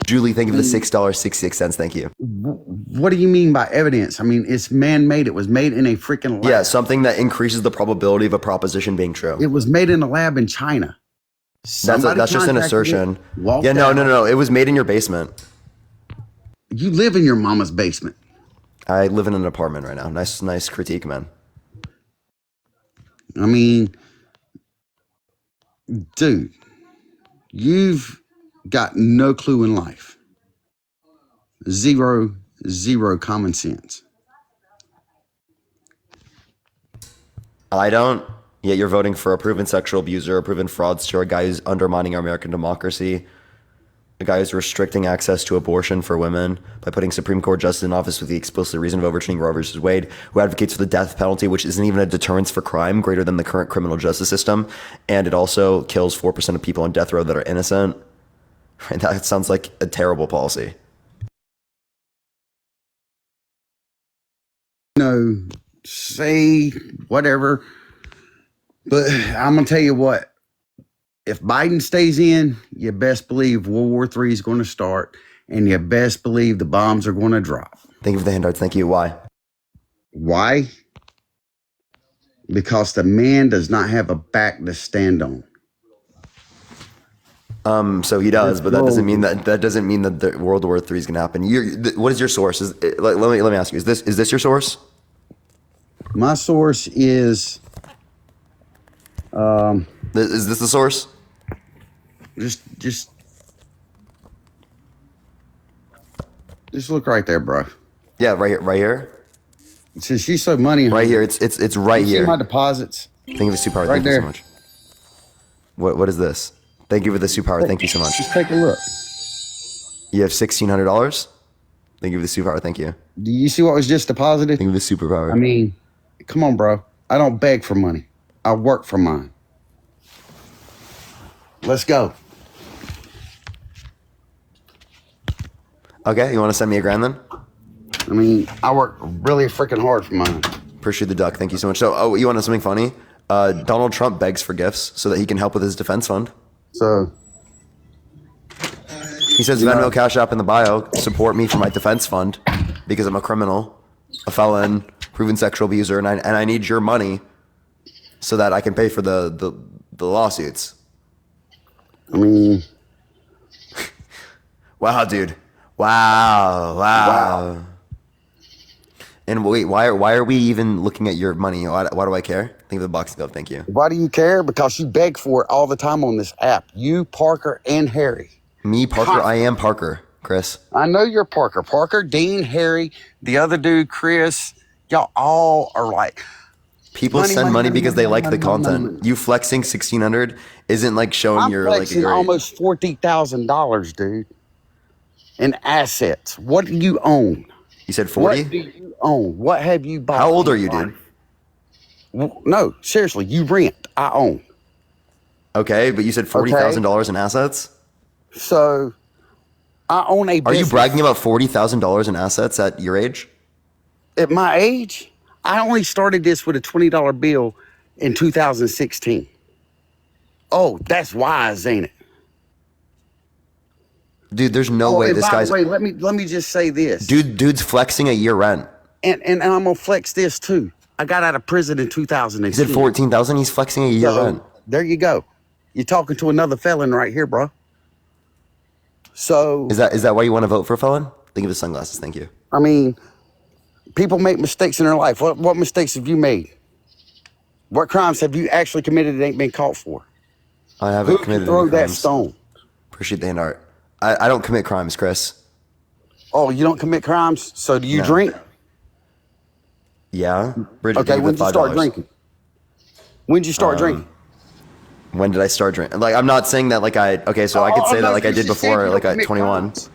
Julie, thank you for the $6.66. Thank you. What do you mean by evidence? I mean, it's man-made. It was made in a freaking lab. Yeah, something that increases the probability of a proposition being true. It was made in a lab in China. That's just an assertion. Yeah, no. It was made in your basement. You live in your mama's basement. I live in an apartment right now. Nice critique, man. I mean, dude, you've got no clue in life. Zero common sense. I don't. Yet you're voting for a proven sexual abuser, a proven fraudster, a guy who's undermining our American democracy, a guy who's restricting access to abortion for women by putting Supreme Court justice in office with the explicit reason of overturning Roe versus Wade, who advocates for the death penalty, which isn't even a deterrence for crime greater than the current criminal justice system, and it also kills 4% of people on death row that are innocent. Right? That sounds like a terrible policy. Say whatever, but I'm gonna tell you what. If Biden stays in, you best believe World War III is going to start, and you best believe the bombs are going to drop. Thank you for the handouts. Thank you. Why? Why? Because the man does not have a back to stand on. So he does, but that doesn't mean that the World War III is going to happen. What is your source? Let me ask you. Is this your source? My source is. Is this the source? Just look right there, bro. Yeah, right here. Since she's so money right here, it's right here. See my deposits. Thank you for the superpower. Right Thank there. you so much. What is this? Thank you for the superpower. Thank you so much. Just take a look. You have $1,600. Thank you for the superpower. Thank you. Do you see what was just deposited? Thank you for the superpower. I mean, come on, bro. I don't beg for money. I work for mine. Let's go. Okay, you want to send me $1,000 then? I mean, I work really freaking hard for mine. Appreciate the duck. Thank you so much. So, you want to know something funny? Donald Trump begs for gifts so that he can help with his defense fund. So he says Venmo, Cash App in the bio. Support me for my defense fund because I'm a criminal, a felon, proven sexual abuser, and I need your money so that I can pay for the lawsuits. I mean, wow, dude. Wow. And wait, why are we even looking at your money? Why do I care? Think of the boxing glove. Thank you. Why do you care? Because you beg for it all the time on this app. You, Parker, and Harry. Me, Parker. I am Parker, Chris. I know you're Parker. Parker, Dean, Harry, the other dude, Chris. Y'all all are like. People send money because they like the content. You flexing 1,600 isn't like showing you're like a great. Almost $40,000, dude, in assets. What do you own? You said 40? What do you own? What have you bought? How old are you, dude? No, seriously, you rent. I own. Okay, but you said $40,000 in assets? So, I own a business. Are you bragging about $40,000 in assets at your age? At my age? I only started this with a $20 bill in 2016. Oh, that's wise, ain't it? Dude, there's no way this guy's. Wait, let me just say this. Dude's flexing a year rent. And I'm gonna flex this too. I got out of prison in 2010. He said 14,000. He's flexing a year rent. There you go. You're talking to another felon right here, bro. So is that why you want to vote for a felon? Think of his sunglasses. Thank you. I mean, people make mistakes in their life. What mistakes have you made? What crimes have you actually committed that ain't been caught for? I haven't committed throw any that crimes. stone. Appreciate the hand art. I don't commit crimes, Chris. Oh, you don't commit crimes? So do you drink? Yeah. Bridget, okay, when did you start drinking? When did you start drinking? When did I start drinking? Like, I'm not saying that like so I could say that like I did before, like at 21. Crimes.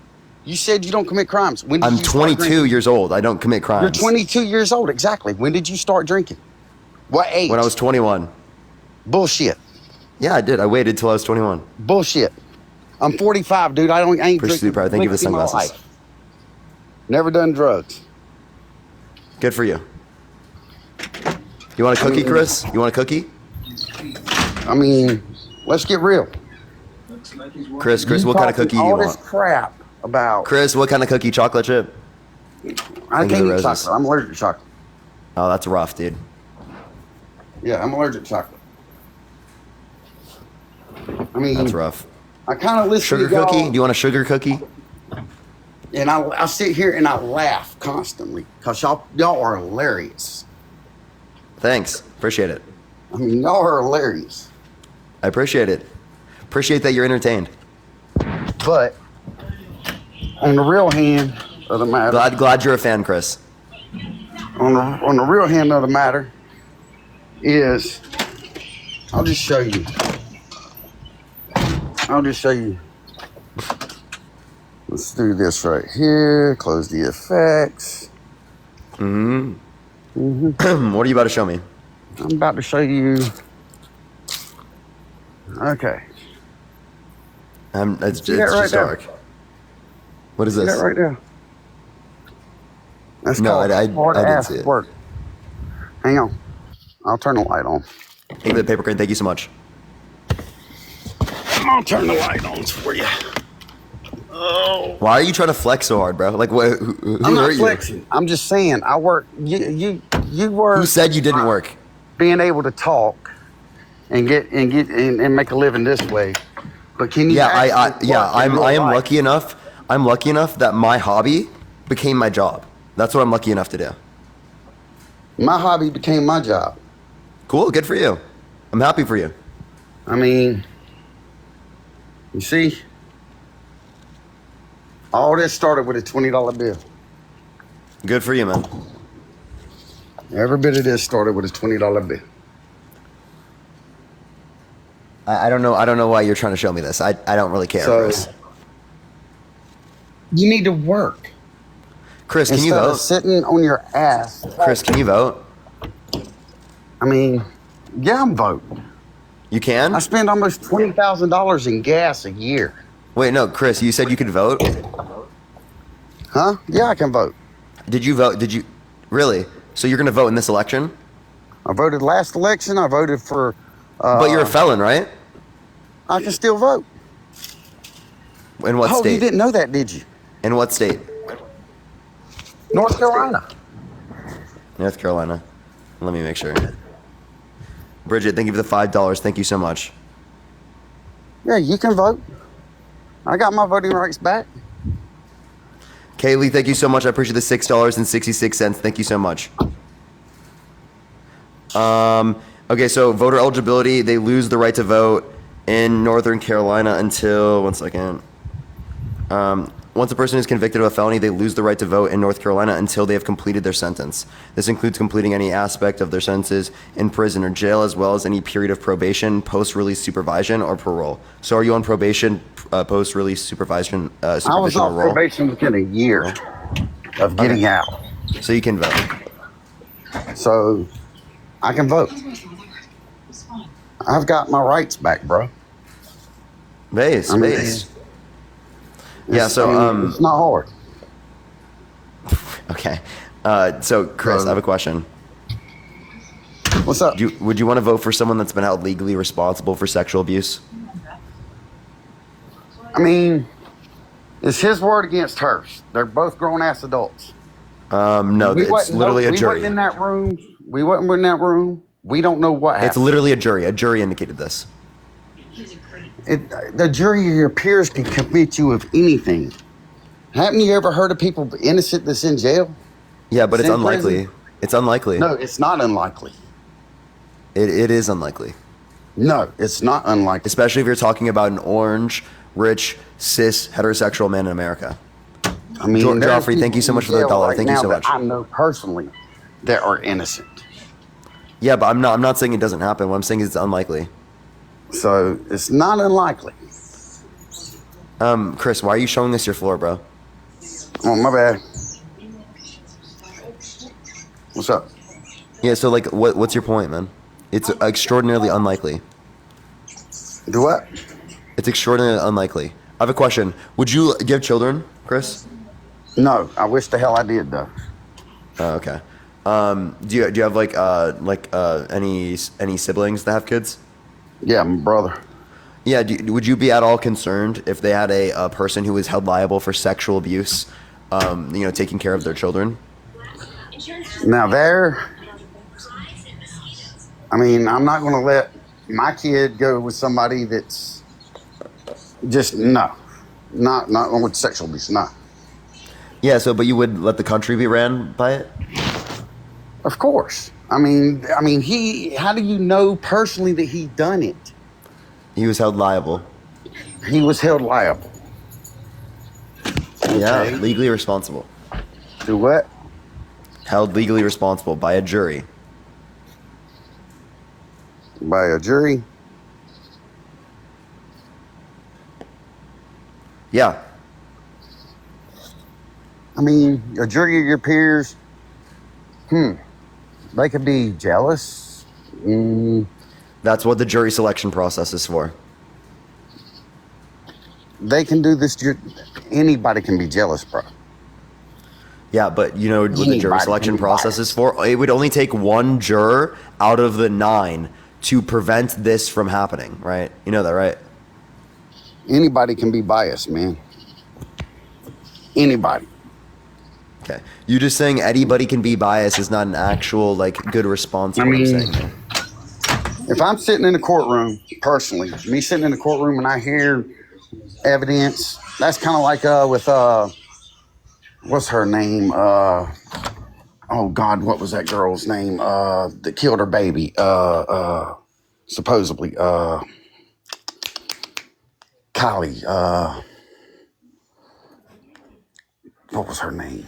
You said you don't commit crimes. When did I'm you start 22 drinking? years old. I don't commit crimes. You're 22 years old, exactly. When did you start drinking? What age? When I was 21. Bullshit. Yeah, I did. I waited till I was 21. Bullshit. I'm 45, dude. I ain't Appreciate you, bro. Thank you for the sunglasses. Never done drugs. Good for you. You want a cookie, Chris? You want a cookie? I mean, let's get real. Chris, what kind of cookie do you all want? this crap about. Chris, what kind of cookie? Chocolate chip? I can't eat chocolate. I'm allergic to chocolate. Oh, that's rough, dude. Yeah, I'm allergic to chocolate. I mean, that's rough. I kind of listen sugar to y'all, cookie? Do you want a sugar cookie? And I sit here and I laugh constantly because y'all are hilarious. Thanks. Appreciate it. I mean, y'all are hilarious. I appreciate it. Appreciate that you're entertained. But on the real hand of the matter, glad you're a fan, Chris. On the real hand of the matter is, I'll just show you. Let's do this right here. Close the effects. What are you about to show me? I'm about to show you. Okay. It's just dark. What is this? See that right there? That's no, called I didn't see it. work. Hang on. I'll turn the light on. Thank you for the paper crane. Thank you so much. I'll turn the light on for you. Oh. Why are you trying to flex so hard, bro? Like, who I'm not hurt flexing. you? I'm just saying, I work. You work. Who said you didn't work? Being able to talk and make a living this way, but can you? Yeah, I am lucky enough. I'm lucky enough that my hobby became my job. That's what I'm lucky enough to do. My hobby became my job. Cool, good for you. I'm happy for you. I mean, you see, all this started with a $20 bill. Good for you, man. Every bit of this started with a $20 bill. I don't know why you're trying to show me this. I don't really care, Chris. You need to work. Chris, can you vote? Instead of sitting on your ass. Chris, can you vote? I mean, yeah, I'm voting. You can? I spend almost $20,000 in gas a year. Wait, no, Chris, you said you could vote? Huh? Yeah, I can vote. Did you vote? Did you? Really? So you're going to vote in this election? I voted last election. I voted for... but you're a felon, right? I can still vote. In what state? Oh, you didn't know that, did you? In what state? North Carolina. North Carolina. Let me make sure. Bridget, thank you for the $5. Thank you so much. Yeah, you can vote. I got my voting rights back. Kaylee, thank you so much. I appreciate the $6.66. Thank you so much. Okay, so voter eligibility, they lose the right to vote in Northern Carolina until, one second. Once a person is convicted of a felony, they lose the right to vote in North Carolina until they have completed their sentence. This includes completing any aspect of their sentences in prison or jail, as well as any period of probation, post-release supervision, or parole. So are you on probation, post-release supervision, I was supervision or on parole? probation within a year of getting out. So you can vote. So I can vote. I've got my rights back, bro. Base. Yeah, so it's not hard. Okay. So Chris, I have a question. What's up? Would you want to vote for someone that's been held legally responsible for sexual abuse? I mean, it's his word against hers. They're both grown-ass adults. No, it's literally a We jury. wasn't in that room. We wasn't in that room. We don't know what happened. It's literally a jury. A jury indicated this. The jury or your peers can convict you of anything. Haven't you ever heard of people innocent that's in jail? Yeah, but it's in unlikely. prison? It's unlikely. No, it's not unlikely. It is unlikely. No, it's not unlikely. Especially if you're talking about an orange, rich, cis, heterosexual man in America. I mean, Joffrey, thank you so much for the $1. Thank you so much. I know personally that are innocent. Yeah, but I'm not saying it doesn't happen. What I'm saying is it's unlikely. So it's not unlikely. Chris, why are you showing us your floor, bro? Oh, my bad. What's up? Yeah, so like, what's your point, man? It's extraordinarily unlikely. Do what? It's extraordinarily unlikely. I have a question. Do you have children, Chris? No, I wish the hell I did though. Oh, okay. Do you have any siblings that have kids? Yeah, my brother. Yeah. Would you be at all concerned if they had a person who was held liable for sexual abuse, taking care of their children? Now I'm not going to let my kid go with somebody that's just not with sexual abuse. No. Yeah. But you would let the country be ran by it? Of course. How do you know personally that he done it? He was held liable. He was held liable. Yeah, Okay. legally responsible. Do what? Held legally responsible by a jury. By a jury? Yeah. A jury of your peers, they could be jealous. That's what the jury selection process is for. They can do this. Anybody can be jealous, bro. Yeah, but you know what the jury selection process is for? It would only take one juror out of the 9 to prevent this from happening, right? You know that, right? Anybody can be biased, man. Anybody. Okay. You just saying anybody can be biased is not an actual, good response to what I'm saying. If I'm sitting in a courtroom, personally, me sitting in the courtroom and I hear evidence, that's kind of like with, what's her name? Oh, God, what was that girl's name? That killed her baby, supposedly. Kylie, what was her name?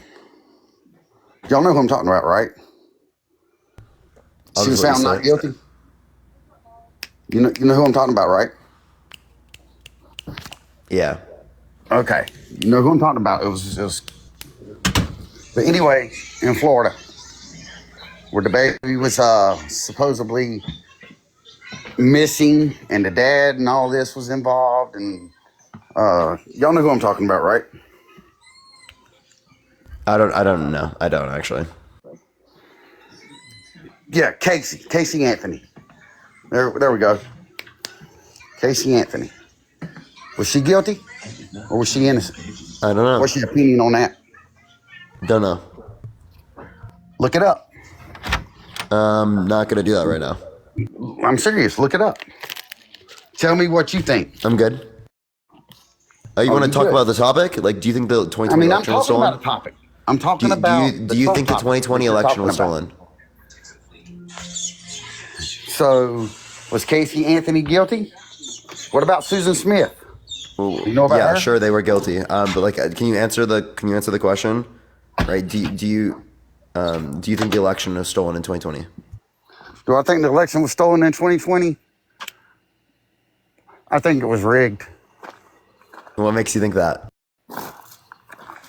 Y'all know who I'm talking about, right? She was found not guilty. You know who I'm talking about, right? Yeah. Okay. You know who I'm talking about. It was. But anyway, in Florida, where the baby was supposedly missing, and the dad and all this was involved, and y'all know who I'm talking about, right? I don't know. I don't actually. Yeah, Casey Anthony. There we go. Casey Anthony. Was she guilty or was she innocent? I don't know. What's your opinion on that? Don't know. Look it up. I'm not gonna do that right now. I'm serious. Look it up. Tell me what you think. I'm good. You want to talk about the topic? Do you think the 2020 election was stolen? I'm talking about a topic. I'm talking about. Do you think the 2020 election was stolen? So, was Casey Anthony guilty? What about Susan Smith? You know about her? Sure, they were guilty. But can you answer the question? Right? Do you think the election was stolen in 2020? Do I think the election was stolen in 2020? I think it was rigged. What makes you think that?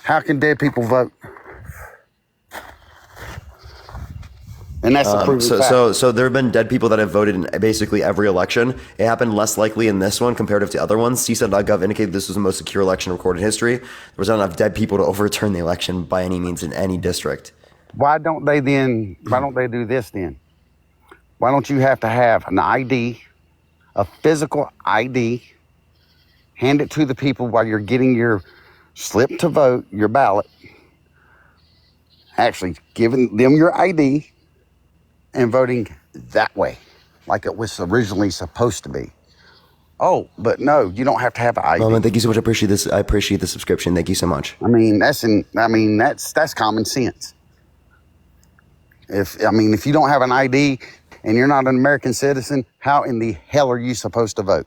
How can dead people vote? And that's the proven fact. So there have been dead people that have voted in basically every election. It happened less likely in this one comparative to other ones. CSUN.gov indicated this was the most secure election recorded in history. There was not enough dead people to overturn the election by any means in any district. Why don't they do this then? Why don't you have to have an ID, a physical ID, hand it to the people while you're getting your slip to vote, your ballot, actually giving them your ID and voting that way, like it was originally supposed to be. Oh, but no, you don't have to have an ID. Oh, man, thank you so much. I appreciate this. I appreciate the subscription. Thank you so much. That's common sense. If you don't have an ID and you're not an American citizen, how in the hell are you supposed to vote?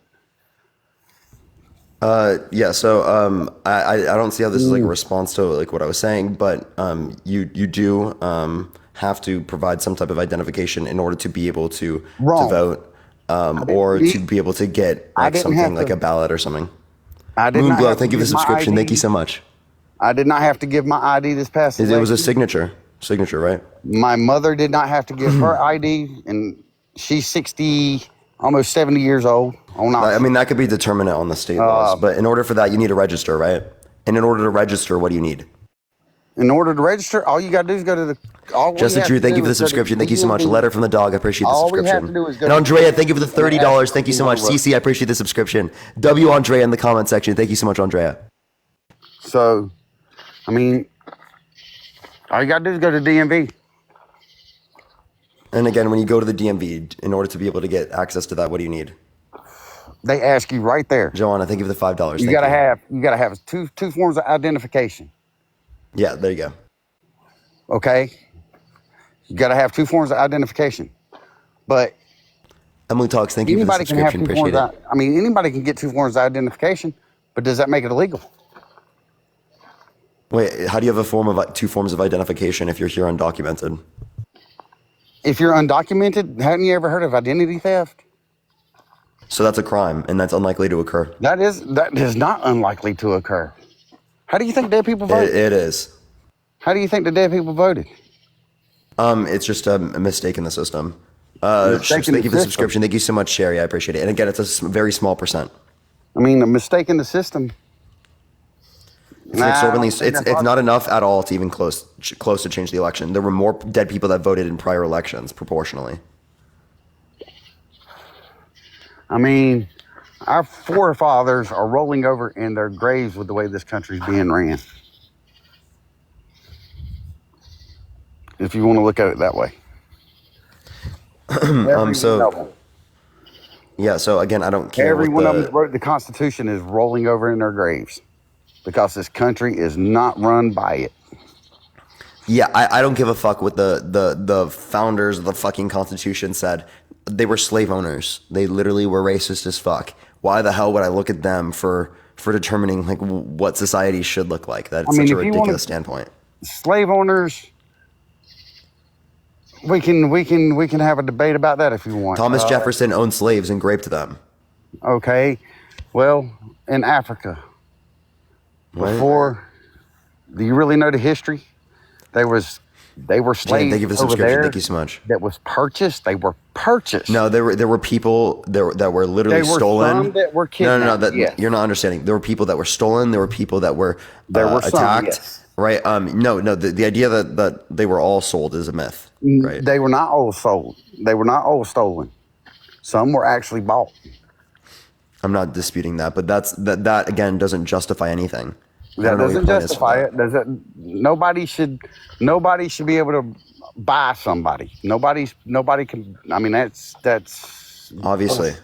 So I don't see how this is a response to what I was saying, but you do have to provide some type of identification in order to be able to vote. or to be able to get like something like a ballot or something. Moonglow, thank you for the subscription. Thank you so much. I did not have to give my ID this past election. It was a signature, right? My mother did not have to give her ID, and she's 60, almost 70 years old. I mean, that could be determinate on the state laws, but in order for that, you need to register, right? And in order to register, what do you need? In order to register, all you got to do is go to the... Just the truth, thank you for the subscription. Thank you so much. Letter from the dog, I appreciate the subscription. All we have to do is go and Andrea, thank you for the $30. Thank you so much. CC, I appreciate the subscription. W Andrea in the comment section. Thank you so much, Andrea. So, I mean, all you got to do is go to DMV. And again, when you go to the DMV, in order to be able to get access to that, what do you need? They ask you right there. Joanna, thank you for the $5. You got to have two forms of identification. Yeah, there you go. Okay. You got to have two forms of identification. But Emily Talks, thank you for the subscription. Appreciate it. I mean, anybody can get two forms of identification, but does that make it illegal? Wait, how do you have two forms of identification if you're here undocumented? If you're undocumented, haven't you ever heard of identity theft? So that's a crime, and that's unlikely to occur. That is not unlikely to occur. How do you think dead people voted? It is. How do you think the dead people voted? It's just a mistake in the system. Thank you for the subscription. Thank you so much, Sherry. I appreciate it. And again, it's a very small percent. I mean, a mistake in the system. It's not enough at all to even close to change the election. There were more dead people that voted in prior elections proportionally. I mean, our forefathers are rolling over in their graves with the way this country's being ran. If you want to look at it that way. So again, I don't care. Every one of them that wrote the Constitution is rolling over in their graves because this country is not run by it. Yeah, I don't give a fuck what the founders of the fucking Constitution said. They were slave owners. They literally were racist as fuck. Why the hell would I look at them for determining like what society should look like? That's such a ridiculous standpoint. Slave owners. We can have a debate about that if you want. Thomas Jefferson owned slaves and raped them. Okay, well, in Africa, before, do you really know the history? They were slaves. Thank you for the subscription. Thank you so much. That was purchased. They were purchased. No, there were people that were literally stolen. Some that were kidnapped. No, you're not understanding. There were people that were stolen. There were people that were attacked. Some, yes. Right? No. The idea that they were all sold is a myth. Right? They were not all sold. They were not all stolen. Some were actually bought. I'm not disputing that, but that again doesn't justify anything. That doesn't justify it. Nobody should be able to buy somebody. Nobody can. I mean, that's obviously.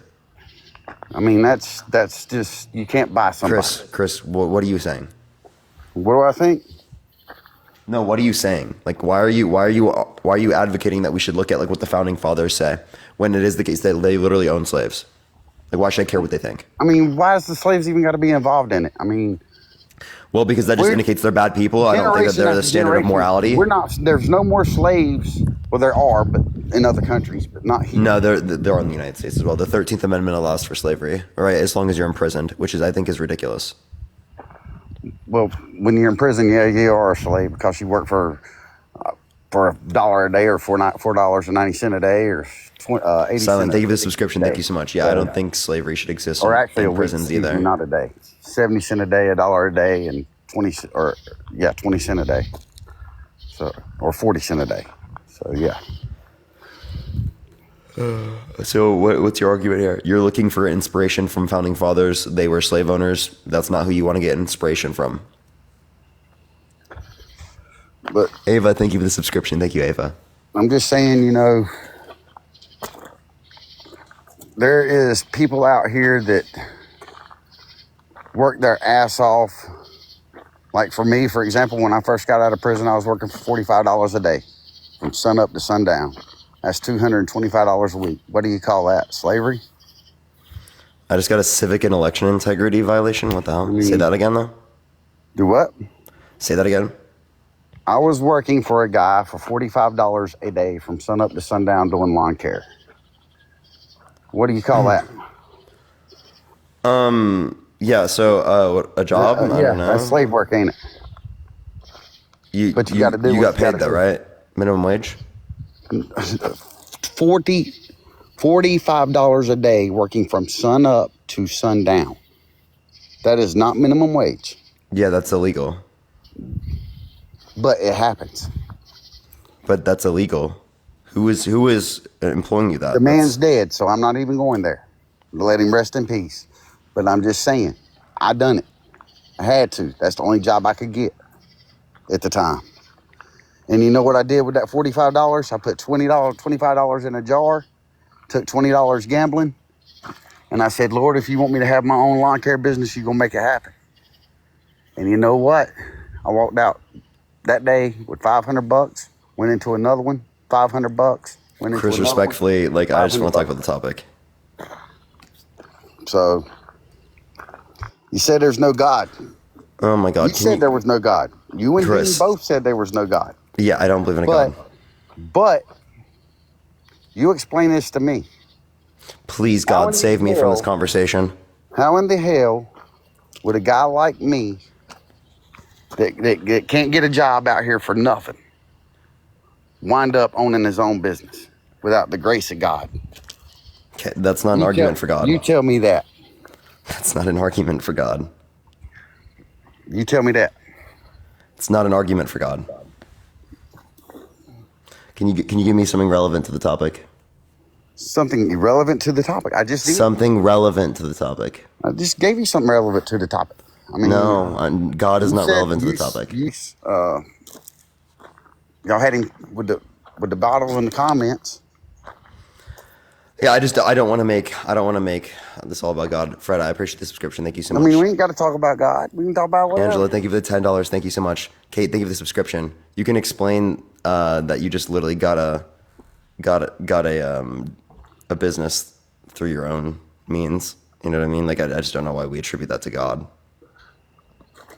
I mean, that's just, you can't buy somebody. Chris, what are you saying? What do I think? No, what are you saying? Like, why are you advocating that we should look at like what the founding fathers say when it is the case that they literally own slaves? Like, why should I care what they think? I mean, why does the slaves even got to be involved in it? I mean, well, because that just indicates they're bad people. I don't think that they're the standard of morality. We're not. There's no more slaves. Well, there are, but in other countries, but not here. No, they're in the United States as well. The 13th Amendment allows for slavery, right? As long as you're imprisoned, which I think is ridiculous. Well, when you're in prison, yeah, you are a slave because you work for $1 a day or $4.90 a day or 80 Silent, thank you for the subscription. Thank you so much. Yeah, I don't think slavery should exist in prisons either. Not a day. 70 cents a day, $1 a day, and 20 cents a day. So, or 40 cents a day. So yeah. So what's your argument here? You're looking for inspiration from founding fathers. They were slave owners. That's not who you want to get inspiration from. But Ava, thank you for the subscription. Thank you, Ava. I'm just saying, there is people out here that work their ass off. Like for me, for example, when I first got out of prison, I was working for $45 a day from sun up to sundown. That's $225 a week. What do you call that? Slavery? I just got a civic and election integrity violation. What the hell? Say that again, though. Do what? Say that again. I was working for a guy for $45 a day from sun up to sundown doing lawn care. What do you call that? Yeah. So, a job? I Yeah, don't know. that's slave work, ain't it? But you got to do. You what got you gotta paid though, do. right? Minimum wage. $45 a day working from sun up to sundown. That is not minimum wage. Yeah, that's illegal. But it happens. But that's illegal. Who is employing you that? The man's dead, so I'm not even going there. Let him rest in peace. But I'm just saying, I done it. I had to. That's the only job I could get at the time. And you know what I did with that $45? I put $25 in a jar, took $20 gambling, and I said, Lord, if you want me to have my own lawn care business, you're going to make it happen. And you know what? I walked out that day with $500, went into another one, $500, went into Chris, another respectfully, one, I just want to talk $500. about the topic. So, you said there's no God. Oh my God! You said there was no God. You and Chris. Dean both said there was no God. Yeah, I don't believe in a God. But you explain this to me. Please, God, save me from this conversation. How in the hell would a guy like me that can't get a job out here for nothing wind up owning his own business without the grace of God? Okay, that's not an argument for God. You tell me that. That's not an argument for God. You tell me that. It's not an argument for God. Can you give me something relevant to the topic? Something irrelevant to the topic. I just did. Something relevant to the topic. I just gave you something relevant to the topic. I mean, no, God is not relevant to the topic. Y'all had him with the bottle in the comments. Yeah, I don't want to make this all about God. Fred, I appreciate the subscription. Thank you so much. I mean, we ain't got to talk about God. We can talk about whatever. Angela, thank you for the $10. Thank you so much. Kate, thank you for the subscription. You can explain that you just literally got a business through your own means. You know what I mean? Like I just don't know why we attribute that to God.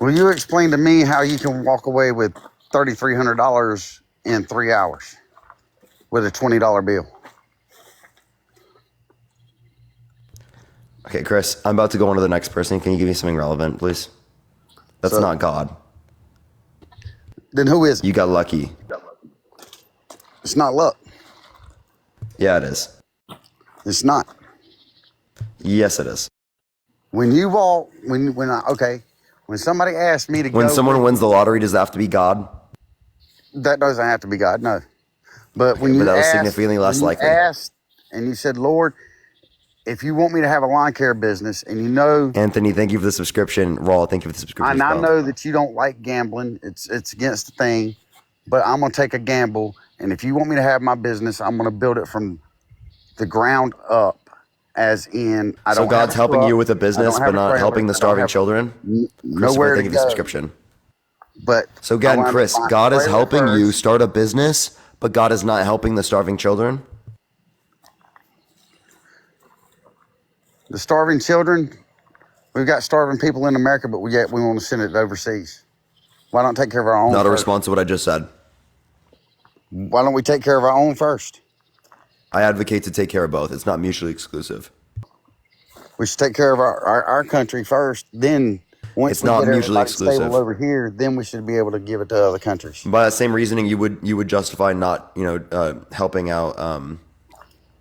Will you explain to me how you can walk away with $3,300 in 3 hours with a $20 bill? Okay, Chris, I'm about to go on to the next person. Can you give me something relevant, please? That's not God. Then who is it? You got lucky. It's not luck. Yeah, it is. It's not. Yes, it is. When you walk, when somebody asks me to go. When someone wins the lottery, does that have to be God? That doesn't have to be God, no. But Okay, when you that was asked, significantly less likely. asked and you said, Lord, if you want me to have a lawn care business, and you know, Anthony, thank you for the subscription. Raw, thank you for the subscription. and I know that you don't like gambling. It's against the thing, but I'm gonna take a gamble. And if you want me to have my business, I'm gonna build it from the ground up. As in, I don't. So God's helping you with a business, but not helping the starving children. Nowhere thank you to for the go. subscription. But so again, Chris, God is helping you start a business, but God is not helping the starving children. The starving children, we've got starving people in America, but we want to send it overseas. Why don't take care of our own? Not a response to what I just said. Why don't we take care of our own first? I advocate to take care of both. It's not mutually exclusive. We should take care of our country first. Then once it's we not get mutually everybody exclusive. stable over here, then we should be able to give it to other countries. By that same reasoning, you would justify not helping out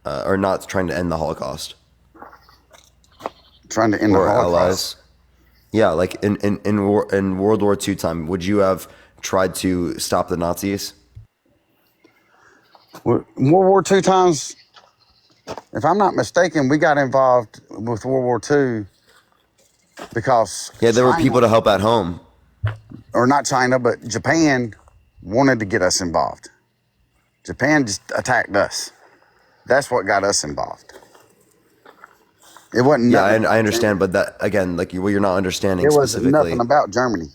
or not trying to end the Holocaust. Trying to end the Holocaust. Allies. Yeah, like in World War II time, would you have tried to stop the Nazis? World War II times, if I'm not mistaken, we got involved with World War II because there were people to help at home. Or not China, but Japan wanted to get us involved. Japan just attacked us. That's what got us involved. It wasn't. Yeah, I understand, but that again, like you're not understanding it specifically. It was nothing about Germany.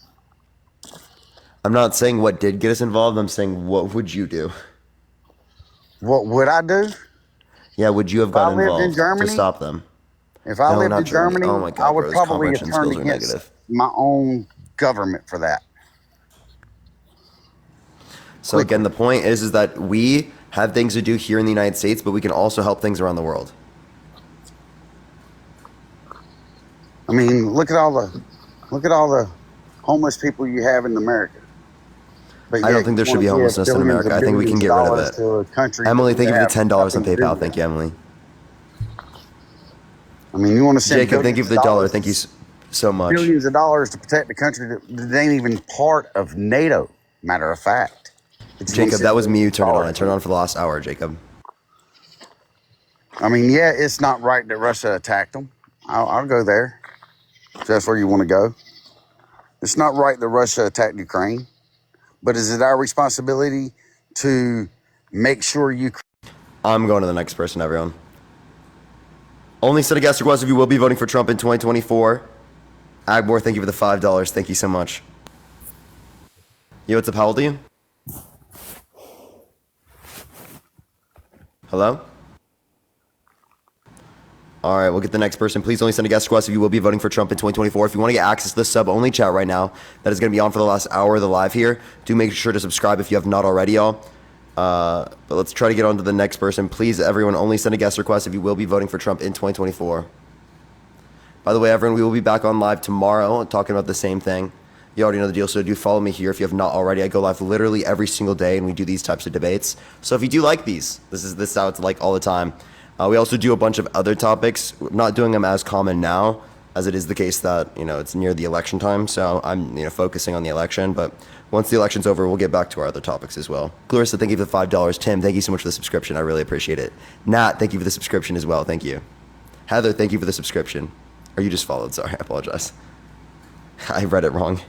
I'm not saying what did get us involved. I'm saying what would you do? What would I do? Yeah, would you have gotten involved to stop them? If I lived in Germany, oh my God, I would bro, probably have turned against my own government for that. So again, the point is that we have things to do here in the United States, but we can also help things around the world. I mean, look at all the homeless people you have in America. But I don't think there should be homelessness in America. I think we can get rid of it. To a country Emily, thank you for the $10 on nothing to do PayPal. with Thank it. you, Emily. I mean, you want to send Jacob, thank you for the dollar. billions Thank you so much. billions of dollars to protect the country that ain't even part of NATO. Matter of fact, Jacob, that was me who turned it on. I turned it on for the last hour, Jacob. I mean, yeah, it's not right that Russia attacked them. I'll go there. If that's where you want to go. It's not right that Russia attacked Ukraine, but is it our responsibility to make sure you? I'm going to the next person, everyone. Only set a guest request if you will be voting for Trump in 2024. Agbor, thank you for the $5. Thank you so much. Yo, what's up? How old are you? Hello? All right, we'll get the next person. Please only send a guest request if you will be voting for Trump in 2024. If you want to get access to the sub-only chat right now, that is going to be on for the last hour of the live here. Do make sure to subscribe if you have not already, y'all. But let's try to get on to the next person. Please, everyone, only send a guest request if you will be voting for Trump in 2024. By the way, everyone, we will be back on live tomorrow talking about the same thing. You already know the deal, so do follow me here if you have not already. I go live literally every single day, and we do these types of debates. So if you do like these, this is how it's like all the time. We also do a bunch of other topics. We're not doing them as common now, as it is the case that, it's near the election time. So I'm, focusing on the election. But once the election's over, we'll get back to our other topics as well. Clarissa, thank you for the $5. Tim, thank you so much for the subscription. I really appreciate it. Nat, thank you for the subscription as well. Thank you. Heather, thank you for the subscription. Or you just followed. Sorry, I apologize. I read it wrong.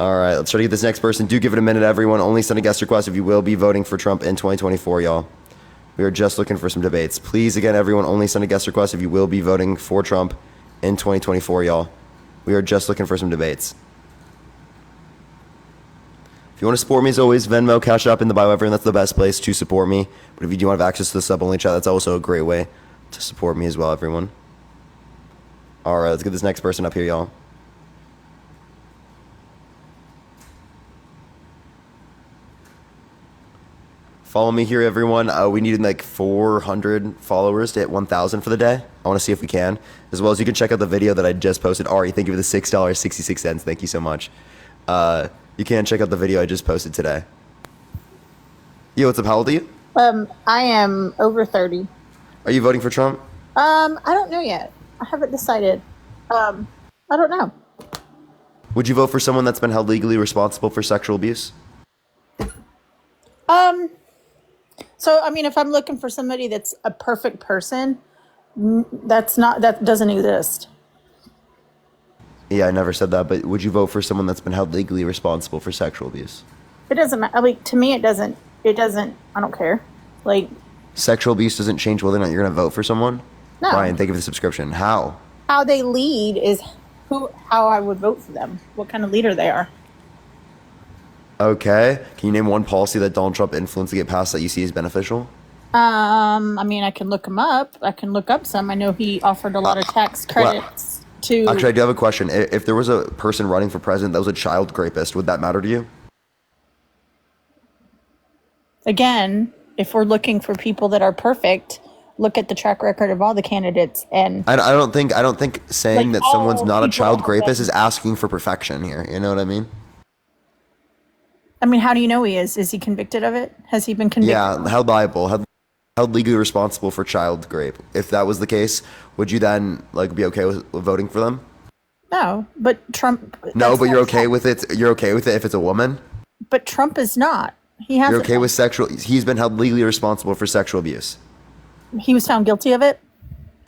All right, let's try to get this next person. Do give it a minute, everyone. Only send a guest request if you will be voting for Trump in 2024, y'all. We are just looking for some debates. Please, again, everyone, only send a guest request if you will be voting for Trump in 2024, y'all. We are just looking for some debates. If you want to support me, as always, Venmo, Cash App in the bio, everyone. That's the best place to support me. But if you do want to have access to the sub-only chat, that's also a great way to support me as well, everyone. All right, let's get this next person up here, y'all. Follow me here, everyone. We needed like 400 followers to hit 1,000 for the day. I want to see if we can. As well as you can check out the video that I just posted. Ari, thank you for the $6.66. Thank you so much. You can check out the video I just posted today. Yo, what's up? How old are you? I am over 30. Are you voting for Trump? I don't know yet. I haven't decided. I don't know. Would you vote for someone that's been held legally responsible for sexual abuse? So, I mean, if I'm looking for somebody that's a perfect person, that doesn't exist. Yeah, I never said that, but would you vote for someone that's been held legally responsible for sexual abuse? It doesn't matter. Like, to me, it doesn't, I don't care. Like, Sexual abuse doesn't change whether or not you're going to vote for someone? No. Brian, thank you for the subscription. How? how they lead is how I would vote for them, what kind of leader they are. Okay. Can you name one policy that Donald Trump influenced to get passed that you see as beneficial? I mean, I can look him up. I can look up some. I know he offered a lot of tax credits to... Actually, I do have a question. If there was a person running for president that was a child rapist, would that matter to you? Again, if we're looking for people that are perfect, look at the track record of all the candidates. And I don't think saying Like, that someone's all not a people child have rapist been- is asking for perfection here. You know what I mean? I mean, how do you know he is? Is he convicted of it? Has he been convicted? Yeah, held liable, held legally responsible for child rape. If that was the case, would you then be okay with voting for them? No, but Trump... No, but you're okay with it. You're okay with it if it's a woman. But Trump is not. He hasn't. You're okay with sexual. He's been held legally responsible for sexual abuse. He was found guilty of it?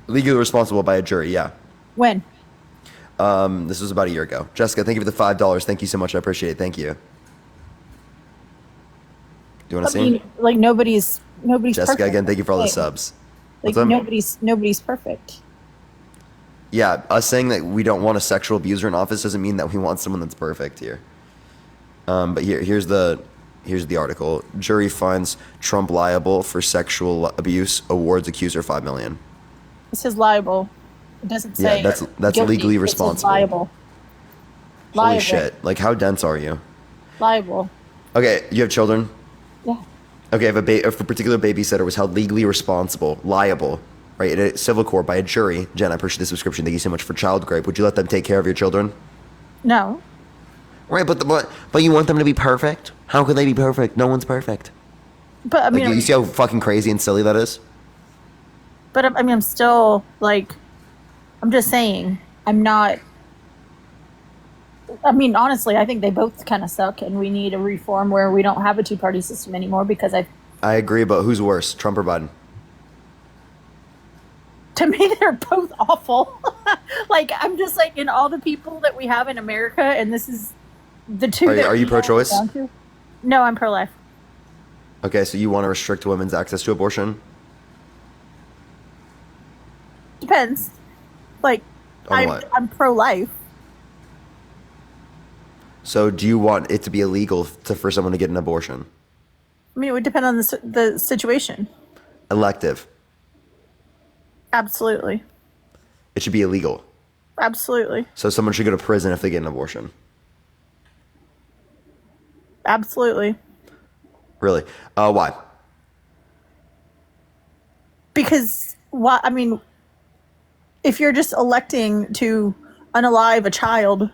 Legally responsible by a jury. Yeah. When? This was about a year ago. Jessica, thank you for the $5. Thank you so much. I appreciate it. Thank you. Do you want to see? Like nobody's Jessica, perfect. again, thank you for all the Like, subs. Like What's up? nobody's perfect. Yeah, us saying that we don't want a sexual abuser in office doesn't mean that we want someone that's perfect here. But here's the article. Jury finds Trump liable for sexual abuse. Awards accuser $5 million. It says liable. It doesn't say. Yeah, that's guilty. legally It says responsible. liable. Holy Liable. shit! Like, how dense are you? Liable. Okay, you have children. Yeah. Okay, if a particular babysitter was held legally responsible, liable right, in a civil court by a jury. Jen, I appreciate the subscription. Thank you so much for child grape. Would you let them take care of your children? No. Right, but you want them to be perfect? How could they be perfect? No one's perfect. But I mean, you see how fucking crazy and silly that is? But I mean, I'm still like, I'm just saying, I'm not. I mean, honestly, I think they both kind of suck, and we need a reform where we don't have a two-party system anymore. Because I agree, but who's worse, Trump or Biden? To me, they're both awful. Like, I'm just like, in all the people that we have in America, and this is the two. Are you pro-choice? No, I'm pro-life. Okay, so you want to restrict women's access to abortion? Depends. Like, I'm pro-life. So do you want it to be illegal for someone to get an abortion? I mean, it would depend on the situation. Elective. Absolutely. It should be illegal. Absolutely. So someone should go to prison if they get an abortion. Absolutely. Really? Why? Because I mean, if you're just electing to unalive a child,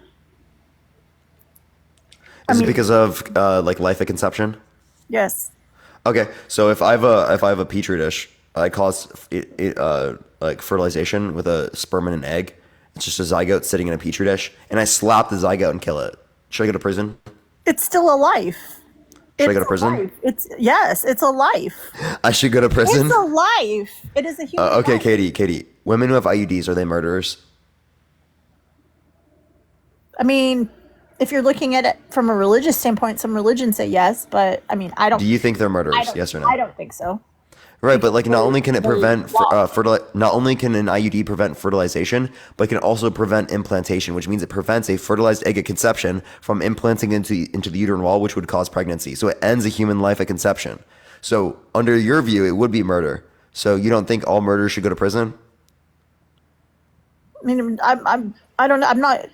Is it because of like life at conception? yes. Okay, so if I have a petri dish, I cause like fertilization with a sperm and an egg. It's just a zygote sitting in a petri dish, and I slap the zygote and kill it. Should I go to prison? It's still a life. Should I go to prison? Life. It's a life. I should go to prison. It's a life. It is a human Okay, life. Katie. Women who have IUDs, are they murderers? I mean, if you're looking at it from a religious standpoint, some religions say yes, but I mean, I don't. Do you think they're murderers? Yes or no? I don't think so. Right, but like not only can it prevent not only can an IUD prevent fertilization, but it can also prevent implantation, which means it prevents a fertilized egg at conception from implanting into the uterine wall, which would cause pregnancy. So it ends a human life at conception. So under your view, it would be murder. So you don't think all murderers should go to prison? I mean, I don't know. I'm not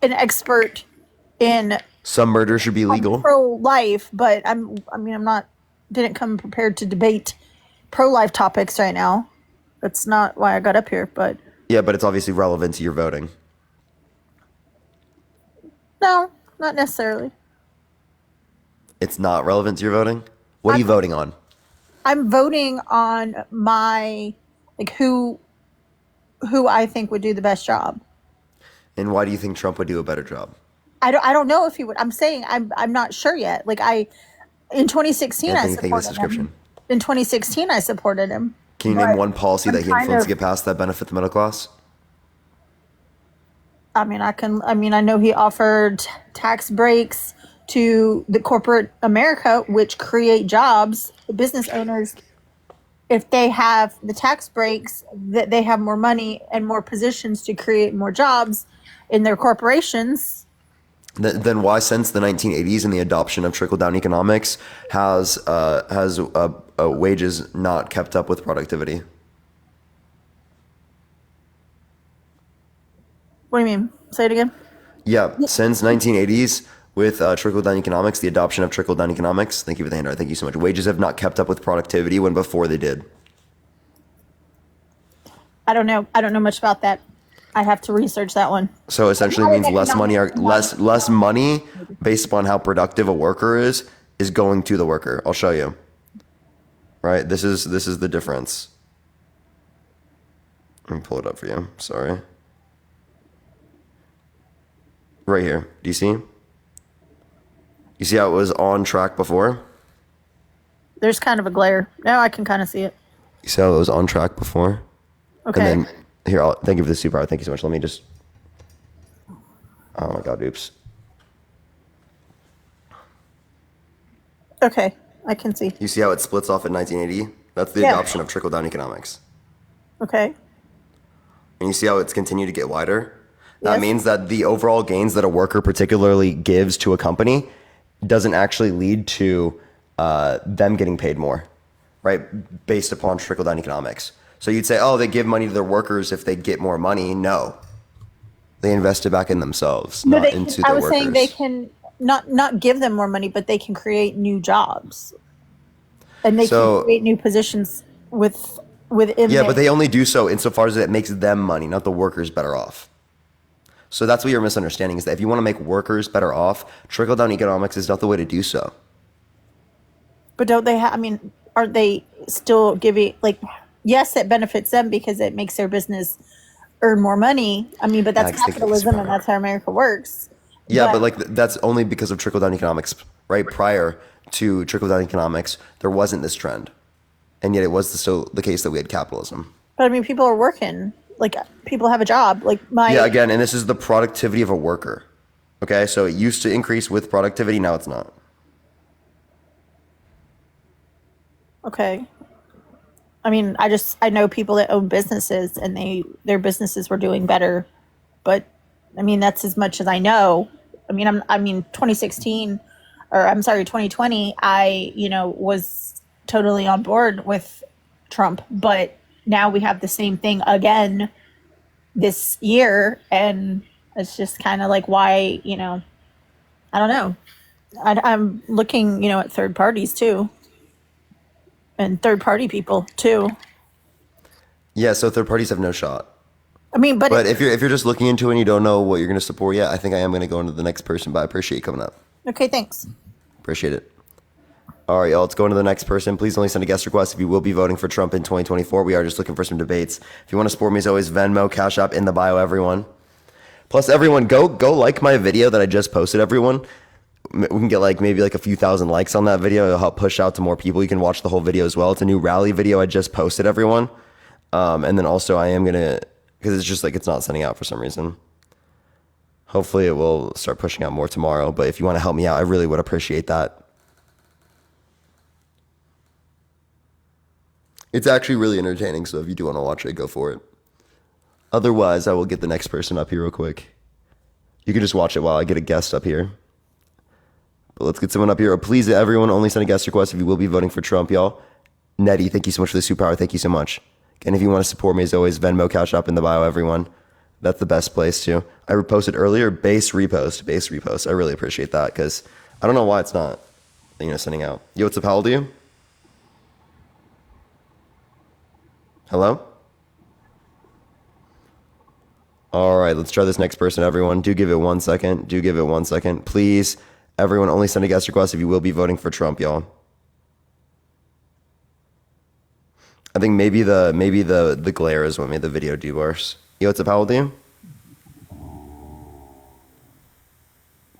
an expert in Some murder should be legal. pro-life, but didn't come prepared to debate pro-life topics right now. That's not why I got up here, but Yeah, but it's obviously relevant to your voting. no, not necessarily. It's not relevant to your voting? What are you voting on? I'm voting on my who I think would do the best job. And why do you think Trump would do a better job? I don't know if he would. I'm saying I'm not sure yet. In 2016 I supported him. In 2016 I supported him. Can you name one policy that he influenced to get passed that benefit the middle class? I mean, I know he offered tax breaks to the corporate America, which create jobs. The business owners, if they have the tax breaks, that they have more money and more positions to create more jobs in their corporations. Then why, since the 1980s and the adoption of trickle-down economics, has wages not kept up with productivity? What do you mean? Say it again. Yeah, since 1980s with trickle-down economics, the adoption of trickle-down economics. Thank you for the handout. Thank you so much. Wages have not kept up with productivity when before they did. I don't know much about that. I have to research that one. So essentially means less money based upon how productive a worker is going to the worker. I'll show you. Right? This is the difference. Let me pull it up for you. Sorry. Right here. Do you see? You see how it was on track before? There's kind of a glare. Now I can kind of see it. You see how it was on track before? Okay. And then here, thank you for the superpower. Thank you so much. Let me just. Oh my God! Oops. Okay, I can see. You see how it splits off in 1980? That's the adoption of trickle-down economics. Okay. And you see how it's continued to get wider? That means that the overall gains that a worker particularly gives to a company doesn't actually lead to them getting paid more, right? Based upon trickle-down economics. So you'd say, oh, they give money to their workers if they get more money. No. They invest it back in themselves, not into their workers. I was saying they can not give them more money, but they can create new jobs. And they can create new positions with within Yeah, their- but they only do so insofar as it makes them money, not the workers better off. So that's what you're misunderstanding, is that if you want to make workers better off, trickle-down economics is not the way to do so. But don't they have, I mean, aren't they still giving, like, yes, it benefits them because it makes their business earn more money. I mean, but that's capitalism and that's how America works. Yeah, but like that's only because of trickle-down economics, right? Prior to trickle-down economics, there wasn't this trend. And yet it was still the case that we had capitalism. But I mean, people are working. Like, people have a job. Like, Yeah, again, and this is the productivity of a worker. Okay, so it used to increase with productivity, now it's not. Okay. I mean, I know people that own businesses and their businesses were doing better. But I mean, that's as much as I know. I mean, 2016, or I'm sorry, 2020, I, was totally on board with Trump, but now we have the same thing again this year, and it's just kind of like, why, I don't know. I'm looking, at third parties too, and third party people too. Yeah, so third parties have no shot. I mean, but if you're just looking into it and you don't know what you're going to support yet, I think I am going to go into the next person, but I appreciate you coming up. Okay, thanks. Appreciate it. All right, y'all, let's go into the next person. Please only send a guest request if you will be voting for Trump in 2024. We are just looking for some debates. If you want to support me, as always, Venmo, Cash App in the bio, everyone. Plus, everyone, go like my video that I just posted, everyone. We can get maybe a few thousand likes on that video. It'll help push out to more people. You can watch the whole video as well. It's a new rally video I just posted, everyone. And then also I am going to, because it's just it's not sending out for some reason. Hopefully it will start pushing out more tomorrow. But if you want to help me out, I really would appreciate that. It's actually really entertaining, so if you do want to watch it, go for it. Otherwise, I will get the next person up here real quick. You can just watch it while I get a guest up here. But let's get someone up here. Please, everyone, only send a guest request if you will be voting for Trump, y'all. Nettie, thank you so much for the superpower. Thank you so much. And if you want to support me, as always, Venmo, Cash App in the bio, everyone. That's the best place, too. I reposted earlier. Base repost. I really appreciate that, because I don't know why it's not, sending out. Yo, what's up? How old are you? Hello? All right, let's try this next person, everyone. Do give it 1 second. Please, everyone, only send a guest request if you will be voting for Trump, y'all. I think maybe the glare is what made the video do worse. Yo, what's up? How old are you?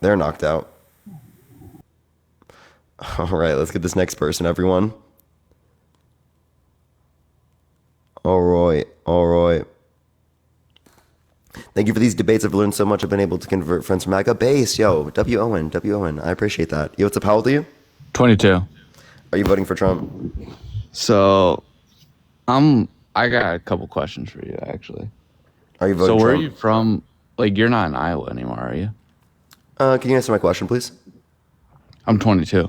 They're knocked out. All right, let's get this next person, everyone. All right. Thank you for these debates. I've learned so much. I've been able to convert friends from MAGA base. Yo, W Owen. I appreciate that. Yo, what's up? How old are you? 22. Are you voting for Trump? So, I got a couple questions for you, actually. Are you voting So, where Trump? are you from? You're not in Iowa anymore, are you? Can you answer my question, please? I'm 22.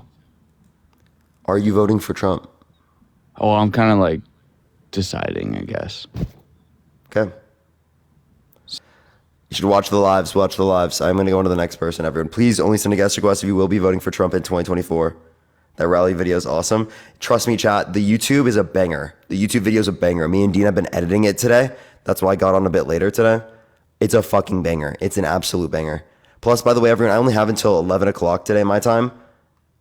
Are you voting for Trump? Oh, I'm kind of deciding, I guess. Okay. You should watch the lives. I'm going to go on to the next person, everyone. Please only send a guest request if you will be voting for Trump in 2024. That rally video is awesome. Trust me, chat, the YouTube is a banger. The YouTube video is a banger. Me and Dean have been editing it today. That's why I got on a bit later today. It's a fucking banger. It's an absolute banger. Plus, by the way, everyone, I only have until 11 o'clock today, my time,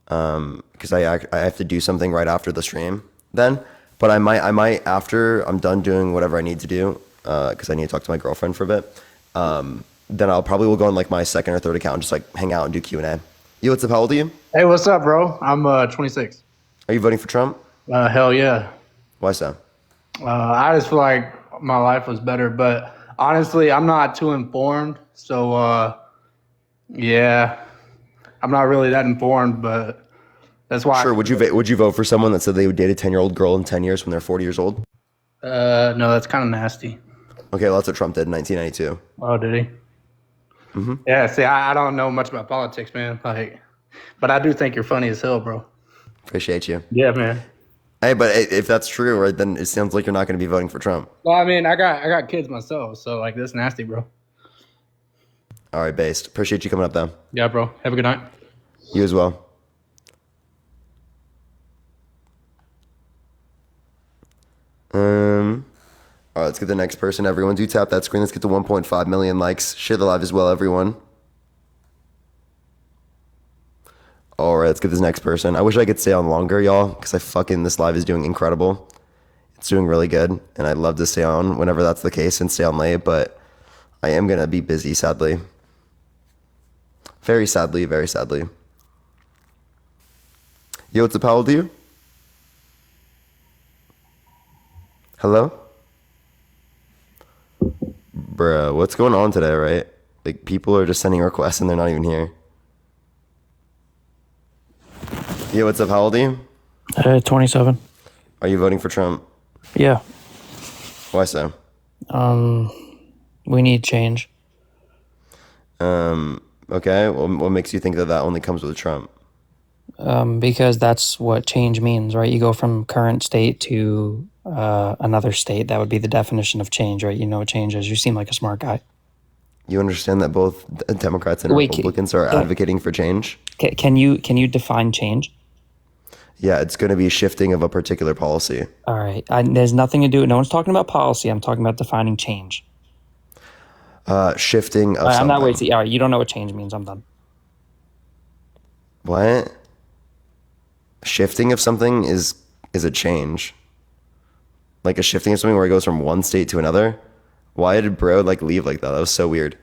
because I have to do something right after the stream then. But I might after I'm done doing whatever I need to do, because I need to talk to my girlfriend for a bit. Then I'll probably will go on my second or third account and just hang out and do Q&A. Yo, what's up? How old are you? Hey, what's up, bro? I'm 26. Are you voting for Trump? Hell yeah. Why so? I just feel like my life was better, but honestly, I'm not too informed. So, yeah, I'm not really that informed, but that's why. Sure. Would you vote for someone that said they would date a 10-year-old girl in 10 years when they're 40 years old? No, that's kind of nasty. Okay, well, that's what Trump did in 1992. Oh, did he? Mm-hmm. Yeah, see, I don't know much about politics, man. But I do think you're funny as hell, bro. Appreciate you. Yeah, man. Hey, but if that's true, right, then it sounds like you're not going to be voting for Trump. Well, I mean, I got kids myself, so that's nasty, bro. All right, based. Appreciate you coming up, though. Yeah, bro. Have a good night. You as well. let's get the next person. Everyone, do tap that screen. Let's get to 1.5 million likes. Share the live as well, everyone. All right, let's get this next person. I wish I could stay on longer, y'all, because this live is doing incredible. It's doing really good, and I'd love to stay on whenever that's the case and stay on late, but I am going to be busy, sadly. Very sadly, very sadly. Yo, what's up? How old are you? Hello? Bruh, what's going on today, right? Like, people are just sending requests and they're not even here. Yo, what's up? How old are you? 27. Are you voting for Trump? Yeah. Why so? We need change. Okay. Well, what makes you think that only comes with Trump? Because that's what change means, right? You go from current state to another state. That would be the definition of change, right? You know what change is. You seem like a smart guy. You understand that both Democrats and Republicans are advocating for change? Can you define change? Yeah, it's going to be shifting of a particular policy. All right. There's nothing to do. No one's talking about policy. I'm talking about defining change. Shifting of I'm something. not waiting. All right. You don't know what change means. I'm done. What? Shifting of something is a change. Like a shifting of something where it goes from one state to another. Why did bro leave like that? That was so weird.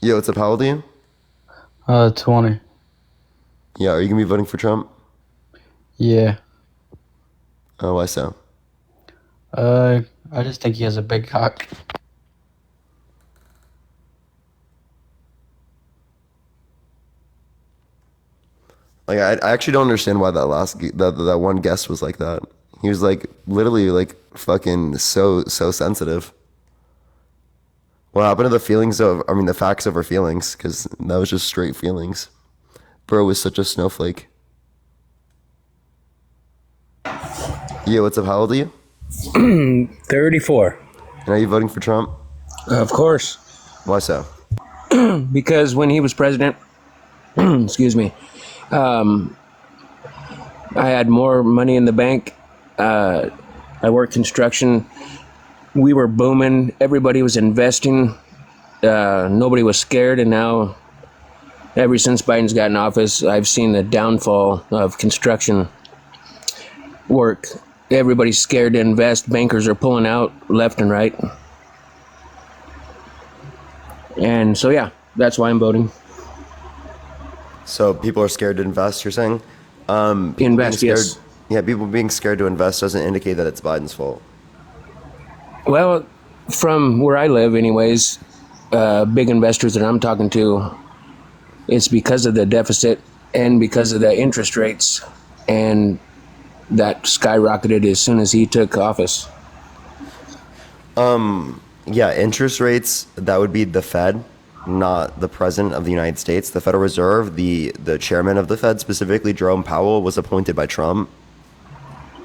Yo, what's up? How old are you? 20. Yeah, are you gonna be voting for Trump? Yeah. Oh, why so? I just think he has a big cock. Like, I actually don't understand why that one guest was like that. He was literally fucking so sensitive. What happened to the facts over feelings? Because that was just straight feelings. Bro was such a snowflake. Yeah, what's up? How old are you? 34. And are you voting for Trump? Of course. Why so? Because when he was president, excuse me, I had more money in the bank. I worked construction. We were booming. Everybody was investing. Nobody was scared. And now, ever since Biden's got in office, I've seen the downfall of construction work. Everybody's scared to invest. Bankers are pulling out left and right. And so, yeah, that's why I'm voting. So people are scared to invest, you're saying? Invest, yes. Yeah, people being scared to invest doesn't indicate that it's Biden's fault. Well, from where I live anyways, big investors that I'm talking to, it's because of the deficit and because of the interest rates, and that skyrocketed as soon as he took office. Yeah, interest rates, that would be the Fed, not the president of the United States. The Federal Reserve, the chairman of the Fed, specifically Jerome Powell, was appointed by Trump.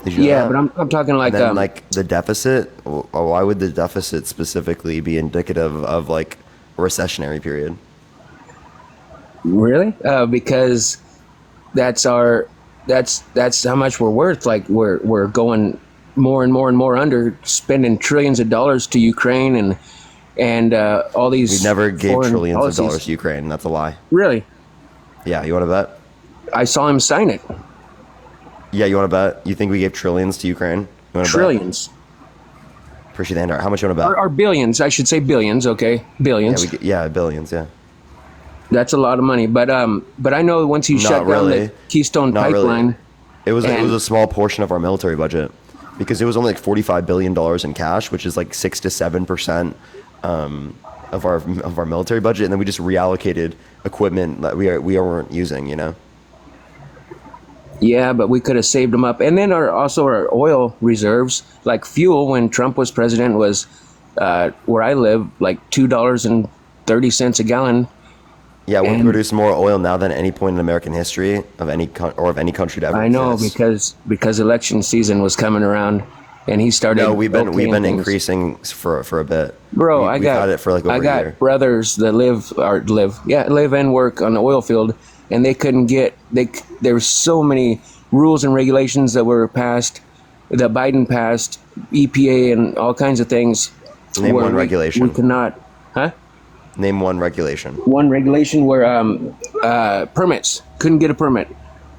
Did you know that? But I'm talking like And then, the deficit. Why would the deficit specifically be indicative of a recessionary period? Really? Because that's how much we're worth. Like we're going more and more and more under, spending trillions of dollars to Ukraine and all these. We never gave trillions policies. of dollars to Ukraine. That's a lie. Really? Yeah, you want to bet? I saw him sign it. Yeah, you want to bet? You think we gave trillions to Ukraine? You want to Trillions. Bet? Appreciate the hand. How much you want to bet? Or billions. I should say billions. Okay, billions. Yeah, billions. Yeah. That's a lot of money. But I know once you shut down the Keystone Pipeline, it was a small portion of our military budget, because it was only $45 billion in cash, which is 6 to 7% of our military budget, and then we just reallocated equipment that we weren't using. Yeah, but we could have saved them up. And then our oil reserves, like fuel, when Trump was president, was where I live, $2.30 a gallon. Yeah, we produce more oil now than any point in American history of any country to ever. I know, exist. because election season was coming around, and he started. No, we've been increasing for a bit. Bro, we've had it for over a year. Brothers that live and work on the oil field, and they couldn't get. There were so many rules and regulations that were passed that Biden passed, EPA and all kinds of things. Name where one regulation. We cannot, huh? Name one regulation. One regulation where permits, couldn't get a permit.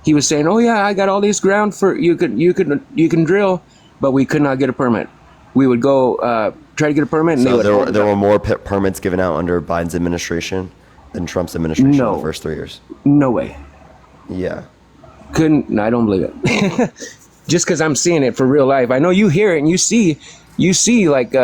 He was saying, "Oh yeah, I got all this ground for you can drill," but we could not get a permit. We would go try to get a permit, and So they would. there were more permits given out under Biden's administration than Trump's administration in the first 3 years. No way. Yeah. Couldn't. I don't believe it. Just because I'm seeing it for real life. I know you hear it and you see like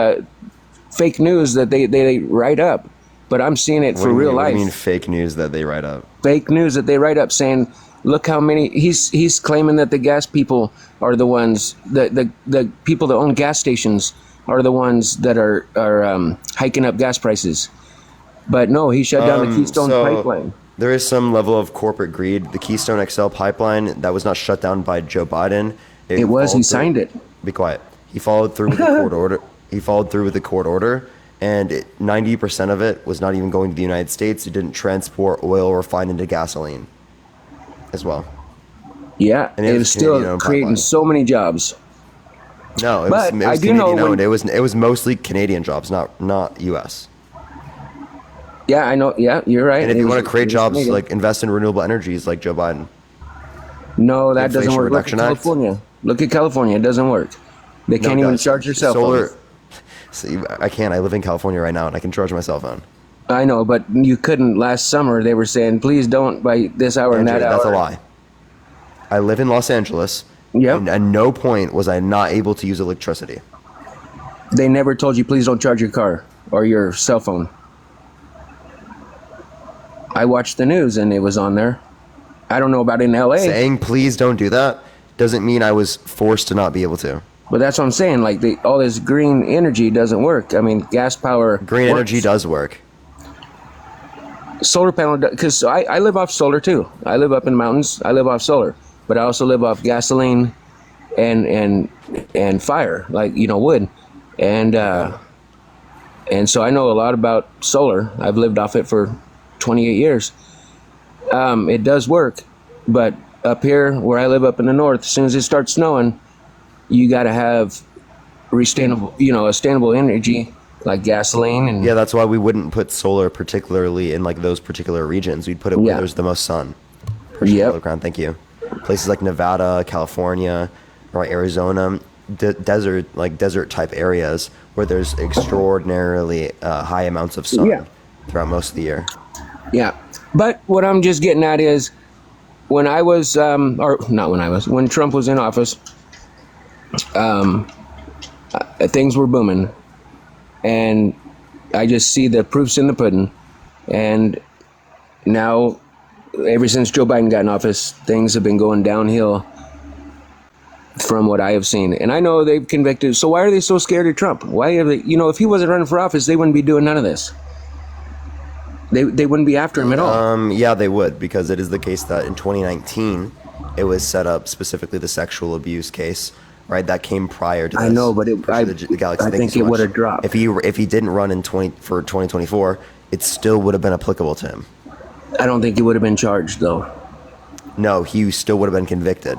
fake news that they write up, but I'm seeing it for real life. What do you mean fake news that they write up? Fake news that they write up saying, look how many. He's claiming that the gas people are the ones, the people that own gas stations are the ones that are hiking up gas prices. But no, he shut down the Keystone pipeline. There is some level of corporate greed. The Keystone XL pipeline, that was not shut down by Joe Biden. It was. He signed it. Be quiet. He followed through with the court order. He followed through with the court order, and 90% of it was not even going to the United States. It didn't transport oil refined into gasoline as well. Yeah, and it was still creating so many jobs. No, it but was I do Canadian know owned. It was mostly Canadian jobs, not U.S. Yeah, I know. Yeah, you're right. And if you want to create jobs, like invest in renewable energies, like Joe Biden. No, that doesn't Inflation work. Look at Reduction Act. California. Look at California. It doesn't work. They can't even charge your cell phone. See, I can't. I live in California right now, and I can charge my cell phone. I know, but you couldn't last summer. They were saying, please don't by this hour and that hour. That's a lie. I live in Los Angeles. Yep. And at no point was I not able to use electricity. They never told you, please don't charge your car or your cell phone. I watched the news and it was on there. I don't know about in LA. Saying please don't do that doesn't mean I was forced to not be able to. But that's what I'm saying. Like all this green energy doesn't work. I mean, gas power. Green energy does work. Solar panel, because I live off solar too. I live up in the mountains. I live off solar, but I also live off gasoline and fire, like wood, and so I know a lot about solar. I've lived off it for 28 years. It does work, but up here where I live up in the north, as soon as it starts snowing, you got to have sustainable energy like gasoline. And yeah, that's why we wouldn't put solar particularly in like those particular regions. We'd put it where there's the most sun. Yep. Ground. Thank you. Places like Nevada, California, or Arizona, desert type areas where there's extraordinarily high amounts of sun throughout most of the year. Yeah, but what I'm just getting at is when I was, when Trump was in office, things were booming, and I just see the proofs in the pudding. And now, ever since Joe Biden got in office, things have been going downhill from what I have seen. And I know they've convicted. So why are they so scared of Trump? Why are they? If he wasn't running for office, they wouldn't be doing none of this. They wouldn't be after him at all. Yeah, they would, because it is the case that in 2019, it was set up specifically the sexual abuse case, right? That came prior to this. I know, but I think it would have dropped. If he didn't run for 2024, it still would have been applicable to him. I don't think he would have been charged, though. No, he still would have been convicted.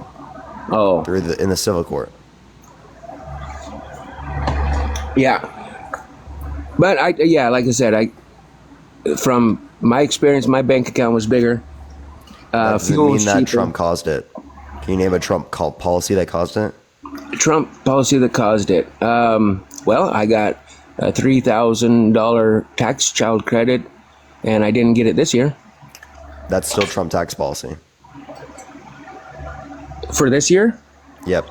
Oh. In the civil court. Yeah. But like I said, from my experience, my bank account was bigger. That doesn't mean that Trump caused it. Can you name a Trump policy that caused it? Trump policy that caused it. Well, I got a $3,000 tax child credit, and I didn't get it this year. That's still Trump tax policy. For this year? Yep.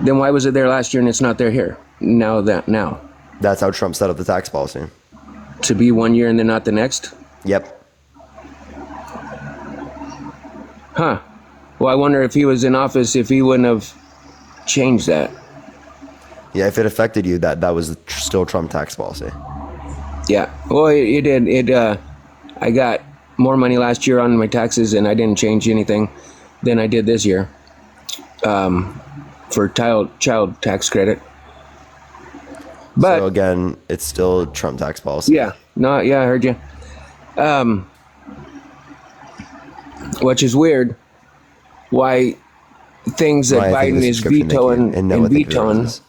Then why was it there last year and it's not there here? Now. That's how Trump set up the tax policy. To be 1 year and then not the next? Yep. Huh. Well, I wonder if he was in office, if he wouldn't have changed that. Yeah, if it affected you, that was still Trump tax policy. Yeah. Well, it did. I got more money last year on my taxes, and I didn't change anything than I did this year for child tax credit. But so again, it's still Trump tax policy. Yeah. No. Yeah, I heard you. Which is weird. Why things that Maya, thank you for Biden the is subscription. Thank you. vetoing And Noah, and thank you for the vetoing. roses.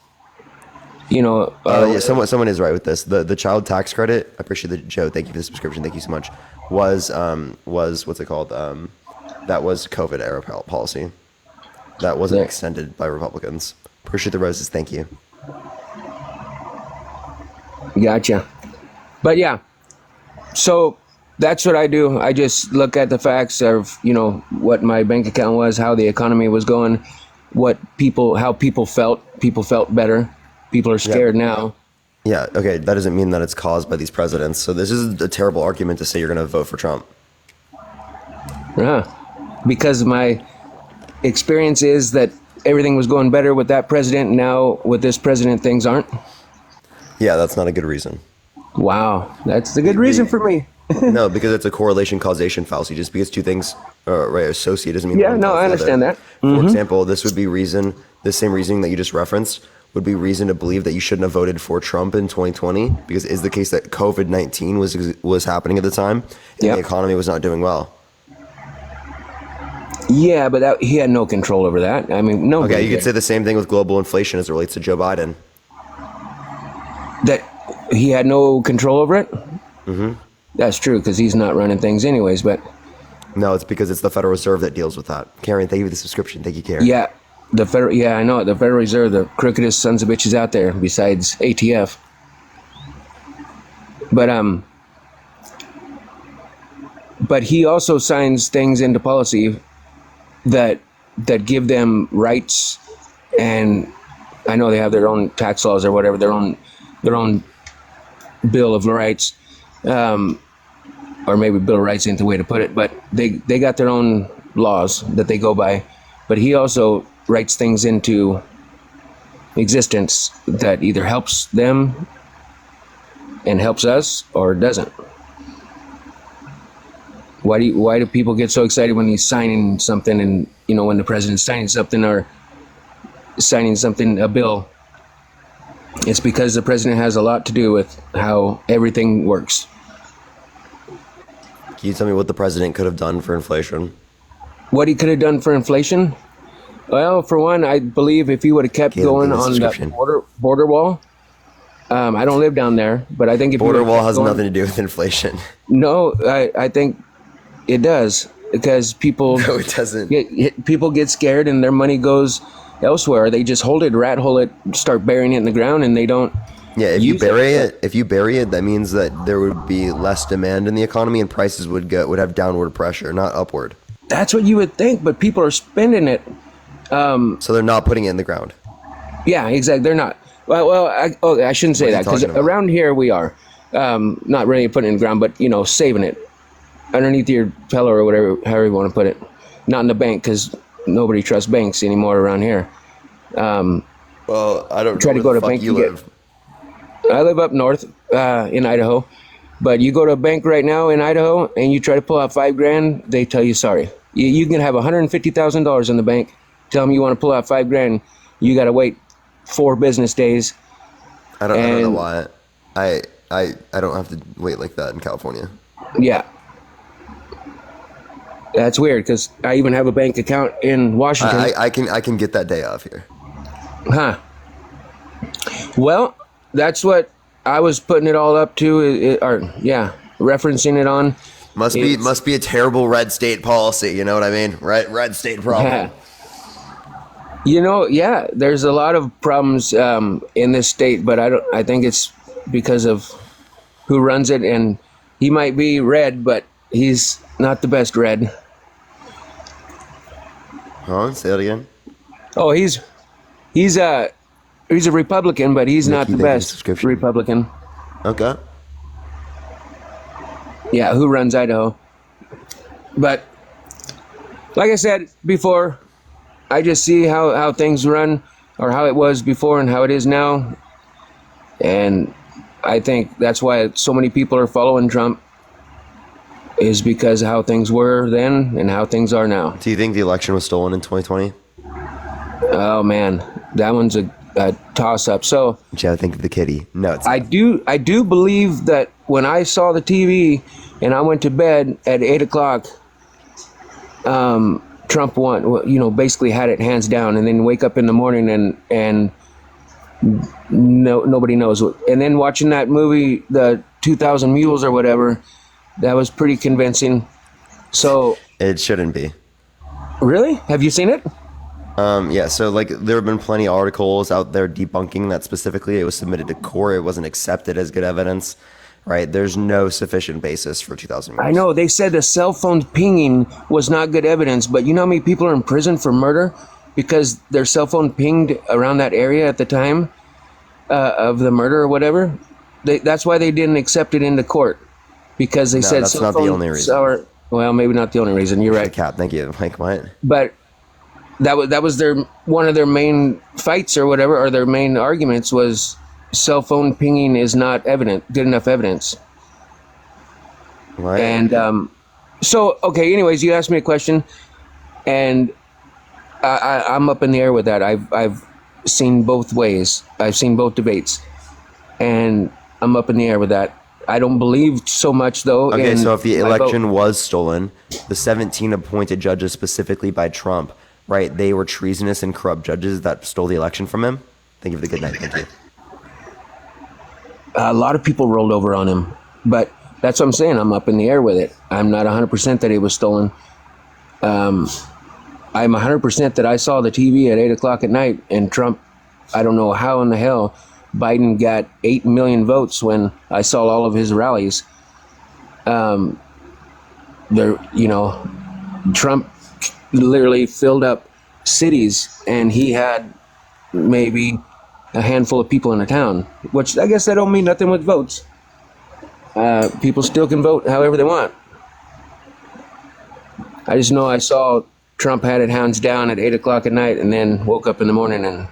You know, Yeah, someone is right with this. The child tax credit. I appreciate the Joe. Thank you for the subscription. Thank you so much. Was what's it called? That was COVID era policy. That wasn't extended by Republicans. Appreciate the roses. Thank you. Gotcha. But yeah, so that's what I do. I just look at the facts of, you know, what my bank account was, how the economy was going, how people felt. People felt better. People are scared now. Yeah, okay, that doesn't mean that it's caused by these presidents. So this is a terrible argument to say you're going to vote for Trump. Because my experience is that everything was going better with that president. Now with this president, things aren't. Yeah, that's not a good reason. Wow, that's a good reason for me. No, because it's a correlation causation fallacy. Just because two things are associated doesn't mean Yeah, one no, causes I the understand other. that. For example, this would be the same reasoning that you just referenced would be reason to believe that you shouldn't have voted for Trump in 2020 because it is the case that COVID-19 was happening at the time and the economy was not doing well. Yeah, but he had no control over that. I mean, no. Okay, you could say the same thing with global inflation as it relates to Joe Biden. That he had no control over it? Mm-hmm. That's true, because he's not running things anyways, but... No, it's because it's the Federal Reserve that deals with that. Karen, thank you for the subscription. Thank you, Karen. Yeah, I know, the Federal Reserve, the crookedest sons of bitches out there, besides ATF. But he also signs things into policy that give them rights, and I know they have their own tax laws or whatever, their own Bill of Rights, or maybe Bill of Rights ain't the way to put it, but they got their own laws that they go by. But he also writes things into existence that either helps them and helps us or doesn't. Why do people get so excited when he's signing something, and you know, when the president's signing something or signing something, a bill? It's because the president has a lot to do with how everything works. Can you tell me what the president could have done for inflation? What he could have done for inflation? Well, for one, I believe if he would have kept going on the border wall. I don't live down there, but I think if border wall has nothing to do with inflation. No, I think it does, because people no, it doesn't. People get scared and their money goes elsewhere. They just rat hole it, start burying it in the ground, and they don't. Yeah, if you bury it, that means that there would be less demand in the economy and prices would have downward pressure, not upward. That's what you would think, but people are spending it. So they're not putting it in the ground. Yeah, exactly. They're not. Well, I shouldn't say that, because around here we are not really putting it in the ground, but you know, saving it underneath your pillow or whatever, however you want to put it. Not in the bank, because nobody trusts banks anymore around here. Well, I don't try know to go to a bank. I live up north in Idaho, but you go to a bank right now in Idaho and you try to pull out $5,000, they tell you sorry. You can have $150,000 in the bank. Tell them you want to pull out $5,000, you got to wait 4 business days. I don't know why. I don't have to wait like that in California. Yeah. That's weird, because I even have a bank account in Washington. I can get that day off here. Huh. Well, that's what I was putting it all up to, referencing it on. Must be a terrible red state policy, you know what I mean? Red state problem. Yeah. You know, yeah, there's a lot of problems in this state, but I think it's because of who runs it, and he might be red, but he's not the best red. Huh? Say that again. Oh, he's a Republican, but he's not the best Republican. Okay. Yeah, who runs Idaho? But like I said before, I just see how things run, or how it was before and how it is now. And I think that's why so many people are following Trump, is because of how things were then and how things are now. Do you think the election was stolen in 2020? Oh man, that one's a toss-up. So yeah, I think of the kitty. No, it's I do believe that when I saw the TV and I went to bed at 8 o'clock, Trump won, basically had it hands down, and then wake up in the morning and nobody knows what. And then watching that movie, the 2000 Mules or whatever, that was pretty convincing. So it shouldn't be. Really? Have you seen it? Yeah, so like there have been plenty of articles out there debunking that specifically. It was submitted to court. It wasn't accepted as good evidence, right? There's no sufficient basis for 2000 Mules. I know they said the cell phone pinging was not good evidence, but you know how many people are in prison for murder because their cell phone pinged around that area at the time of the murder or whatever? That's why they didn't accept it into court, because they said that's cell not the phones only reason. Well, maybe not the only reason. You're right. Cap, thank you. Like what? But that was one of their main fights or whatever, or their main arguments was cell phone pinging is not good enough evidence. Right. And so, okay, anyways, you asked me a question, and I'm up in the air with that. I've seen both ways. I've seen both debates, and I'm up in the air with that. I don't believe so much, though. Okay, so if the election was stolen, the 17 appointed judges specifically by Trump, right, they were treasonous and corrupt judges that stole the election from him? Thank you for the good night. Thank you. A lot of people rolled over on him, but that's what I'm saying. I'm up in the air with it. I'm not 100% that it was stolen. I'm 100% that I saw the TV at 8 o'clock at night, and Trump, I don't know how in the hell Biden got 8 million votes when I saw all of his rallies. Trump literally filled up cities, and he had maybe a handful of people in a town, which I guess that don't mean nothing with votes. People still can vote however they want. I just know I saw Trump had it hands down at 8 o'clock at night, and then woke up in the morning and...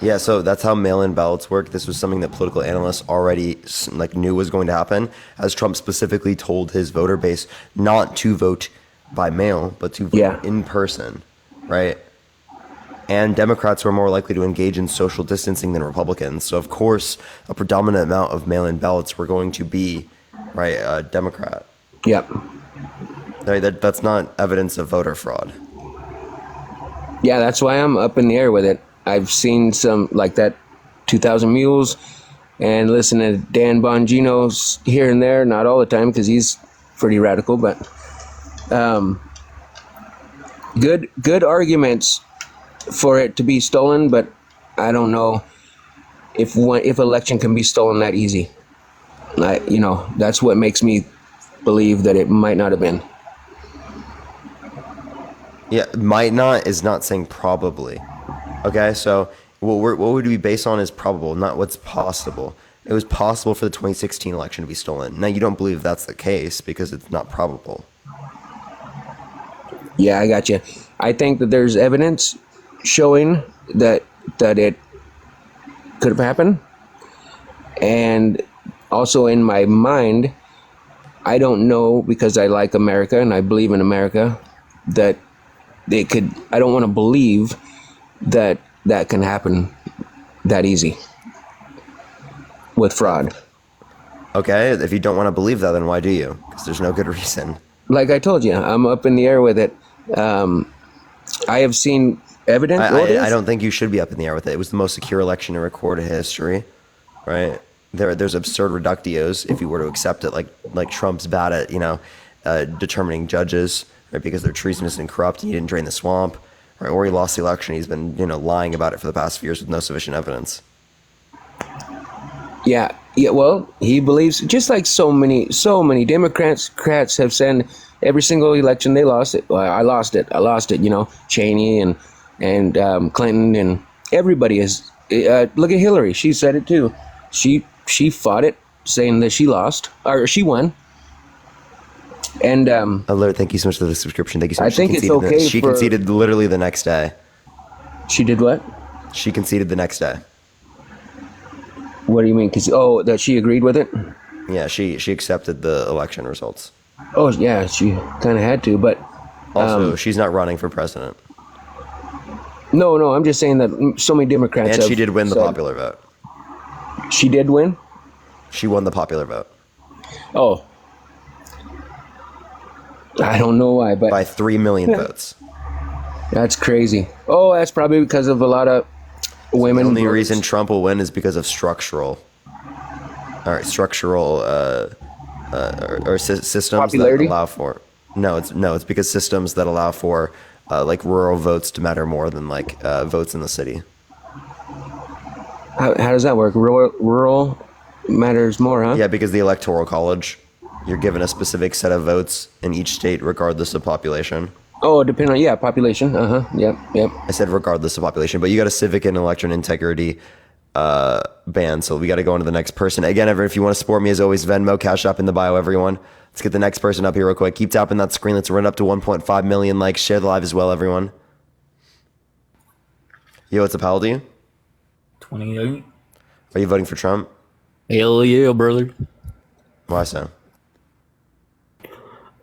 Yeah, so that's how mail-in ballots work. This was something that political analysts already knew was going to happen, as Trump specifically told his voter base not to vote by mail, but to vote in person, right? And Democrats were more likely to engage in social distancing than Republicans. So, of course, a predominant amount of mail-in ballots were going to be, right, Democrat. Yep. Right, that's not evidence of voter fraud. Yeah, that's why I'm up in the air with it. I've seen some like that 2000 Mules and listen to Dan Bongino's here and there, not all the time because he's pretty radical, but good arguments for it to be stolen, but I don't know if election can be stolen that easy. That's what makes me believe that it might not have been. Yeah, might not is not saying probably. Okay, so what would we base on is probable, not what's possible. It was possible for the 2016 election to be stolen. Now, you don't believe that's the case because it's not probable. Yeah, I got you. I think that there's evidence showing that it could have happened. And also in my mind, I don't know, because I like America and I believe in America, that they could. I don't want to believe that can happen that easy with fraud. Okay, if you don't want to believe that, then why do you? Because there's no good reason. Like I told you, I'm up in the air with it. I have seen evidence. I don't think you should be up in the air with it. It was the most secure election in recorded history, right? There's absurd reductios if you were to accept it, like Trump's bad at determining judges, right? Because they're treasonous and corrupt. And he didn't drain the swamp. Right, or he lost the election. He's been, lying about it for the past few years with no sufficient evidence. Yeah. Well, he believes, just like so many Democrats have said, every single election they lost it. Well, I lost it. Cheney and Clinton and everybody is. Look at Hillary. She said it too. She fought it, saying that she lost or she won. And Alert, thank you so much for the subscription. Thank you so much. I think it's okay. She conceded literally the next day. She did what? She conceded the next day. What do you mean? That she agreed with it? Yeah, she accepted the election results. Oh yeah, she kind of had to, but also she's not running for president. No, I'm just saying that so many Democrats. And she did win the popular vote. She did win? She won the popular vote. Oh. I don't know why, but by 3 million votes. That's crazy. Oh, that's probably because of a lot of women. The only voters. reason Trump will win is because of structural systems Popularity? that allow for. It's because systems that allow for like rural votes to matter more than like votes in the city. How does that work? Rural matters more, huh? Yeah, because the electoral college, you're given a specific set of votes in each state regardless of population. Oh, depending on population. Yep. I said regardless of population, but you got a civic and election integrity band, so we got to go on to the next person. Again, everyone, if you want to support me, as always, Venmo, Cash App in the bio, everyone. Let's get the next person up here real quick. Keep tapping that screen. Let's run up to 1.5 million likes. Share the live as well, everyone. Yo, what's up, how old are you? 28. Are you voting for Trump? Hell yeah, brother. Why so?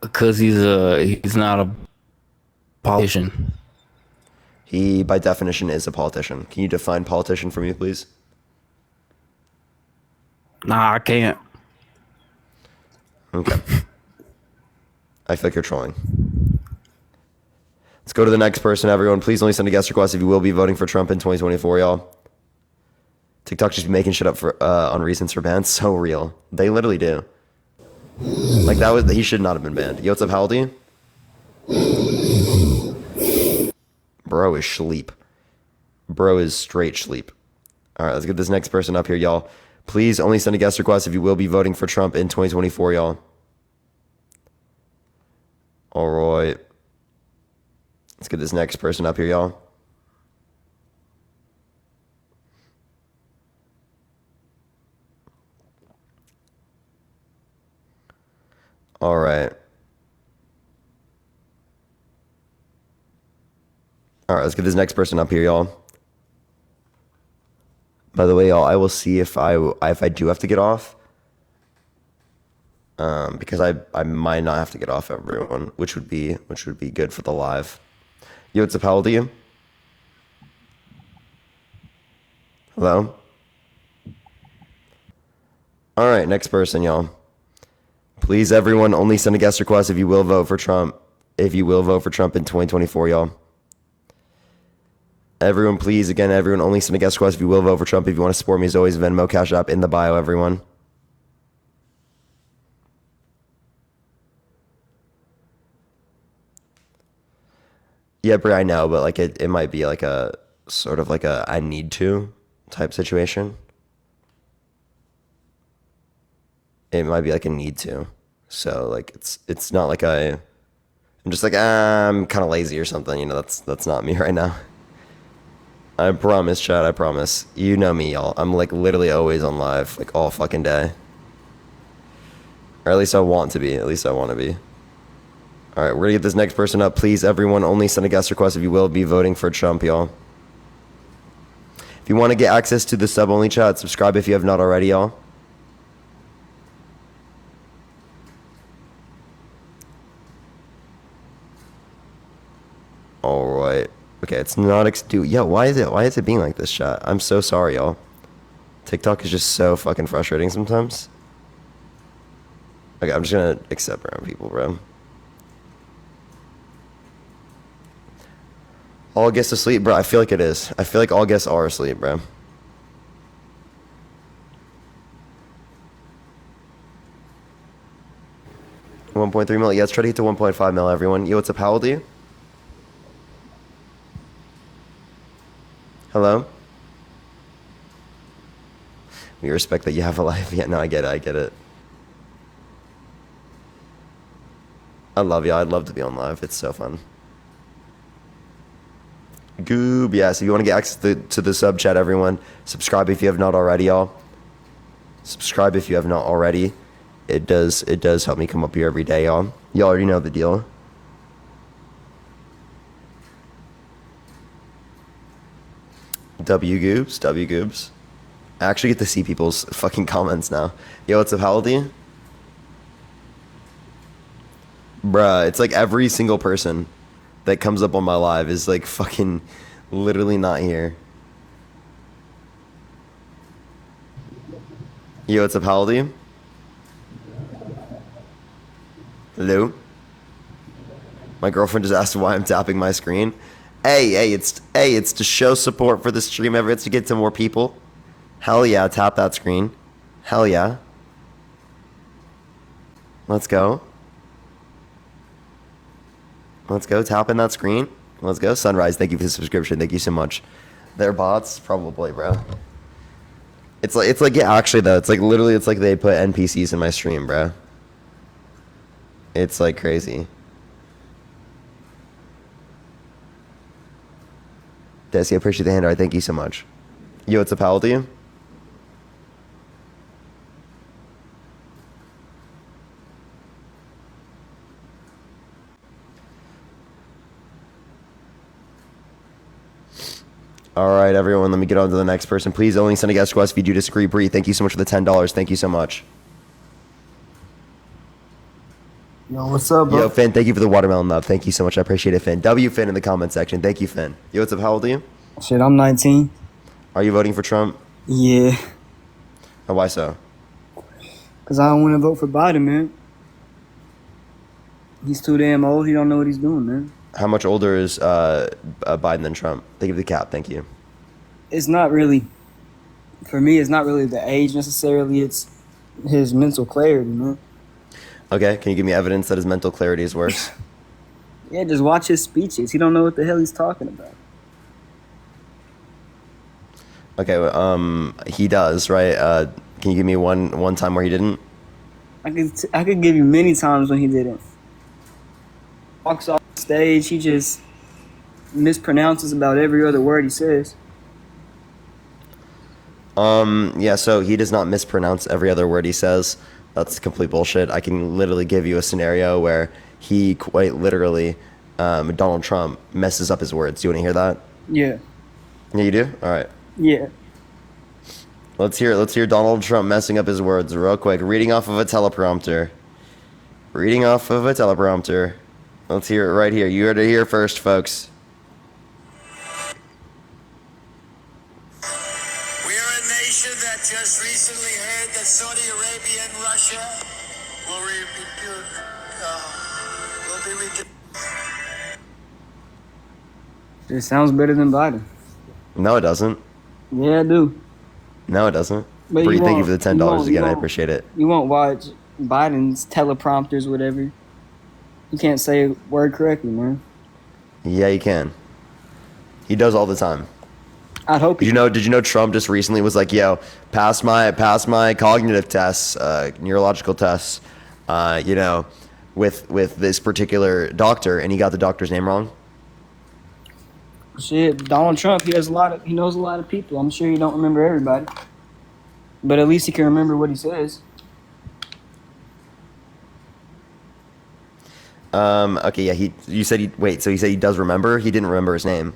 Because he's not a politician. He, by definition, is a politician. Can you define politician for me, please? Nah, I can't. Okay. I feel like you're trolling. Let's go to the next person, everyone. Please only send a guest request if you will be voting for Trump in 2024, y'all. TikTok just be making shit up for on reasons for bans. So real. They literally do. Like he should not have been banned. Yo, what's up, how old are you? Bro is sleep. Bro is straight sleep. All right, let's get this next person up here, y'all. Please only send a guest request if you will be voting for Trump in 2024, y'all. All right. Let's get this next person up here, y'all. All right. All right, let's get this next person up here, y'all. By the way, y'all, I will see if I do have to get off. Because I might not have to get off, everyone, which would be good for the live. Yo, what's up, how old are you? Hello? All right, next person, y'all. Please, everyone, only send a guest request if you will vote for Trump. If you will vote for Trump in 2024, y'all. Everyone, please, again, everyone, only send a guest request if you will vote for Trump. If you want to support me, as always, Venmo, Cash App in the bio, everyone. Yeah, Bri, I know, but like it might be like a sort of like a I need to type situation. It might be like a need to. So like it's not like I'm just like I'm kind of lazy or something, you know. That's not me right now. I promise, Chad, I promise. You know me, y'all. I'm like literally always on live, like all fucking day. Or at least I want to be. At least I want to be. All right, we're gonna get this next person up. Please, everyone, only send a guest request if you will be voting for Trump, y'all. If you want to get access to the sub-only chat, subscribe if you have not already, y'all. All right. Okay, it's not dude. Yeah, why is it being like this, chat? I'm so sorry, y'all. TikTok is just so fucking frustrating sometimes. Okay, I'm just gonna accept around people, bro. All guests asleep, bro. I feel like it is. I feel like all guests are asleep, bro. $1.3 million. Yeah, let's try to get to 1.5 mil, everyone. Yo, what's up? How old are you? Hello? We respect that you have a life. Yeah, no, I get it. I get it. I love you. I'd love to be on live. It's so fun. Goob, yes. If you want to get access to the sub chat, everyone, subscribe if you have not already, y'all. Subscribe if you have not already. It does help me come up here every day, y'all. You already know the deal. W Goobs. I actually get to see people's fucking comments now. Yo, what's up? How old are you? Bruh, it's like every single person that comes up on my live is like fucking literally not here. Yo, what's up? How old are you? Hello? My girlfriend just asked why I'm tapping my screen. It's to show support for the stream ever. It's to get to more people. Hell yeah, tap that screen. Hell yeah. Let's go. Let's go. Tap in that screen. Let's go. Sunrise, thank you for the subscription. Thank you so much. They're bots? Probably, bro. It's like yeah, actually though, it's like literally it's like they put NPCs in my stream, bro. It's like crazy. Desi, I appreciate the hand art. Thank you so much. Yo, what's up, how old are you? All right, everyone, let me get on to the next person. Please only send a guest request if you do disagree. Bree, thank you so much for the $10. Thank you so much. Yo, what's up, bro? Yo, Finn, thank you for the watermelon love. Thank you so much. I appreciate it, Finn. W Finn in the comment section. Thank you, Finn. Yo, what's up? How old are you? Shit, I'm 19. Are you voting for Trump? Yeah. Oh, why so? Because I don't want to vote for Biden, man. He's too damn old. He don't know what he's doing, man. How much older is Biden than Trump? Think of the cap. Thank you. It's not really, for me, it's not really the age necessarily. It's his mental clarity, man. Okay, can you give me evidence that his mental clarity is worse? Yeah, just watch his speeches. He don't know what the hell he's talking about. Okay, well, he does, right? Can you give me one time where he didn't? I could give you many times when he didn't. Walks off stage, he just mispronounces about every other word he says. Yeah, so he does not mispronounce every other word he says. That's complete bullshit. I can literally give you a scenario where he quite literally, Donald Trump, messes up his words. Do you want to hear that? Yeah. Yeah, you do? All right. Yeah. Let's hear Donald Trump messing up his words real quick. Reading off of a teleprompter. Let's hear it right here. You heard it here first, folks. Just recently heard that Saudi Arabia and Russia will It sounds better than Biden. No, it doesn't. Yeah, I do. No, it doesn't. But Bree, thank you for the $10 again. I appreciate it. You won't watch Biden's teleprompters, whatever. You can't say a word correctly, man. Yeah, you can. He does all the time. I'd hope. Did you know Trump just recently was like, "Yo, pass my cognitive tests, neurological tests, with this particular doctor," and he got the doctor's name wrong. Shit, Donald Trump, he knows a lot of people. I'm sure he don't remember everybody, but at least he can remember what he says. Okay, yeah. You said so he said he does remember. He didn't remember his name.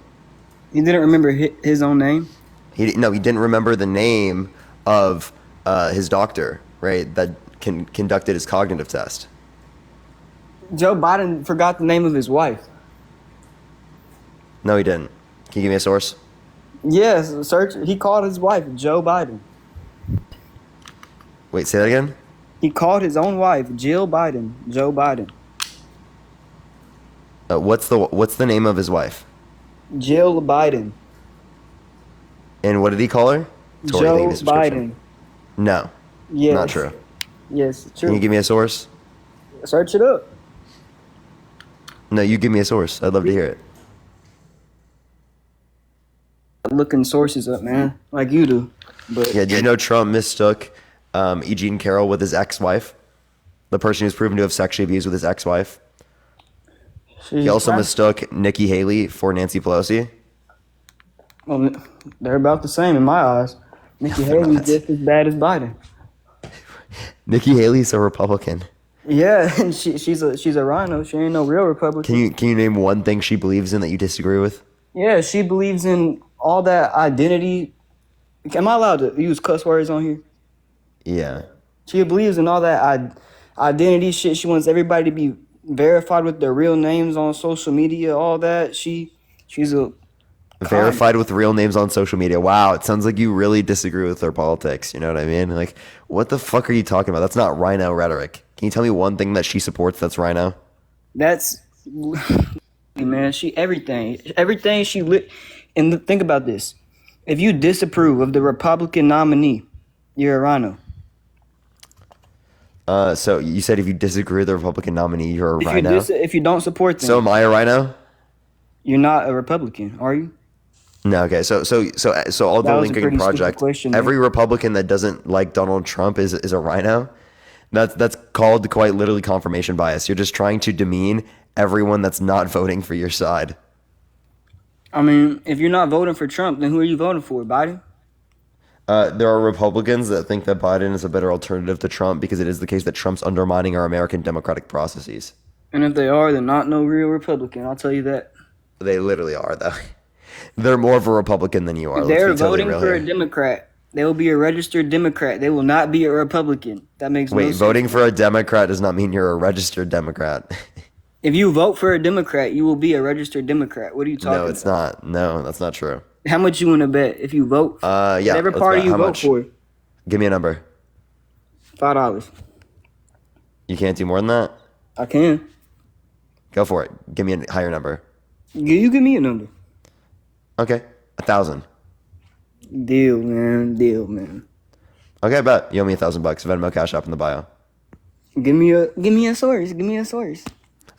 He didn't remember his own name? He didn't remember the name of his doctor, right, that conducted his cognitive test. Joe Biden forgot the name of his wife. No, he didn't. Can you give me a source? Yes, search. He called his wife Joe Biden. Wait, say that again? He called his own wife Jill Biden, Joe Biden. What's the name of his wife? Jill Biden. And what did he call her? Tori, Joe Biden. No. Yes. Not true. Yes, true. Can you give me a source? Search it up. No, you give me a source. I'd love to hear it. Looking sources up, man, like you do. But yeah, do you know Trump mistook E. Jean Carroll with his ex-wife? The person who's proven to have sexually abused with his ex-wife. He also mistook Nikki Haley for Nancy Pelosi. Well, they're about the same in my eyes. Nikki Haley's just as bad as Biden. Nikki Haley's a Republican. Yeah, and she's a rhino. She ain't no real Republican. Can you name one thing she believes in that you disagree with? Yeah, she believes in all that identity. Am I allowed to use cuss words on here? Yeah. She believes in all that identity shit. She wants everybody to be verified with their real names on social media. All that. She's a verified with real names on social media. Wow, it sounds like you really disagree with their politics. You know what I mean? Like, what the fuck are you talking about? That's not rhino rhetoric. Can you tell me one thing that she supports that's rhino? That's man. She everything she lit. And think about this: if you disapprove of the Republican nominee, you're a rhino. So you said if you disagree with the Republican nominee, you're a rhino. If you don't support them, So am I a rhino? you're not a Republican, are you? No. Okay. So all the That was a Lincoln pretty stupid Project. question, Every Republican that doesn't like Donald Trump is a rhino. That's called quite literally confirmation bias. You're just trying to demean everyone that's not voting for your side. I mean, if you're not voting for Trump, then who are you voting for, Biden? There are Republicans that think that Biden is a better alternative to Trump because it is the case that Trump's undermining our American democratic processes. And if they are, they're not no real Republican. I'll tell you that. They literally are, though. They're more of a Republican than you are. If let's they're be totally voting real for here. a Democrat, they will be a registered Democrat. They will not be a Republican. That makes no Wait, sense. voting for a Democrat does not mean you're a registered Democrat. If you vote for a Democrat, you will be a registered Democrat. What are you talking about? No, it's not. No, that's not true. How much you want to bet if you vote? Yeah. Whatever let's party bet. you How vote much? for. Give me a number. $5. You can't do more than that? I can. Go for it. Give me a higher number. You give me a number. Okay. 1,000. Deal, man. Deal, man. Okay, bet. You owe me $1,000. Venmo, Cash App in the bio. Give me a source. Give me a source.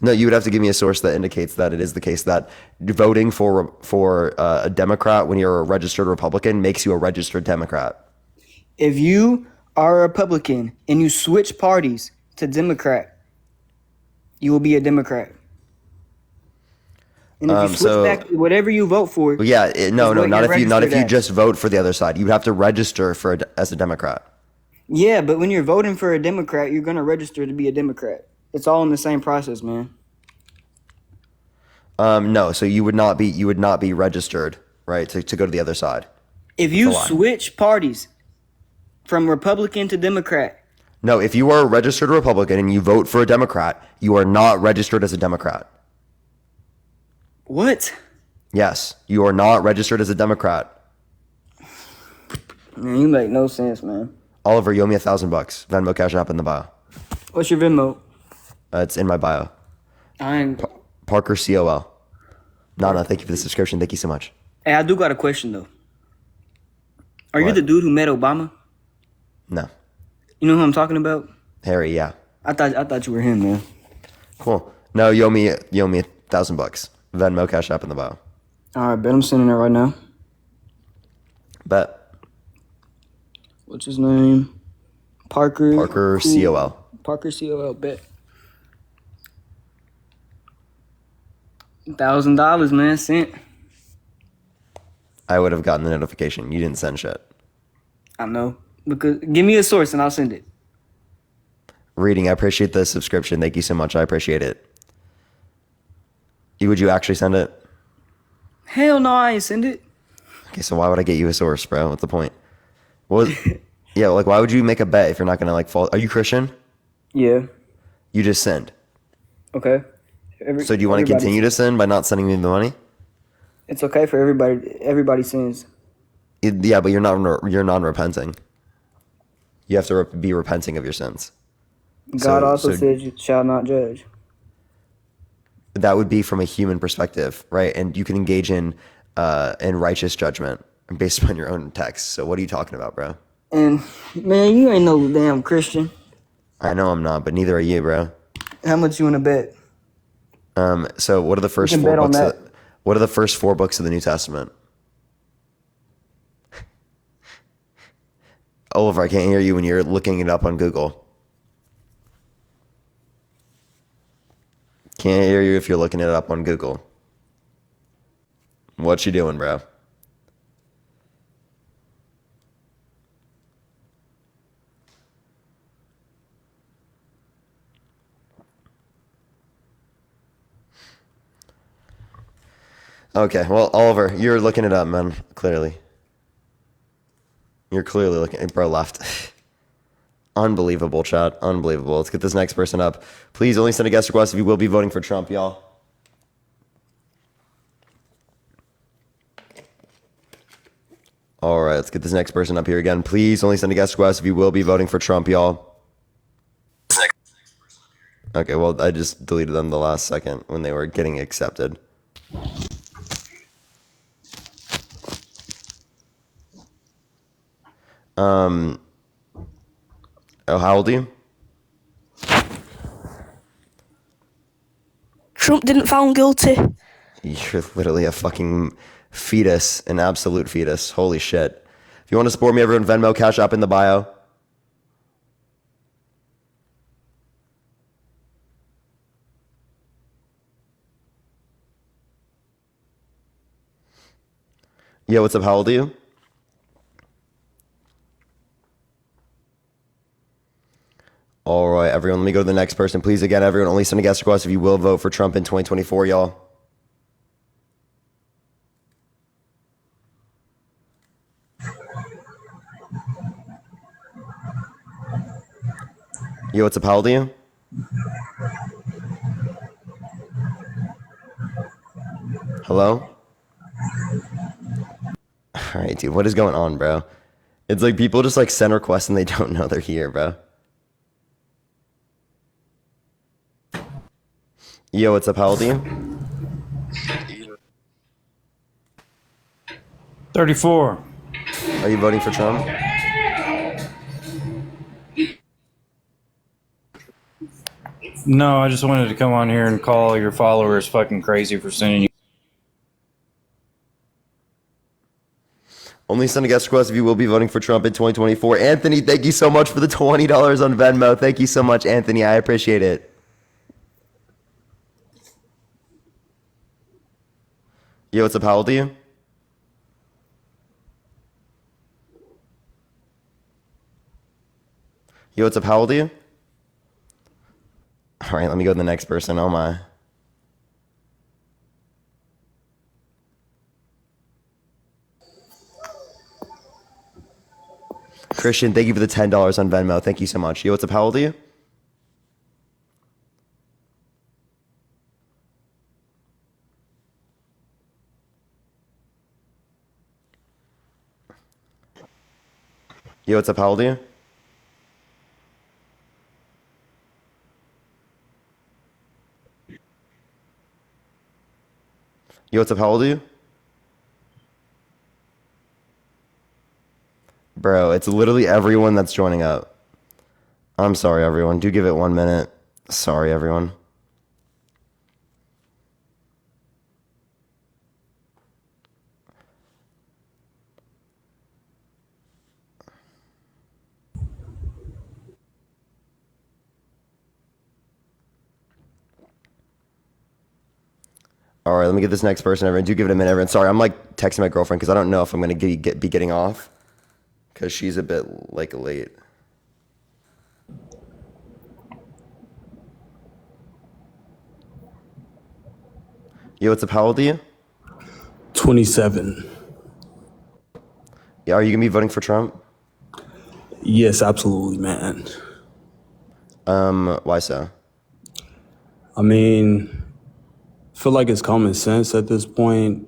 No, you would have to give me a source that indicates that it is the case that voting for a Democrat when you're a registered Republican makes you a registered Democrat. If you are a Republican and you switch parties to Democrat, you will be a Democrat. And if you switch back to whatever you vote for, Well, yeah, no, what not you're if you registered as. just vote for the other side. You have to register as a Democrat. Yeah, but when you're voting for a Democrat, you're gonna register to be a Democrat. It's all in the same process, man. No, so you would not be registered, right, to go to the other side. If you switch parties from Republican to Democrat, No, if you are a registered Republican and you vote for a Democrat, you are not registered as a Democrat. what? Yes, you are not registered as a Democrat. Man, you make no sense, man. Oliver, you owe me $1,000. Venmo, Cash App in the bio. What's your Venmo? It's in my bio. Parker COL. No, thank you for the subscription. Thank you so much. Hey, I do got a question though. Are you the dude who met Obama? No. You know who I'm talking about? Harry, yeah. I thought you were him, man. Cool. No, you owe me $1,000. Venmo, Cash App in the bio. All right, bet I'm sending it right now. Bet. What's his name? Parker. Parker COL. Parker COL. Bet. $1,000, man. Sent. I would have gotten the notification. You didn't send shit. I know. Because give me a source and I'll send it. Reading, I appreciate the subscription. Thank you so much. I appreciate it. Would you actually send it? Hell no, I ain't send it. Okay, so why would I get you a source, bro? What's the point? Yeah, like why would you make a bet if you're not gonna fall? Are you Christian? Yeah. You just send. Okay. So do you want to continue to send by not sending me the money? It's okay for everybody. Everybody sins. Yeah, but you're non-repenting. You have to be repenting of your sins. God also says you shall not judge. That would be from a human perspective, right? And you can engage in righteous judgment based on your own text. So what are you talking about, bro? And man, you ain't no damn Christian. I know I'm not, but neither are you, bro. How much you want to bet? So what are the first can four bet on books? that. What are the first 4 books of the New Testament? Oliver, I can't hear you when you're looking it up on Google. Can't hear you if you're looking it up on Google. What you doing, bro? Okay, well, Oliver, you're looking it up, man. Clearly. You're clearly looking. Bro left. Unbelievable, chat. Unbelievable. Let's get this next person up. Please only send a guest request if you will be voting for Trump, y'all. All right, let's get this next person up here again. Please only send a guest request if you will be voting for Trump, y'all. Okay, well, I just deleted them the last second when they were getting accepted. Oh, how old are you? Trump didn't found guilty. You're literally a fucking fetus, an absolute fetus. Holy shit. If you want to support me, everyone, Venmo, Cash App in the bio. Yo, what's up? How old are you? All right, everyone, let me go to the next person. Please, again, everyone, only send a guest request if you will vote for Trump in 2024, y'all. Yo, what's up? How old are you? Hello? All right, dude, what is going on, bro? It's like people just like send requests and they don't know they're here, bro. Yo, what's up? How old are you? 34. Are you voting for Trump? No, I just wanted to come on here and call your followers fucking crazy for sending you. Only send a guest request if you will be voting for Trump in 2024. Anthony, thank you so much for the $20 on Venmo. Thank you so much, Anthony. I appreciate it. Yo, what's up? How old are you? Yo, what's up? How old are you? All right, let me go to the next person. Oh my. Christian, thank you for the $10 on Venmo. Thank you so much. Yo, what's up? How old are you? Yo, what's up? How old are you? Yo, what's up? How old are you? Bro, it's literally everyone that's joining up. I'm sorry, everyone. Do give it 1 minute. Sorry, everyone. All right, let me get this next person. Everyone, do give it a minute. Everyone, sorry, I'm like texting my girlfriend because I don't know if I'm gonna be getting off because she's a bit like late. Yo, what's up? How old are you? 27. Yeah, are you gonna be voting for Trump? Yes, absolutely, man. Why so? I mean, I feel like it's common sense at this point.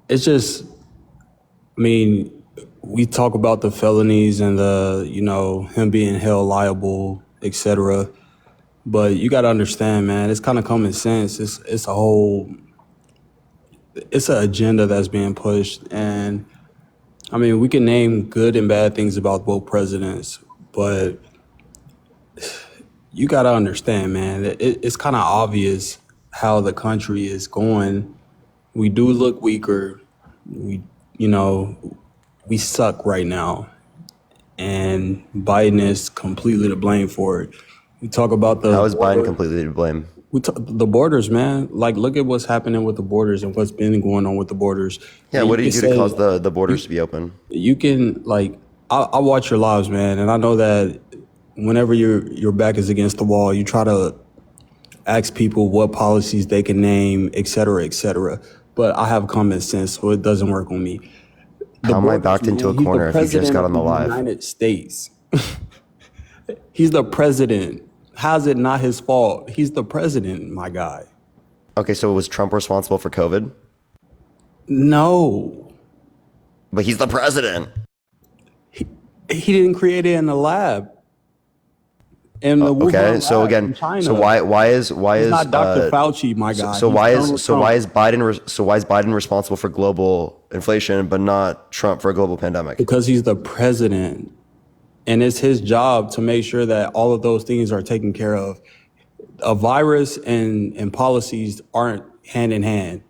It's just, I mean, we talk about the felonies and him being held liable, etc. But you got to understand, man, it's kind of common sense. It's an agenda that's being pushed. And I mean, we can name good and bad things about both presidents, but you got to understand, man, it's kind of obvious how the country is going. We do look weaker. We suck right now. And Biden is completely to blame for it. We talk about the How is Biden completely to blame? The borders, man. Like, look at what's happening with the borders and what's been going on with the borders. Yeah, And what did he can do to say- cause the borders to be open? You can I watch your lives, man, and I know that whenever your back is against the wall, you try to ask people what policies they can name, et cetera, et cetera. But I have common sense, so it doesn't work on me. How am I backed into a corner if you just got on the live? United States. He's the president. How's it not his fault? He's the president, my guy. Okay, so was Trump responsible for COVID? No. But he's the president. He didn't create it in the lab. in the Wuhan Okay, so lab again, in China. so why is He's not Dr. Fauci, my guy. So He's why Donald is so why Trump. is Biden responsible for global inflation but not Trump for a global pandemic? Because he's the president, and it's his job to make sure that all of those things are taken care of. A virus and policies aren't hand in hand.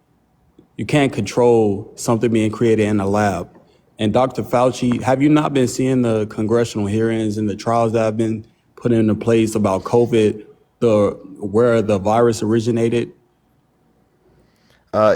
You can't control something being created in a lab. And Dr. Fauci, have you not been seeing the congressional hearings and the trials that have been put into place about COVID, where the virus originated?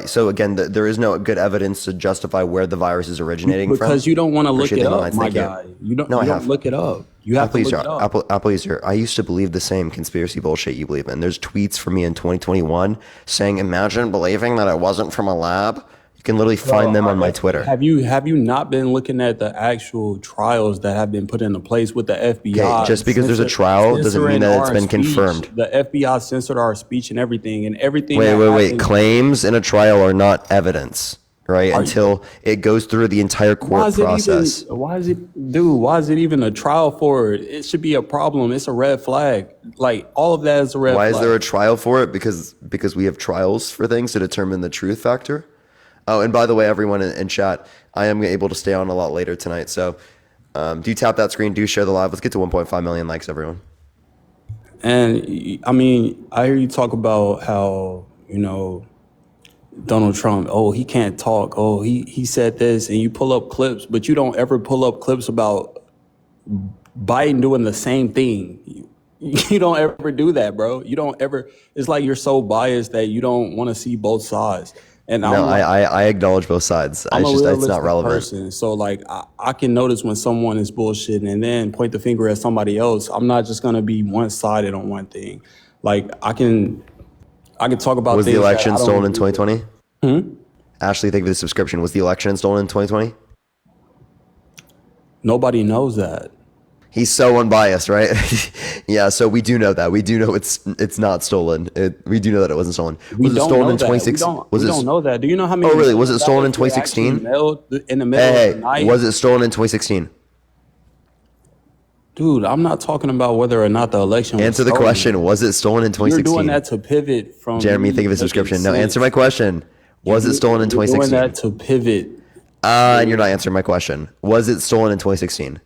So again, there is no good evidence to justify where the virus is originating from. Because you don't want to look Appreciate it the up, lines, my thank you. guy. You don't No, I have. look it up. You have to look it up. Apple user, I used to believe the same conspiracy bullshit you believe in. There's tweets from me in 2021 saying, imagine believing that it wasn't from a lab. You can literally find them on my Twitter. Have you not been looking at the actual trials that have been put into place with the FBI? Okay, just because there's a trial doesn't mean that it's been confirmed. The FBI censored our speech and everything. Wait. Claims in a trial are not evidence, right? Until it goes through the entire court process. Why is it even a trial for it? It should be a problem. It's a red flag. Like, all of that is a red flag. Why is there a trial for it? Because we have trials for things to determine the truth factor. Oh, and by the way, everyone in chat, I am able to stay on a lot later tonight. So do tap that screen, do share the live. Let's get to 1.5 million likes, everyone. And I mean, I hear you talk about how, Donald Trump, he can't talk. He said this, and you pull up clips, but you don't ever pull up clips about Biden doing the same thing. You don't ever do that, bro. You don't ever. It's like you're so biased that you don't want to see both sides. And I acknowledge both sides. It's not relevant. Person. So like I can notice when someone is bullshitting and then point the finger at somebody else. I'm not just gonna be one-sided on one thing. Like I can talk about. Was the election stolen in 2020? Ashley, thank you for the subscription. Was the election stolen in 2020? Nobody knows that. He's so unbiased, right? Yeah, so we do know that. We do know it's not stolen. We do know that it wasn't stolen. Was it stolen in 2016? We don't know that. Do you know how many? Oh, really? Was it stolen in 2016? In the middle of the night? Was it stolen in 2016? Dude, I'm not talking about whether or not the election was Answer the question. Was it stolen in 2016? You're doing that to pivot from... Jeremy, thank you for the subscription. No, answer my question. Was it stolen in 2016? You're doing that to pivot. And you're not answering my question. Was it stolen in 2016?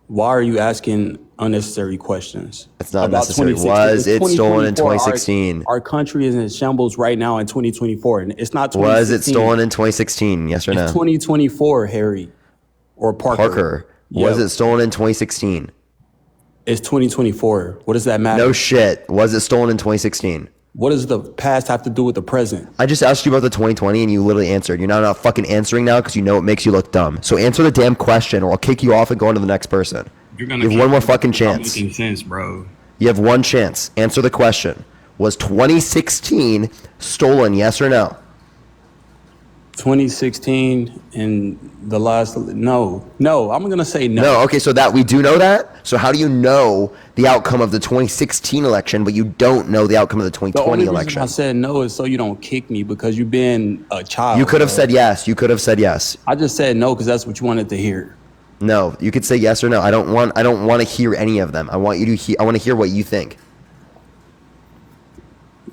Why are you asking unnecessary questions? It's not necessary. Was it stolen in 2016? Our country is in shambles right now in 2024, and it's not 2016. Was it stolen in 2016? Yes or no? It's 2024, Harry. Or Parker. Was it stolen in 2016? It's 2024. What does that matter? No shit. Was it stolen in 2016? What does the past have to do with the present? I just asked you about the 2020 and you literally answered. You're not fucking answering now because you know it makes you look dumb. So answer the damn question or I'll kick you off and go on to the next person. You have one more fucking chance. Making sense, bro. You have one chance. Answer the question. Was 2016 stolen, yes or no? 2016 and the last... No, I'm going to say no. No, okay, so that we do know that? So how do you know the outcome of the 2016 election, but you don't know the outcome of the 2020 election? I said no is so you don't kick me because you've been a child. You could have said yes. You could have said yes. I just said no because that's what you wanted to hear. No, you could say yes or no. I don't want to hear any of them. I want to hear what you think.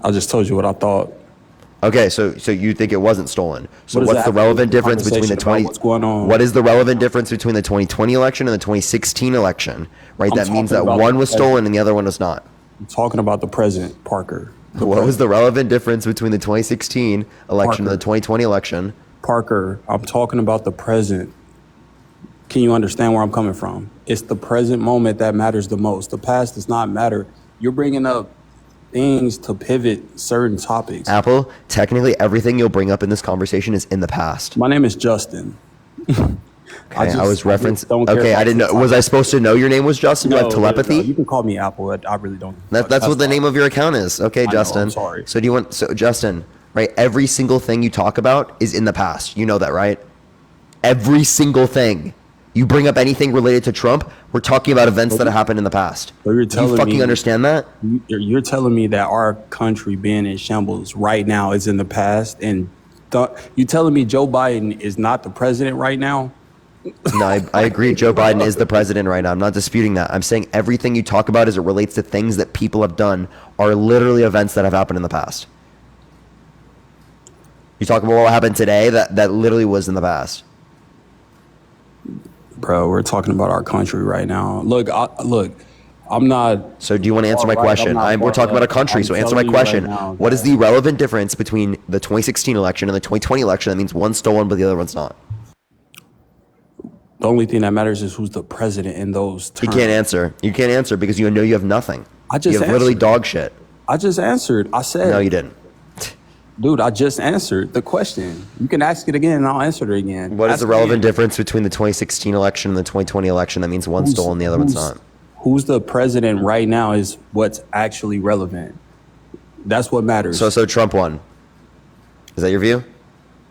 I just told you what I thought. Okay, so you think it wasn't stolen. So what's the relevant difference between the 20? What's going on? What is the relevant difference between the 2020 election and the 2016 election? Right, that means that one was stolen and the other one was not. I'm talking about the present, Parker. What was the relevant difference between the 2016 election and the 2020 election? Parker, I'm talking about the present. Can you understand where I'm coming from? It's the present moment that matters the most. The past does not matter. You're bringing up things to pivot certain topics. Apple, technically everything you'll bring up in this conversation is in the past. My name is Justin. I was referenced. Okay, I didn't know. Was I supposed to know your name was Justin? Do I have telepathy? No, you can call me Apple. I really don't. That's what the name of your account is. Okay, Justin. I'm sorry. So Justin, right? Every single thing you talk about is in the past. You know that, right? Every single thing. You bring up anything related to Trump, we're talking about events that have happened in the past. So you're telling you fucking understand that? You're telling me that our country being in shambles right now is in the past, and you telling me Joe Biden is not the president right now? No, I agree. Joe Biden is the president right now. I'm not disputing that. I'm saying everything you talk about as it relates to things that people have done are literally events that have happened in the past. You talk about what happened today, that literally was in the past. Bro, we're talking about our country right now. Look, I'm not. So do you want to answer my question? We're talking about a country, so answer my question. What is the relevant difference between the 2016 election and the 2020 election? That means one's stolen, but the other one's not. The only thing that matters is who's the president in those terms. You can't answer. You can't answer because you know you have nothing. You have literally dog shit. I just answered. I said. No, you didn't. Dude, I just answered the question. You can ask it again and I'll answer it again. What is the relevant difference between the 2016 election and the 2020 election? That means one's stolen, the other one's not. Who's the president right now is what's actually relevant. That's what matters. So Trump won. Is that your view?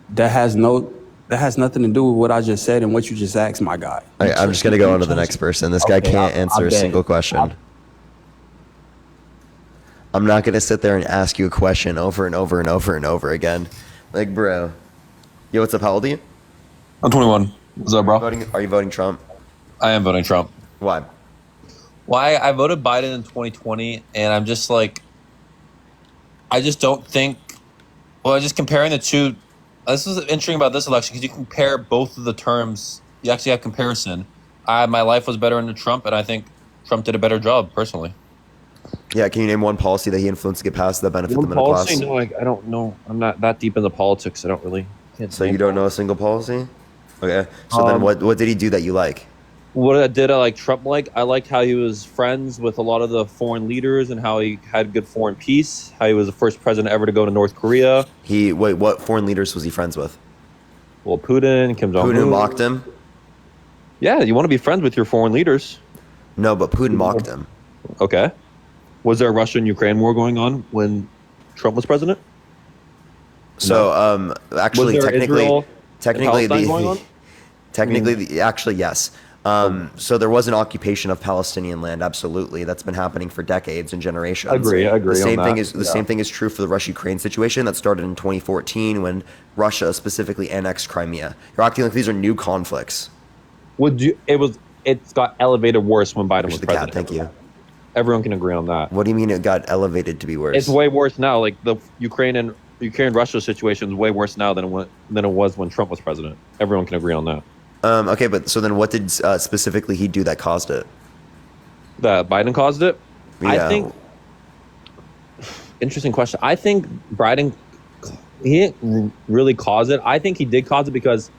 That has nothing to do with what I just said and what you just asked, my guy. I'm just going to go on to the next person. This guy can't answer a single question. I'm not going to sit there and ask you a question over and over and over and over again. Like, bro. Yo, what's up? How old are you? I'm 21. What's up, bro? Are you voting Trump? I am voting Trump. Why? Why? I voted Biden in 2020, and I'm just like, I just don't think, well, just comparing the two, this is interesting about this election, because you compare both of the terms, you actually have comparison. My life was better under Trump, and I think Trump did a better job, personally. Yeah, can you name one policy that he influenced to get passed that benefit the middle class? No, I don't know. I'm not that deep into politics. I don't really. So you don't know a single policy? Okay. So then what did he do that you like? What I like Trump like? I liked how he was friends with a lot of the foreign leaders and how he had good foreign peace. How he was the first president ever to go to North Korea. What foreign leaders was he friends with? Well, Putin, Kim Jong-un. Putin mocked him? Yeah, you want to be friends with your foreign leaders. No, but Putin mocked him. Okay. Was there a Russia and Ukraine war going on when Trump was president? So, actually, actually, yes. So there was an occupation of Palestinian land. Absolutely, that's been happening for decades and generations. I agree. The same thing is true for the Russia-Ukraine situation that started in 2014 when Russia specifically annexed Crimea. You're acting like these are new conflicts. It's got elevated worse when Biden was president. Thank you. Everyone can agree on that. What do you mean it got elevated to be worse? It's way worse now. Like the Ukraine-Russia situation is way worse now than it was when Trump was president. Everyone can agree on that. Okay, but so then what did specifically he do that caused it? That Biden caused it? Yeah. I think, interesting question. I think Biden, he didn't really cause it. I think he did cause it because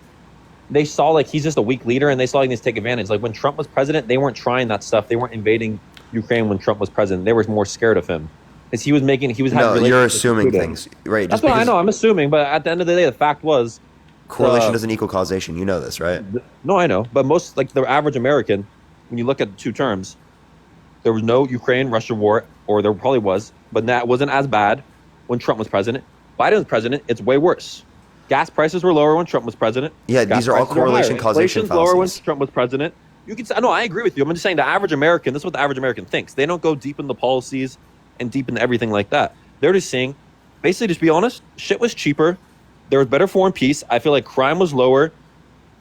they saw like he's just a weak leader and they saw he needs to take advantage. Like when Trump was president, they weren't trying that stuff. They weren't invading Ukraine when Trump was president. They were more scared of him. Because he was having you're assuming things, right? That's what I know. I'm assuming, but at the end of the day, the fact was correlation doesn't equal causation. You know this, right? No, I know. But most, like the average American, when you look at the two terms, there was no Ukraine-Russia war, or there probably was, but that wasn't as bad when Trump was president. Biden was president, it's way worse. Gas prices were lower when Trump was president. Yeah, these are all correlation causation fallacies. Lower when Trump was president. You can say, no, I agree with you. I'm just saying the average American, this is what the average American thinks. They don't go deep into policies and deep into everything like that. They're just saying, basically, just be honest, shit was cheaper. There was better foreign peace. I feel like crime was lower.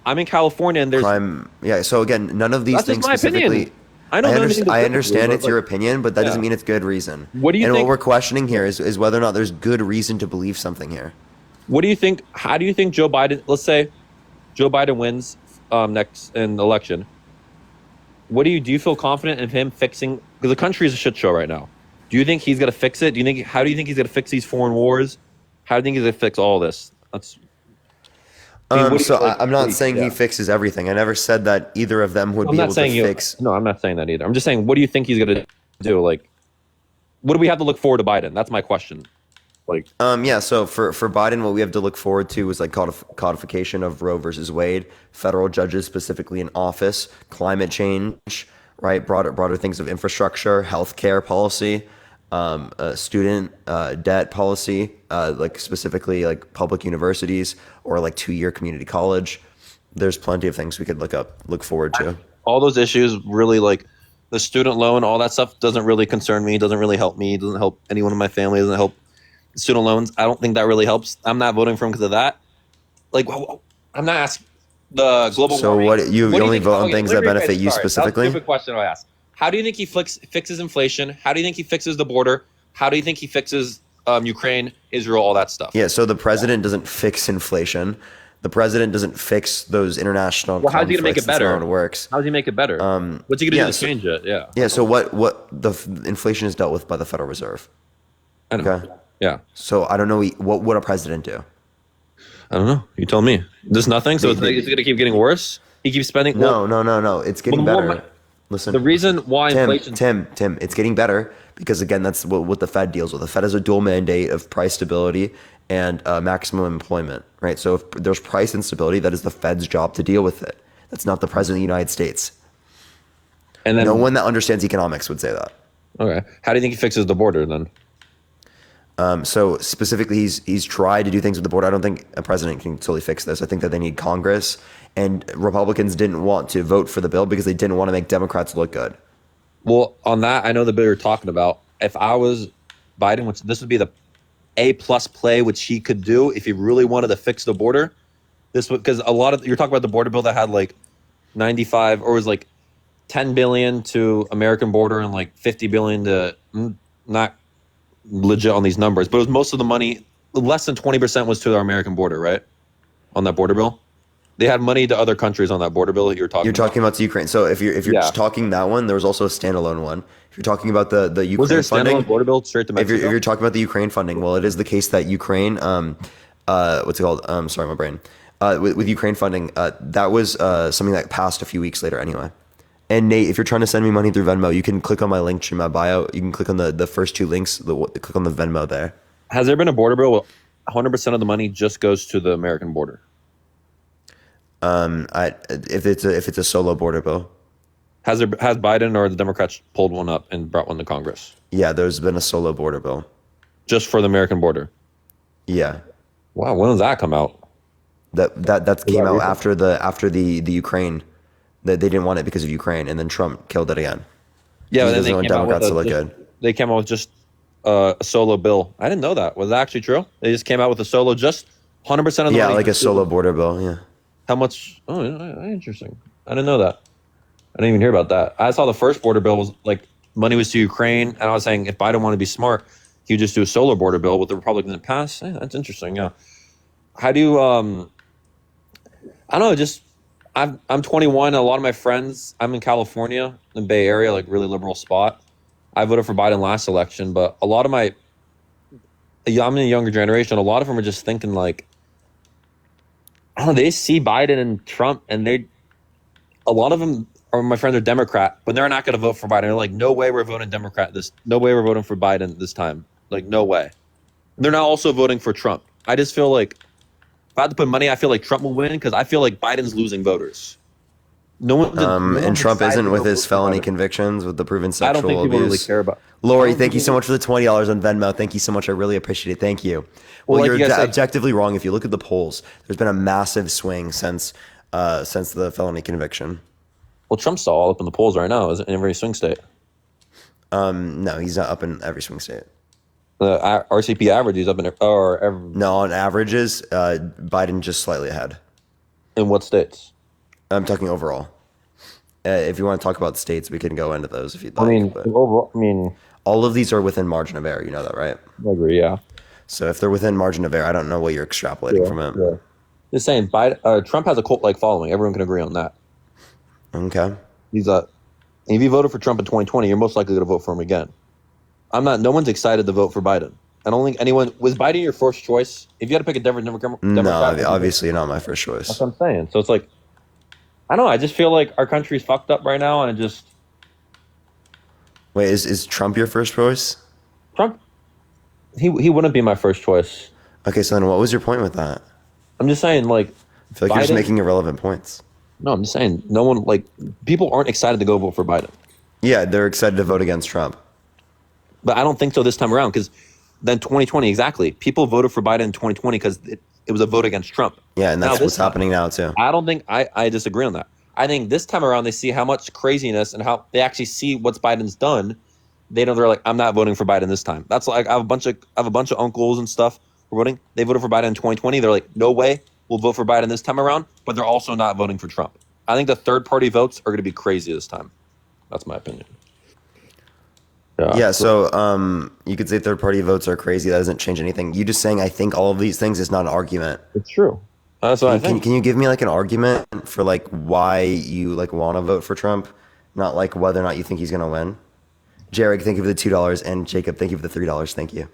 I'm in California and there's crime. Yeah. So again, none of these things specifically. I know. I understand it's your opinion, but that doesn't mean it's good reason. What do you think? And what we're questioning here is whether or not there's good reason to believe something here. What do you think? How do you think Joe Biden? Let's say Joe Biden wins next in the election. Do you feel confident in him fixing? Because the country is a shit show right now. Do you think he's gonna fix it? How do you think he's gonna fix these foreign wars? How do you think he's gonna fix all this? I'm not saying he fixes everything. I never said that either of them would be able to fix. No, I'm not saying that either. I'm just saying, what do you think he's gonna do? Like, what do we have to look forward to Biden? That's my question. Like, So for Biden, what we have to look forward to is like codification of Roe versus Wade, federal judges specifically in office, climate change, right? Broader things of infrastructure, healthcare policy, student debt policy, like specifically like public universities or like 2-year community college. There's plenty of things we could look forward to. All those issues really, like the student loan, all that stuff doesn't really concern me, doesn't really help me, doesn't help anyone in my family, doesn't help student loans. I don't think that really helps. I'm not voting for him because of that. Like, I'm not asking. the global So warming. what you do you only think- vote on okay, things let that me rephrase benefit it. you Sorry, specifically? That's a stupid question I asked. How do you think he fixes inflation? How do you think he fixes the border? How do you think he fixes Ukraine, Israel, all that stuff? Yeah, so the president doesn't fix inflation. The president doesn't fix those international Well, how's he conflicts. gonna make it That's better? not how it works. How does he make it better? What's he gonna do to change it? Yeah. Yeah, so inflation is dealt with by the Federal Reserve. I know. Okay. Yeah. So I don't know what would a president do? I don't know. You tell me. There's nothing. So it's going to keep getting worse. He keeps spending. No. It's getting better. Listen. The reason why inflation. Tim, it's getting better because again, that's what the Fed deals with. The Fed has a dual mandate of price stability and maximum employment, right? So if there's price instability, that is the Fed's job to deal with it. That's not the president of the United States. And then no one that understands economics would say that. Okay. How do you think he fixes the border then? So specifically, he's tried to do things with the border. I don't think a president can totally fix this. I think that they need Congress, and Republicans didn't want to vote for the bill because they didn't want to make Democrats look good. Well, on that, I know the bill you're talking about. If I was Biden, which this would be the A+ play, which he could do if he really wanted to fix the border. This would, because a lot of you're talking about the border bill that had like 95 or was like 10 billion to American border and like 50 billion to not legit on these numbers, but it was most of the money, less than 20% was to our American border, right? On that border bill, they had money to other countries on that border bill that you're talking. You're talking about to Ukraine. So if you're just talking that one, there was also a standalone one. If you're talking about the Ukraine was there a funding, standalone border bill straight to Mexico? If you're talking about the Ukraine funding, well, it is the case that Ukraine, what's it called? Sorry, my brain. With Ukraine funding, that was something that passed a few weeks later anyway. And Nate, if you're trying to send me money through Venmo, you can click on my link in my bio. You can click on the first two links. Click on the Venmo there. Has there been a border bill where 100% of the money just goes to the American border? If it's a solo border bill. Has Biden or the Democrats pulled one up and brought one to Congress? Yeah, there's been a solo border bill. Just for the American border? Yeah. Wow, when does that come out? That came out after the Ukraine. They didn't want it because of Ukraine, and then Trump killed it again. Yeah, but he then doesn't want Democrats to look good. They came out with just a solo bill. I didn't know that. Was that actually true? They just came out with a solo, just 100% of the money. Yeah, like a solo border bill. Yeah. How much? Oh, interesting. I didn't know that. I didn't even hear about that. I saw the first border bill was like money was to Ukraine, and I was saying if Biden wanted to be smart, he would just do a solo border bill with the Republicans in pass. That's interesting. Yeah. How do you? I don't know. Just I'm 21. A lot of my friends. I'm in California, in the Bay Area, like really liberal spot. I voted for Biden last election, but a lot of I'm in a younger generation. A lot of them are just thinking like, I don't know, they see Biden and Trump, and a lot of them are my friends are Democrat, but they're not going to vote for Biden. They're like, no way we're voting Democrat. No way we're voting for Biden this time. Like, no way. They're not also voting for Trump. I just feel like if I had to put money, I feel like Trump will win because I feel like Biden's losing voters. And Trump isn't with his felony convictions with the proven sexual abuse. I don't think people really care about. Lori, thank you so much for the $20 on Venmo. Thank you so much. I really appreciate it. Thank you. Well, you're objectively wrong. If you look at the polls, there's been a massive swing since the felony conviction. Well, Trump's all up in the polls right now, is it, in every swing state? No, he's not up in every swing state. The RCP average, he's up in No, on averages, Biden just slightly ahead. In what states? I'm talking overall. If you want to talk about states, we can go into those if you'd like. Overall, all of these are within margin of error. You know that, right? I agree. Yeah. So if they're within margin of error, I don't know what you're extrapolating from it. Yeah. Just saying, Biden, Trump has a cult-like following. Everyone can agree on that. Okay. If you voted for Trump in 2020, you're most likely going to vote for him again. No one's excited to vote for Biden. I don't think anyone, was Biden your first choice? If you had to pick a different Democrat. No, obviously not my first choice. That's what I'm saying. So it's like, I don't know. I just feel like our country's fucked up right now, and it just. Wait, is Trump your first choice? Trump, he wouldn't be my first choice. Okay, so then what was your point with that? I'm just saying, like, I feel like you're just making irrelevant points. No, I'm just saying, no one, like, people aren't excited to go vote for Biden. Yeah, they're excited to vote against Trump. But I don't think so this time around, because then 2020, exactly. People voted for Biden in 2020 because it was a vote against Trump. Yeah, and that's what's happening now, too. I don't think, I disagree on that. I think this time around, they see how much craziness and how they actually see what's Biden's done. They're like, I'm not voting for Biden this time. That's like, I have a bunch of uncles and stuff who are voting. They voted for Biden in 2020. They're like, no way. will vote for Biden this time around, but they're also not voting for Trump. I think the third party votes are going to be crazy this time. That's my opinion. Yeah, so you could say third party votes are crazy. That doesn't change anything. You just saying I think all of these things is not an argument. It's true. That's what I think. Can you give me like an argument for like why you like want to vote for Trump, not like whether or not you think he's going to win? Jarek, thank you for the $2, and Jacob, thank you for the $3. Thank you.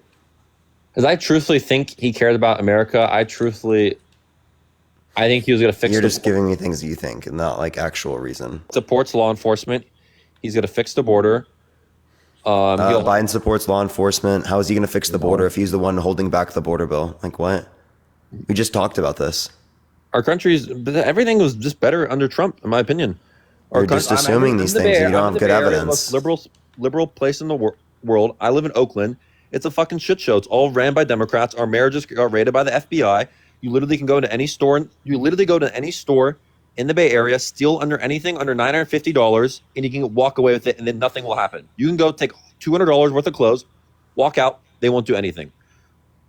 Because I truthfully think he cared about America. I think he was going to fix. You're just giving me things that you think, and not like actual reason. Supports law enforcement. He's going to fix the border. Biden supports law enforcement. How is he going to fix the border if he's the one holding back the border bill? Like what? We just talked about this. Our country's everything was just better under Trump, in my opinion. You're just assuming these things. You don't have good evidence. The most liberal place in the world. I live in Oakland. It's a fucking shit show. It's all ran by Democrats. Our mayor just got raided by the FBI. You literally can go into any store. You literally go to any store in the Bay Area, steal anything under $950, and you can walk away with it, and then nothing will happen. You can go take $200 worth of clothes, walk out. They won't do anything.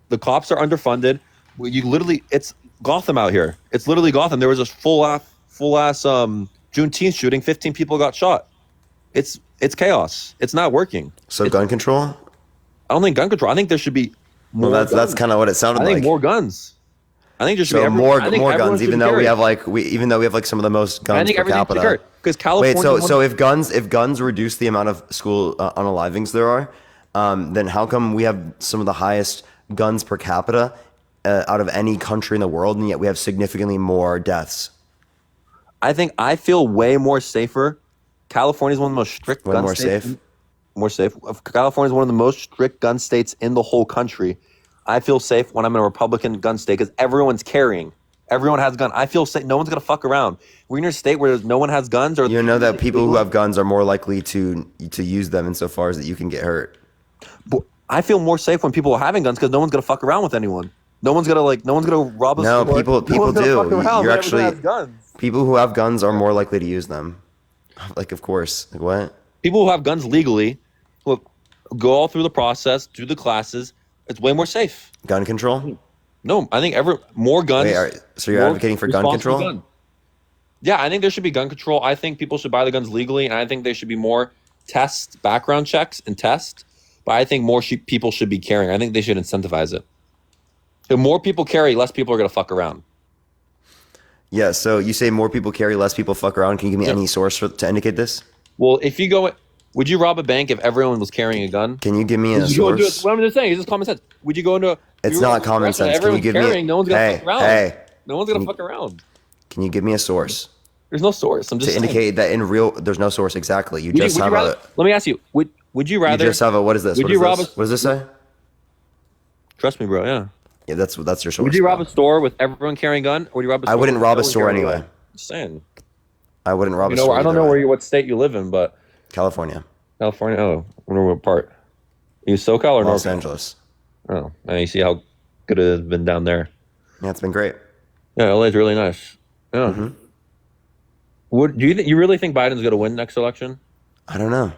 The cops are underfunded. It's Gotham out here. It's literally Gotham. There was a full ass Juneteenth shooting. 15 people got shot. It's chaos. It's not working. So gun control? I don't think gun control. I think there should be more. Well, that's kind of what it sounded like. I think more guns. I think there should be more guns, even though we have like some of the most guns per capita. Because California. Wait, so if guns reduce the amount of school unalivings there are, then how come we have some of the highest guns per capita out of any country in the world, and yet we have significantly more deaths? I feel way more safer. California is one of the most strict gun states. More safe. California is one of the most strict gun states in the whole country. I feel safe when I'm in a Republican gun state because everyone's carrying. Everyone has a gun. I feel safe. No one's gonna fuck around. We're in a state where no one has guns, or you know that people who have guns are more likely to use them insofar as that you can get hurt. But I feel more safe when people are having guns because no one's gonna fuck around with anyone. No one's gonna rob us. No, people do. You're actually people who have guns are more likely to use them. Like, of course. Like what? People who have guns legally will go all through the process, do the classes. It's way more safe. Gun control? No, I think more guns. Wait, so you're advocating for gun control? Yeah, I think there should be gun control. I think people should buy the guns legally, and I think there should be more tests, background checks, and tests. But I think more people should be carrying. I think they should incentivize it. The more people carry, less people are going to fuck around. Yeah, so you say more people carry, less people fuck around. Can you give me any source to indicate this? Well, if you go... Would you rob a bank if everyone was carrying a gun? Can you give me a source? What I'm just saying is just common sense. Would you go into... It's not common sense. Can you give me... No one's going to fuck around. Hey. No one's going to fuck around. Can you give me a source? There's no source. I'm just saying. Indicate that in real... There's no source, exactly. You just have a... Let me ask you. Would you rather... You just have a... What is this? What does this say? Trust me, bro. Yeah. Yeah, that's your source. Would you rob a store with everyone carrying a gun? Or would you rob a store? I wouldn't rob a store anyway. Just saying. I wouldn't rob a store. I don't know what state you live in, but... California. California? Oh, I wonder what part. Are you SoCal or Los Angeles? Oh, and you see how good it has been down there. Yeah, it's been great. Yeah, LA's really nice. Yeah. Mm-hmm. Do you really think Biden's going to win next election? I don't know.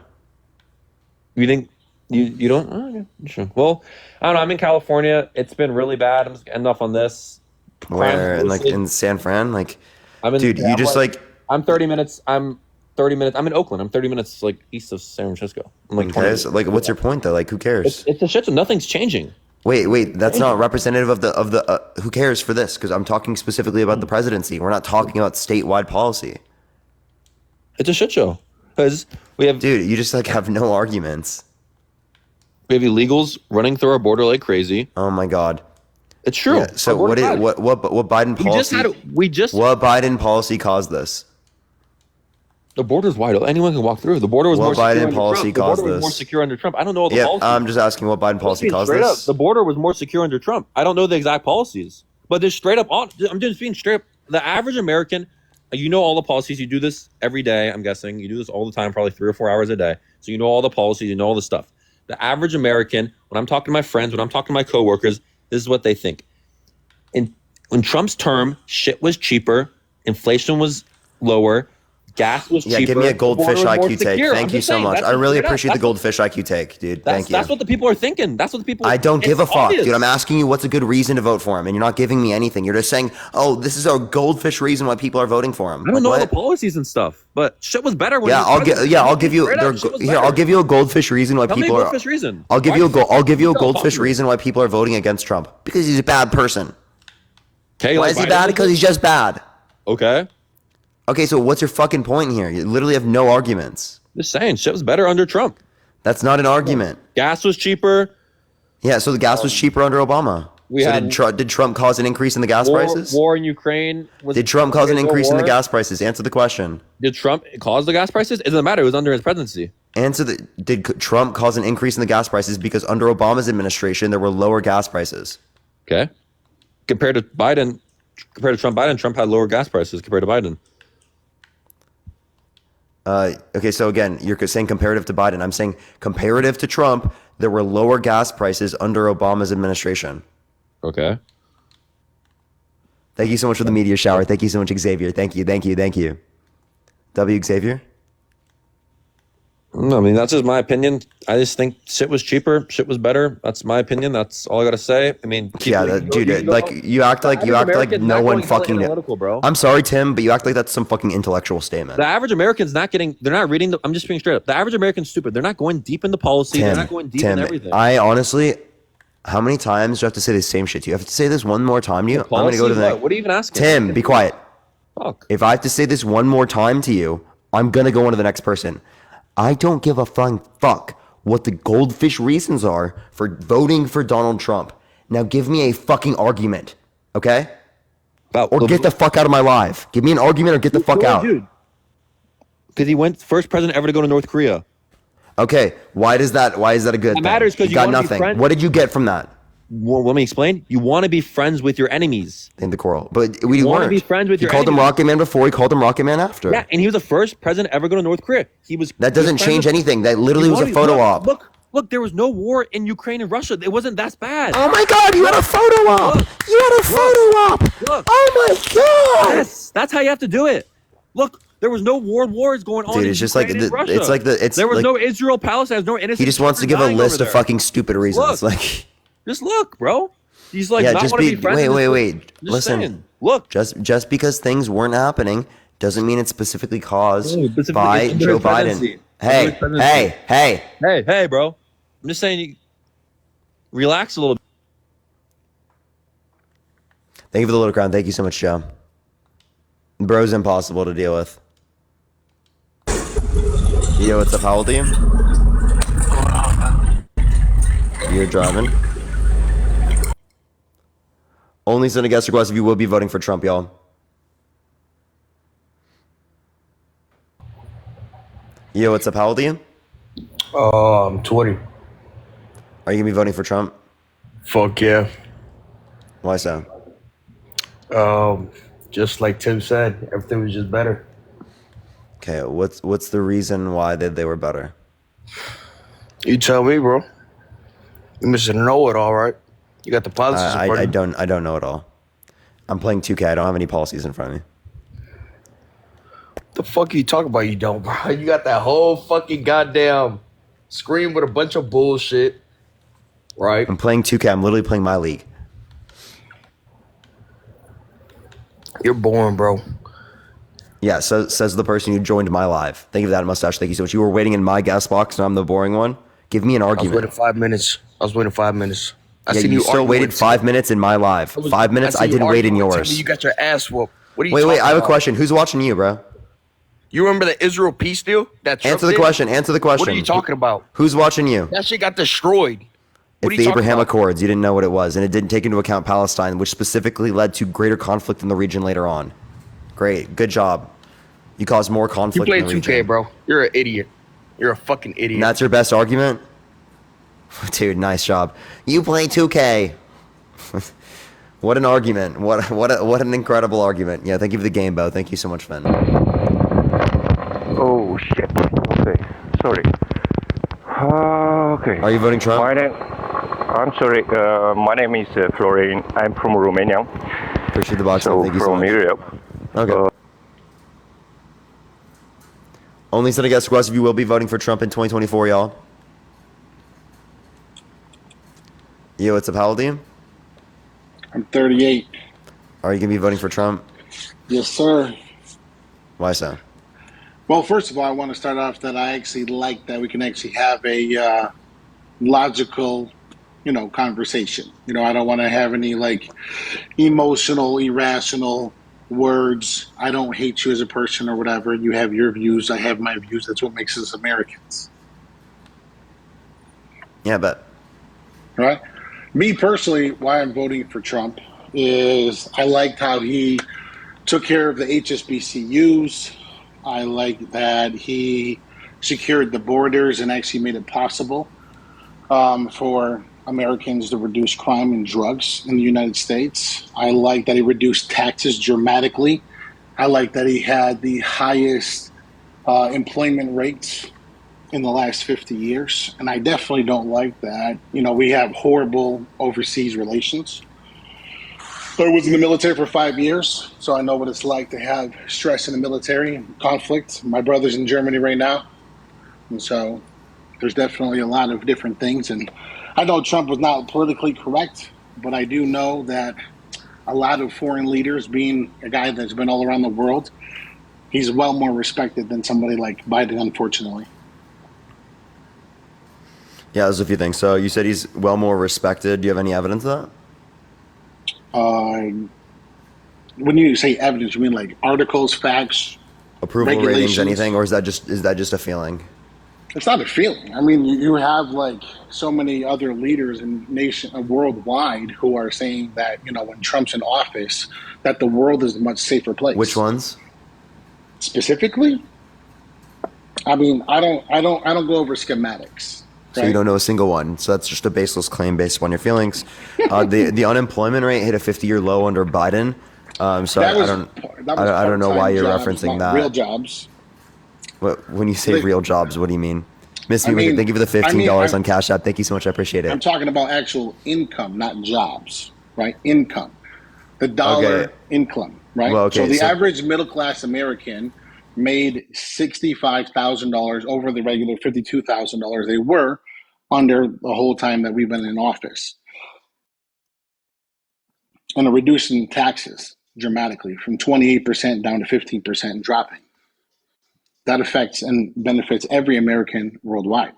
You think you don't? Oh, yeah, sure. Well, I don't know. I'm in California. It's been really bad. I'm just gonna end off on this. Where in San Fran? I'm 30 minutes. I'm in Oakland. I'm 30 minutes east of San Francisco. I'm okay, so, what's your point though? Who cares? It's a shit. So nothing's changing. Wait. That's not representative of the. Who cares for this? Because I'm talking specifically about the presidency. We're not talking about statewide policy. It's a shit show. Because we have. Dude, you just have no arguments. We have illegals running through our border like crazy. Oh my god. It's true. Yeah, so what Biden policy? What Biden policy caused this? The border's wide open. Anyone can walk through. The border was more secure under Trump. The border was more secure under Trump. I don't know all the policies. I'm just asking what Biden policy caused this. The border was more secure under Trump. I don't know the exact policies, but there's straight up. I'm just being straight up. The average American, you know all the policies. You do this every day. I'm guessing you do this all the time, probably 3 or 4 hours a day. So you know all the policies. You know all the stuff. The average American, when I'm talking to my friends, when I'm talking to my coworkers, this is what they think. In Trump's term, shit was cheaper, inflation was lower, Gas was cheaper. Yeah, give me a goldfish the border was more IQ take. secure. Thank I'm you just so saying, much. that's I what- really straight up, appreciate the that's what- goldfish IQ take, dude. Thank you. That's what the people are thinking. That's what the people. I don't give a it's fuck, obvious. dude. I'm asking you what's a good reason to vote for him, and you're not giving me anything. You're just saying, "Oh, this is a goldfish reason why people are voting for him." I don't know all what? the policies and stuff, but shit was better when. Yeah, he was president. I'll give you. Straight up, shit was Here, better. I'll give you a goldfish reason why Tell me a people are. goldfish reason. I'll give you a Tell goldfish me. reason why people are voting against Trump because he's a bad person. Okay, why like is he Biden bad? is? Because he's just bad. Okay. Okay, so what's your fucking point here? You literally have no arguments. Just saying, shit was better under Trump. That's not an argument. Gas was cheaper. Yeah, so the gas was cheaper under Obama. We So had did Trump cause an increase in the gas prices? War in Ukraine. Did Trump cause an increase in the gas prices? Answer the question. Did Trump cause the gas prices? It doesn't matter. It was under his presidency. Did Trump cause an increase in the gas prices because under Obama's administration there were lower gas prices? Okay. Compared to Trump, Biden, Trump had lower gas prices compared to Biden. Okay, so again, you're saying comparative to Biden. I'm saying comparative to Trump, there were lower gas prices under Obama's administration. Okay. Thank you so much for the media shower. Thank you so much, Xavier. Thank you. W. Xavier? No, I mean, that's just my opinion. I just think shit was cheaper. Shit was better. That's my opinion. That's all I got to say. I mean, Yeah, dude, like you act like no one fucking analytical, bro. I'm sorry, Tim, but you act like that's some fucking intellectual statement. The average American's not reading I'm just being straight up. The average American's stupid. They're not going deep into policy. They're not going deep in everything. I honestly, how many times do you have to say the same shit to you? I have to say this one more time to you? I'm going to go to the next. What are you even asking? Tim, be quiet. Fuck. If I have to say this one more time to you, I'm going to go on to the next person. I don't give a fuck what the goldfish reasons are for voting for Donald Trump. Now give me a fucking argument, okay? Or get the fuck out of my live. Give me an argument or get the fuck out. Dude. Because he went first president ever to go to North Korea. Okay, why is that a good thing? It matters because you got wanna be nothing. friends- What did you get from that? Well, let me explain. You want to be friends with your enemies. In the coral. But we wanna weren't. be friends with he your called him enemies. Rocket Man before, he called him Rocket Man after. Yeah, and he was the first president ever to go to North Korea. That doesn't change anything. That literally was a photo op. Look, there was no war in Ukraine and Russia. It wasn't that bad. Oh my god, you had a photo op! You had a photo op! Look. Oh my god! Yes, that's how you have to do it. Look, there was no wars going on. Dude, in it's just Ukraine like and Russia. there was like, no Israel Palestine. There was no innocent. He just wants to give a list of fucking stupid reasons. Look. Like, just look, bro. He's like, yeah, not just want to be friends. wait. Just Listen, saying. Look, just because things weren't happening doesn't mean it's specifically caused specifically by under Joe his presidency. Biden. Hey, bro. I'm just saying, you relax a little bit. Thank you for the little crown. Thank you so much, Joe. Bro's impossible to deal with. Yo, what's up? How old are you? You're driving. Only send a guest request if you will be voting for Trump, y'all. Yo, what's up? How old are you? I'm 20. Are you gonna be voting for Trump? Fuck yeah. Why so? Just like Tim said, everything was just better. Okay, what's the reason why they were better? You tell me, bro. You must know it all, right? You got the policies in front of you. I don't know it all. I'm playing 2K. I don't have any policies in front of me. The fuck are you talking about? You don't, bro. You got that whole fucking goddamn screen with a bunch of bullshit, right? I'm playing 2K. I'm literally playing my league. You're boring, bro. Yeah, says the person who joined my live. Thank you for that, Mustache. Thank you so much. You were waiting in my guest box, and I'm the boring one. Give me an argument. I was waiting 5 minutes. I seen you still waited 5 minutes in my live. 5 minutes? I didn't wait in yours. You got your ass whooped. What are you Wait, I have a about? question. Who's watching you, bro? You remember the Israel peace deal? Answer the question. What are you talking about? Who's watching you? That shit got destroyed. It's the Abraham Accords. You didn't know what it was, and it didn't take into account Palestine, which specifically led to greater conflict in the region later on. Great. Good job. You caused more You conflict played in the 2K, region. bro. You're an idiot. You're a fucking idiot. And that's your best argument? Dude, nice job. You play 2K. What an argument. What an incredible argument. Yeah, thank you for the game, Bo. Thank you so much, Finn. Oh shit. Okay. Sorry. Okay. Are you voting Trump? I'm sorry. My name is Florin. I'm from Romania. Appreciate the box. Thank you so from much. Europe. Okay. Only send a guest request if you will be voting for Trump in 2024, y'all. Yo, what's up, how old are you? I'm 38. Are you going to be voting for Trump? Yes, sir. Why so? Well, first of all, I want to start off that I actually like that we can actually have a logical, conversation. I don't want to have any like emotional, irrational words. I don't hate you as a person or whatever. You have your views. I have my views. That's what makes us Americans. Yeah, but. Right? Me personally, why I'm voting for Trump is I liked how he took care of the HSBCUs. I like that he secured the borders and actually made it possible for Americans to reduce crime and drugs in the United States. I like that he reduced taxes dramatically. I like that he had the highest employment rates in the last 50 years. And I definitely don't like that. We have horrible overseas relations. I was in the military for 5 years, so I know what it's like to have stress in the military, conflict. My brother's in Germany right now, and so there's definitely a lot of different things. And I know Trump was not politically correct, but I do know that a lot of foreign leaders, being a guy that's been all around the world, he's well more respected than somebody like Biden, unfortunately. Yeah, there's a few things. So you said he's well more respected. Do you have any evidence of that? When you say evidence, you mean like articles, facts, approval ratings, anything, or is that just a feeling? It's not a feeling. I mean, you have like so many other leaders in worldwide who are saying that when Trump's in office, that the world is a much safer place. Which ones? Specifically, I mean, I don't go over schematics. So you don't know a single one. So that's just a baseless claim based upon your feelings. The unemployment rate hit a 50-year low under Biden. So I don't know why you're referencing that. Real jobs. When you say real jobs, what do you mean? Miss Me, thank you for the $15 on Cash App. Thank you so much. I appreciate it. I'm talking about actual income, not jobs, right? Income. The dollar income, right? Well, so the average middle-class American made $65,000 over the regular $52,000 they were under the whole time that we've been in office. And a reducing taxes dramatically from 28% down to 15% and dropping. That affects and benefits every American worldwide.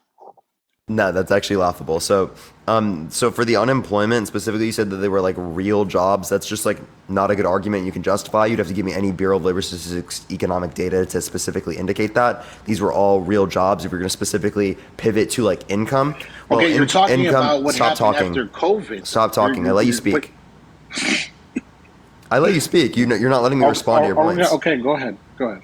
No, that's actually laughable. So for the unemployment specifically, you said that they were like real jobs. That's just like not a good argument you can justify. You'd have to give me any Bureau of Labor Statistics economic data to specifically indicate that these were all real jobs. If you're going to specifically pivot to like income, well, okay, you're talking about what happened talking. after COVID. Stop talking. I let you speak. I let you speak. You're not letting me respond to your points. Okay, go ahead. Go ahead.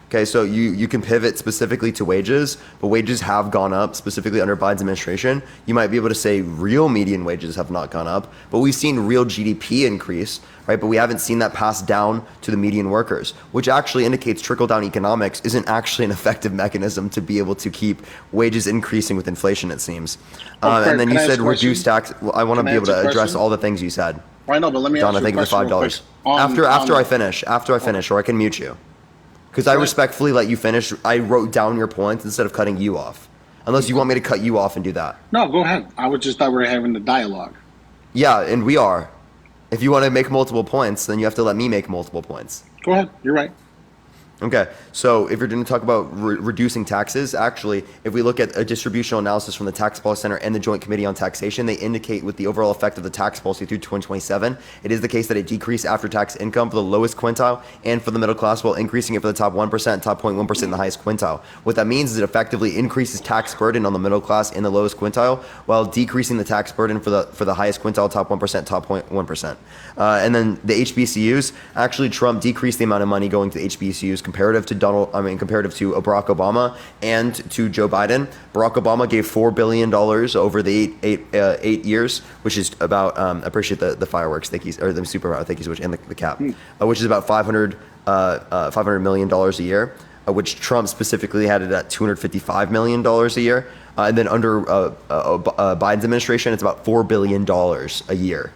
Okay, so you can pivot specifically to wages, but wages have gone up specifically under Biden's administration. You might be able to say real median wages have not gone up, but we've seen real GDP increase, right? But we haven't seen that pass down to the median workers, which actually indicates trickle-down economics isn't actually an effective mechanism to be able to keep wages increasing with inflation, it seems. And then you said reduce tax. Well, I want to be able to address all the things you said. I know, but let me Donna, ask you thank you for $5. After I finish, or I can mute you. Because I respectfully let you finish. I wrote down your points instead of cutting you off. Unless you want me to cut you off and do that. No, go ahead. I just thought we were having the dialogue. Yeah, and we are. If you want to make multiple points, then you have to let me make multiple points. Go ahead. You're right. Okay, so if you're going to talk about reducing taxes, actually, if we look at a distributional analysis from the Tax Policy Center and the Joint Committee on Taxation, they indicate with the overall effect of the tax policy through 2027, it is the case that it decreased after-tax income for the lowest quintile and for the middle class while increasing it for the top 1%, top 0.1% in the highest quintile. What that means is it effectively increases tax burden on the middle class and the lowest quintile while decreasing the tax burden for the highest quintile, top 1%, top 0.1%. And then the HBCUs, actually Trump decreased the amount of money going to HBCUs comparative to Barack Obama and to Joe Biden. Barack Obama gave $4 billion over the eight years, which is about, I appreciate the fireworks, thank you, or the super thank you so much, and the cap, which is about $500 million a year, which Trump specifically had it at $255 million a year. And then under Biden's administration, it's about $4 billion a year,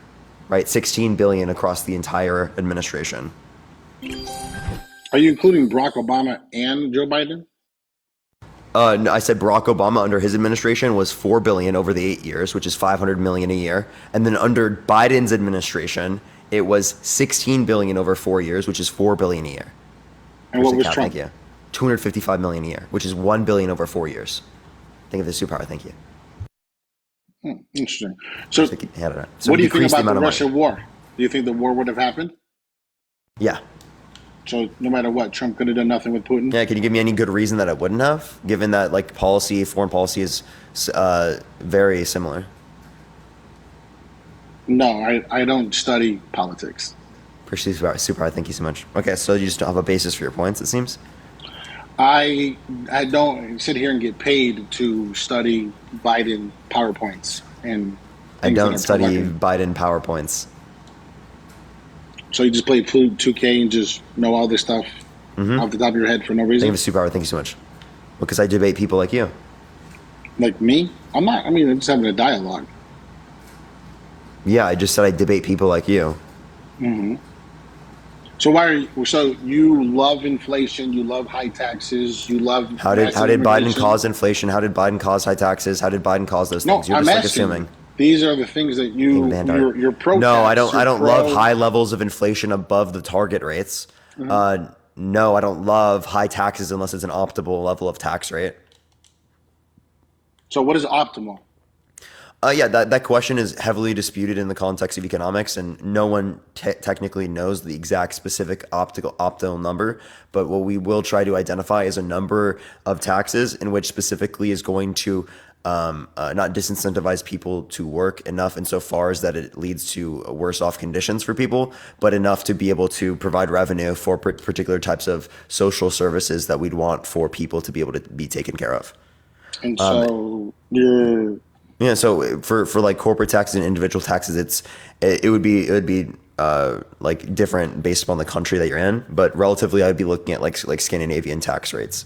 right? $16 billion across the entire administration. Are you including Barack Obama and Joe Biden? No, I said Barack Obama under his administration was $4 billion over the 8 years, which is $500 million a year. And then under Biden's administration, it was $16 billion over 4 years, which is $4 billion a year. And what was Trump? Thank you. $255 million a year, which is $1 billion over 4 years. Think of the superpower. Thank you. Interesting. So, So what do you think decrease about the amount of Russia money. war? Do you think the war would have happened? Yeah. So no matter what, Trump could have done nothing with Putin? Yeah, can you give me any good reason that it wouldn't have, given that like foreign policy is very similar? No, I don't study politics. Appreciate super. Thank you so much. Okay, so you just don't have a basis for your points, it seems. I don't sit here and get paid to study Biden PowerPoints and I don't study Biden PowerPoints. So you just play 2K and just know all this stuff off the top of your head for no reason? Thank you, superpower. Thank you so much. Because I debate people like you. Like me? I'm not. I mean, I'm just having a dialogue. Yeah, I just said I debate people like you. Mm-hmm. So why are you? So you love inflation? You love high taxes? You love how did Biden cause inflation? How did Biden cause high taxes? How did Biden cause those things? No, You're I'm just asking. assuming. These are the things that you're pro. No, I don't love high levels of inflation above the target rates. Mm-hmm. No, I don't love high taxes unless it's an optimal level of tax rate. So what is optimal? Yeah, that question is heavily disputed in the context of economics, and no one technically knows the exact specific optimal number. But what we will try to identify is a number of taxes in which specifically is going to not disincentivize people to work enough insofar as that it leads to worse off conditions for people, but enough to be able to provide revenue for particular types of social services that we'd want for people to be able to be taken care of. And so you're... Yeah, so for like corporate taxes and individual taxes, it would be like different based upon the country that you're in, but relatively I'd be looking at like Scandinavian tax rates,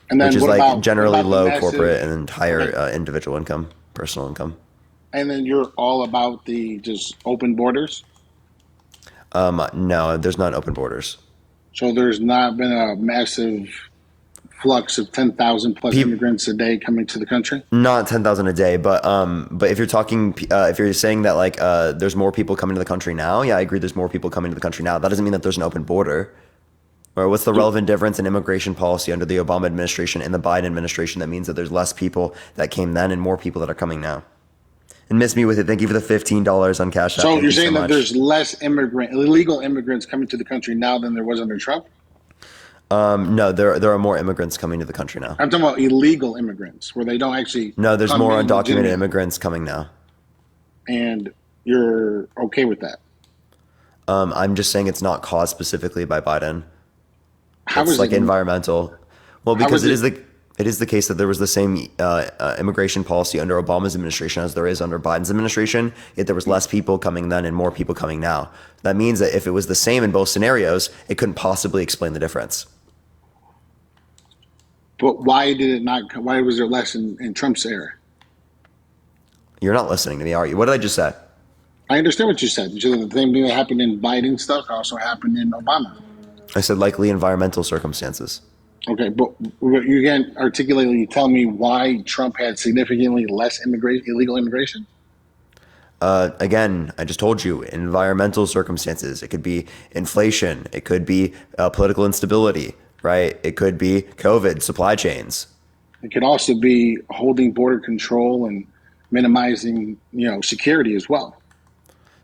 and then which is like generally low massive, corporate and higher individual income, personal income. And then you're all about the just open borders? No, there's not open borders. So there's not been a massive flux of 10,000 plus immigrants a day coming to the country? Not 10,000 a day, but if you're talking, if you're saying that like there's more people coming to the country now, yeah, I agree. There's more people coming to the country now. That doesn't mean that there's an open border. Or what's the relevant difference in immigration policy under the Obama administration and the Biden administration that means that there's less people that came then and more people that are coming now? And miss me with it. Thank you for the $15 on Cash App. So you're saying that there's less illegal immigrants coming to the country now than there was under Trump? No, there are more immigrants coming to the country now. I'm talking about illegal immigrants where they don't actually. No, there's more undocumented immigrants coming now. And you're okay with that? I'm just saying it's not caused specifically by Biden. How it's is like it environmental? Well, because it is the case that there was the same immigration policy under Obama's administration as there is under Biden's administration, yet there was less people coming then and more people coming now. That means that if it was the same in both scenarios, it couldn't possibly explain the difference. But why did it not? Why was there less in Trump's era? You're not listening to me, are you? What did I just say? I understand what you said. You said the same thing that happened in Biden stuff also happened in Obama. I said likely environmental circumstances. Okay, but you can't articulately tell me why Trump had significantly less illegal immigration? Again, I just told you, environmental circumstances. It could be inflation. It could be political instability, right? It could be COVID, supply chains. It could also be holding border control and minimizing, security as well.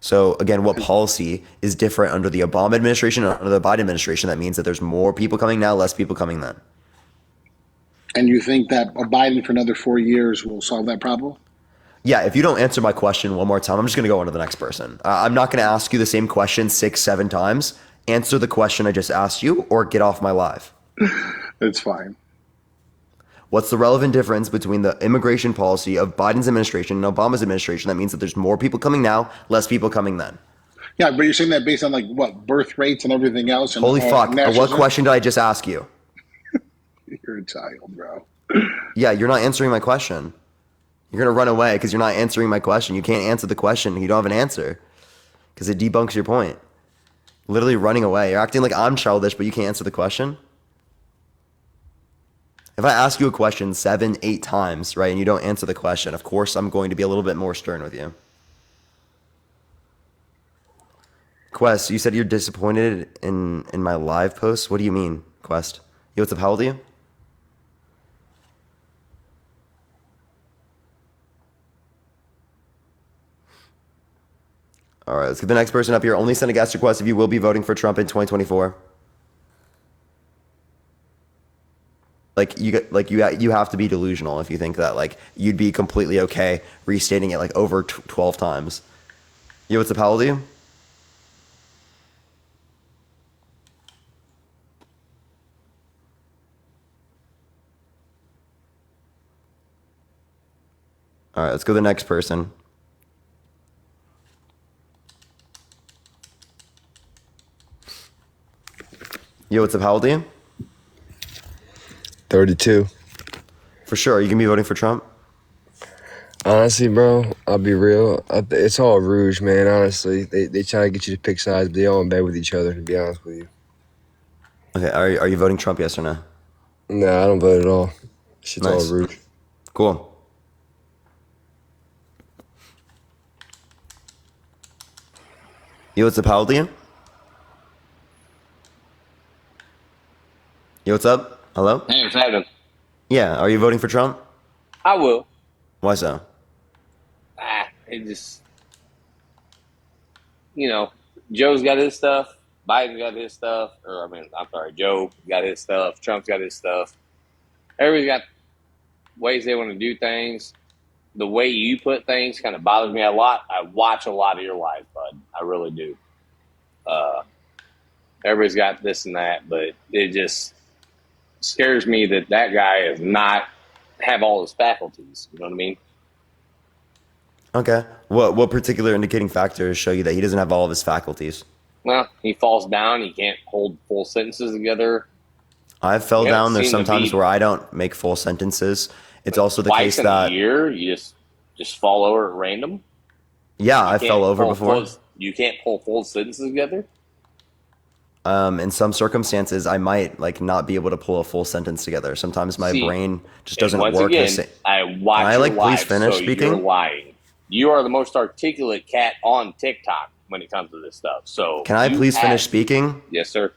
So again, what policy is different under the Obama administration and under the Biden administration? That means that there's more people coming now, less people coming then. And you think that a Biden for another 4 years will solve that problem? Yeah, if you don't answer my question one more time, I'm just going to go on to the next person. I'm not going to ask you the same question 6, 7 times. Answer the question I just asked you or get off my live. It's fine. What's the relevant difference between the immigration policy of Biden's administration and Obama's administration? That means that there's more people coming now, less people coming then. Yeah, but you're saying that based on like what, birth rates and everything else? And, holy fuck, what question did I just ask you? You're a child, bro. Yeah, you're not answering my question. You're going to run away because you're not answering my question. You can't answer the question. You don't have an answer because it debunks your point. Literally running away. You're acting like I'm childish, but you can't answer the question. If I ask you a question 7, 8 times, right, and you don't answer the question, of course I'm going to be a little bit more stern with you. Quest, you said you're disappointed in my live posts. What do you mean, Quest? Yo, what's up? How old are you? All right, let's get the next person up here. Only send a guest request if you will be voting for Trump in 2024. You have to be delusional if you think that like you'd be completely okay restating it like over 12 times. Yo, what's up? How old are you? All right, let's go to the next person. Yo, what's up? How old are you? 32. For sure. Are you going to be voting for Trump? Honestly, bro, I'll be real. It's all rouge, man, honestly. They try to get you to pick sides, but they all in bed with each other, to be honest with you. Okay, are you voting Trump, yes or no? Nah, I don't vote at all. Shit's all Nice. rouge. Cool. Yo, what's up? How old are you? Yo, what's up? Hello? Hey, what's happening? Yeah, are you voting for Trump? I will. Why so? It just, Joe's got his stuff, Biden's got his stuff, Joe got his stuff, Trump's got his stuff. Everybody's got ways they want to do things. The way you put things kind of bothers me a lot. I watch a lot of your lives, bud. I really do. Everybody's got this and that, but it just scares me that guy is not have all his faculties. You know what I mean? Okay. What particular indicating factors show you that he doesn't have all of his faculties? Well, he falls down. He can't hold full sentences together. I fell Yeah, down. There's seem to sometimes be- where I don't make full sentences. It's also the Twice case in that a year, you just fall over at random. yeah, I You can't fell over pull before. you can't pull full sentences together. In some circumstances, I might like not be able to pull a full sentence together. Sometimes my See, brain just and doesn't once work. again, I watch Can I your like please lives, finish so You're speaking? lying. You are the most articulate cat on TikTok when it comes to this stuff. So Can I you please finish have- speaking? Yes, sir.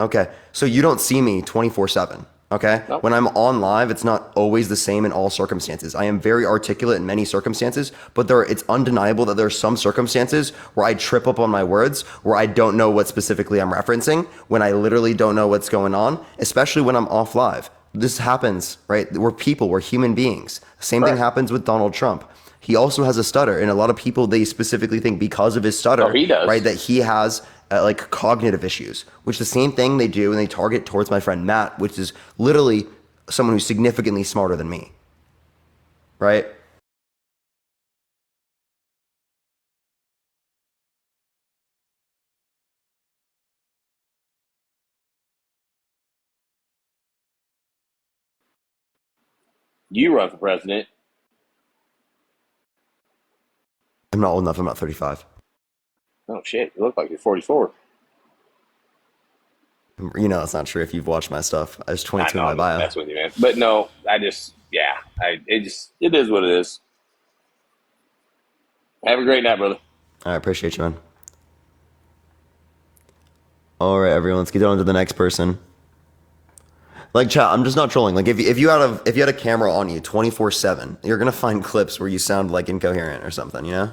Okay. So you don't see me 24/7. Okay. Nope. When I'm on live, it's not always the same in all circumstances. I am very articulate in many circumstances, but it's undeniable that there are some circumstances where I trip up on my words, where I don't know what specifically I'm referencing, when I literally don't know what's going on, especially when I'm off live. This happens, right? We're people, we're human beings. Same thing happens with Donald Trump. He also has a stutter, and a lot of people, they specifically think because of his stutter, Oh, he does. right, that he has like cognitive issues, which is the same thing they do and they target towards my friend Matt, which is literally someone who's significantly smarter than me, right? You run for president. I'm not old enough. I'm not 35. Oh shit! You look like you're 44. You know, that's not true if you've watched my stuff. I was 22 in my bio. That's with you, man. But no, it is what it is. Have a great night, brother. I appreciate you, man. All right, everyone, let's get on to the next person. Like, chat, I'm just not trolling. Like, if you had a camera on you 24/7, you're gonna find clips where you sound like incoherent or something, you know?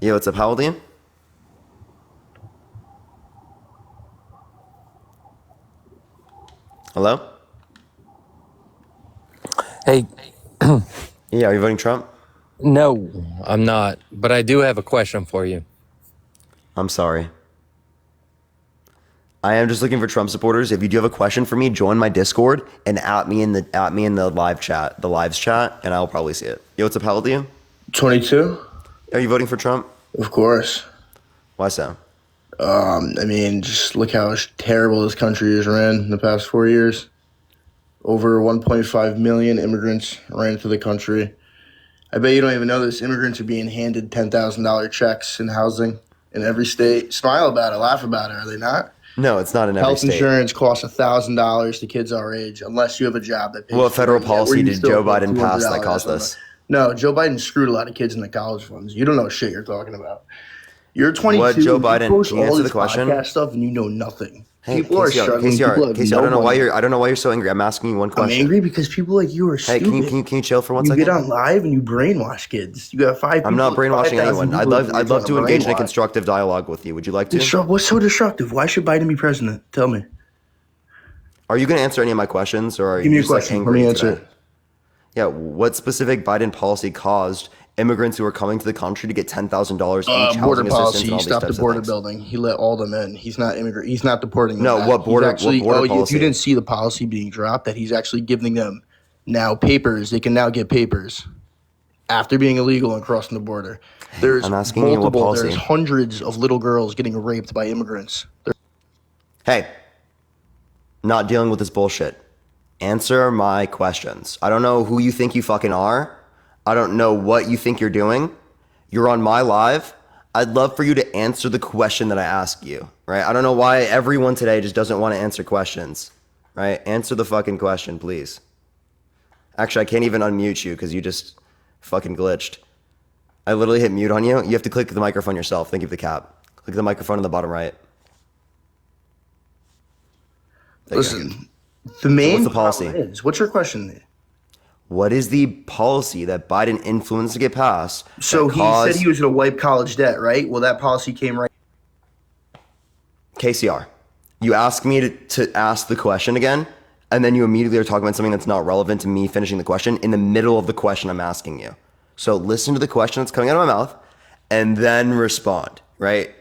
Yo, what's up? How old are you? Hello? Hey. Yeah, are you voting Trump? No, I'm not. But I do have a question for you. I'm sorry. I am just looking for Trump supporters. If you do have a question for me, join my Discord and at me in the live chat, and I'll probably see it. Yo, what's up? How old are you? 22. Are you voting for Trump? Of course. Why so? Just look how terrible this country has ran in the past 4 years. Over 1.5 million immigrants ran into the country. I bet you don't even know this. Immigrants are being handed $10,000 checks in housing in every state. Smile about it, laugh about it, are they not? No, it's not in every Health state. insurance costs $1,000 to kids our age, unless you have a job that pays. What federal for it. Yeah, where policy you did still Joe pay Biden pass that $200 caused on this? No, Joe Biden screwed a lot of kids in the college funds. You don't know shit you're talking about. You're 22. What Joe Biden? You post Can you all answer this the question? podcast stuff, and you know nothing. Hey, People are KCR, struggling. KCR, People have KCR, no I don't know why money. you're so angry. I'm asking you one question. I'm angry because people like you are Hey, stupid. can you chill for 1 you second? get on live and you brainwash kids. You got 5 people. I'm not brainwashing 5,000 anyone. people I'd love to you're engage in a brainwash. constructive dialogue with you. Would you like to? What's so destructive? Why should Biden be president? Tell me. Are you going to answer any of my questions, or are Give me you a just like question. Let angry me answer today? Yeah, what specific Biden policy caused immigrants who are coming to the country to get $10,000 each Border housing assistance policy. and He all these stopped the types of border things? building. He let all them in. He's not immigrant. He's not deporting them. No, back. what border? He's actually, what border If policy? you didn't see the policy being dropped, that he's actually giving them now papers. They can now get papers after being illegal and crossing the border. There's I'm asking you what policy. There's hundreds of little girls getting raped by immigrants. Hey, not dealing with this bullshit. Answer my questions. I don't know who you think you fucking are. I don't know what you think you're doing. You're on my live. I'd love for you to answer the question that I ask you, right? I don't know why everyone today just doesn't want to answer questions, right? Answer the fucking question, please. Actually, I can't even unmute you because you just fucking glitched. I literally hit mute on you. You have to click the microphone yourself. Thank you for the cap. Click the microphone in the bottom right. Listen, the main what's the policy? problem is, what's your question? What is the policy that Biden influenced to get passed? So he said he was going to wipe college debt, right? Well, that policy came right. KCR, you ask me to ask the question again, and then you immediately are talking about something that's not relevant to me finishing the question in the middle of the question I'm asking you. So listen to the question that's coming out of my mouth, and then respond, right?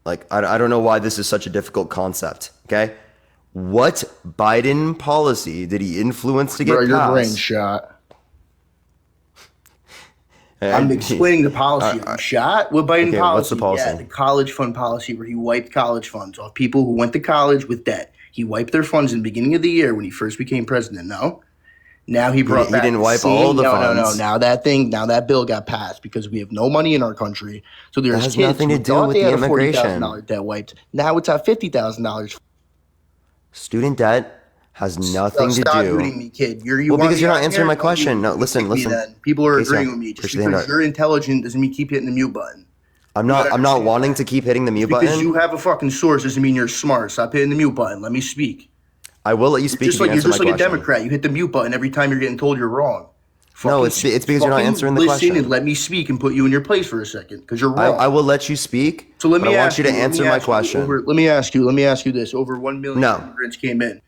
Like, I don't know why this is such a difficult concept, okay? What Biden policy did he influence to get passed? Your brain shot. I'm explaining the policy. Shot? What Biden Okay, policy? what's the policy? Yeah, the college fund policy where he wiped college funds off people who went to college with debt. He wiped their funds in the beginning of the year when he first became president. No? Now he brought back. He didn't wipe same, all the funds. No. Now that bill got passed because we have no money in our country. So there's That has kids nothing who to do thought with they the had a immigration. $40,000 debt wiped. Now it's at $50,000. Student debt has nothing to Stop do. muting me, kid. You Well, want because me you're not on answering here? my question. No, listen. Then. People are KCR, agreeing with me. Just push the hand because out. you're intelligent doesn't mean keep hitting the mute button. I'm not wanting to keep hitting the mute Because button. you have a fucking source doesn't mean you're smart. Stop hitting the mute button. Let me speak. I will let you speak. You're if you just like answer my a question. Democrat. You hit the mute button every time you're getting told you're wrong. No, it's because you're not answering the question. Listen and let me speak and put you in your place for a second because you're wrong. I will let you speak. So let me but I want ask you to answer my question. Let me ask you this. Over 1 million immigrants came in.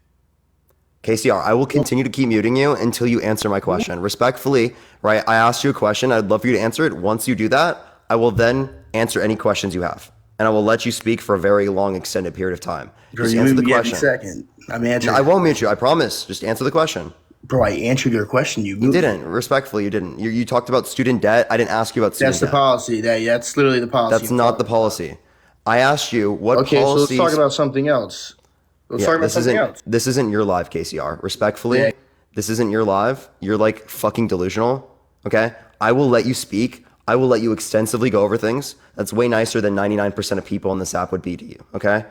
KCR, I will continue to keep muting you until you answer my question. Respectfully, right? I asked you a question. I'd love for you to answer it. Once you do that, I will then answer any questions you have. And I will let you speak for a very long, extended period of time. Just answer the question. Second. I'm answering. No, I won't mute you. I promise. Just answer the question. Bro, I answered your question. You didn't. Respectfully, you didn't. You talked about student debt. I didn't ask you about student That's the debt. policy. That's literally the policy. That's not the policy. I asked you what Okay, policies. so let's talk about something else. Let's talk about something else. This isn't your live, KCR. Respectfully, Yeah. this isn't your live. You're like fucking delusional. Okay? I will let you speak. I will let you extensively go over things. That's way nicer than 99% of people on this app would be to you. Okay?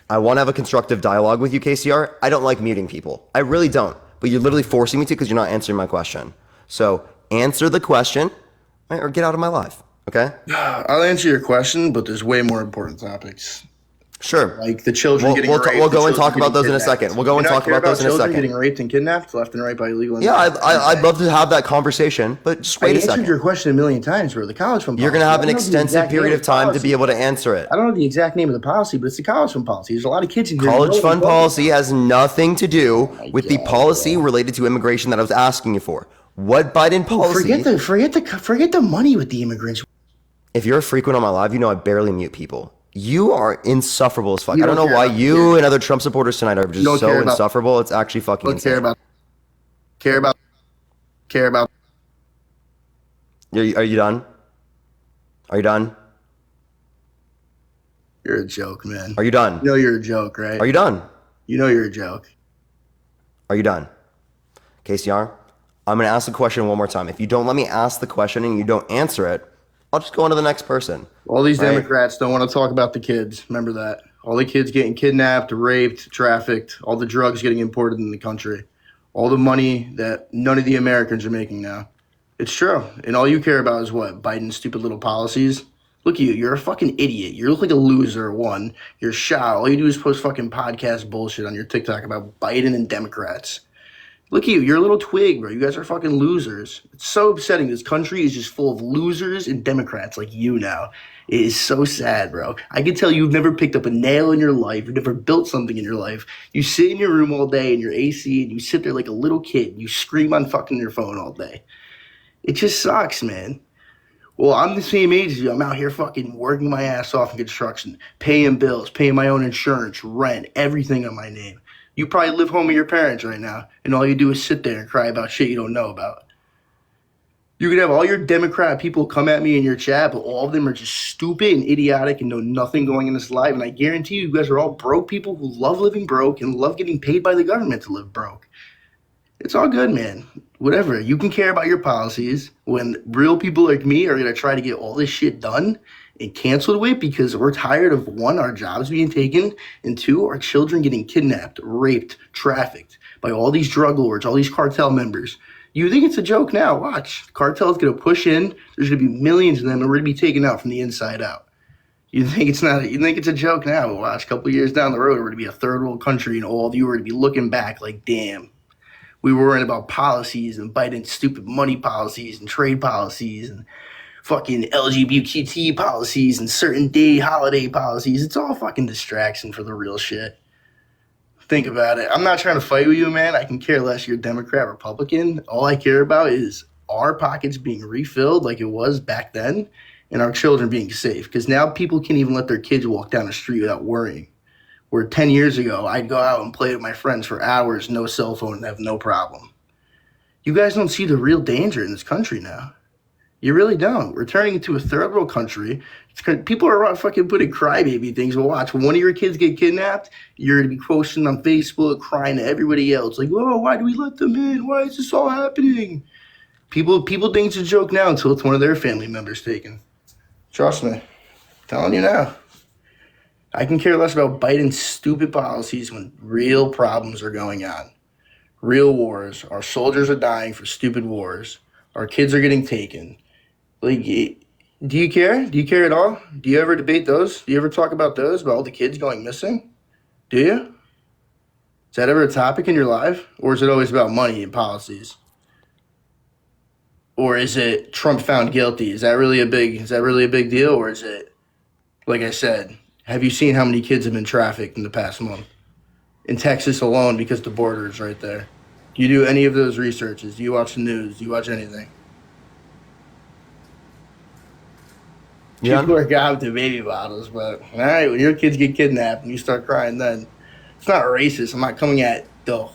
I want to have a constructive dialogue with you, KCR. I don't like muting people. I really don't. But you're literally forcing me to because you're not answering my question. So answer the question, right, or get out of my live. Okay? I'll answer your question, but there's way more important topics. Sure. Like the children getting raped. We'll go and the talk children about those in a getting second. kidnapped. We'll go and Do you not talk care about those in a children second. getting raped and kidnapped left and right by illegal Yeah, immigrants? I'd love to have that conversation, but just wait a I answered second. your question a million times, bro. The college fund policy. You're going to have I an don't know the extensive exact period name of time to policy. be able to answer it. I don't know the exact name of the policy, but it's the college fund policy. There's a lot of kids in here. who College know fund what I'm policy has nothing to do with the policy related to immigration that I was asking you for. What Biden policy? Forget the money with the immigrants. If you're a frequent on my live, you know I barely mute people. You are insufferable as fuck. You I don't don't know care why about- you and other Trump supporters tonight are just don't so care about- insufferable. It's actually fucking Don't insane. care about. Are you done? Are you done? You're a joke, man. Are you done? You know you're a joke, right? Are you done? You know you're a joke. Are you done? KCR, I'm going to ask the question one more time. If you don't let me ask the question and you don't answer it, I'll just go on to the next person. All these Right? Democrats don't want to talk about the kids. Remember that. All the kids getting kidnapped, raped, trafficked, all the drugs getting imported in the country, all the money that none of the Americans are making now. It's true. And all you care about is what? Biden's stupid little policies? Look at you. You're a fucking idiot. You look like a loser, one. You're shy. All you do is post fucking podcast bullshit on your TikTok about Biden and Democrats. Look at you. You're a little twig, bro. You guys are fucking losers. It's so upsetting. This country is just full of losers and Democrats like you now. It is so sad, bro. I can tell you've never picked up a nail in your life. You've never built something in your life. You sit in your room all day in your AC and you sit there like a little kid. You scream on fucking your phone all day. It just sucks, man. Well, I'm the same age as you. I'm out here fucking working my ass off in construction, paying bills, paying my own insurance, rent, everything on my name. You probably live home with your parents right now, and all you do is sit there and cry about shit you don't know about. You could have all your Democrat people come at me in your chat, but all of them are just stupid and idiotic and know nothing going in this life. And I guarantee you guys are all broke people who love living broke and love getting paid by the government to live broke. It's all good, man. Whatever. You can care about your policies when real people like me are going to try to get all this shit done and canceled with because we're tired of, one, our jobs being taken, and two, our children getting kidnapped, raped, trafficked by all these drug lords, all these cartel members. You think it's a joke now? Watch. The cartel's going to push in. There's going to be millions of them, and we're going to be taken out from the inside out. You think it's not? You think it's a joke now? Watch. A couple of years down the road, we're going to be a third world country, and all of you are going to be looking back like, damn. We were worrying about policies and Biden's stupid money policies and trade policies and fucking LGBT policies and certain day holiday policies. It's all fucking distraction for the real shit. Think about it. I'm not trying to fight with you, man. I can care less you're Democrat, Republican. All I care about is our pockets being refilled like it was back then and our children being safe. Because now people can't even let their kids walk down the street without worrying. Where 10 years ago, I'd go out and play with my friends for hours, no cell phone, and have no problem. You guys don't see the real danger in this country now. You really don't. We're turning into a third world country. People are fucking putting crybaby things. Well, watch. When one of your kids get kidnapped, you're going to be posting on Facebook, crying to everybody else. Like, oh, why do we let them in? Why is this all happening? People think it's a joke now until it's one of their family members taken. Trust me. I'm telling you now. I can care less about Biden's stupid policies when real problems are going on. Real wars. Our soldiers are dying for stupid wars. Our kids are getting taken. Like, do you care? Do you care at all? Do you ever debate those? Do you ever talk about those, about all the kids going missing? Do you? Is that ever a topic in your life? Or is it always about money and policies? Or is it Trump found guilty? Is that really a big deal? Or is it, like I said, have you seen how many kids have been trafficked in the past month? In Texas alone, because the border is right there. Do you do any of those researches? Do you watch the news? Do you watch anything? Yeah. People are out to baby bottles, but all right, when your kids get kidnapped and you start crying, then it's not racist. I'm not coming at the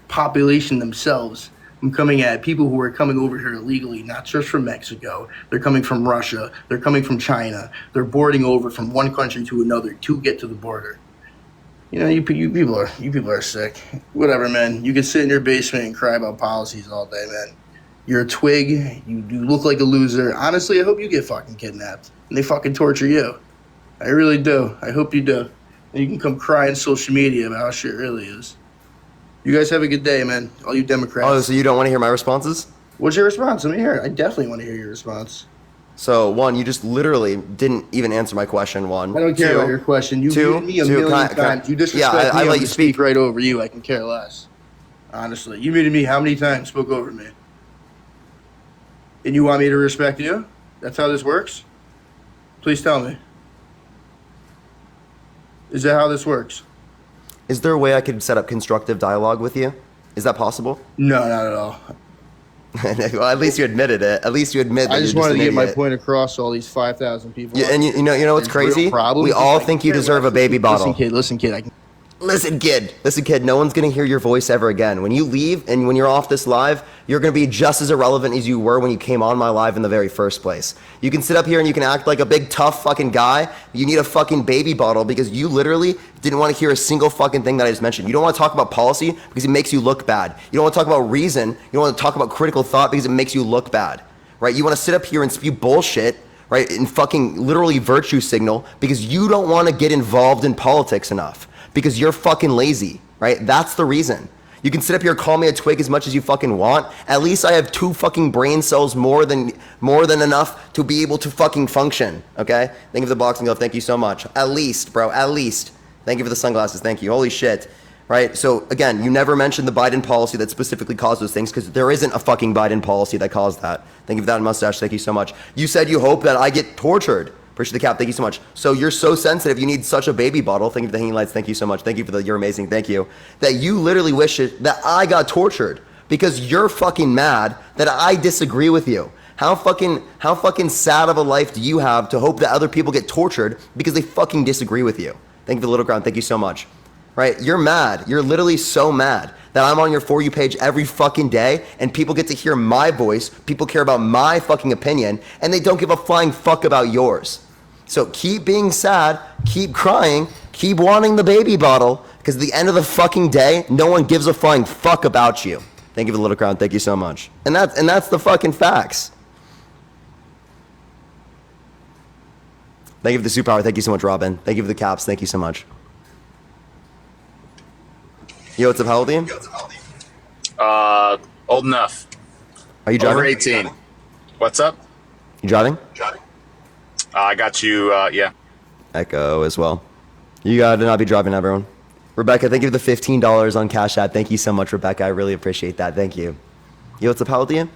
population themselves. I'm coming at people who are coming over here illegally, not just from Mexico. They're coming from Russia. They're coming from China. They're boarding over from one country to another to get to the border. You know, you people are sick. Whatever, man. You can sit in your basement and cry about policies all day, man. You're a twig. You look like a loser. Honestly, I hope you get fucking kidnapped and they fucking torture you. I really do. I hope you do. And you can come cry on social media about how shit really is. You guys have a good day, man. All you Democrats. Oh, so you don't want to hear my responses? What's your response? Let me hear it. I definitely want to hear your response. So, one, you just literally didn't even answer my question, one. I don't care about your question. You muted me a million times. You disrespect me. I let you speak right over you. I can care less. Honestly. You muted me how many times? Spoke over me. And you want me to respect you? That's how this works? Please tell me. Is that how this works? Is there a way I could set up constructive dialogue with you? Is that possible? No, not at all. Well, at least you admitted it. At least you admit that I you're just wanted to get my idiot. point across to all these 5,000 people. Yeah, and you know what's crazy? We all think you deserve a baby bottle. Listen, kid. Listen, kid. No one's gonna hear your voice ever again. When you leave and when you're off this live, you're gonna be just as irrelevant as you were when you came on my live in the very first place. You can sit up here and you can act like a big tough fucking guy. You need a fucking baby bottle because you literally didn't want to hear a single fucking thing that I just mentioned. You don't want to talk about policy because it makes you look bad. You don't want to talk about reason. You don't want to talk about critical thought because it makes you look bad, right? You want to sit up here and spew bullshit right? And fucking literally virtue signal because you don't want to get involved in politics enough because you're fucking lazy, right? That's the reason. You can sit up here, call me a twig as much as you fucking want. At least I have 2 fucking brain cells more than enough to be able to fucking function, okay? Thank you for the boxing glove. Thank you so much. At least, bro, at least. Thank you for the sunglasses. Thank you. Holy shit. Right? So again, you never mentioned the Biden policy that specifically caused those things because there isn't a fucking Biden policy that caused that. Thank you for that mustache. Thank you so much. You said you hope that I get tortured. Appreciate the cap. Thank you so much. So you're so sensitive. You need such a baby bottle. Thank you for the hanging lights. Thank you so much. Thank you for the, you're amazing. Thank you. That you literally wish it, that I got tortured because you're fucking mad that I disagree with you. How fucking sad of a life do you have to hope that other people get tortured because they fucking disagree with you? Thank you for the little ground. Thank you so much. Right? You're mad. You're literally so mad that I'm on your For You page every fucking day and people get to hear my voice, people care about my fucking opinion, and they don't give a flying fuck about yours. So keep being sad, keep crying, keep wanting the baby bottle, because at the end of the fucking day, no one gives a flying fuck about you. Thank you for the little crown. Thank you so much. And that's the fucking facts. Thank you for the superpower. Thank you so much, Robin. Thank you for the caps. Thank you so much. Yo, what's up? How old are you? Old enough. Are you driving? Over 18. What's up? You driving? I got you, yeah. Echo as well. You gotta not be driving, everyone. Rebecca, thank you for the $15 on Cash App. Thank you so much, Rebecca. I really appreciate that. Thank you. Yo, what's up? How old are you?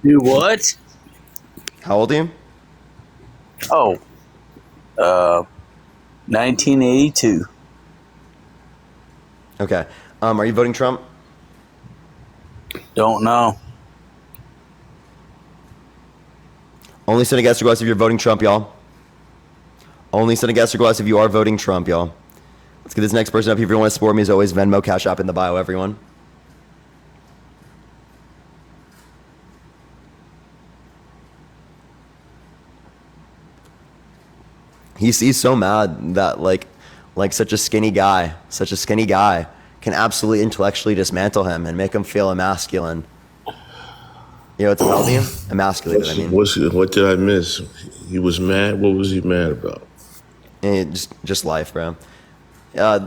You what? How old are you? Oh, 1982. Okay. Are you voting Trump? Don't know. Only send a guest request if you're voting Trump, y'all. Only send a guest request if you are voting Trump, y'all. Let's get this next person up here. If you want to support me, as always, Venmo, Cash App in the bio, everyone. He's so mad that like such a skinny guy can absolutely intellectually dismantle him and make him feel emasculine. You know what's about him? Emasculated, I mean. What did I miss? He was mad? What was he mad about? Just life, bro.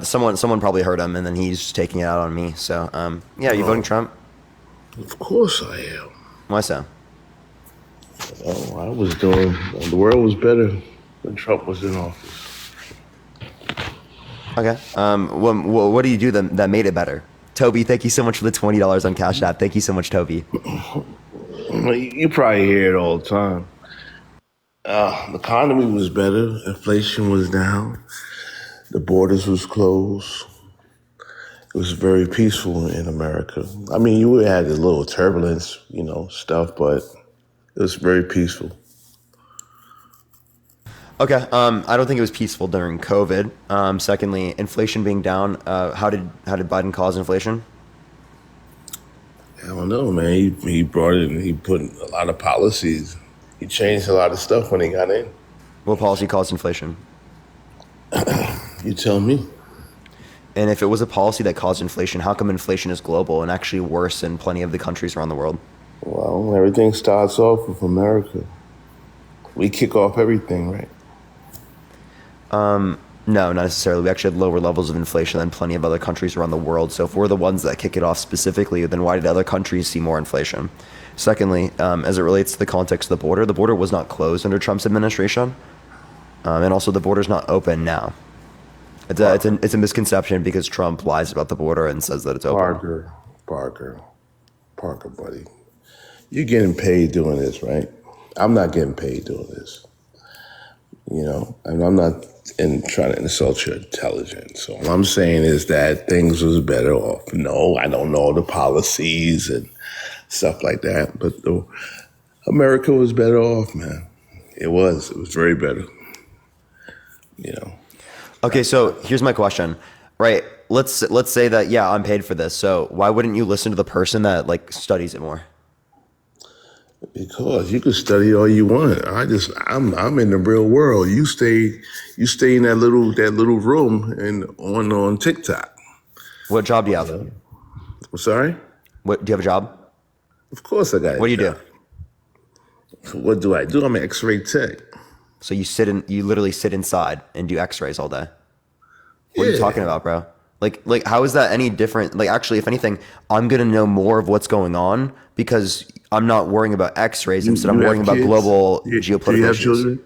Someone probably heard him, and then he's just taking it out on me. So, yeah, are you voting Trump? Of course I am. Why so? Oh, I was doing... The world was better when Trump was in office. Okay. What do you do that made it better? Toby, thank you so much for the $20 on Cash App. Thank you so much, Toby. You probably hear it all the time. The economy was better. Inflation was down. The borders was closed. It was very peaceful in America. I mean, you had a little turbulence, stuff, but it was very peaceful. Okay. I don't think it was peaceful during COVID. Secondly, inflation being down. How did Biden cause inflation? I don't know, man. He brought in. He put a lot of policies. He changed a lot of stuff when he got in. What policy caused inflation? You tell me. And if it was a policy that caused inflation, how come inflation is global and actually worse in plenty of the countries around the world? Well, everything starts off with America. We kick off everything, right? No, not necessarily. We actually had lower levels of inflation than plenty of other countries around the world. So if we're the ones that kick it off specifically, then why did other countries see more inflation? Secondly, as it relates to the context of the border was not closed under Trump's administration. And also the border's not open now. It's a misconception because Trump lies about the border and says that it's open. Parker, buddy. You're getting paid doing this, right? I'm not getting paid doing this. And I'm not trying to insult your intelligence. So what I'm saying is that things was better off. No, I don't know the policies and stuff like that, but America was better off, man. It was very better. Okay, so here's my question. Right, let's say that I'm paid for this. So why wouldn't you listen to the person that studies it more? Because you can study all you want. I'm in the real world. You stay in that little room and on TikTok. What job do you have? I'm sorry? What do you have a job? Of course I got it. What do you do? What do? I'm an X-ray tech. So you literally sit inside and do X-rays all day. What are you Yeah. talking about, bro? Like, how is that any different? Like, actually, if anything, I'm gonna know more of what's going on because I'm not worrying about X-rays. Instead, I'm You worrying have about kids? global Do you geopolitical have issues. children?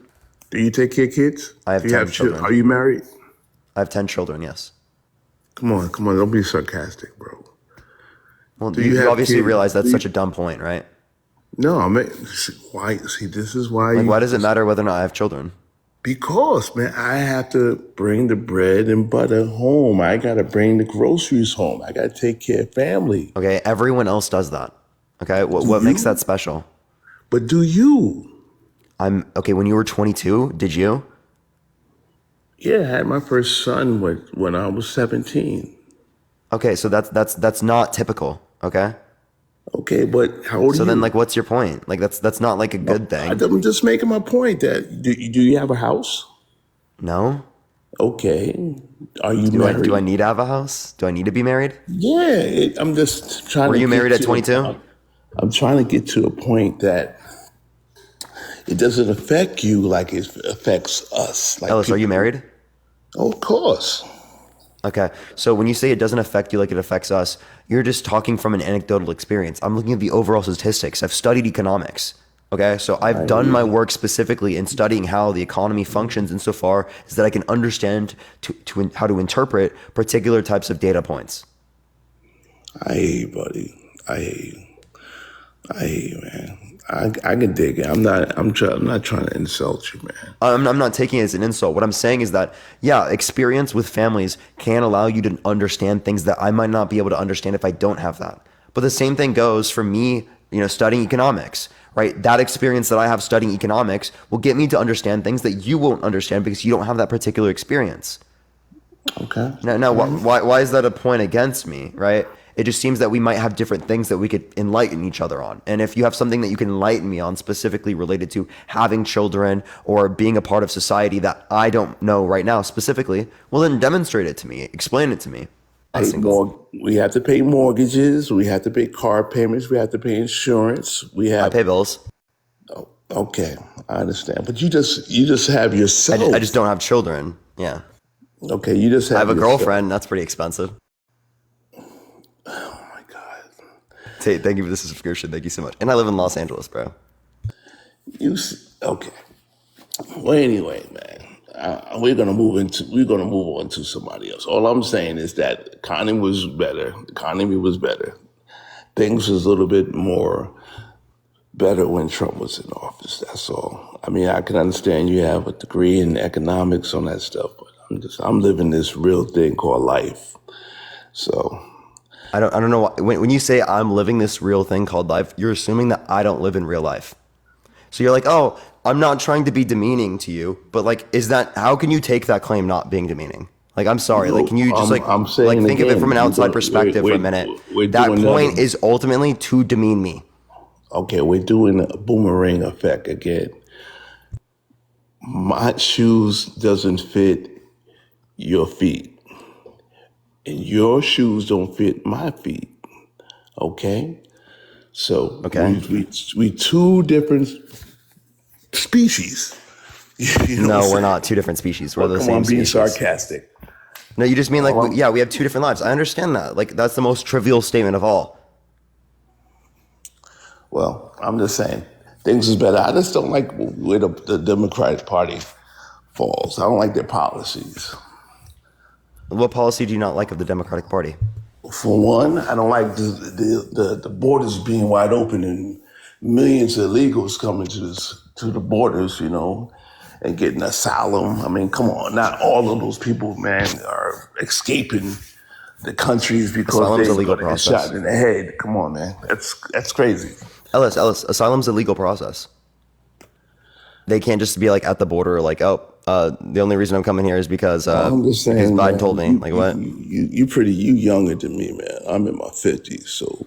Do you take care of kids? I have Do you 10 have children. Are you married? I have 10 children. Yes. Come on. Don't be sarcastic, bro. Well, Do you have obviously kids? realize that's such a dumb point, right? No, I mean, why? See, this is why. Like, why does it matter whether or not I have children? Because, man, I have to bring the bread and butter home. I got to bring the groceries home. I got to take care of family. Okay, everyone else does that. Okay, what makes that special? But do you? Okay. When you were 22, did you? Yeah, I had my first son when I was 17. Okay, so that's not typical. Okay. Okay, but how old are you? So then, like, what's your point? Like, that's not like a good thing. I'm just making my point that do you have a house? No. Okay. Are you married? Do I need to have a house? Do I need to be married? Yeah, I'm just trying to. Were you married at 22? I'm trying to get to a point that it doesn't affect you like it affects us. Like Ellis, are you married? Oh, of course. Okay, so when you say it doesn't affect you like it affects us, you're just talking from an anecdotal experience. I'm looking at the overall statistics. I've studied economics. Okay, so I've done my work specifically in studying how the economy functions insofar as that I can understand how to interpret particular types of data points. I hear you, buddy. I hear you, man. I can dig it. I'm not trying to insult you, man. I'm not taking it as an insult. What I'm saying is that, yeah, experience with families can allow you to understand things that I might not be able to understand if I don't have that. But the same thing goes for me, studying economics, right? That experience that I have studying economics will get me to understand things that you won't understand because you don't have that particular experience. Okay. Now, why is that a point against me, right? It just seems that we might have different things that we could enlighten each other on. And if you have something that you can enlighten me on specifically related to having children or being a part of society that I don't know right now specifically, well, then demonstrate it to me. Explain it to me. We have to pay mortgages. We have to pay car payments. We have to pay insurance. I pay bills. Oh, okay, I understand. But you just have yourself. I just don't have children. Yeah. Okay, you just have. I have a yourself. girlfriend. That's pretty expensive. Oh my God. Thank you for the subscription. Thank you so much. And I live in Los Angeles, bro. Okay. Well, anyway, man, we're gonna move on to somebody else. All I'm saying is that the economy was better. Things was a little bit more better when Trump was in office. That's all. I mean, I can understand you have a degree in economics on that stuff, but I'm living this real thing called life. So I don't know when you say I'm living this real thing called life, you're assuming that I don't live in real life. So you're like, oh, I'm not trying to be demeaning to you, but like, how can you take that claim not being demeaning? Like, I'm sorry. Like, can you just I'm saying think of it again, from an outside perspective for a minute? That point is ultimately to demean me. Okay, we're doing a boomerang effect again. My shoes doesn't fit your feet, and your shoes don't fit my feet. Okay, so we two different species. No, we're not two different species. We're the same being species. Sarcastic. No, you just mean we have two different lives. I understand that. Like, that's the most trivial statement of all. Well, I'm just saying things is better. I just don't like where the Democratic Party falls. I don't like their policies. What policy do you not like of the Democratic Party? For one, I don't like the borders being wide open and millions of illegals coming to the borders, and getting asylum. I mean, come on, not all of those people, man, are escaping the countries because Asylum's a they legal got process. shot in the head. Come on, man, that's crazy. Ellis, asylum's a legal process. They can't just be like at the border, like, the only reason I'm coming here is because I'm just saying, because Biden man, told me. Like, what? You younger than me, man. I'm in my 50s, so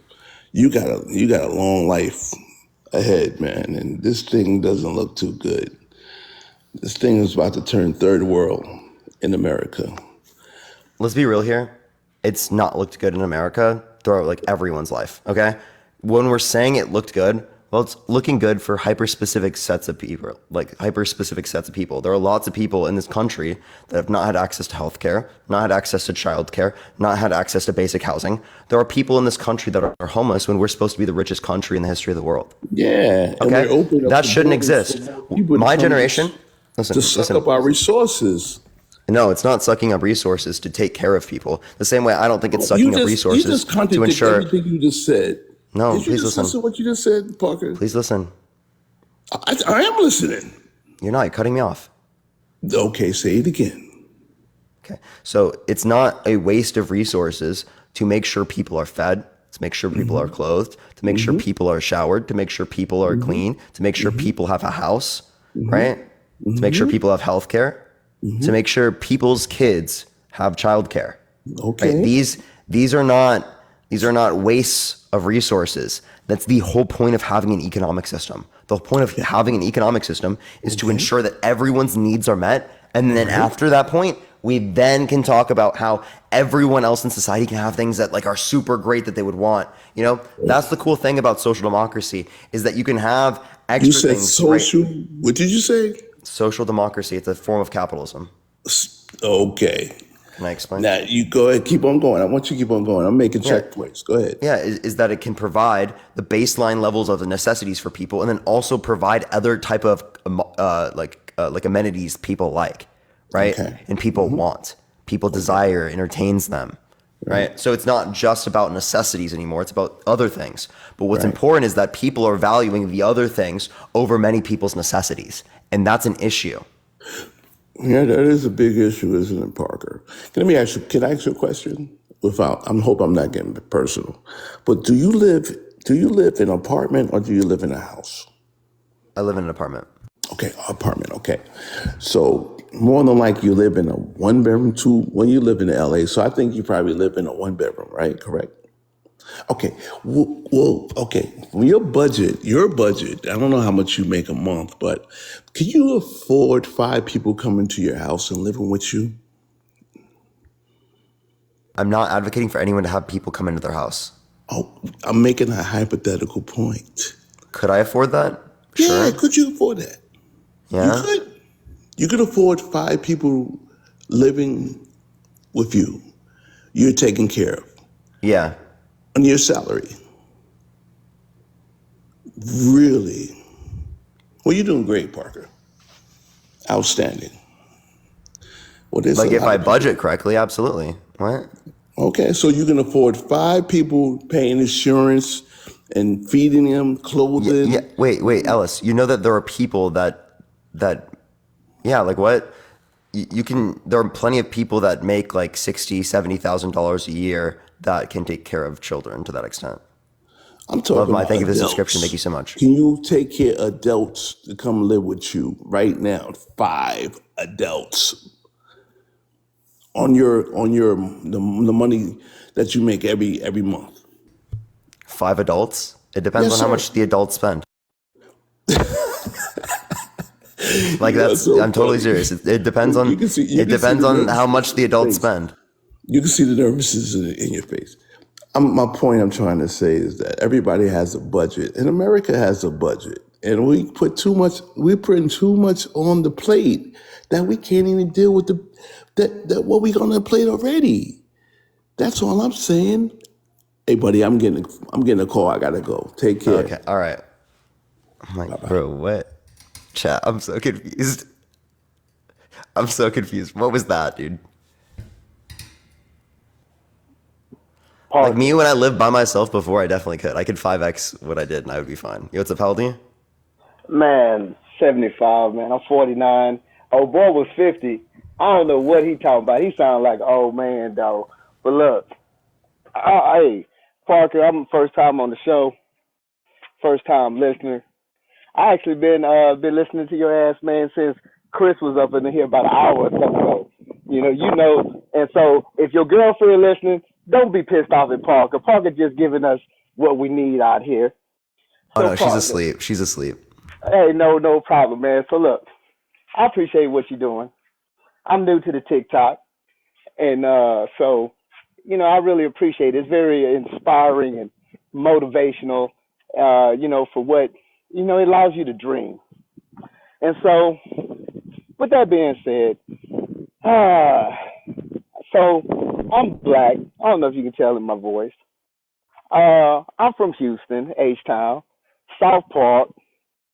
you got a long life ahead, man. And this thing doesn't look too good. This thing is about to turn third world in America. Let's be real here. It's not looked good in America throughout like everyone's life. Okay, when we're saying it looked good, Well, it's looking good for hyper-specific sets of people, like hyper-specific sets of people. There are lots of people in this country that have not had access to healthcare, not had access to childcare, not had access to basic housing. There are people in this country that are homeless when we're supposed to be the richest country in the history of the world. Yeah, and Okay? we're opening up That the shouldn't borders exist. for more people to My come generation, to suck up our resources. no, it's not sucking up resources to take care of people. The same way I don't think it's You sucking up just resources to contradict ensure. everything you just said. No, Did you please just listen. listen to what you just said, Parker? Please listen. I am listening. You're not. You're cutting me off. Okay, say it again. Okay. So it's not a waste of resources to make sure people are fed, to make sure people are clothed, to make sure people are showered, to make sure people are clean, to make sure people have a house, right? To make sure people have health care, to make sure people's kids have childcare. Okay. Right? These are not wastes of resources. That's the whole point of having an economic system. The whole point of having an economic system is to ensure that everyone's needs are met. And then after that point, we then can talk about how everyone else in society can have things that like are super great that they would want. You know, that's the cool thing about social democracy is that you can have extra You said things. social. What did you say? Social democracy. It's a form of capitalism. Okay. Can I explain? Now you go ahead. Keep on going. I want you to keep on going. I'm making checkpoints. Go ahead. Yeah, is that it can provide the baseline levels of the necessities for people, and then also provide other type of like amenities people like, right? And people want, people desire, entertains them, right? So it's not just about necessities anymore; it's about other things. But what's important is that people are valuing the other things over many people's necessities, and that's an issue. Yeah, that is a big issue, isn't it, Parker? Let me ask you. Can I ask you a question? I hope I'm not getting personal. But do you live in an apartment or do you live in a house? I live in an apartment. Okay, apartment. Okay, so more than likely you live in a 1-bedroom, when you live in LA. So I think you probably live in a 1-bedroom, right? Correct. Okay. Well, okay. Your budget. I don't know how much you make a month, but can you afford 5 people coming to your house and living with you? I'm not advocating for anyone to have people come into their house. Oh, I'm making a hypothetical point. Could I afford that? Yeah, Sure. could you afford that? Yeah. You could afford 5 people living with you. You're taken care of. Yeah. On your salary. Really? Well, you're doing great, Parker. Outstanding. Well, there's Like a if lot I of people. budget correctly, absolutely. What? Okay, so you can afford 5 people paying insurance and feeding them, clothing. Yeah. Wait, Ellis. You know that there are people that yeah, like what? You can. There are plenty of people that make like $60,000-$70,000 a year that can take care of children to that extent. I'm talking Love my about thank you for the adults. subscription. Thank you so much. Can you take care of adults to come live with you right now? 5 adults on the money that you make every month. 5 adults. It depends Yes, on how sir. much the adults spend. Like That's so I'm totally funny. serious. It depends on. You can see It depends the on how nervousness much the in your adults face. spend. You can see the nervousness in your face. My point I'm trying to say is that everybody has a budget, and America has a budget, and we're putting too much on the plate that we can't even deal with that what we on the plate already. That's all I'm saying. Hey, buddy, I'm getting a call. I gotta go. Take care. Okay. All right. I'm like, bro, what? Chat. I'm so confused. I'm so confused. What was that, dude? Like me when I lived by myself before, I definitely could. I could 5x what I did and I would be fine. Yo, what's up, how old are you? Man, 75, man. I'm 49. Oh, boy was 50. I don't know what he talking about. He sound like an old man, though. But look, hey, Parker, I'm first time on the show, first time listener. I actually been listening to your ass, man, since Chris was up in here about an hour or so ago. You know. And so if your girlfriend listening, don't be pissed off at Parker. Parker just giving us what we need out here. Oh So no, she's Parker, asleep. She's asleep. hey, no problem, man. So look, I appreciate what you're doing. I'm new to the TikTok, and so I really appreciate it. It's very inspiring and motivational, for what, it allows you to dream. And so, with that being said, so I'm black. I don't know if you can tell in my voice. I'm from Houston, H-Town, South Park,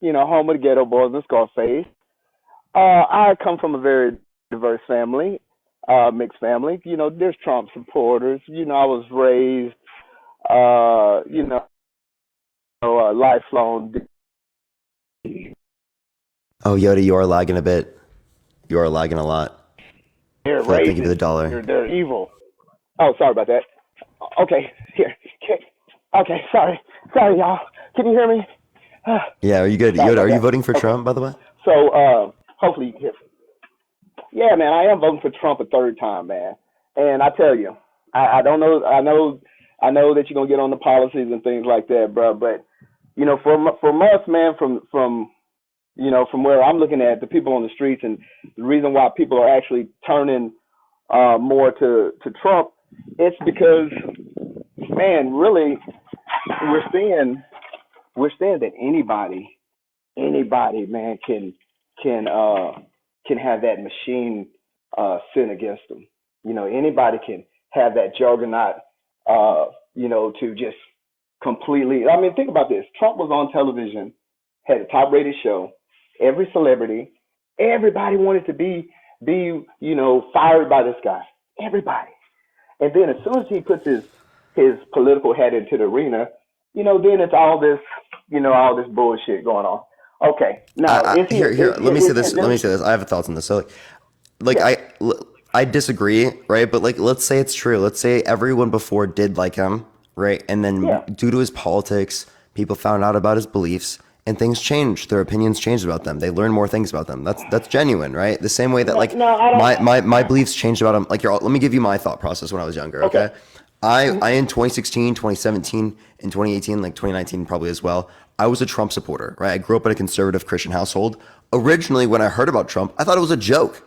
home of the Ghetto Boys and Scarface. I come from a very diverse family, mixed family. There's Trump supporters. I was raised, lifelong. Oh, Yoda, you are lagging a bit. You are lagging a lot. They're Thank you for the racist. dollar. They're evil. Oh, sorry about that. Okay, here. Okay, sorry, y'all. Can you hear me? Yeah, are you good? Sorry Yoda, about are you that. voting for Trump, by the way? So, hopefully you can hear. Yeah, man, I am voting for Trump a third time, man. And I tell you, I don't know. I know that you're gonna get on the policies and things like that, bro. But from us, man, from where I'm looking at the people on the streets, and the reason why people are actually turning more to Trump, it's because, man, really, we're seeing that anybody, man, can have that machine sin against them. Anybody can have that juggernaut, to just completely. I mean, think about this. Trump was on television, had a top-rated show. Every celebrity, everybody wanted to be fired by this guy. Everybody. And then as soon as he puts his political hat into the arena, then it's all this bullshit going on. Okay, now Here. Let me say this. I have thoughts on this. So, I disagree, right? But let's say it's true. Let's say everyone before did like him, right? And then due to his politics, people found out about his beliefs, and things changed. Their opinions changed about them. They learned more things about them. That's genuine, right? The same way that my beliefs changed about him. Let me give you my thought process when I was younger. Okay. I in 2016, 2017, and 2018, 2019 probably as well, I was a Trump supporter, right? I grew up in a conservative Christian household. Originally, when I heard about Trump, I thought it was a joke.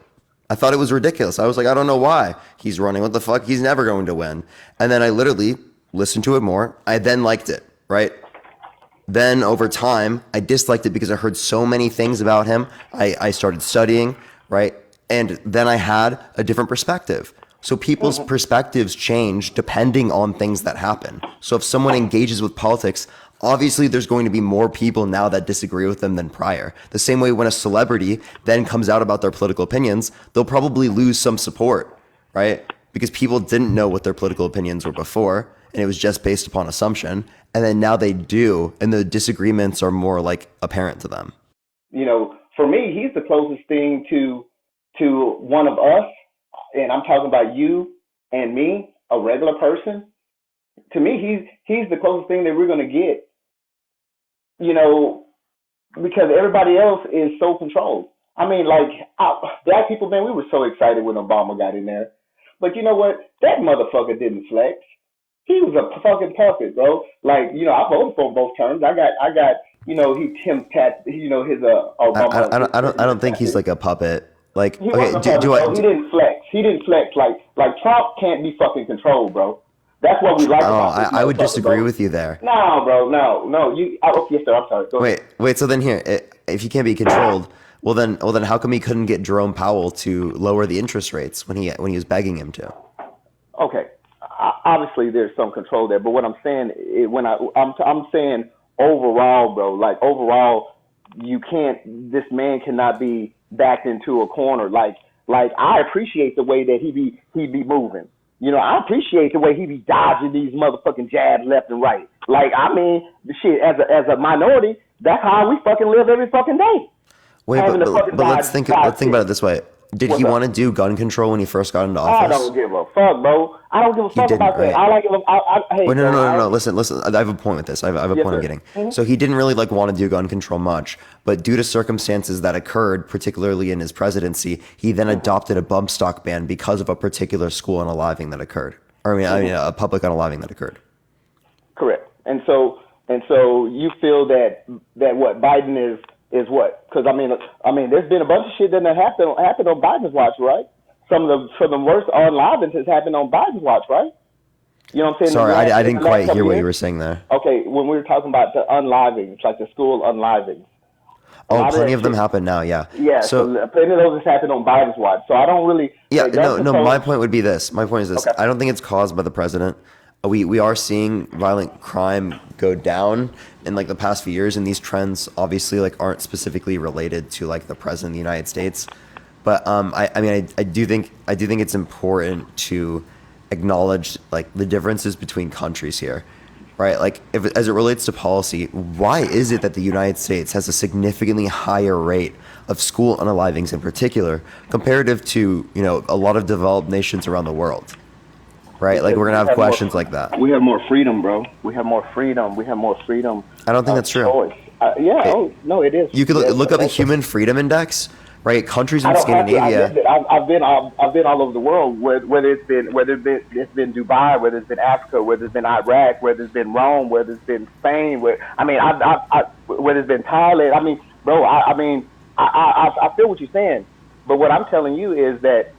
I thought it was ridiculous. I was like, I don't know why he's running. What the fuck? He's never going to win. And then I literally listened to it more. I then liked it, right? Then over time, I disliked it because I heard so many things about him. I started studying, right? And then I had a different perspective. So people's perspectives change depending on things that happen. So if someone engages with politics, obviously there's going to be more people now that disagree with them than prior. The same way when a celebrity then comes out about their political opinions, they'll probably lose some support, right? Because people didn't know what their political opinions were before, and it was just based upon assumption. And then now they do, and the disagreements are more apparent to them. For me, he's the closest thing to one of us, and I'm talking about you and me, a regular person. To me, he's the closest thing that we're going to get, because everybody else is so controlled. I mean, black people, man, we were so excited when Obama got in there. But you know what? That motherfucker didn't flex. He was a fucking puppet, bro. I voted for him both terms. I got, his Obama. I don't think he's like a puppet. He didn't flex. He didn't flex. Like Trump can't be fucking controlled, bro. That's what we like about this. I would disagree with you there. No, bro, no. Yes, sir. I'm sorry. Go ahead. Wait. So then here, if he can't be controlled, well then, how come he couldn't get Jerome Powell to lower the interest rates when he was begging him to? Okay, obviously there's some control there, but what I'm saying I'm saying overall, bro. Overall, this man cannot be backed into a corner. I appreciate the way that he be moving. I appreciate the way he be dodging these motherfucking jabs left and right. As a minority, that's how we fucking live every fucking day. Wait, but let's think about it this way. Did he want to do gun control when he first got into office? I don't give a fuck, bro. I don't give a fuck about that. I like it. Wait, no. Listen. I have a point with this. I have a point I'm getting. Mm-hmm. So he didn't really want to do gun control much, but due to circumstances that occurred, particularly in his presidency, he then adopted a bump stock ban because of a particular school unaliving that occurred. I mean, a public unaliving that occurred. Correct. And so you feel that what Biden is what? Because I mean, there's been a bunch of shit that happened on Biden's watch, right? Some of the worst unalivings has happened on Biden's watch, right? You know what I'm saying? Sorry, I didn't in the last quite couple hear what you years? were saying there. Okay, when we were talking about the unlivings, like the school unlivings. Oh, plenty of them happen now. Yeah. Yeah, so plenty of those has happened on Biden's watch. So I don't really. Yeah, like, that's no. the My pro- point would be this. My point is this. Okay. I don't think it's caused by the president. We are seeing violent crime go down in like the past few years, and these trends obviously like aren't specifically related to like the president of the United States. But I do think it's important to acknowledge like the differences between countries here, right? Like as it relates to policy, why is it that the United States has a significantly higher rate of school unalivings in particular comparative to, you know, a lot of developed nations around the world? Right? Like we're gonna have questions like that. We have more freedom, bro. We have more freedom. We have more freedom. I don't think that's true. Choice. No, it is. You could Yes, look up the that's- Human Freedom Index, right? Countries in I don't have to. Scandinavia. I've been all over the world. Whether it's been Dubai, whether it's been Africa, whether it's been Iraq, whether it's been Rome, whether it's been Spain. Whether it's been Thailand. I mean, bro. I feel what you're saying, but what I'm telling you is that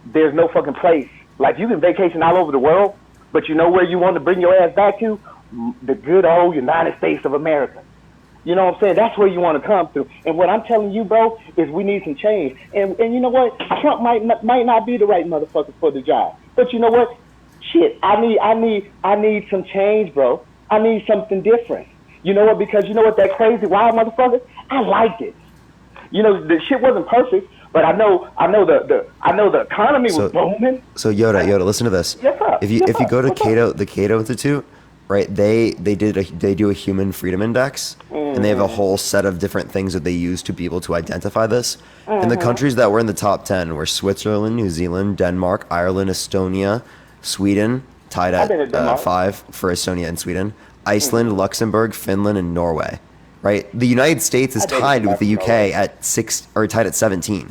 there's no fucking place. Like you can vacation all over the world, but you know where you want to bring your ass back to? The good old United States of America. You know what I'm saying? That's where you want to come to. And what I'm telling you, bro, is we need some change. And you know what? Trump might not be the right motherfucker for the job. But you know what? Shit, I need some change, bro. I need something different. You know what? Because you know what? That crazy wild motherfucker, I liked it. You know, the shit wasn't perfect, but I know the economy was booming. So Yoda, listen to this. Yes, sir. If you go to the Cato Institute, right? They do a Human Freedom Index, and they have a whole set of different things that they use to be able to identify this. And the countries that were in the top 10 were Switzerland, New Zealand, Denmark, Ireland, Estonia, Sweden, tied at 5 for Estonia and Sweden, Iceland, Luxembourg, Finland, and Norway. Right? The United States is tied with the UK at 6 or tied at 17.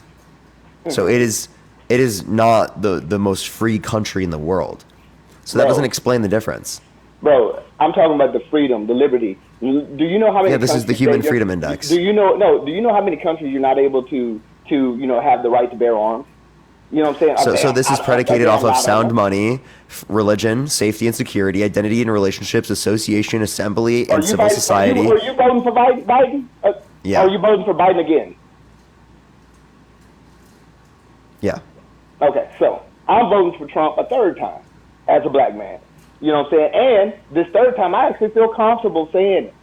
So it is not the most free country in the world. So that doesn't explain the difference. Bro, I'm talking about the freedom, the liberty. Do you know how many? Yeah, this is the Human Freedom Index. Do you know? No. Do you know how many countries you're not able to have the right to bear arms? You know what I'm saying? So this is predicated off of sound money, religion, safety and security, identity and relationships, association, assembly, and civil society. Are you voting for Biden? Yeah. Are you voting for Biden again? Yeah. Okay, so I'm voting for Trump a third time as a black man. You know what I'm saying? And this third time, I actually feel comfortable saying it.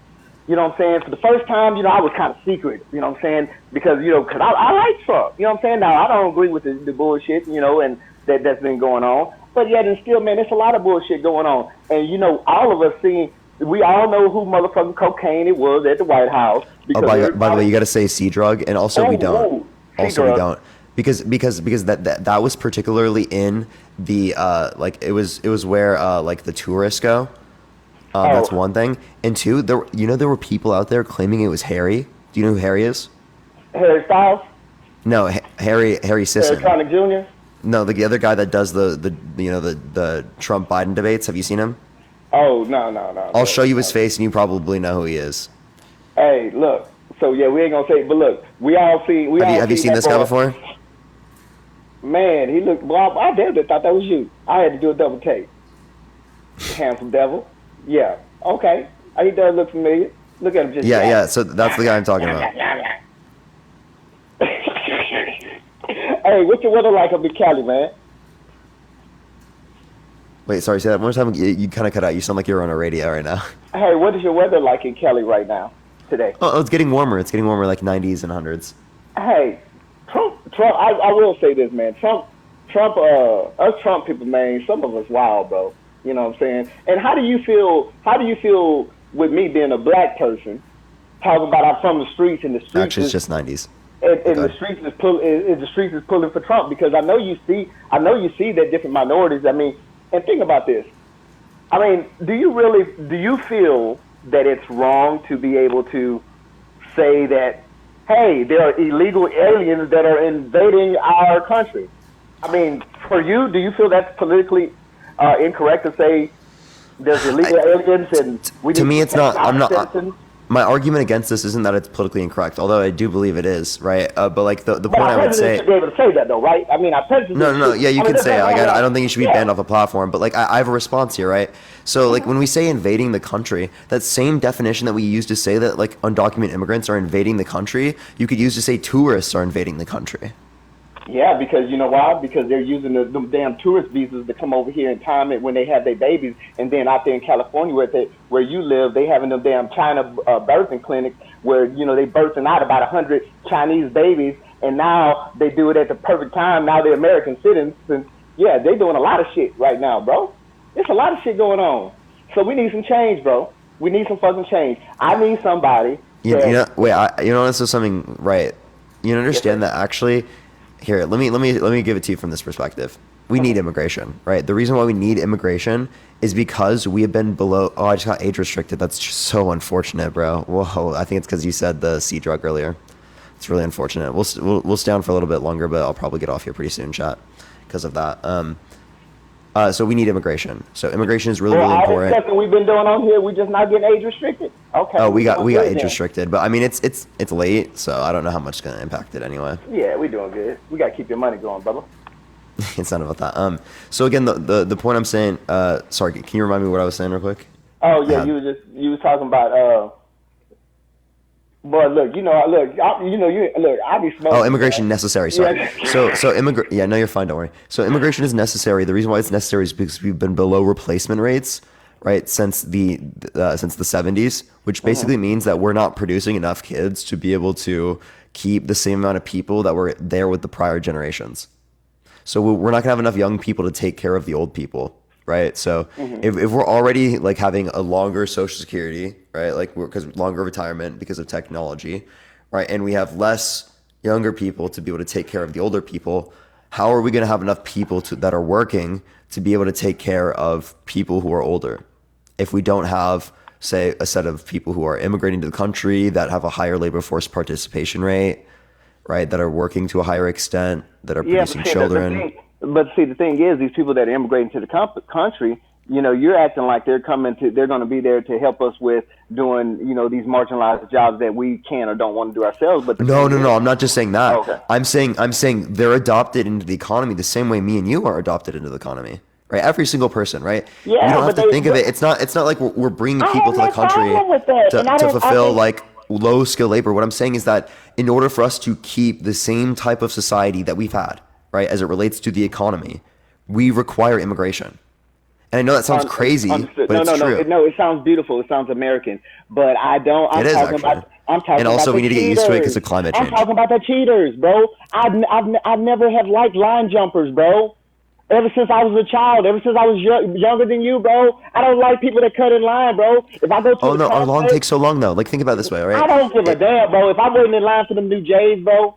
You know what I'm saying? For the first time, I was kind of secret, you know what I'm saying? Because, because I like Trump, you know what I'm saying? Now, I don't agree with the bullshit, and that's been going on. But yet and still, man, there's a lot of bullshit going on. And, all of us we all know who motherfucking cocaine it was at the White House. By the way, you got to say C drug, and also we don't. Also we don't. Because that was particularly in the it was where the tourists go. That's one thing, and two, there were people out there claiming it was Harry. Do you know who Harry is? Harry Styles? No, Harry Sisson. Harry Connick Jr.? No, the other guy that does the Trump Biden debates. Have you seen him? Oh no. I'll show you his face, and you probably know who he is. Hey, look. So yeah, we ain't gonna say, but look, we all see. Have you seen this guy before? Man, he looked. Well, I damn it thought that was you. I had to do a double take. Handsome devil. Yeah. Okay. He does look familiar. Look at him just. Yeah. So that's the guy I'm talking about. Hey, what's your weather like up in Cali, man? Wait, sorry. Say that one more time. You kind of cut out. You sound like you're on a radio right now. Hey, what is your weather like in Cali right now, today? Oh, it's getting warmer. It's getting warmer, like 90s and 100s. Hey, Trump. I will say this, man. Trump. Us Trump people, man. Some of us wild, bro. You know what I'm saying? And how do you feel with me being a black person, talking about I'm from the streets and the streets? Actually, it's just 90s. And the streets is pulling for Trump, because I know you see that different minorities. I mean, and think about this. I mean, do you feel that it's wrong to be able to say that, hey, there are illegal aliens that are invading our country? I mean, for you, do you feel that's politically incorrect to say there's illegal aliens and we need to me, it's not. I'm not. citizens? my argument against this isn't that it's politically incorrect, although I do believe it is, right? But like the point I would say, should be able to say that though, right? I mean, our president. no, yeah, you can say it. Like, I don't think you should be Yeah. banned off the platform, but like I have a response here, right? So like when we say invading the country, that same definition that we use to say that like undocumented immigrants are invading the country, you could use to say tourists are invading the country. Yeah, because you know why? Because they're using them damn tourist visas to come over here and time it when they have their babies, and then out there in California where you live, they having them damn China birthing clinics where they birthing out about 100 Chinese babies, and now they do it at the perfect time. Now they're American citizens. Yeah, they're doing a lot of shit right now, bro. There's a lot of shit going on. So we need some change, bro. We need some fucking change. I need somebody. This is something right. You understand that actually. Here, let me give it to you from this perspective. We need immigration, right? The reason why we need immigration is because we have been below. Oh, I just got age restricted. That's just so unfortunate, bro. Whoa, I think it's because you said the C drug earlier. It's really unfortunate. We'll stay on for a little bit longer, but I'll probably get off here pretty soon, chat, because of that. So we need immigration. So immigration is really important. All the we've been doing on here, we just not getting age restricted. Okay. Oh, we got age restricted, but I mean it's late, so I don't know how much it's gonna impact it anyway. Yeah, we doing good. We gotta keep your money going, brother. It's not about that. So again, the point I'm saying. Sorry, can you remind me what I was saying real quick? Oh yeah, you was talking about. But look, I be smoking. Oh, immigration necessary. Sorry. Yeah. Yeah, no, you're fine. Don't worry. So immigration is necessary. The reason why it's necessary is because we've been below replacement rates, right, since the 70s, which basically means that we're not producing enough kids to be able to keep the same amount of people that were there with the prior generations. So we're not gonna have enough young people to take care of the old people. Right. So if we're already like having a longer Social Security, right, like because longer retirement because of technology, right, and we have less younger people to be able to take care of the older people, how are we going to have enough people that are working to be able to take care of people who are older if we don't have, say, a set of people who are immigrating to the country that have a higher labor force participation rate, right, that are working to a higher extent, that are producing children? But see, the thing is, these people that are immigrating to the country, you're acting like they're going to be there to help us with doing, these marginalized jobs that we can or don't want to do ourselves. But no, I'm not just saying that. Okay. I'm saying they're adopted into the economy the same way me and you are adopted into the economy, right? Every single person, right? Yeah, you don't have to think of it. It's not like we're bringing people to the country to fulfill like low skill labor. What I'm saying is that in order for us to keep the same type of society that we've had, right, as it relates to the economy, we require immigration. And I know that sounds crazy, but it's true. No, it sounds beautiful. It sounds American, but I don't. I'm talking about. And also, we need to get used to it because of climate change. I'm talking about the cheaters, bro. I've never have liked line jumpers, bro. Ever since I was a child, ever since I was younger than you, bro, I don't like people that cut in line, bro. If I go to our line takes so long though. Like think about it this way, right? I don't give a damn, bro. If I'm waiting in line for them new J's, bro,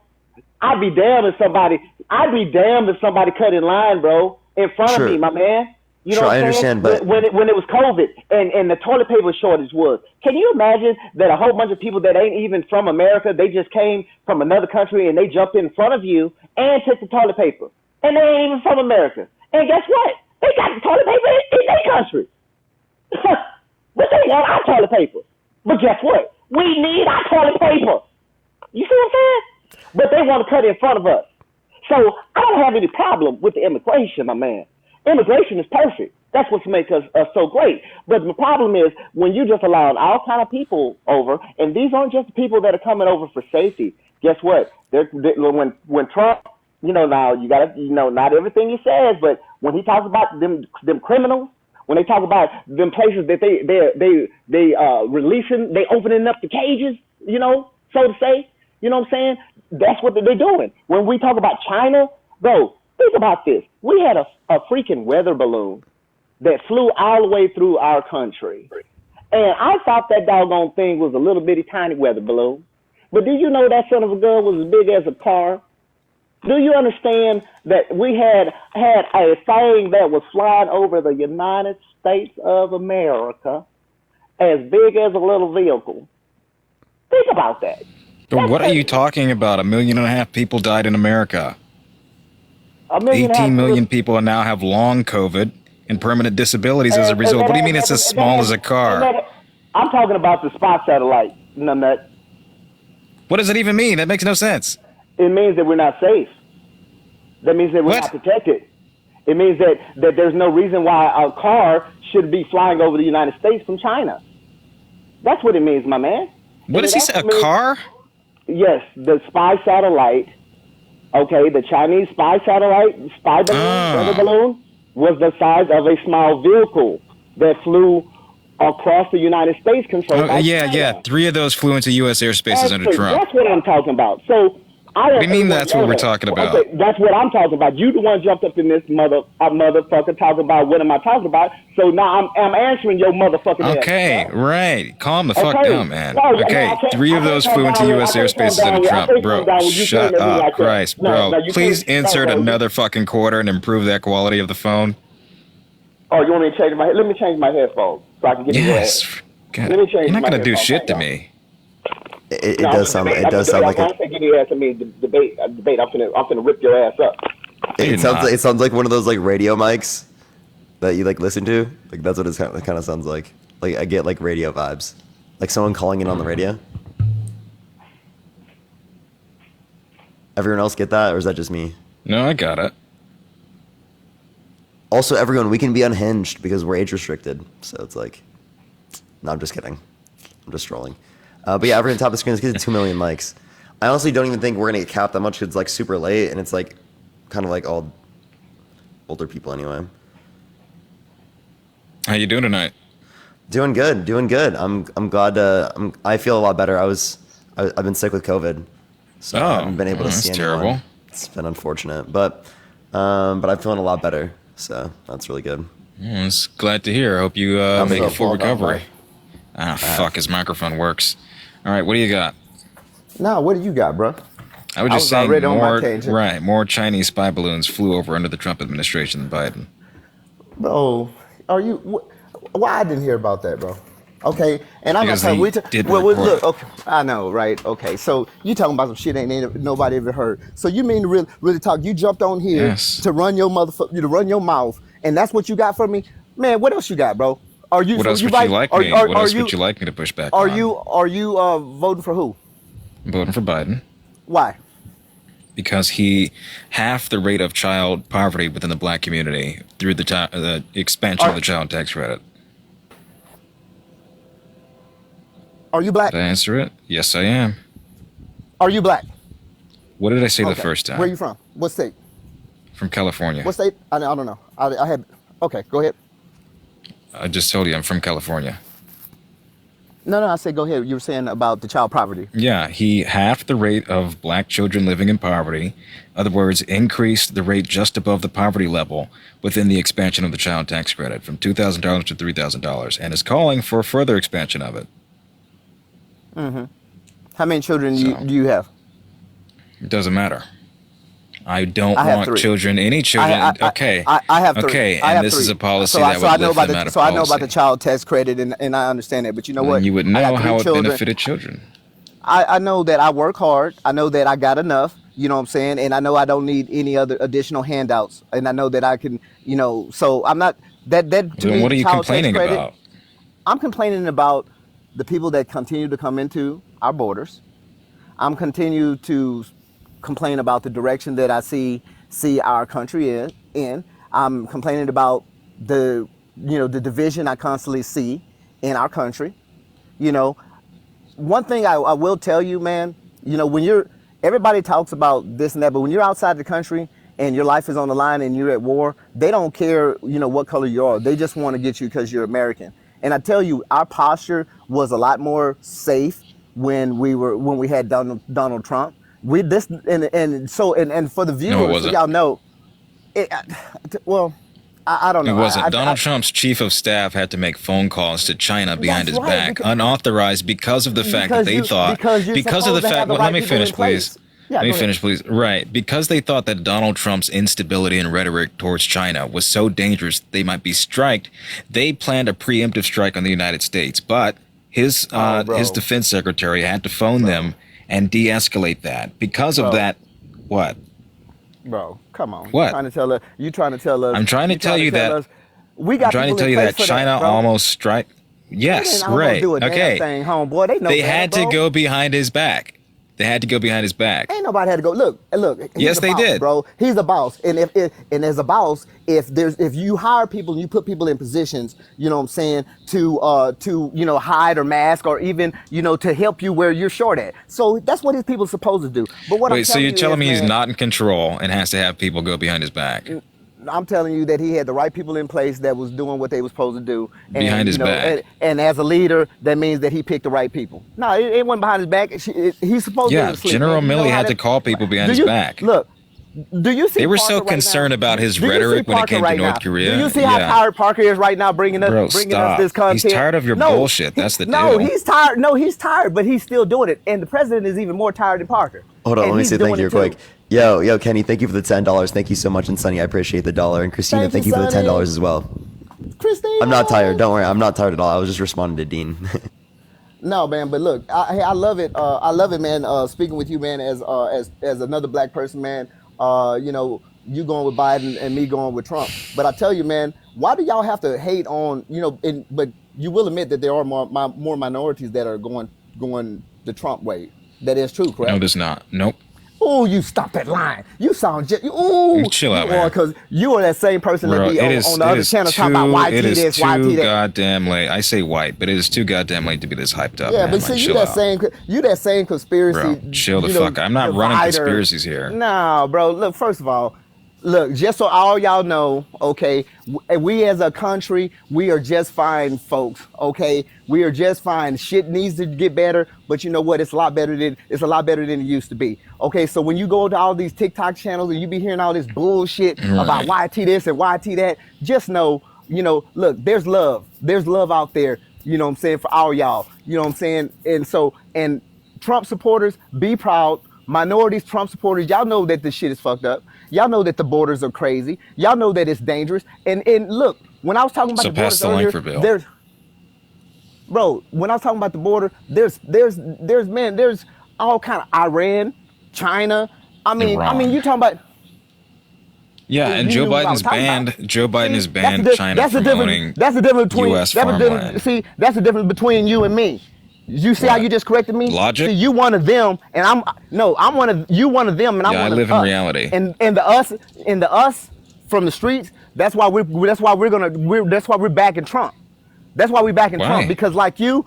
I'd be damned if somebody cut in line, bro, in front of me, my man. You know what I'm saying? I understand, but when it was COVID and the toilet paper shortage was, can you imagine that a whole bunch of people that ain't even from America, they just came from another country and they jumped in front of you and took the toilet paper, and they ain't even from America. And guess what? They got the toilet paper in their country, but they want our toilet paper. But guess what? We need our toilet paper. You see what I'm saying? But they want to cut in front of us. So I don't have any problem with the immigration, my man. Immigration is perfect. That's what makes us so great. But the problem is when you just allowing all kind of people over, and these aren't just people that are coming over for safety. Guess what? When Trump, now you got to, not everything he says, but when he talks about them criminals, when they talk about them places that they releasing, they opening up the cages, so to say, you know what I'm saying? That's what they're doing. When we talk about China, bro, think about this. We had a freaking weather balloon that flew all the way through our country. And I thought that doggone thing was a little bitty tiny weather balloon. But do you know that son of a gun was as big as a car? Do you understand that we had a thing that was flying over the United States of America as big as a little vehicle? Think about that. But what are you talking about? 1.5 million people died in America. 18 million people now have long COVID and permanent disabilities as a result. What do you mean it's as small as a car? I'm talking about the spy satellite. numbnut. What does it even mean? That makes no sense. It means that we're not safe. That means that we're not protected. It means that there's no reason why a car should be flying over the United States from China. That's what it means, my man. What does he say? A car? Yes, the spy satellite. Okay, the Chinese spy satellite, weather balloon, was the size of a small vehicle that flew across the United States controlled by China. Yeah. 3 of those flew into U.S. airspaces under Trump. That's what I'm talking about. So What do you mean that's what we're talking about? Okay, that's what I'm talking about. You the one jumped up in this motherfucker talking about what am I talking about? So now I'm answering your motherfucking ass. Okay, right. Calm the fuck down, man. No, Okay, no, 3 of those flew into U.S. airspaces under Trump. Bro, shut up, Christ, bro. Please insert another fucking quarter and improve that quality of the phone. Oh, you want me to change my? Let me change my headphones so I can get Yes. God, you're not gonna do shit to me. It does sound like a give your ass to me debate. I'm finna rip your ass up. it sounds like one of those like radio mics that you like listen to. Like that's what it kind of sounds like. Like I get like radio vibes, like someone calling in on the radio. Everyone else get that, or is that just me? No, I got it. Also, everyone, we can be unhinged because we're age restricted. So it's like, no, I'm just kidding. I'm just trolling. But yeah, everyone top of the screen, let's get to 2 million likes. I honestly don't even think we're gonna get capped that much because it's like super late and it's like kind of like all older people anyway. How you doing tonight? Doing good. I'm glad. I feel a lot better. I've been sick with COVID, so I haven't been able to see anyone. Terrible. It's been unfortunate, but I'm feeling a lot better, so that's really good. It's glad to hear. I hope you make a full recovery. Fuck, his microphone works. All right, what do you got? No, what do you got, bro? I was just saying already on my tangent. more Chinese spy balloons flew over under the Trump administration than Biden. Bro, are you? Why I didn't hear about that, bro? Okay, and I'm gonna tell you, look, okay, I know, right? Okay, so you talking about some shit ain't nobody ever heard. So you mean to really talk? You jumped on here to run your to run your mouth, and that's what you got from me, man. What else you got, bro? Are you? What else would you like me? What else would you like me to push back on? Are you voting for who? I'm voting for Biden. Why? Because he halved the rate of child poverty within the black community through the expansion of the child tax credit. Are you black? Did I answer it? Yes, I am. Are you black? What did I say the first time? Where are you from? What state? From California. What state? I don't know. I had. Okay, go ahead. I just told you I'm from California. No, I said go ahead. You were saying about the child poverty. Yeah, he halved the rate of black children living in poverty. In other words, increased the rate just above the poverty level within the expansion of the child tax credit from $2,000 to $3,000 and is calling for further expansion of it. Mm-hmm. How many children do you have? It doesn't matter. I don't want children, any children. Okay. I have 3. Okay, I have and this 3. is a policy that would lift them out of policy. So I know about the child tax credit, and I understand that. But you know what? You would know how it benefited children. I know that I work hard. I know that I got enough. You know what I'm saying? And I know I don't need any other additional handouts. And I know that I can, so I'm not, that to me, what are you complaining about? I'm complaining about the people that continue to come into our borders. I'm continue to complain about the direction that I see our country in. I'm complaining about the division I constantly see in our country. One thing I will tell you, man, when everybody talks about this and that, but when you're outside the country and your life is on the line and you're at war, they don't care, what color you are. They just want to get you because you're American. And I tell you, our posture was a lot more safe when we had Donald Trump. And for the viewers, so y'all know, I don't know. It wasn't. Donald Trump's chief of staff had to make phone calls to China behind his back, unauthorized, because of the fact that they thought, because of the fact. Let me finish, please. Let me finish, please. Right, because they thought that Donald Trump's instability and rhetoric towards China was so dangerous they might be striked. They planned a preemptive strike on the United States, but his defense secretary had to phone them and de-escalate that. Because of that, what? Bro, come on. What? You trying to tell us? I'm trying to tell you that. We got. I'm trying to tell you that China almost strike. Yes, I don't right. do a damn Okay. thing, homeboy. They know They that, had bro. to go behind his back. They had to go behind his back. Ain't nobody had to go. Look. He's Yes, a they boss, did. bro. He's a boss, and and as a boss, if you hire people and you put people in positions, you know what I'm saying, to hide or mask or even to help you where you're short at. So that's what his people are supposed to do. But what I'm Wait, so telling you're you telling is, me he's man, not in control and has to have people go behind his back? I'm telling you that he had the right people in place that was doing what they were supposed to do. And, Behind his back. And as a leader, that means that he picked the right people. No, it wasn't behind his back. He's supposed to be Yeah, asleep. General Man. Milley had to call people behind his back. Look, do you see They were Parker so right concerned now? about his Do you see rhetoric when it Parker came right to North now? Korea. Do you see how tired Parker is right now bringing us Bro, this stop. content? He's tired of your bullshit. That's the No, deal. he's tired. No, he's tired, but he's still doing it. And the president is even more tired than Parker. Hold on, And let me he's say thank doing you it real too. quick. Yo, Kenny, thank you for the $10. Thank you so much, and Sonny, I appreciate the dollar. And Christina, thank you for the Sonny. $10 as well. Christina. I'm not tired. Don't worry, I'm not tired at all. I was just responding to Dean. No, man, but look, I love it. I love it, man. Speaking with you, man, as another black person, man. You going with Biden and me going with Trump. But I tell you, man, why do y'all have to hate on but you will admit that there are more minorities that are going the Trump way. That is true, correct? No, there's not. Nope. Oh, you stop that line. You sound ooh. Chill out, man. Because you are that same person Bro, that be on the other channel talking about YT this, YT too that. goddamn late. I say white, but it is too goddamn late to be this hyped up. Yeah, man. but Like, see, chill out. you that same conspiracy. Bro, chill the fuck out. I'm not running conspiracies here. No, bro. Look, first of all, just so all y'all know, okay, we as a country, we are just fine, folks. Okay, we are just fine. Shit needs to get better, but you know what? It's a lot better than it used to be. Okay, so when you go to all these TikTok channels and you be hearing all this bullshit about YT this and YT that, just know, look, there's love. There's love out there. You know what I'm saying, for all y'all. You know what I'm saying, and Trump supporters, be proud. Minorities, Trump supporters, y'all know that this shit is fucked up. Y'all know that the borders are crazy. Y'all know that it's dangerous. And look, when I was talking about the borders earlier, when I was talking about the border, there's all kind of Iran, China. I mean, you talking about. Yeah, and Joe Biden's banned. Joe Biden has banned China from owning That's the difference between U.S. farmland. See, that's the difference between you and me. You see how you just corrected me? Logic? See, you one of them, and I'm one of them, and I'm one of us. I live in reality. And the us from the streets. That's why we're backing Trump. That's why we're backing Trump, because like you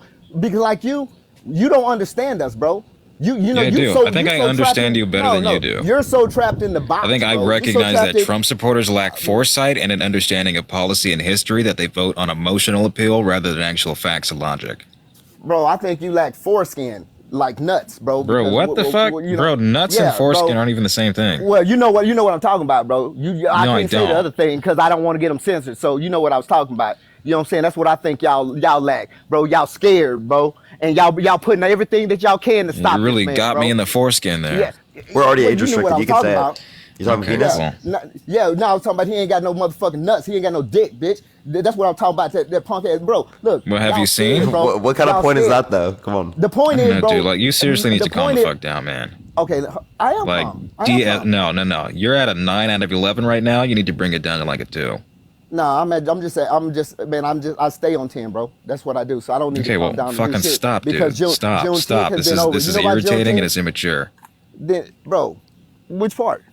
don't understand us, bro. You know, I do. I think I understand you better than you do. You're so trapped in the box. I think I recognize that Trump supporters lack foresight and an understanding of policy and history, that they vote on emotional appeal rather than actual facts and logic. Bro, I think you lack foreskin, like nuts, bro. Bro, what the fuck? Bro, nuts and foreskin aren't even the same thing. Well, you know what I'm talking about, bro. I can't say the other thing because I don't want to get them censored. So you know what I was talking about. You know what I'm saying? That's what I think y'all lack, bro. Y'all scared, bro, and y'all putting everything that y'all can to stop. You really this man, got bro. me in the foreskin there. Yeah. We're already age You know restricted. what You can say about. it. You talking penis? No, I was talking about he ain't got no motherfucking nuts. He ain't got no dick, bitch. That's what I'm talking about. That punk ass, bro. Look. Well, have you seen? Scared, bro. What kind of point is that, though? Come on. The point is, bro. Dude, like, you seriously need to calm the fuck down, man. Okay, I am like, calm. No. You're at a 9 out of 11 right now. You need to bring it down to like a 2. No, I stay on 10, bro. That's what I do. So I don't need to come down fucking and do shit. stop, dude. Because Stop. This is irritating and it's immature. Then, bro, which part?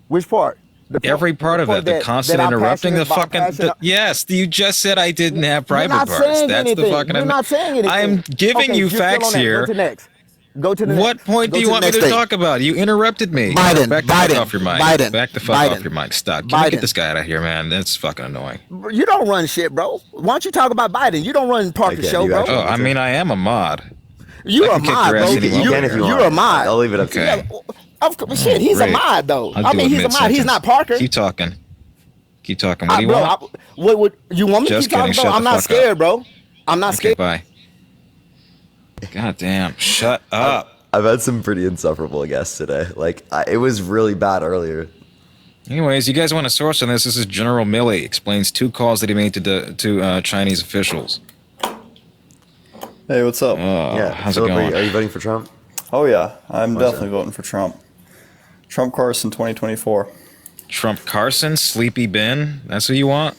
Which part? Every part of it. The constant interrupting, the fucking. Yes, you just said I didn't have private parts. That's the fucking. You're not saying anything. I'm giving you facts here. Go to next. Go to the next. What point do you want me to talk about? You interrupted me. Biden. Back the fuck off your mic. Back the fuck off your mic. Stop. Can we get this guy out of here, man? That's fucking annoying. You don't run shit, bro. Why don't you talk about Biden? You don't run Parker's show, bro. Oh, I mean, I am a mod. You're a mod, bro. You're a mod. I'll leave it up to you. Shit, he's a mod, though. I mean, he's a mod. He's not Parker. Keep talking. What do you want? What you want me to keep talking about? I'm not scared, bro. I'm not scared. Bye. God damn. Shut up. I've had some pretty insufferable guests today. Like, it was really bad earlier. Anyways, you guys want a source on this? This is General Milley explains 2 calls that he made to Chinese officials. Hey, what's up? How's it going? Are you voting for Trump? Oh yeah, I'm definitely voting for Trump. Trump Carson 2024. Trump Carson, Sleepy Ben. That's who you want?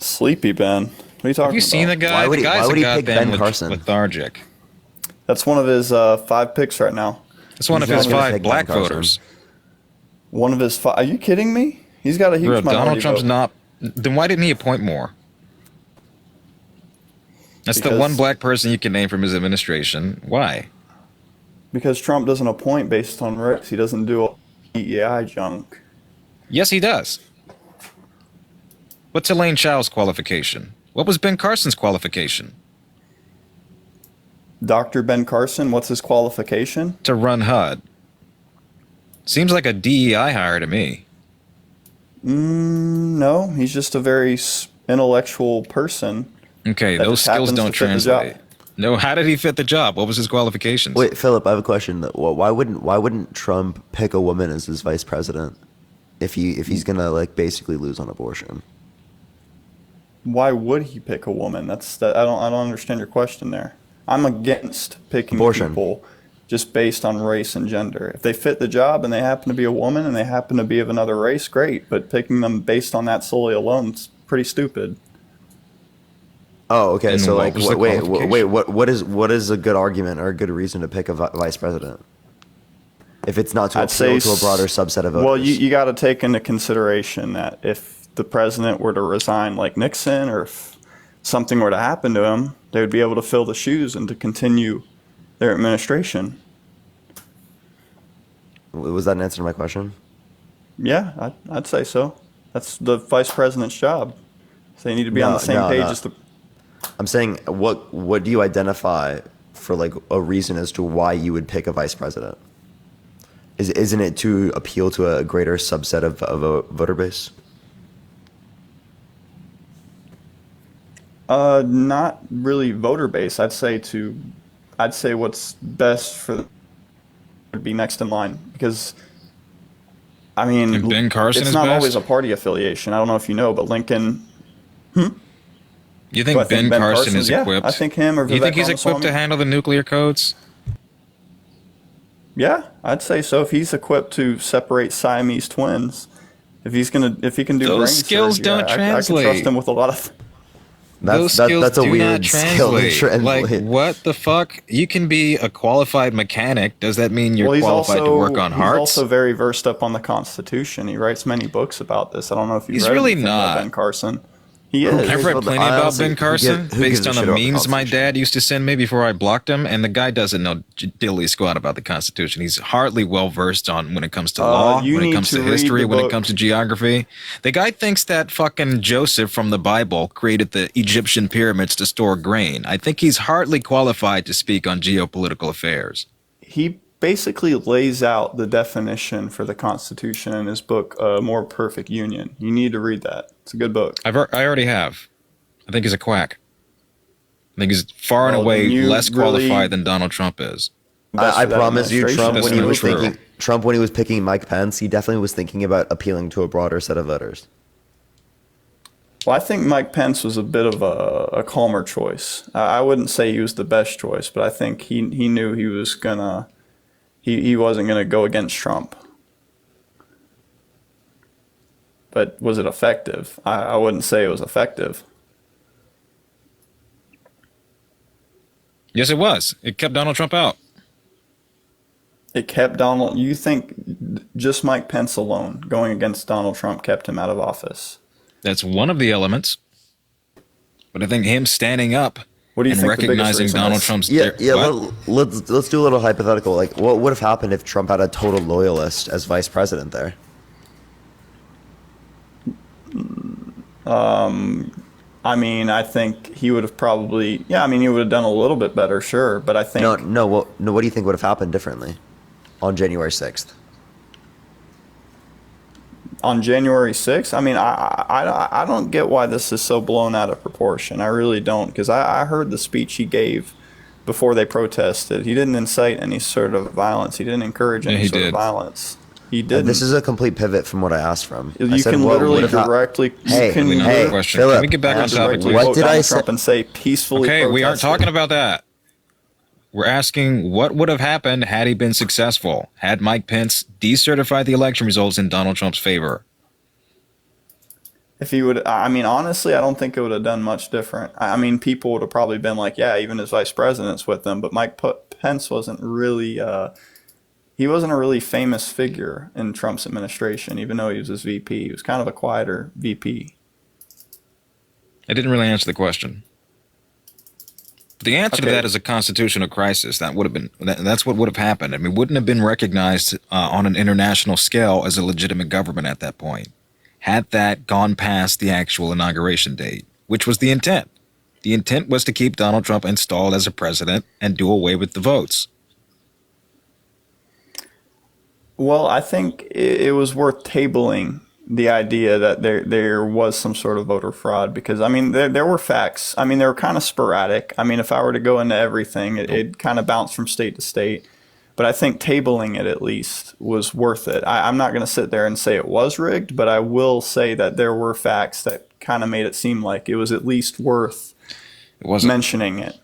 Sleepy Ben. What are you talking Have you about? seen the guy? The guy's a goddamn lethargic. That's one of his 5 picks right now. That's one of his 5 black voters. One of his 5. Are you kidding me? He's got a huge minority Donald Trump's vote. not. Then why didn't he appoint more? That's the Because- one black person you can name from his administration. Why? Because Trump doesn't appoint based on race. He doesn't do all DEI junk. Yes, he does. What's Elaine Chao's qualification? What was Ben Carson's qualification? Dr. Ben Carson, what's his qualification? To run HUD. Seems like a DEI hire to me. No, he's just a very intellectual person. Okay, that those just skills happens don't to fit the job. translate. No, how did he fit the job? What was his qualifications? Wait, Philip, I have a question. Why wouldn't Trump pick a woman as his vice president if he's gonna like basically lose on abortion? Why would he pick a woman? I don't understand your question there. I'm against picking Abortion. people just based on race and gender. If they fit the job and they happen to be a woman and they happen to be of another race, great. But picking them based on that solely alone is pretty stupid. Oh, okay. And So what like, was the wait, qualification? what is a good argument or a good reason to pick a vice president? If it's not to I'd say appeal to a broader subset of voters. Well, you got to take into consideration that if the president were to resign like Nixon, or if something were to happen to him, they would be able to fill the shoes and to continue their administration. Was that an answer to my question? Yeah, I'd say so. That's the vice president's job. So they need to be on the same page as the. I'm saying, what do you identify for like a reason as to why you would pick a vice president? Isn't it to appeal to a greater subset of a voter base? Not really voter base. I'd say what's best for would be next in line, because I mean, And Ben Carson it's is not best? always a party affiliation. I don't know if you know, but Lincoln. You Do I think think Ben Carson is Yeah, equipped? I think him or You think Vivek he's equipped to Ramaswamy. handle the nuclear codes? Yeah, I'd say so. If he's equipped to separate Siamese twins, if he can do Those brain skills surgery, don't I could translate. trust him with a lot of. Those skills that's a do weird not skill to translate. Like, translate. what the fuck? You can be a qualified mechanic. Does that mean you're qualified to work on He's hearts? also very versed up on the Constitution. He writes many books about this. I don't know if you've He's read really anything about not. Ben Carson. He is. I've read plenty about Ben Carson who based gives a on shit the about the memes my dad used to send me before I blocked him, and the guy doesn't know diddly squat about the Constitution. He's hardly well versed on when it comes to law, you when it need comes to to read history, the when it book. comes to geography. The guy thinks that fucking Joseph from the Bible created the Egyptian pyramids to store grain. I think he's hardly qualified to speak on geopolitical affairs. He basically lays out the definition for the Constitution in his book, A More Perfect Union. You need to read that. It's a good book. I already have. I think he's a quack. I think he's far and Well, away then you less really- qualified than Donald Trump is. I promise you, Trump when he was True. thinking, Trump when he was picking Mike Pence, he definitely was thinking about appealing to a broader set of voters. Well, I think Mike Pence was a bit of a calmer choice. I wouldn't say he was the best choice, but I think he knew he was gonna he wasn't gonna go against Trump. But was it effective? I wouldn't say it was effective. Yes, it was. It kept Donald Trump out. It kept Donald. You think just Mike Pence alone going against Donald Trump kept him out of office? That's one of the elements. But I think him standing up What do you and think the biggest recognizing reason Donald is? Trump's Let's do a little hypothetical. Like, what would have happened if Trump had a total loyalist as vice president there? I mean, I think he would have probably. Yeah, I mean, he would have done a little bit better, sure. But I think No. What do you think would have happened differently on January 6th? on January 6th, I mean, I don't get why this is so blown out of proportion. I really don't, because I heard the speech he gave before they protested. He didn't incite any sort of violence. He didn't encourage any sort of violence. He didn't. This is a complete pivot from what I asked from. You I said, can what literally would have directly. Hey, you can hey, question. Philip, Can we get back on topic, please? What did I say? Trump and say peacefully. Okay, we aren't protested. talking about that. We're asking what would have happened had he been successful, had Mike Pence decertified the election results in Donald Trump's favor. If he would, I mean, honestly, I don't think it would have done much different. I mean, people would have probably been like, yeah, even his vice president's with them. But Mike Pence wasn't really, he wasn't a really famous figure in Trump's administration, even though he was his VP. He was kind of a quieter VP. I didn't really answer the question. The answer to that is a constitutional crisis. That would have been, that's what would have happened. I mean, wouldn't have been recognized on an international scale as a legitimate government at that point, had that gone past the actual inauguration date, which was the intent. The intent was to keep Donald Trump installed as a president and do away with the votes. Well, I think it was worth tabling the idea that there was some sort of voter fraud, because I mean there were facts. I mean, they were kind of sporadic. I mean, if I were to go into everything, it kind of bounced from state to state. But I think tabling it at least was worth it. I'm not going to sit there and say it was rigged, but I will say that there were facts that kind of made it seem like it was at least worth mentioning it.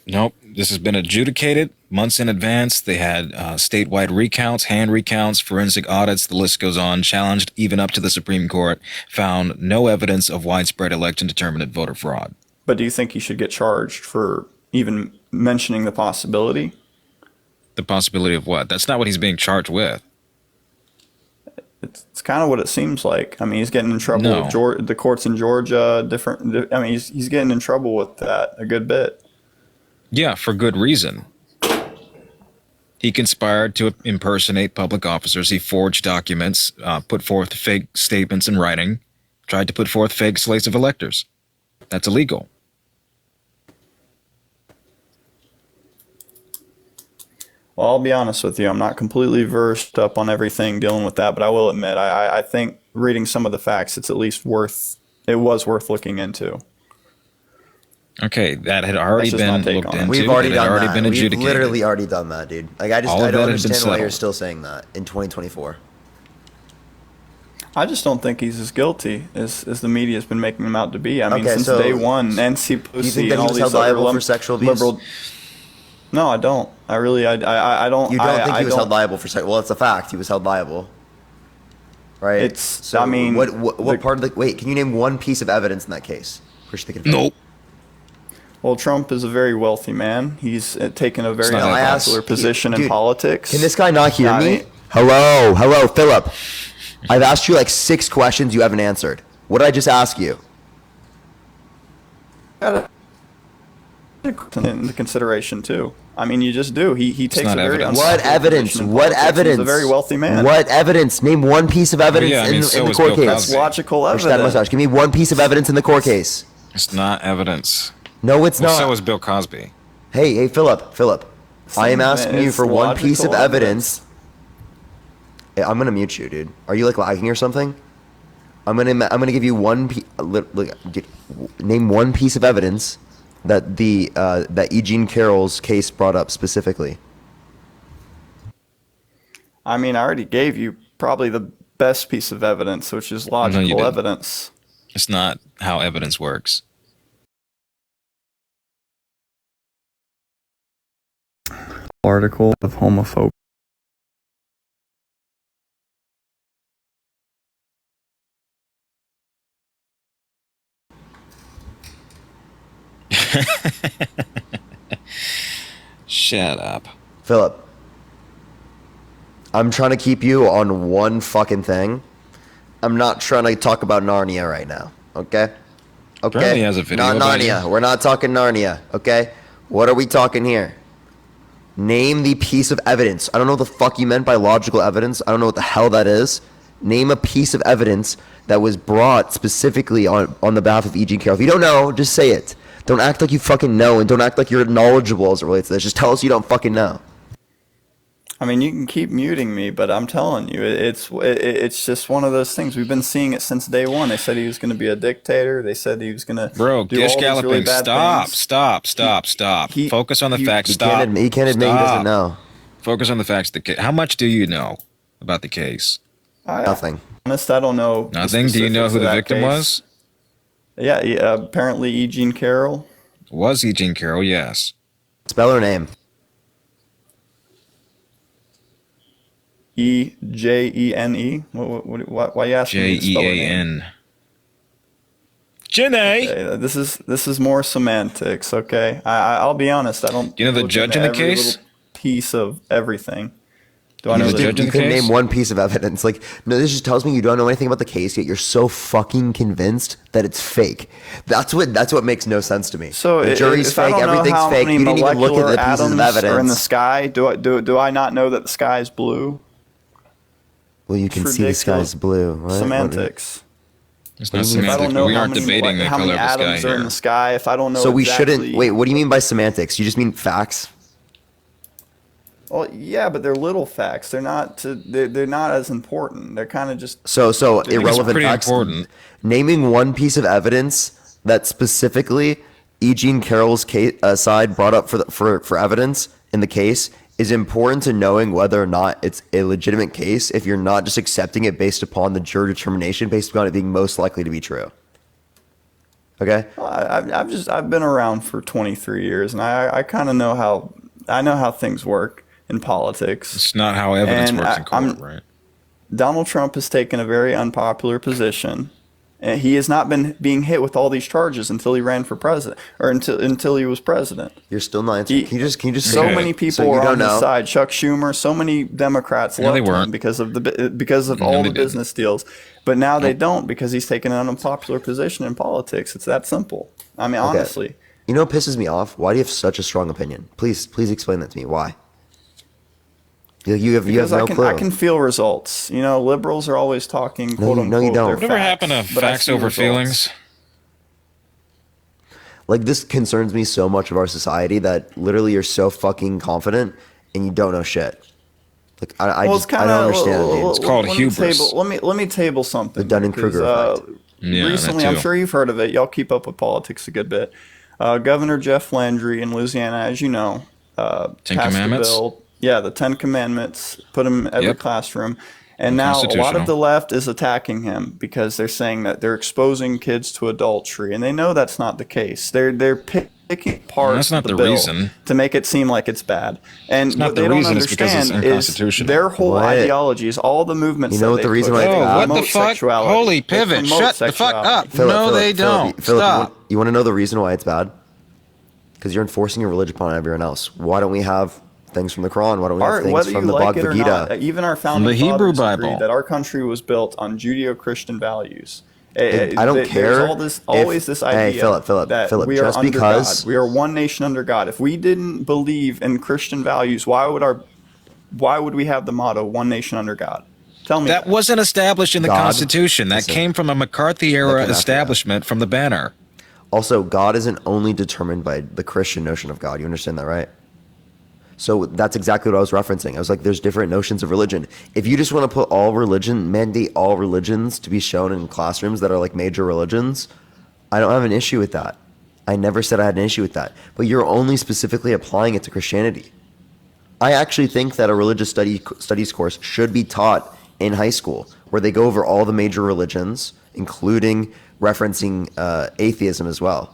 Nope. This has been adjudicated months in advance. They had statewide recounts, hand recounts, forensic audits, the list goes on, challenged even up to the Supreme Court, found no evidence of widespread election determinant voter fraud. But do you think he should get charged for even mentioning the possibility? The possibility of what? That's not what he's being charged with. It's kind of what it seems like. I mean, he's getting in trouble with the courts in Georgia. I mean, he's getting in trouble with that a good bit. Yeah, for good reason. He conspired to impersonate public officers. He forged documents, put forth fake statements in writing, tried to put forth fake slates of electors. That's illegal. Well, I'll be honest with you. I'm not completely versed up on everything dealing with that, but I will admit, I think reading some of the facts, it's at least it was worth looking into. Okay, that had already been looked into. We've already done already that. been adjudicated. We've literally already done that, dude. Like, I don't understand why you're still saying that in 2024. I just don't think he's as guilty as the media has been making him out to be. I mean, since day one, Nancy Pelosi, do you think that he was held liable for sexual abuse? No, I don't. I don't. You don't think he was held liable for sexual? Well, it's a fact. He was held liable, right? So, I mean, what part of the? Wait, can you name one piece of evidence in that case? Nope. Well, Trump is a very wealthy man. He's taken a very unpopular position in politics. Can this guy not hear me? Hello, Philip. I've asked you like 6 questions you haven't answered. What did I just ask you? Into consideration too. I mean, you just do. He takes a very What evidence? What evidence? He's a very wealthy man. What evidence? Name one piece of evidence in the court case. That's logical evidence. Give me one piece of evidence in the court case. It's not evidence. No, it's not. So is Bill Cosby. Hey, Philip. I am asking you for one piece of evidence. Hey, I'm gonna mute you, dude. Are you like lagging or something? I'm gonna give you name one piece of evidence that that E. Jean Carroll's case brought up specifically. I mean, I already gave you probably the best piece of evidence, which is logical evidence. It's not how evidence works. Article of homophobic. Shut up. Philip, I'm trying to keep you on one fucking thing. I'm not trying to talk about Narnia right now, okay? Okay? Apparently he has a video Not Narnia. We're not talking Narnia, okay? What are we talking here? Name the piece of evidence. I don't know what the fuck you meant by logical evidence. I don't know what the hell that is. Name a piece of evidence that was brought specifically on the behalf of E. Jean Carroll. If you don't know, just say it. Don't act like you fucking know, and don't act like you're knowledgeable as it relates to this. Just tell us you don't fucking know. I mean, you can keep muting me, but I'm telling you, it's just one of those things. We've been seeing it since day one. They said he was going to be a dictator. They said he was going to do all these really bad things. Stop. Focus on the facts. He can't admit he doesn't know. Focus on the facts of the case. How much do you know about the case? Nothing. Honest, I don't know. Nothing? Do you know who the victim was? Yeah, apparently E. Jean Carroll. Was E. Jean Carroll, yes. Spell her name. E-J-E-N-E? Why are you asking me to spell her name? Jean. Janae. Okay, this is more semantics. Okay, I'll be honest. I don't. You know the look judge into in the every case? little piece of everything. Do I You know know the the judge in You the couldn't case? name one piece of evidence. Like, no, this just tells me you don't know anything about the case, yet you're so fucking convinced that it's fake. That's what makes no sense to me. So The jury's if I fake, don't know everything's how fake. many You didn't even look at molecular the pieces of atoms are in the evidence. sky, do I not know that the sky is blue? Well, you can see the sky's blue, right? Semantics. It's What not do you mean? If I don't semantics. know We how aren't many, debating the how color many of the sky atoms are in here. the sky, if I don't know So we exactly, shouldn't. Wait, what do you mean by semantics? You just mean facts? Well, yeah, but they're little facts. They're not. They're not as important. They're kind of just. So irrelevant pretty facts. important. Naming one piece of evidence that specifically E. Jean Carroll's side brought up for evidence in the case is important to knowing whether or not it's a legitimate case if you're not just accepting it based upon the juror determination based upon it being most likely to be true. Okay? I've been around for 23 years, and I kind of know how things work in politics. It's not how evidence And works in court, right? Donald Trump has taken a very unpopular position. And he has not been being hit with all these charges until he ran for president, or until he was president. You're still not answering. Can you just So say- many people so you were don't on his know? side. Chuck Schumer, so many Democrats No, they loved him weren't. because of No, all they the didn't. business deals. But now they don't because he's taken an unpopular position in politics. It's that simple. I mean, Okay. honestly. You know what pisses me off? Why do you have such a strong opinion? Please explain that to me. Why? You have Because no clue. I can feel results. You know, liberals are always talking, quote unquote. no, you don't. their Whatever facts, happened to but I facts see over results. feelings? Like, this concerns me so much of our society that literally you're so fucking confident and you don't know shit. Like, I Well, it's don't understand it, dude. It's called let me hubris. let me table something. The Dunning-Kruger because, effect. Yeah, that recently, too. I'm sure you've heard of it. Y'all keep up with politics a good bit. Governor Jeff Landry in Louisiana, as you know, Ten passed Commandments? a bill. Yeah, the 10 Commandments, put them in every Yep. classroom. And now a lot of Constitutional. the left is attacking him because they're saying that they're exposing kids to adultery, and they know that's not the case. They're picking apart That's not the the bill reason. to make it seem like it's bad. And It's not what the they don't reason, it's because it's understand is unconstitutional. their whole What? ideologies, all the movements. You know that what the they reason push, why it's they bad? Oh, what the promote fuck? sexuality. Holy They pivot. promote Shut the fuck sexuality. up. No, they don't. Stop. You want to know the reason why it's bad? Because you're enforcing your religion upon everyone else. Why don't we have things from the Quran? Why don't we have things Whether from you the like it Bhagavad or Gita? not, even our founding the Hebrew fathers agreed Bible. that our country was built on Judeo-Christian values. I don't There's care always this idea Hey, Philip, that Philip, we are just under because- God. We are one nation under God. If we didn't believe in Christian values, why would we have the motto "One nation under God"? Tell me That wasn't established in the God- Constitution. That listen, came from a McCarthy that era came after that. establishment from the banner. Also, God isn't only determined by the Christian notion of God. You understand that, right? So that's exactly what I was referencing. I was like, there's different notions of religion. If you just want to put mandate all religions to be shown in classrooms that are like major religions, I don't have an issue with that. I never said I had an issue with that. But you're only specifically applying it to Christianity. I actually think that a religious studies course should be taught in high school, where they go over all the major religions, including referencing atheism as well.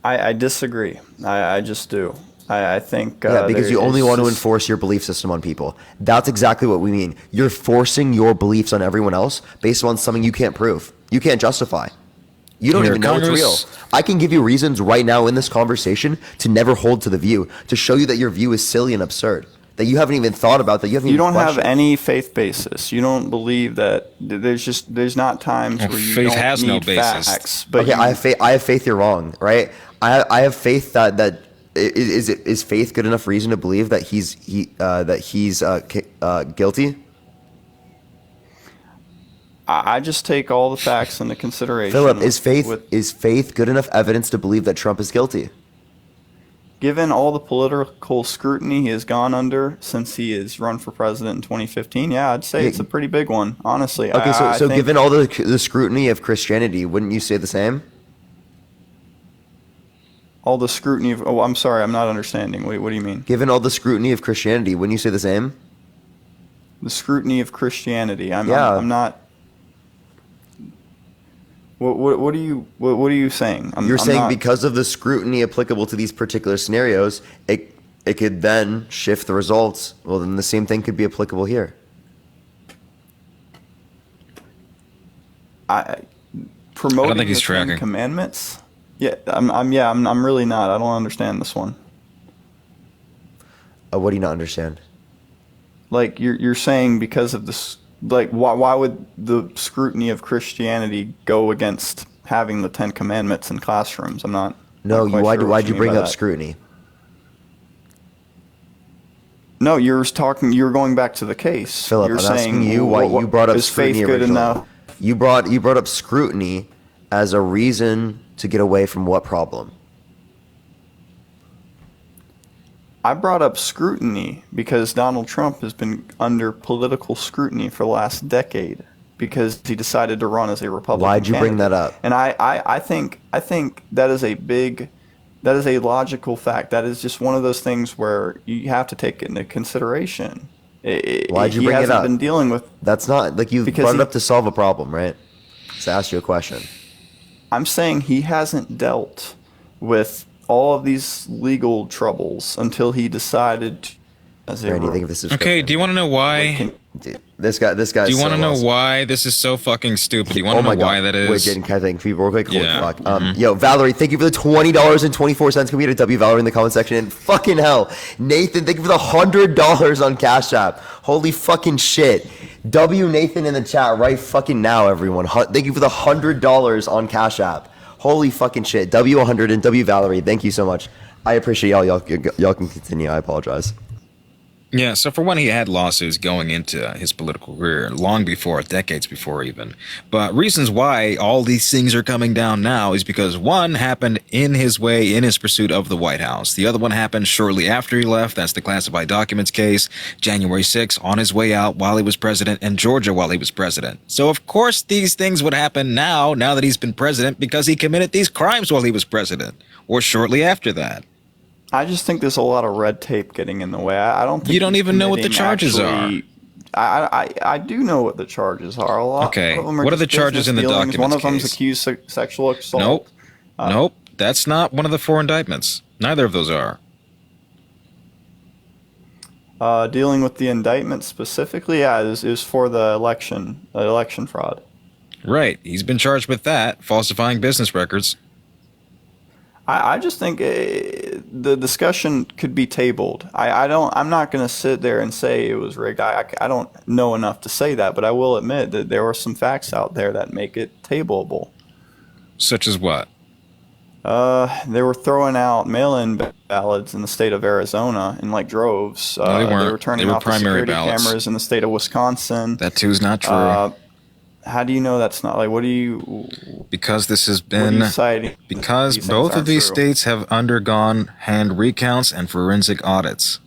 I disagree. I just do. I think Yeah, because you only it's want to just- enforce your belief system on people. That's exactly what we mean. You're forcing your beliefs on everyone else based on something you can't prove. You can't justify. You don't Here, even know it's real. Congress- I can give you reasons right now in this conversation to never hold to the view, to show you that your view is silly and absurd, that you haven't even thought about, that you haven't You even don't have questioned. any faith basis. You don't believe that there's not times Well, where you faith don't has no need basis. facts. But Okay, I have faith you're wrong, right? I have faith that is faith good enough reason to believe that he's guilty? I just take all the facts into consideration. Philip, is with- faith good enough evidence to believe that Trump is guilty? Given all the political scrutiny he has gone under since he has run for president in 2015, yeah, I'd say it's a pretty big one, honestly. Okay, I so think given all the scrutiny of Christianity, wouldn't you say the same? all the scrutiny of, I'm sorry, I'm not understanding. What do you mean? Given all the scrutiny of Christianity, wouldn't you say the same? The scrutiny of Christianity. I'm not. What are you saying? You're saying not, because of the scrutiny applicable to these particular scenarios, it could then shift the results. Well, then the same thing could be applicable here. promoting I don't think he's the Ten tracking. Commandments. Yeah, I'm really not. I don't understand this one. What do you not understand? Like you're saying because of this, like why would the scrutiny of Christianity go against having the Ten Commandments in classrooms? I'm not. No, not quite why'd sure what you mean bring by up that. scrutiny? No, you're going back to the case. Philip, you're I'm saying, asking you why you brought up is faith scrutiny good originally. enough? You brought up scrutiny as a reason to get away from what problem? I brought up scrutiny because Donald Trump has been under political scrutiny for the last decade because he decided to run as a Republican Why'd you bring candidate. that up? And I think that is a logical fact. That is just one of those things where you have to take it into consideration. Why'd you bring it up? He hasn't been dealing with. That's not like you brought it up to solve a problem, right? Just ask you a question. I'm saying he hasn't dealt with all of these legal troubles until he decided to. Randy, think of this as Okay, do you want to know why? This guy. Do you want to know why this is so fucking stupid? Do you want to know why that is? Wait, Jaden, can I thank people real quick? Holy Yeah. fuck. Yo, Valerie, thank you for the $20.24. Can we get a W, Valerie, in the comment section? And fucking hell, Nathan, thank you for the $100 on Cash App. Holy fucking shit. W Nathan in the chat right fucking now, everyone. Thank you for the $100 on Cash App. Holy fucking shit. W100 and W Valerie, thank you so much. I appreciate y'all. Y'all can continue. I apologize. Yeah, so for one, he had lawsuits going into his political career long before, decades before even. But reasons why all these things are coming down now is because one happened in his way, in his pursuit of the White House. The other one happened shortly after he left. That's the classified documents case, January 6th, on his way out while he was president, and Georgia while he was president. So of course these things would happen now that he's been president, because he committed these crimes while he was president, or shortly after that. I just think there's a lot of red tape getting in the way. I don't think you don't even know what the charges are. I do know what the charges are. A lot. Okay, of them are what are the just charges in the business documents dealings. One of them's case? accused sexual assault. Nope, that's not one of the 4 indictments. Neither of those are. Dealing with the indictment specifically, is for the election fraud. Right, he's been charged with that, falsifying business records. I just think the discussion could be tabled. I'm not going to sit there and say it was rigged. I don't know enough to say that, but I will admit that there are some facts out there that make it tableable. Such as what? They were throwing out mail-in ballots in the state of Arizona in like droves. No, they weren't. They were turning They were off the primary security ballots. cameras in the state of Wisconsin. That too is not true. How do you know that's not? Like, what do you? Because this has What are been you citing? because These things both of aren't these true. states have undergone hand recounts and forensic audits.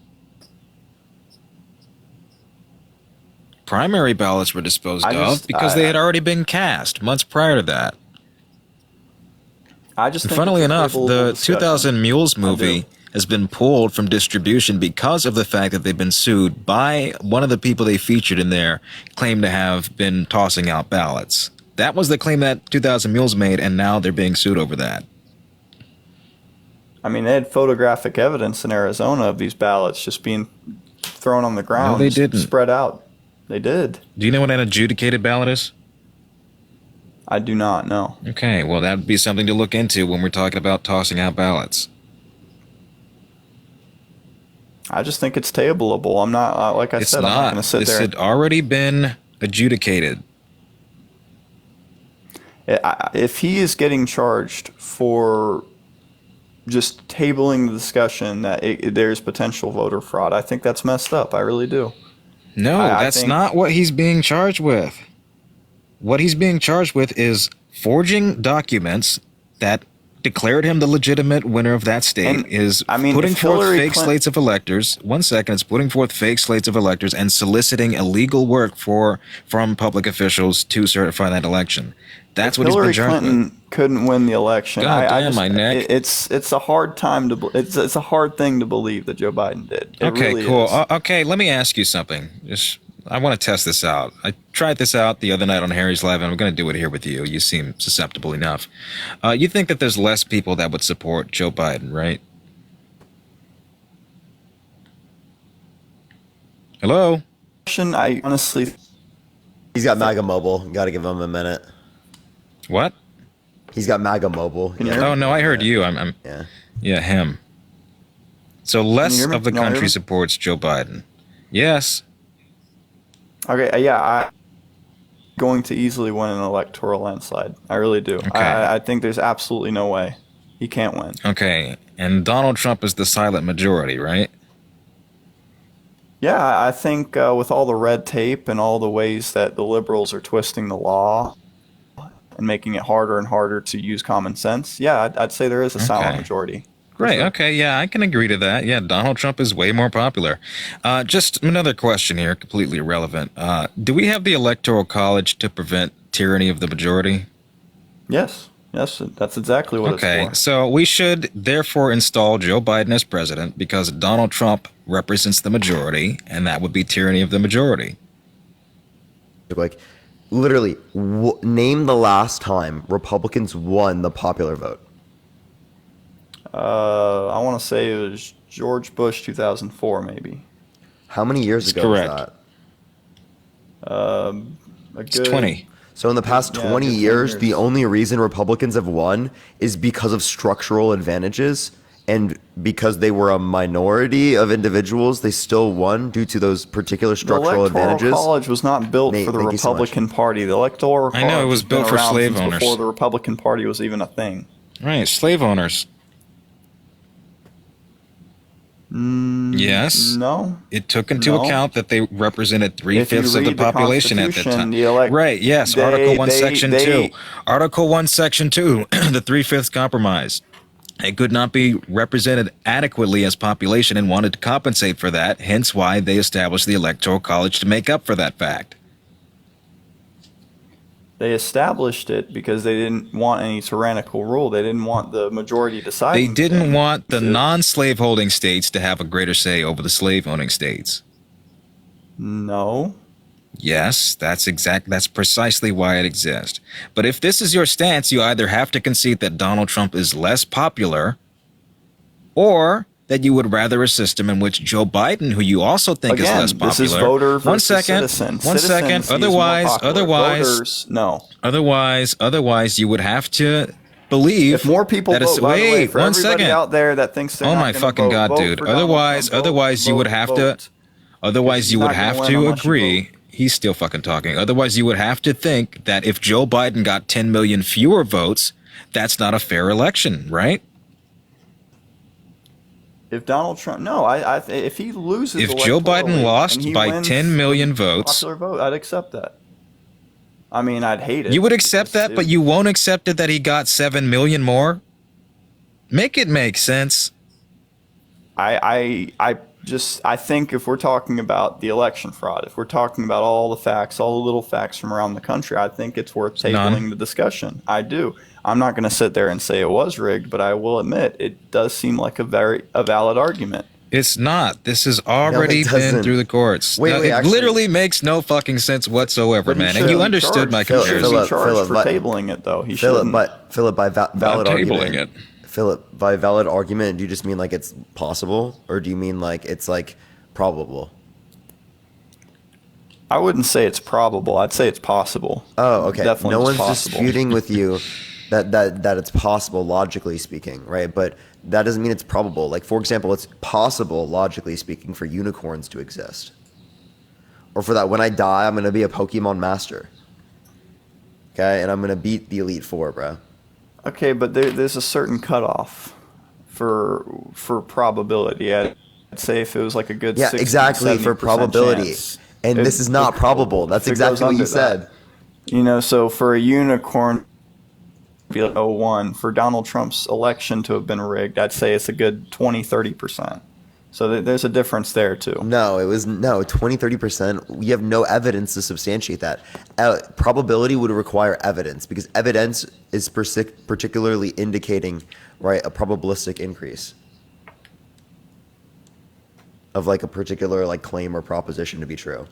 Primary ballots were disposed of because they had already been cast months prior to that. I just And think funnily it's a enough, tablable the discussion. 2000 Mules movie has been pulled from distribution because of the fact that they've been sued by one of the people they featured in there, claimed to have been tossing out ballots. That was the claim that 2000 Mules made, and now they're being sued over that. I mean, they had photographic evidence in Arizona of these ballots just being thrown on the ground. they just didn't. Spread out. They did. Do you know what an adjudicated ballot is? I do not know. Okay, well, that would be something to look into when we're talking about tossing out ballots. I just think it's tableable. I'm not, like I It's said, I'm not not. going to sit This there. had already been adjudicated. If he is getting charged for just tabling the discussion that there's potential voter fraud, I think that's messed up. I really do. No, I that's think- not what he's being charged with. What he's being charged with is forging documents that declared him the legitimate winner of that state, And, putting if forth Hillary fake Clinton- slates of electors. 1 second, it's putting forth fake slates of electors and soliciting illegal work from public officials to certify that election. That's what Hillary he's been charged with. Clinton couldn't win the election. God damn, my neck. It's a hard time to. It's a hard thing to believe that Joe Biden did. It Okay, really cool. is. Okay, let me ask you something. I want to test this out. I tried this out the other night on Harry's Live, and I'm going to do it here with you. You seem susceptible enough. You think that there's less people that would support Joe Biden, right? Hello? I honestly. He's got MAGA Mobile. Got to give him a minute. What? He's got MAGA mobile. Oh no, I heard you. Yeah, him. So less of the country supports Joe Biden. Yes. Okay, yeah, I'm going to easily win an electoral landslide. I really do. Okay. I think there's absolutely no way he can't win. Okay, and Donald Trump is the silent majority, right? Yeah, I think with all the red tape and all the ways that the liberals are twisting the law and making it harder and harder to use common sense, yeah, I'd say there is a silent majority. Great. Okay. Yeah, I can agree to that. Yeah, Donald Trump is way more popular. Just another question here, completely irrelevant. Do we have the Electoral College to prevent tyranny of the majority? Yes. Yes, that's exactly what it's for. Okay, so we should therefore install Joe Biden as president because Donald Trump represents the majority, and that would be tyranny of the majority. Like, literally, name the last time Republicans won the popular vote. I want to say it was George Bush 2004, maybe. How many years ago was that? A good 20. So in the past 20 years, the only reason Republicans have won is because of structural advantages, and because they were a minority of individuals, they still won due to those particular structural advantages. The Electoral College was not built for the Republican Party. The Electoral College I know, it was built for slave owners before the Republican Party was even a thing. Right, slave owners. Yes. No. It took into account that they represented 3/5 of the population at that time. Right. Yes. Article 1, Section 2. Article 1, Section 2. The 3/5 compromise. It could not be represented adequately as population and wanted to compensate for that. Hence why they established the Electoral College to make up for that fact. They established it because they didn't want any tyrannical rule. They didn't want the majority deciding. They didn't want the non-slaveholding states to have a greater say over the slave-owning states. No. Yes, that's precisely why it exists. But if this is your stance, you either have to concede that Donald Trump is less popular, or that you would rather a system in which Joe Biden, who you also think is less popular. This is voter versus citizen. One second. Otherwise, no. Otherwise, you would have to believe if more people that vote. By the way, for one everybody second out there that thinks they're oh not my fucking vote, god, dude. Otherwise, you would have to. Otherwise, you would have to agree. He's still fucking talking. Otherwise, you would have to think that if Joe Biden got 10 million fewer votes, that's not a fair election, right? If Donald Trump, if he loses, if Joe Biden lost by 10 million votes, popular vote, I'd accept that. I mean, I'd hate it. You would accept that, but you won't accept it that he got 7 million more. Make it make sense. I think if we're talking about the election fraud, if we're talking about all the facts, all the little facts from around the country, I think it's worth tabling the discussion. I do. I'm not going to sit there and say it was rigged, but I will admit it does seem like a valid argument. It's not. This has already been through the courts. It literally makes no fucking sense whatsoever, man. And you understood my comparison. Philip, for tabling it, though. He shouldn't. Philip, by valid argument. Tabling it. Philip, by valid argument, do you just mean like it's possible, or do you mean like it's like probable? I wouldn't say it's probable. I'd say it's possible. Oh, okay. Definitely no one's possible. disputing with you that it's possible, logically speaking, right? But that doesn't mean it's probable. Like, for example, it's possible, logically speaking, for unicorns to exist. Or for that, when I die, I'm going to be a Pokemon master. Okay? And I'm going to beat the Elite Four, bro. Okay, but there's a certain cutoff for probability. I'd say if it was like a good 60, exactly, for probability. Chance, and this is not probable. That's exactly what you said. You know, so for a unicorn, be like 01. For Donald Trump's election to have been rigged, I'd say it's a good 20-30%. So there's a difference there too. No, 20-30%. You have no evidence to substantiate that. Probability would require evidence, because evidence is particularly indicating, right, a probabilistic increase of like a particular like claim or proposition to be true.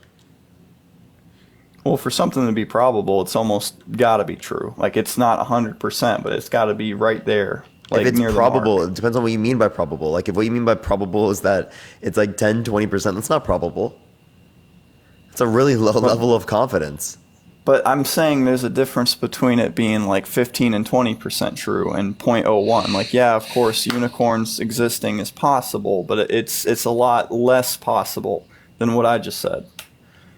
Well, for something to be probable, it's almost got to be true. Like, it's not 100%, but it's got to be right there. Like, if it's near probable, the mark. it depends on what you mean by probable. Like, if what you mean by probable is that it's like 10, 20%, that's not probable. It's a really low level of confidence. But I'm saying there's a difference between it being like 15 and 20% true and 0.01. Like, yeah, of course, unicorns existing is possible, but it's a lot less possible than what I just said.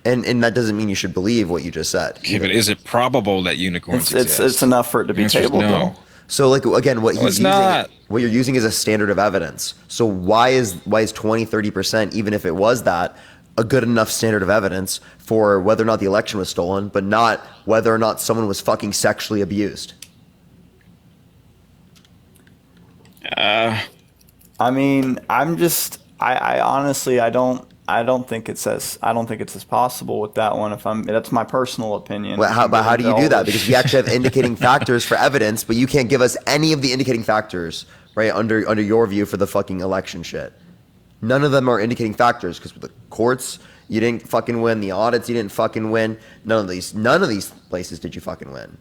And that doesn't mean you should believe what you just said. Okay, but is it probable that unicorns exist? It's enough for it to be tabled, though. So, like, again, what he's using, not. what you're using is a standard of evidence. So why is 20, 30%, even if it was that, a good enough standard of evidence for whether or not the election was stolen, but not whether or not someone was fucking sexually abused? I mean, I honestly, I don't think it's as possible with that one. That's my personal opinion. But how do you do that? Because we actually have indicating factors for evidence, but you can't give us any of the indicating factors, right? Under your view for the fucking election shit. None of them are indicating factors because with the courts, you didn't fucking win. The audits, you didn't fucking win. None of these places did you fucking win.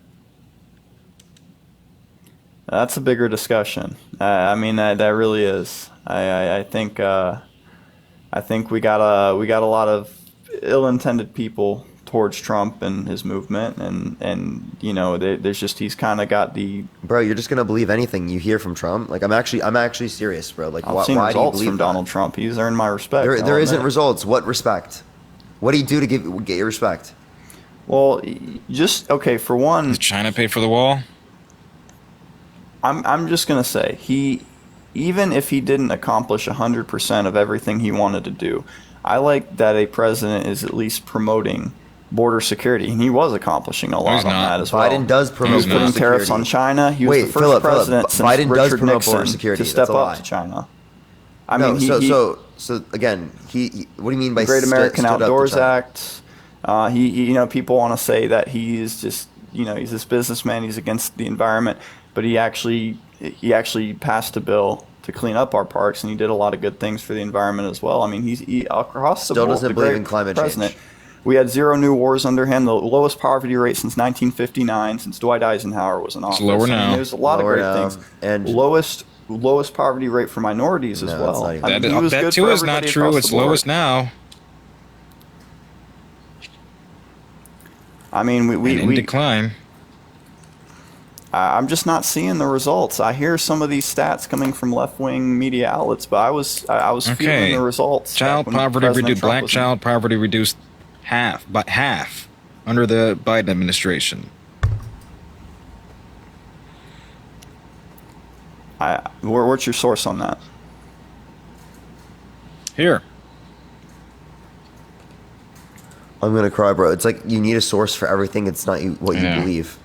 That's a bigger discussion. I mean, that really is. I think we got a lot of ill-intended people towards Trump and his movement, and you know, there's just, he's kind of got the. Bro, you're just gonna believe anything you hear from Trump? Like, I'm actually serious, bro. Like, I've seen why do you results believe from that? Donald Trump. He's earned my respect. There isn't results. What respect? What do you do to get your respect? Well, just okay. For one, Does China pay for the wall? I'm just gonna say even if he didn't accomplish 100% of everything he wanted to do, I like that a president is at least promoting border security, and he was accomplishing a lot on that as well. Biden does promote He was putting tariffs on China. He was the first president since Biden does Richard promote border Nixon security. to step That's a up lie. to China. So again, he what do you mean by Great American stood up to Outdoors China? Act? You know, people want to say that he's just, you know, he's this businessman. He's against the environment, but he actually passed a bill to clean up our parks, and he did a lot of good things for the environment as well. I mean, he across the board. Still doesn't the believe great in climate president. change. We had 0 new wars under him, the lowest poverty rate since 1959, since Dwight Eisenhower was in office. lower now. I mean, there's a lot Lower of now. great things. And lowest poverty rate for minorities as No, well. it's not even- I mean, he was That good too for is not everybody true. across It's the board. lowest now. I mean, And in decline. I'm just not seeing the results. I hear some of these stats coming from left-wing media outlets, but I was feeling the results. Child when poverty President reduced. Trump Black was- child poverty reduced half under the Biden administration. What's your source on that? Here. I'm gonna cry, bro. It's like you need a source for everything. It's not what you believe.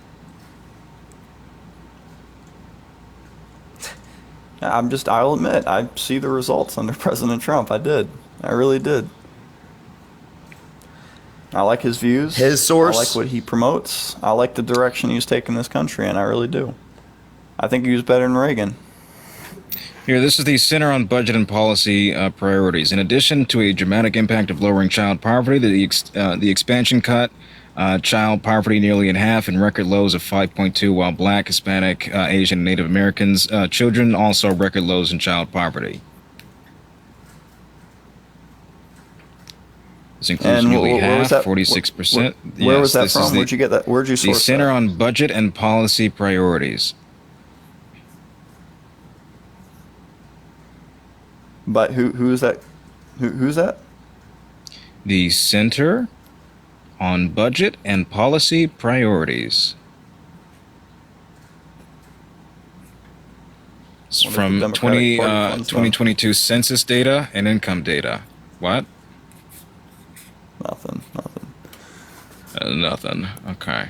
I'll admit, I see the results under President Trump. I did. I really did. I like his views. His source. I like what he promotes. I like the direction he's taking this country, and I really do. I think he was better than Reagan. Here, this is the Center on Budget and Policy Priorities. In addition to a dramatic impact of lowering child poverty, the expansion cut child poverty nearly in half and record lows of 5.2, while Black, Hispanic, Asian, and Native Americans children also record lows in child poverty. This includes And nearly where was half, that? 46%. Where was that this is from? Where'd you get that? Where'd you The source Center that? on Budget and Policy Priorities. But who's that? Who's that? The Center on Budget and Policy Priorities. It's What is from the Democratic Party funds from? 2022 census data and income data. What? Nothing. Nothing. Okay.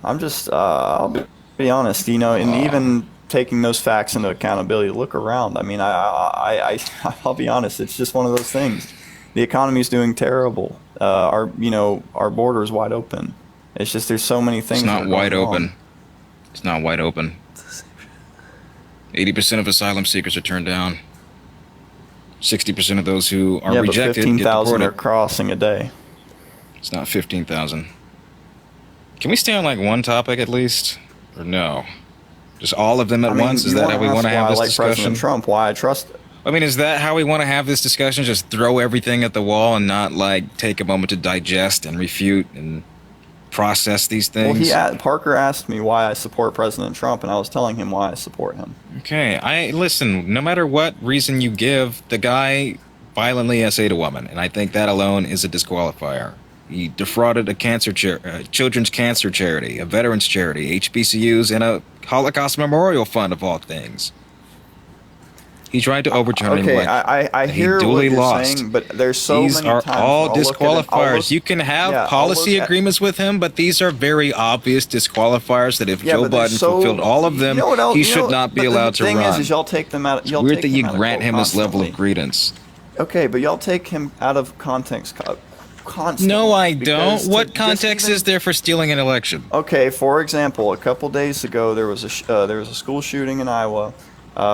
I'm just, I'll be honest, you know, and even taking those facts into accountability, look around. I mean, I'll be honest, it's just one of those things. The economy's doing terrible. Our border is wide open. It's just, there's so many things. It's not that are wide going open. wrong. It's not wide open. 80% of asylum seekers are turned down. 60% of those who are Yeah, rejected but get 15,000 are deported. crossing a day. It's not 15,000. Can we stay on like one topic at least? Or no? Just all of them at once? Is that how we want to have this discussion? President Trump, why I trust it. I mean, is that how we want to have this discussion? Just throw everything at the wall and not like take a moment to digest and refute and process these Well, things. Parker asked me why I support President Trump, and I was telling him why I support him. Okay, listen. No matter what reason you give, the guy violently essayed a woman, and I think that alone is a disqualifier. He defrauded a children's cancer charity, a veterans charity, HBCUs, and a Holocaust Memorial Fund of all things. He tried to overturn an election. I hear what you're saying, but there's so these many are times all where disqualifiers. You can have policy agreements with him, but these are very obvious disqualifiers that if Joe Biden fulfilled all of them, he should not be allowed to run. The thing is y'all take them out. It's weird that you grant him this level of credence. Okay, but y'all take him out of context constantly. No, I don't. What context is there for stealing an election? Okay, for example, a couple days ago there was a school shooting in Iowa.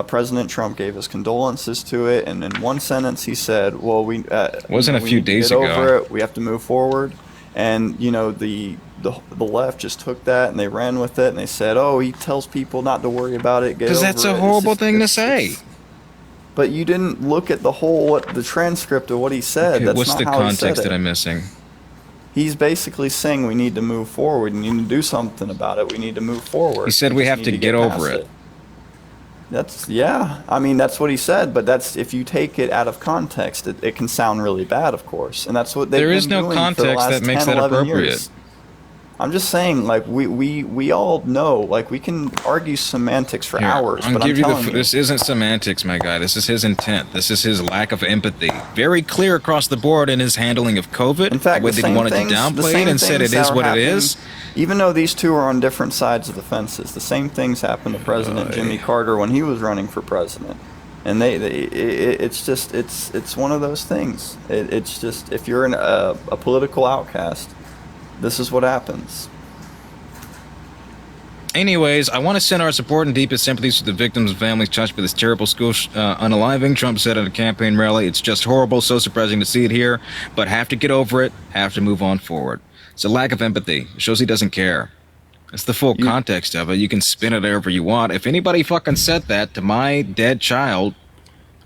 President Trump gave his condolences to it, and in one sentence he said, "Well, wasn't a few days ago. Over it. We have to move forward." And the left just took that and they ran with it, and they said, "Oh, he tells people not to worry about it. Because that's a horrible thing to say." But you didn't look at the transcript of what he said. Okay, that's what's not the how he context said it. that I'm missing? He's basically saying we need to move forward. We need to do something about it. We need to move forward. He said we have to get over it. I mean, that's what he said, but if you take it out of context, it can sound really bad, of course, and that's what they've been doing for the last 10, 11 years. There is no context that makes that appropriate. I'm just saying, like, we all know, like, we can argue semantics for hours, but I'm telling you. This isn't semantics, my guy. This is his intent. This is his lack of empathy. Very clear across the board in his handling of COVID. In fact, whether he wanted to downplay it and said it is what it is. Even though these two are on different sides of the fences, the same things happened to President Jimmy Carter when he was running for president. And it's one of those things. It's just, if you're a political outcast, this is what happens. Anyways, I want to send our support and deepest sympathies to the victims and families touched by this terrible school unaliving. Trump said at a campaign rally, "It's just horrible, so surprising to see it here, but have to get over it, have to move on forward." It's a lack of empathy. It shows he doesn't care. That's the full context of it. You can spin it however you want. If anybody fucking said that to my dead child,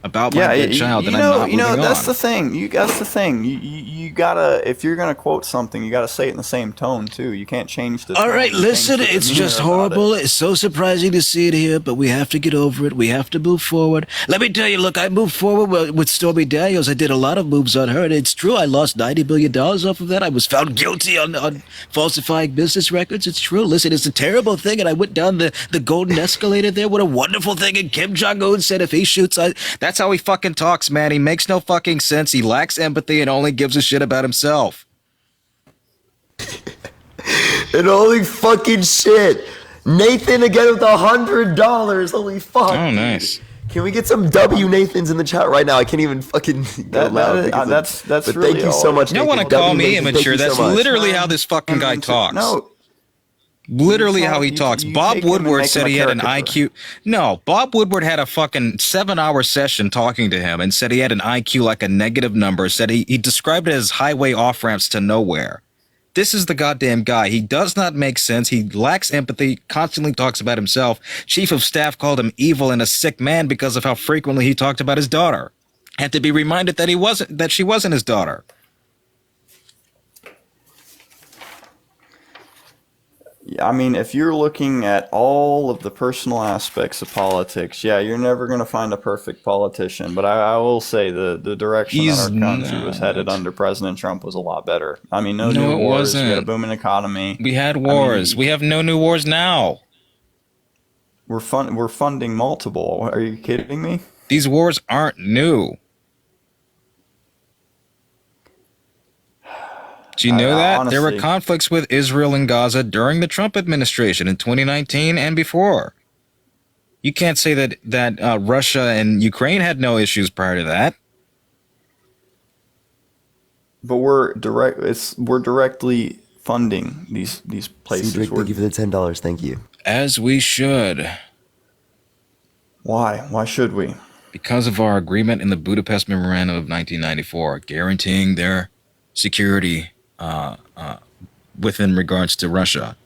about my dead child, then I'm not moving on. That's the thing. That's the thing. You gotta, if you're gonna quote something, you gotta say it in the same tone too. You can't change the tone. All right, listen, it's just horrible. It's so surprising to see it here, but we have to get over it. We have to move forward. Let me tell you, look, I moved forward with Stormy Daniels. I did a lot of moves on her, and it's true. I lost $90 billion off of that. I was found guilty on falsifying business records. It's true. Listen, it's a terrible thing, and I went down the golden escalator there. What a wonderful thing. And Kim Jong-un said if he shoots, that's how he fucking talks, man. He makes no fucking sense. He lacks empathy and only gives a shit about himself. And holy fucking shit. Nathan again with $100. Holy fuck. Oh, nice. Can we get some W Nathans in the chat right now? I can't even fucking go loud. That's but really thank you so much. You don't want to call me immature. That's literally how this fucking guy talks. No. Literally how he talks. Bob Woodward said he had an IQ. No, Bob Woodward had a fucking 7-hour session talking to him and said he had an IQ like a negative number. Said he described it as highway off-ramps to nowhere. This is the goddamn guy. He does not make sense. He lacks empathy, constantly talks about himself. Chief of Staff called him evil and a sick man because of how frequently he talked about his daughter. Had to be reminded that she wasn't his daughter. I mean, if you're looking at all of the personal aspects of politics, you're never going to find a perfect politician. But I will say the direction that our country was headed under President Trump was a lot better. I mean, no new wars. We had a booming economy. We had wars. We have no new wars now. We're funding multiple. Are you kidding me? These wars aren't new. Do you know that? Honestly, there were conflicts with Israel and Gaza during the Trump administration in 2019 and before. You can't say that Russia and Ukraine had no issues prior to that. But we're directly funding these places. Cedric, thank you for the $10. Thank you. As we should. Why? Why should we? Because of our agreement in the Budapest Memorandum of 1994, guaranteeing their security within regards to Russia.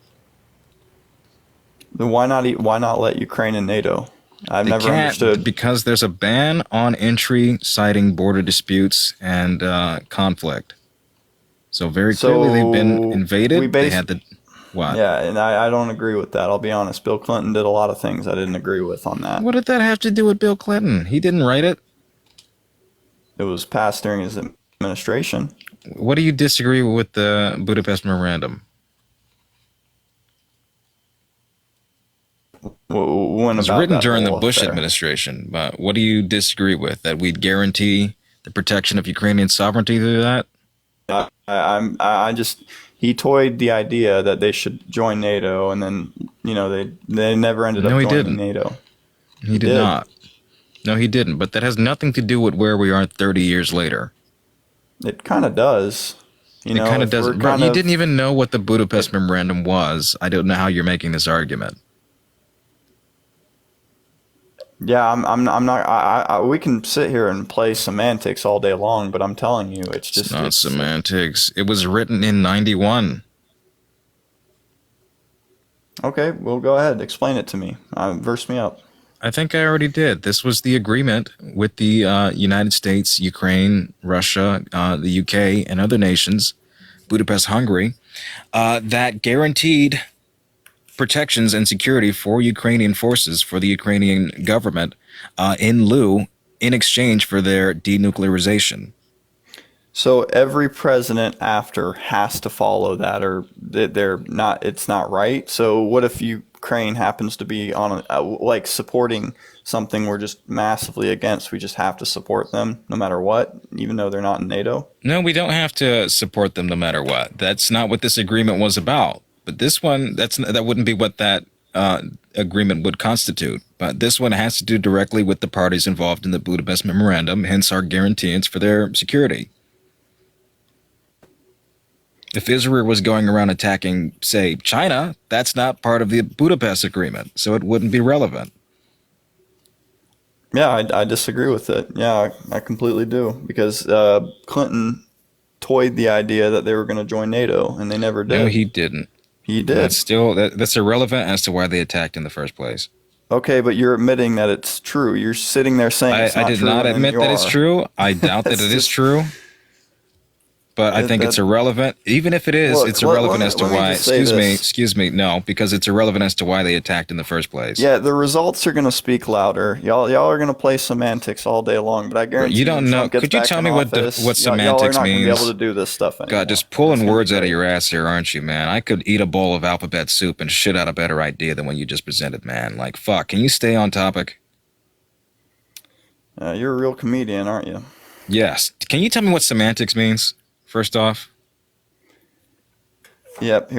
Then why not let Ukraine in NATO? I've never understood. Because there's a ban on entry citing border disputes and conflict. So very clearly they've been invaded. They had the what? Yeah, and I don't agree with that. I'll be honest. Bill Clinton did a lot of things I didn't agree with on that. What did that have to do with Bill Clinton? He didn't write it. It was passed during his administration. What do you disagree with the Budapest Memorandum? When it was written during the Bush administration, but what do you disagree with? That we'd guarantee the protection of Ukrainian sovereignty through that? He toyed the idea that they should join NATO, and then they never ended up joining NATO. He did not. No, he didn't. But that has nothing to do with where we are 30 years later. It kind of does. It kind of does. Bro, you didn't even know what the Budapest Memorandum was. I don't know how you're making this argument. Yeah, I'm not. We can sit here and play semantics all day long, but I'm telling you, it's not semantics. It was written in '91. Okay, well, go ahead. Explain it to me. Verse me up. I think I already did. This was the agreement with the United States, Ukraine, Russia, the UK, and other nations, Budapest, Hungary, that guaranteed protections and security for Ukrainian forces, for the Ukrainian government, in exchange for their denuclearization. So every president after has to follow that, or it's not right. So what if Ukraine happens to be on supporting something we're just massively against? We just have to support them no matter what, even though they're not in NATO? No, we don't have to support them no matter what. That's not what this agreement was about. But this one, that wouldn't be what that agreement would constitute. But this one has to do directly with the parties involved in the Budapest Memorandum, hence our guarantees for their security. If Israel was going around attacking, say, China, that's not part of the Budapest Agreement, so it wouldn't be relevant. Yeah, I disagree with it. Yeah, I completely do. Because Clinton toyed the idea that they were going to join NATO, and they never did. No, he didn't. He did. That's irrelevant as to why they attacked in the first place. Okay, but you're admitting that it's true. You're sitting there saying it's not true. I did not admit that it's true. I doubt that it is true. But I think it's irrelevant. Even if it is, it's irrelevant as to why. Excuse me. No, because it's irrelevant as to why they attacked in the first place. Yeah, the results are going to speak louder. Y'all are going to play semantics all day long, but I guarantee you don't know. Could you tell me what semantics y'all are not means? Gonna be able to do this stuff anymore. God, just pulling words out of your ass here, aren't you, man? I could eat a bowl of alphabet soup and shit out a better idea than what you just presented, man. Like, fuck. Can you stay on topic? You're a real comedian, aren't you? Yes. Can you tell me what semantics means? First off. Yep,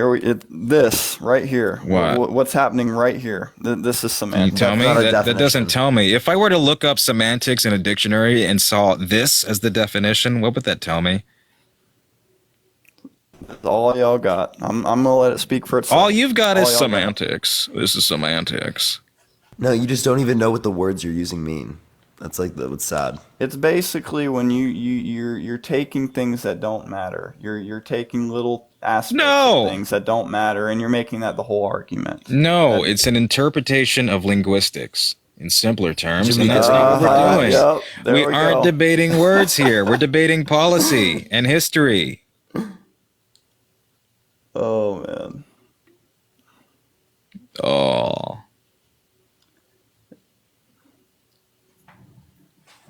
this right here. What? What's happening right here? This is semantics. Can you tell me? That doesn't tell me. If I were to look up semantics in a dictionary and saw this as the definition, what would that tell me? That's all y'all got. I'm gonna let it speak for itself. All you've got is semantics. This is semantics. No, you just don't even know what the words you're using mean. That's what's sad. It's basically when you're taking things that don't matter. You're taking little aspects of things that don't matter, and you're making that the whole argument. No, it's an interpretation of linguistics in simpler terms, and that's not what we're doing. Yep, we aren't debating words here. We're debating policy and history. Oh man. Oh.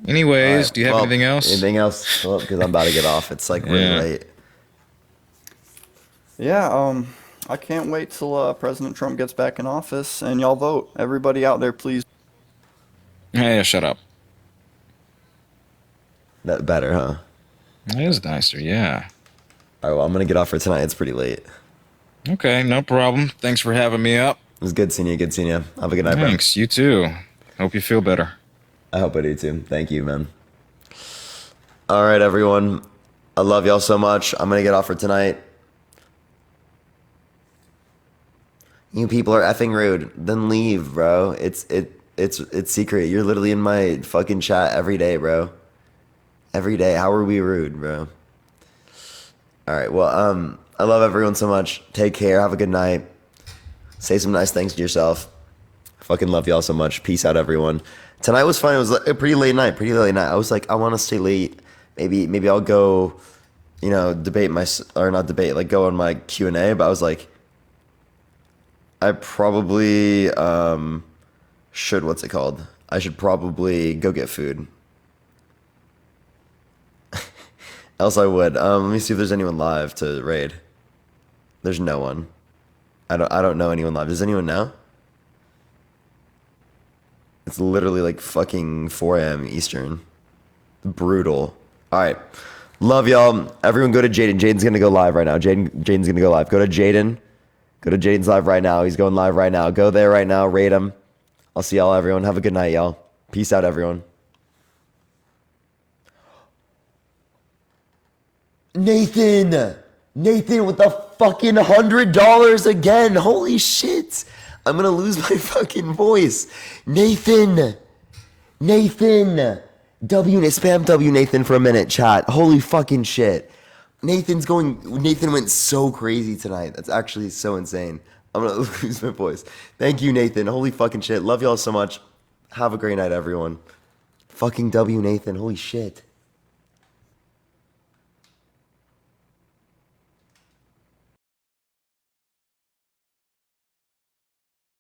Anyways, right, do you have anything else? Anything else? Well, because I'm about to get off. It's like really late. Yeah, I can't wait till President Trump gets back in office and y'all vote. Everybody out there, please. Hey, shut up. That better, huh? It is nicer, yeah. All right, well, I'm going to get off for tonight. It's pretty late. Okay, no problem. Thanks for having me up. It was good seeing you. Good seeing you. Have a good night, bro. Thanks. You too. Hope you feel better. I hope I do too. Thank you, man. All right, everyone. I love y'all so much. I'm going to get off for tonight. You people are effing rude. Then leave, bro. It's secret. You're literally in my fucking chat every day, bro. Every day. How are we rude, bro? All right. Well, I love everyone so much. Take care. Have a good night. Say some nice things to yourself. I fucking love y'all so much. Peace out, everyone. Tonight was fun. It was a pretty late night. I was like, I want to stay late. Maybe I'll go debate or not debate, like go on my Q&A, but I was like, I probably should, what's it called? I should probably go get food. Else I would. Let me see if there's anyone live to raid. There's no one. I don't know anyone live. Does anyone know? It's literally like fucking 4 a.m. Eastern. Brutal. All right. Love y'all. Everyone go to Jaden. Jaden's going to go live right now. Jaden's going to go live. Go to Jaden. Go to Jaden's live right now. He's going live right now. Go there right now. Rate him. I'll see y'all, everyone. Have a good night, y'all. Peace out, everyone. Nathan with the fucking $100 again. Holy shit. I'm going to lose my fucking voice. Nathan. Spam W Nathan for a minute, chat. Holy fucking shit. Nathan went so crazy tonight. That's actually so insane. I'm going to lose my voice. Thank you, Nathan. Holy fucking shit. Love y'all so much. Have a great night, everyone. Fucking W Nathan. Holy shit.